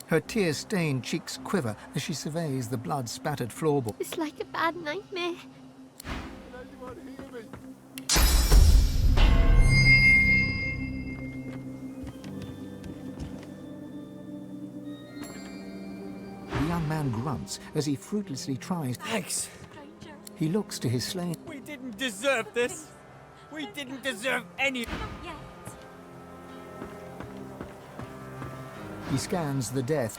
Her tear-stained cheeks quiver as she surveys the blood-spattered floorboard. It's like a bad nightmare. The young man grunts as he fruitlessly tries. Thanks. He looks to his slain. We didn't deserve this. We didn't deserve any. He scans the death.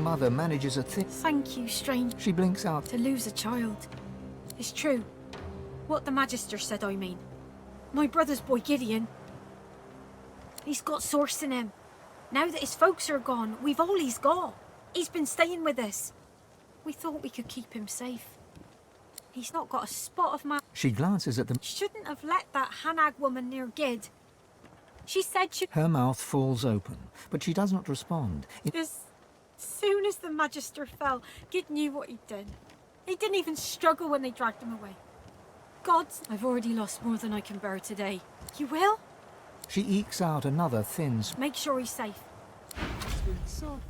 mother manages a thing. Thank you, strange. She blinks out. To lose a child. It's true. What the Magister said, I mean. My brother's boy Gideon. He's got source in him. Now that his folks are gone, we've all he's got. He's been staying with us. We thought we could keep him safe. He's not got a spot of my... She glances at them. Shouldn't have let that Hanag woman near Gid. She said she... Her mouth falls open, but she does not respond. As soon as the Magister fell, Gid knew what he'd done. He didn't even struggle when they dragged him away. Gods, I've already lost more than I can bear today. You will? She ekes out another thin... Make sure he's safe. So...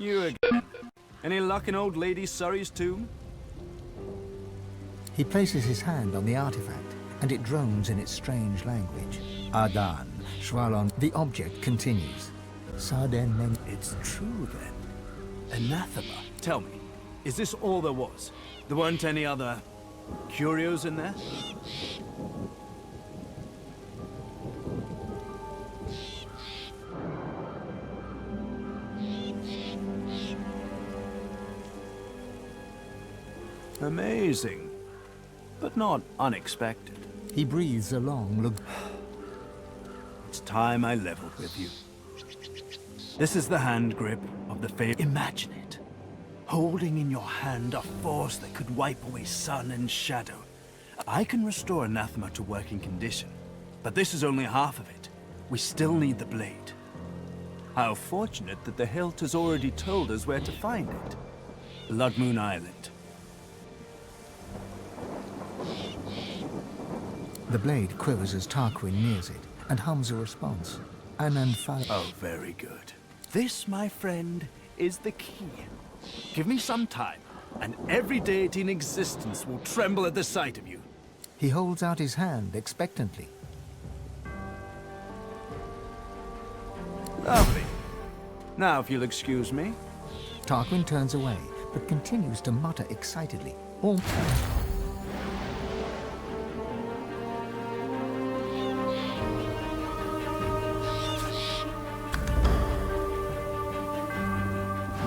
You again. Any luck in old Lady Surrey's tomb? He places his hand on the artifact, and it drones in its strange language. Adan, Shwalon. The object continues. Sarden men. It's true then. Anathema. Tell me, is this all there was? There weren't any other curios in there? Amazing, but not unexpected. He breathes a long look. It's time I leveled with you. This is the hand grip of the faith. Imagine it. Holding in your hand a force that could wipe away sun and shadow. I can restore anathema to working condition, but this is only half of it. We still need the blade. How fortunate that the hilt has already told us where to find it. Blood Moon Island. The blade quivers as Tarquin nears it, and hums a response. Anand follows. Oh, very good. This, my friend, is the key. Give me some time, and every deity in existence will tremble at the sight of you. He holds out his hand expectantly. Lovely. Now, if you'll excuse me. Tarquin turns away, but continues to mutter excitedly.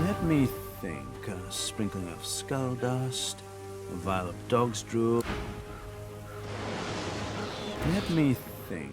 Let me think. A sprinkling of skull dust, a vial of dog's drool. Let me think.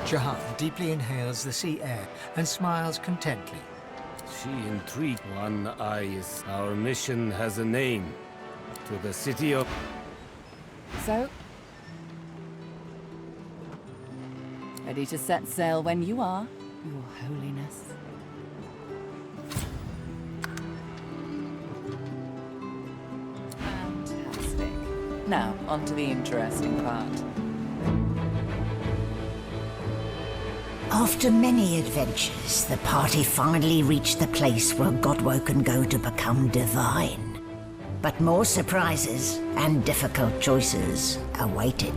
Jahan deeply inhales the sea air and smiles contently. She intrigued. One Eye is our mission has a name. To the city of... So? Ready to set sail when you are, Your Holiness. Fantastic. Now, on to the interesting part. After many adventures, the party finally reached the place where Godwo can go to become divine. But more surprises and difficult choices awaited.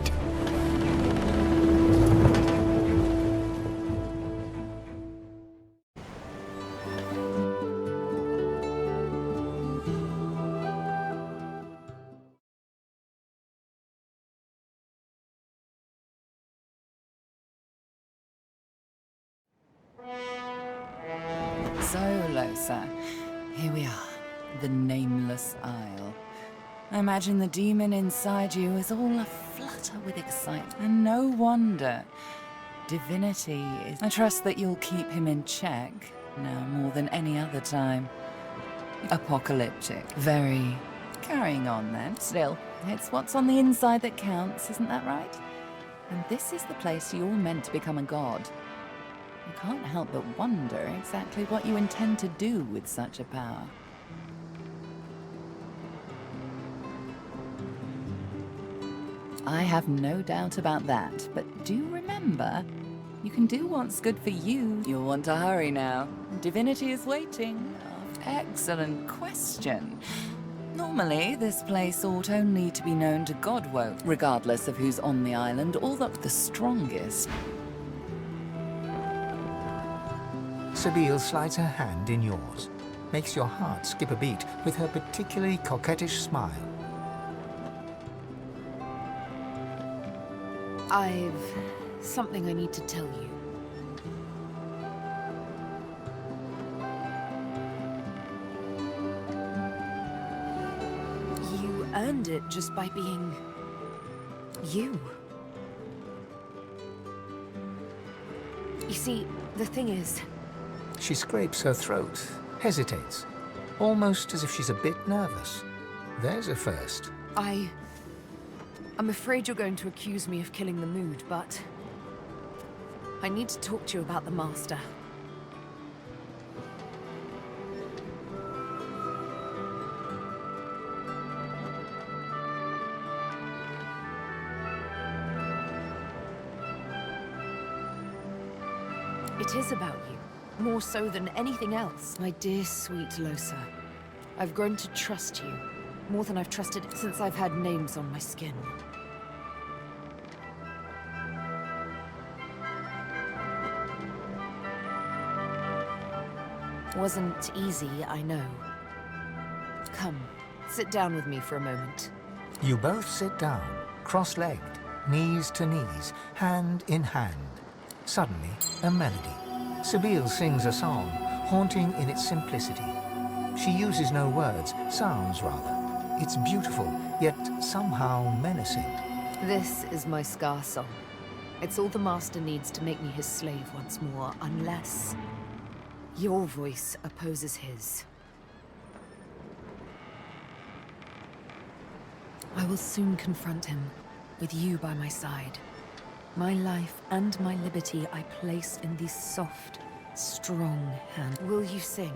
So, Losa, here we are, the Nameless Isle. I imagine the demon inside you is all aflutter with excitement, and no wonder. Divinity is... I trust that you'll keep him in check, now more than any other time. Apocalyptic, very... Carrying on then. Still, it's what's on the inside that counts, isn't that right? And this is the place you're meant to become a god. You can't help but wonder exactly what you intend to do with such a power. I have no doubt about that, but do remember, you can do what's good for you. You'll want to hurry now. Divinity is waiting. Oh, excellent question. Normally, this place ought only to be known to Godwoke, regardless of who's on the island or the strongest. Sabine slides her hand in yours, makes your heart skip a beat with her particularly coquettish smile. I've something I need to tell you. You earned it just by being... you. You see, the thing is... She scrapes her throat, hesitates, almost as if she's a bit nervous. There's a first. I'm afraid you're going to accuse me of killing the mood, but... I need to talk to you about the Master. It is about you, more so than anything else. My dear, sweet Losa, I've grown to trust you, more than I've trusted since I've had names on my skin. Wasn't easy, I know. Come, sit down with me for a moment. You both sit down, cross-legged, knees to knees, hand in hand. Suddenly, a melody. Sabine sings a song, haunting in its simplicity. She uses no words, sounds rather. It's beautiful, yet somehow menacing. This is my Scar song. It's all the Master needs to make me his slave once more, unless... your voice opposes his. I will soon confront him, with you by my side. My life and my liberty I place in these soft, strong hands. Will you sing?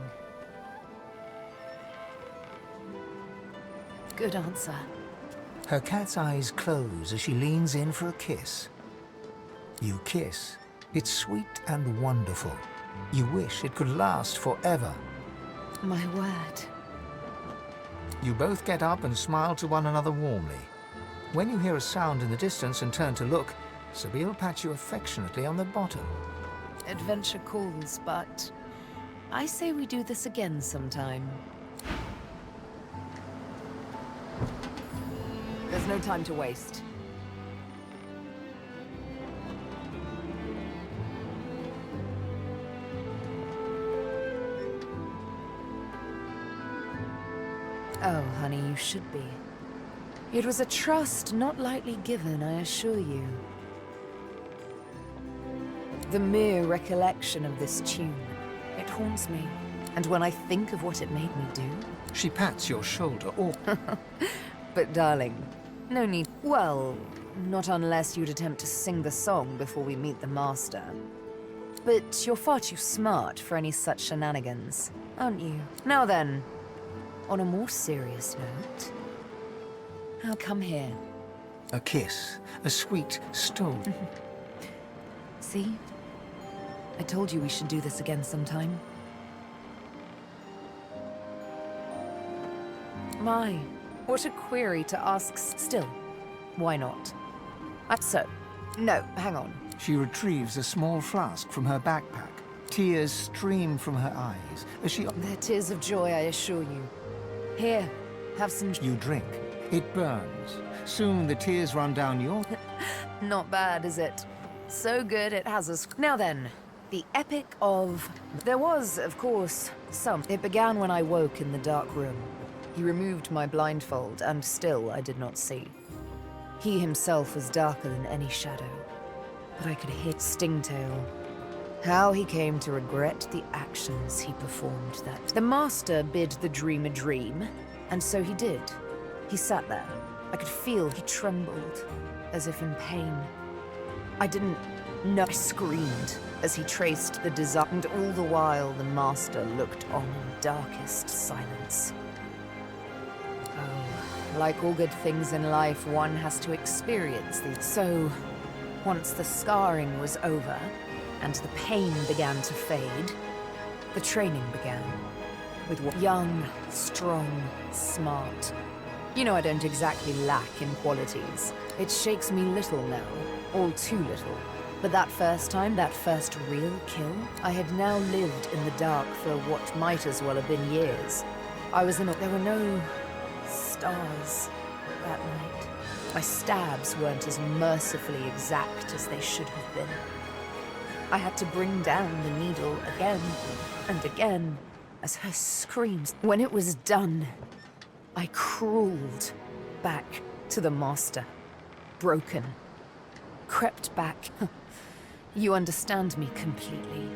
Good answer. Her cat's eyes close as she leans in for a kiss. You kiss. It's sweet and wonderful. You wish it could last forever. My word. You both get up and smile to one another warmly. When you hear a sound in the distance and turn to look, Sabine pats you affectionately on the bottom. Adventure calls, but I say we do this again sometime. There's no time to waste. Oh, honey, you should be. It was a trust not lightly given, I assure you. The mere recollection of this tune, it haunts me. And when I think of what it made me do... She pats your shoulder, But darling, no need... Well, not unless you'd attempt to sing the song before we meet the Master. But you're far too smart for any such shenanigans, aren't you? Now then, on a more serious note... I'll come here. A kiss, a sweet stone. See? I told you we should do this again sometime. My, what a query to ask still. Why not? So, no, hang on. She retrieves a small flask from her backpack. Tears stream from her eyes as she... They're tears of joy, I assure you. Here, have some... You drink. It burns. Soon the tears run down your... Not bad, is it? So good it has us... Now then, The Epic of... There was, of course, some. It began when I woke in the dark room. He removed my blindfold, and still I did not see. He himself was darker than any shadow, but I could hear Stingtail. How he came to regret the actions he performed that. The Master bid the dream a dream, and so he did. He sat there. I could feel he trembled, as if in pain. I didn't know. I screamed as he traced the design, and all the while the Master looked on in darkest silence. Oh, like all good things in life, one has to experience these. So, once the scarring was over, and the pain began to fade, the training began. With young, strong, smart. You know I don't exactly lack in qualities. It shakes me little now, all too little. But that first time, that first real kill, I had now lived in the dark for what might as well have been years. I was in a... There were no stars that night. My stabs weren't as mercifully exact as they should have been. I had to bring down the needle again and again as her screams. When it was done, I crawled back to the Master, broken, crept back. You understand me completely.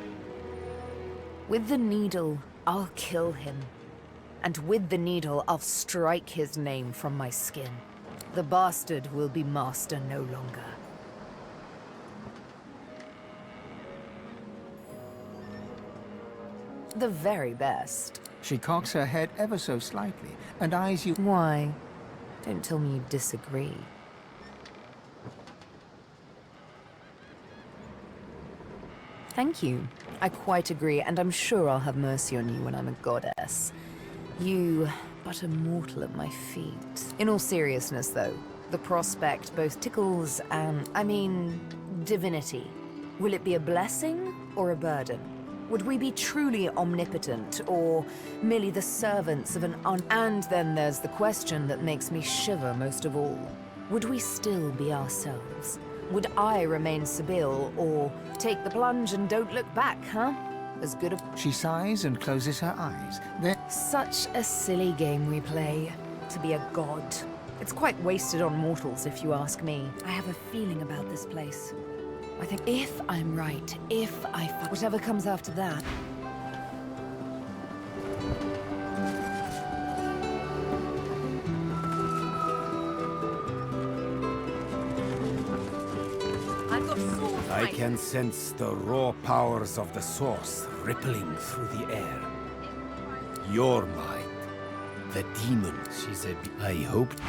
With the needle, I'll kill him. And with the needle, I'll strike his name from my skin. The bastard will be Master no longer. The very best. She cocks her head ever so slightly, and eyes you... Why? Don't tell me you disagree. Thank you. I quite agree, and I'm sure I'll have mercy on you when I'm a goddess. You, but a mortal at my feet. In all seriousness, though, the prospect both tickles and... I mean, divinity. Will it be a blessing or a burden? Would we be truly omnipotent, or merely the servants of an And then there's the question that makes me shiver most of all. Would we still be ourselves? Would I remain Sibyl, or take the plunge and don't look back, huh? As good a... She sighs and closes her eyes. Then... Such a silly game we play, to be a god. It's quite wasted on mortals, if you ask me. I have a feeling about this place. I think if I'm right, if I whatever comes after that. I can sense the raw powers of the source rippling through the air. Your mind, the demon, she said. I hoped.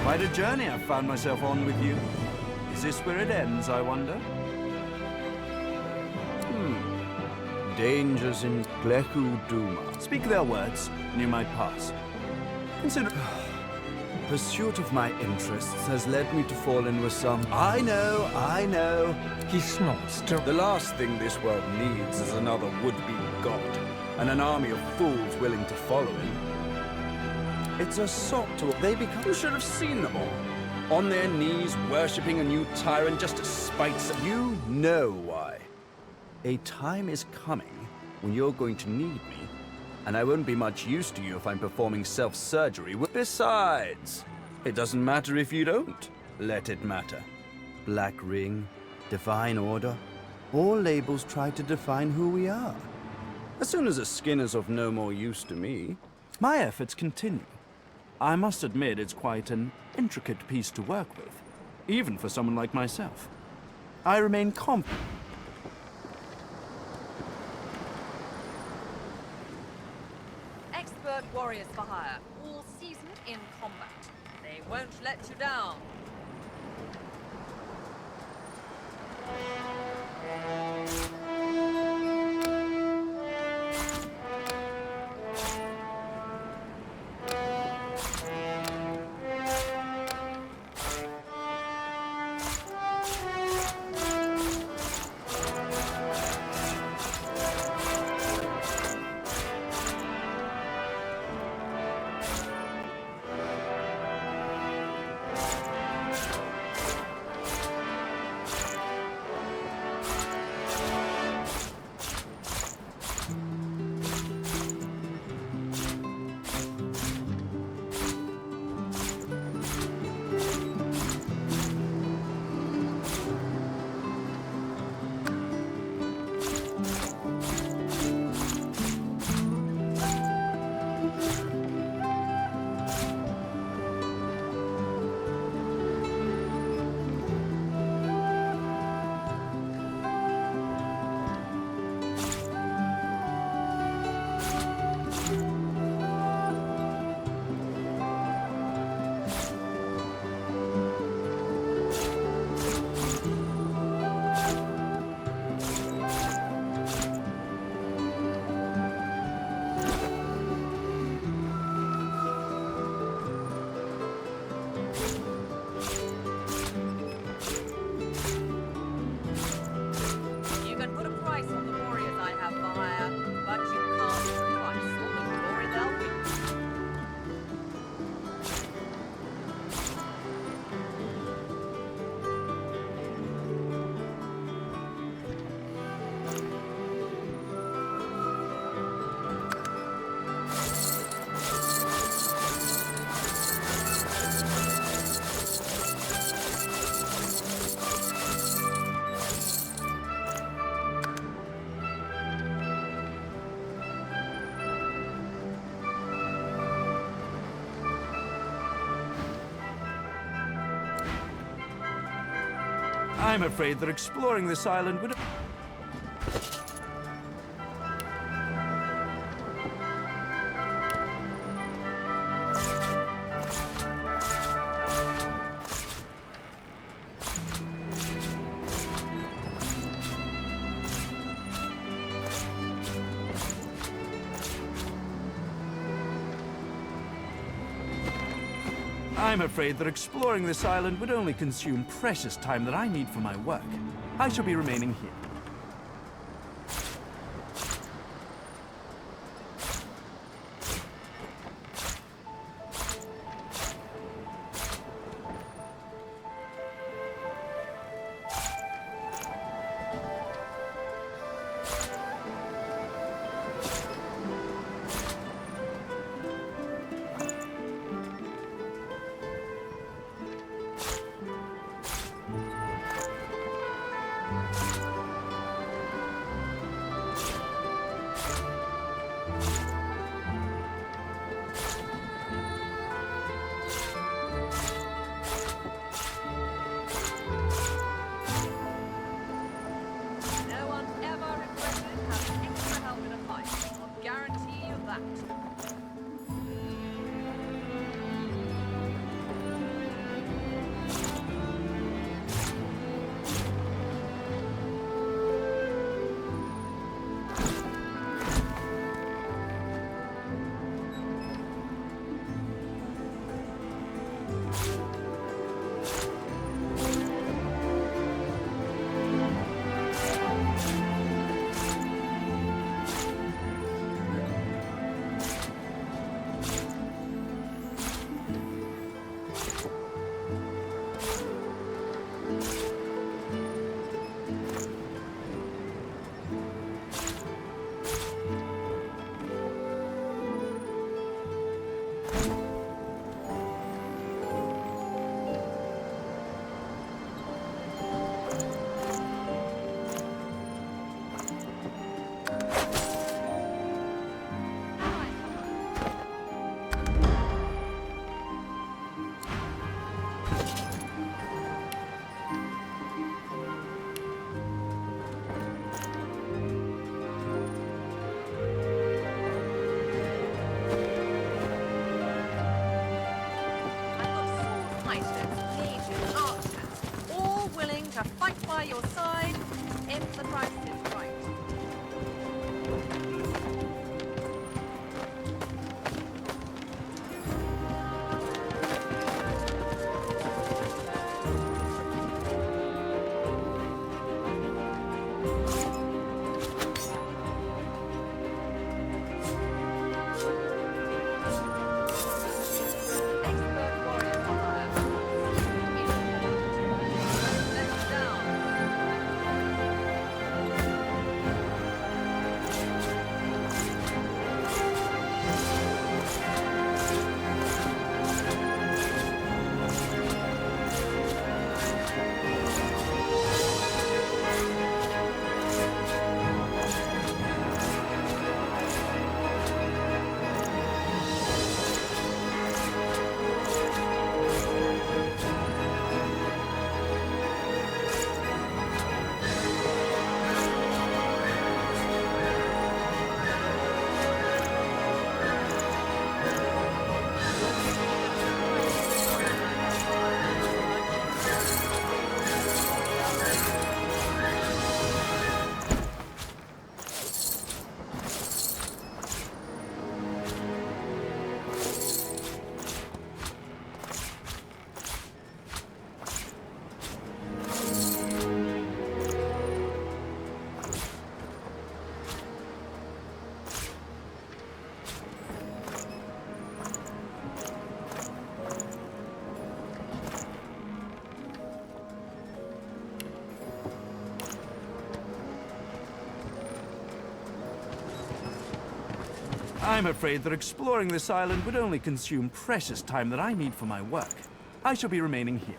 Quite a journey I've found myself on with you. Is this where it ends, I wonder? Dangers in Gleku Duma. Speak their words, and you might pass. Consider... Pursuit of my interests has led me to fall in with some... I know. He snorts. The last thing this world needs is another would-be god, and an army of fools willing to follow him. It's a sort to... They become... You should have seen them all. On their knees, worshipping a new tyrant just to spite some... You know why. A time is coming when you're going to need me, and I won't be much use to you if I'm performing self-surgery. Besides, it doesn't matter if you don't let it matter. Black Ring, Divine Order, all labels try to define who we are. As soon as a skin is of no more use to me, my efforts continue. I must admit it's quite an intricate piece to work with, even for someone like myself. I remain confident. Expert warriors for hire, all seasoned in combat. They won't let you down. I'm afraid that exploring this island would... I'm afraid that exploring this island would only consume precious time that I need for my work. I shall be remaining here. No one ever regretted having extra help in a fight. I'll guarantee you that. Fighters, archers, all willing to fight by your side if the price is right. I'm afraid that exploring this island would only consume precious time that I need for my work. I shall be remaining here.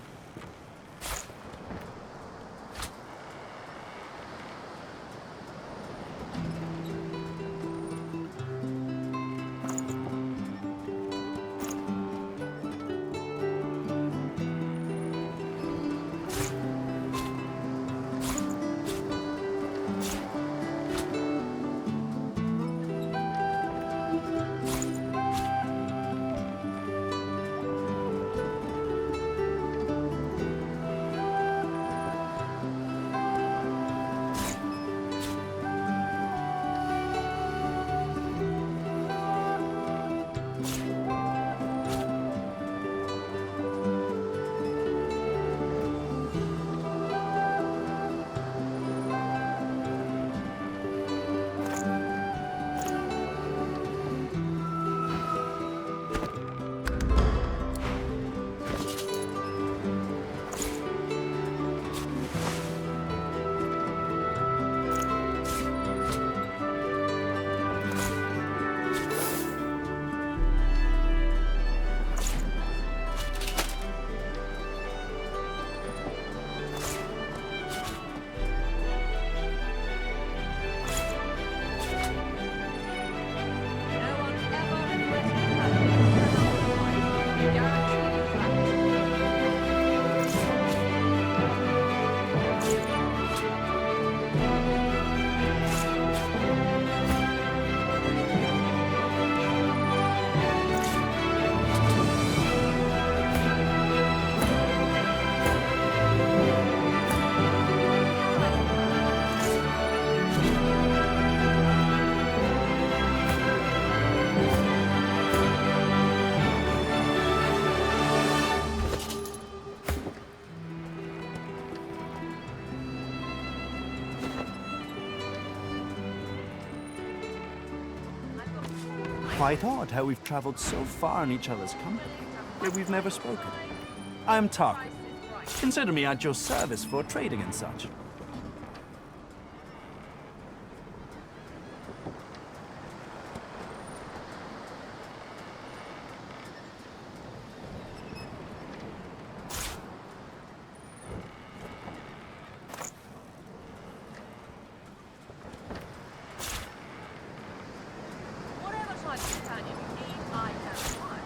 Quite odd how we've traveled so far in each other's company, yet we've never spoken. I'm Tarquin. Consider me at your service for trading and such. Whatever type of companion you need, I can provide.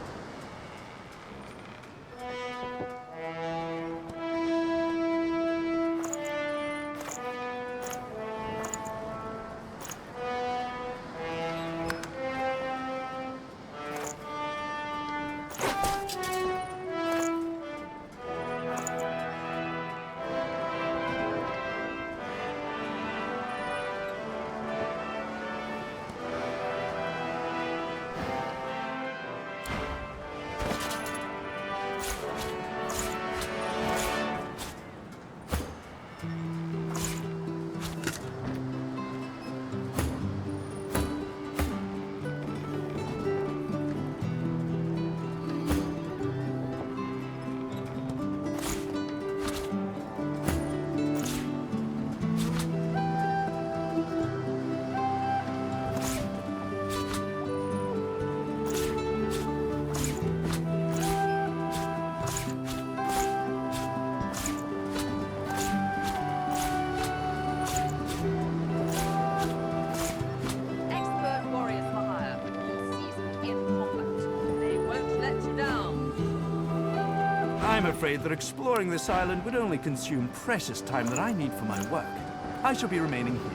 Expert warriors for hire, all seasoned in combat. They won't let you down. I'm afraid that exploring this island would only consume precious time that I need for my work. I shall be remaining here.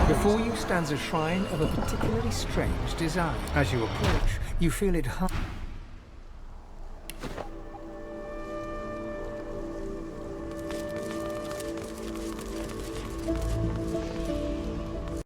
Before you stands a shrine of a particularly strange design. As you approach, you feel it hum.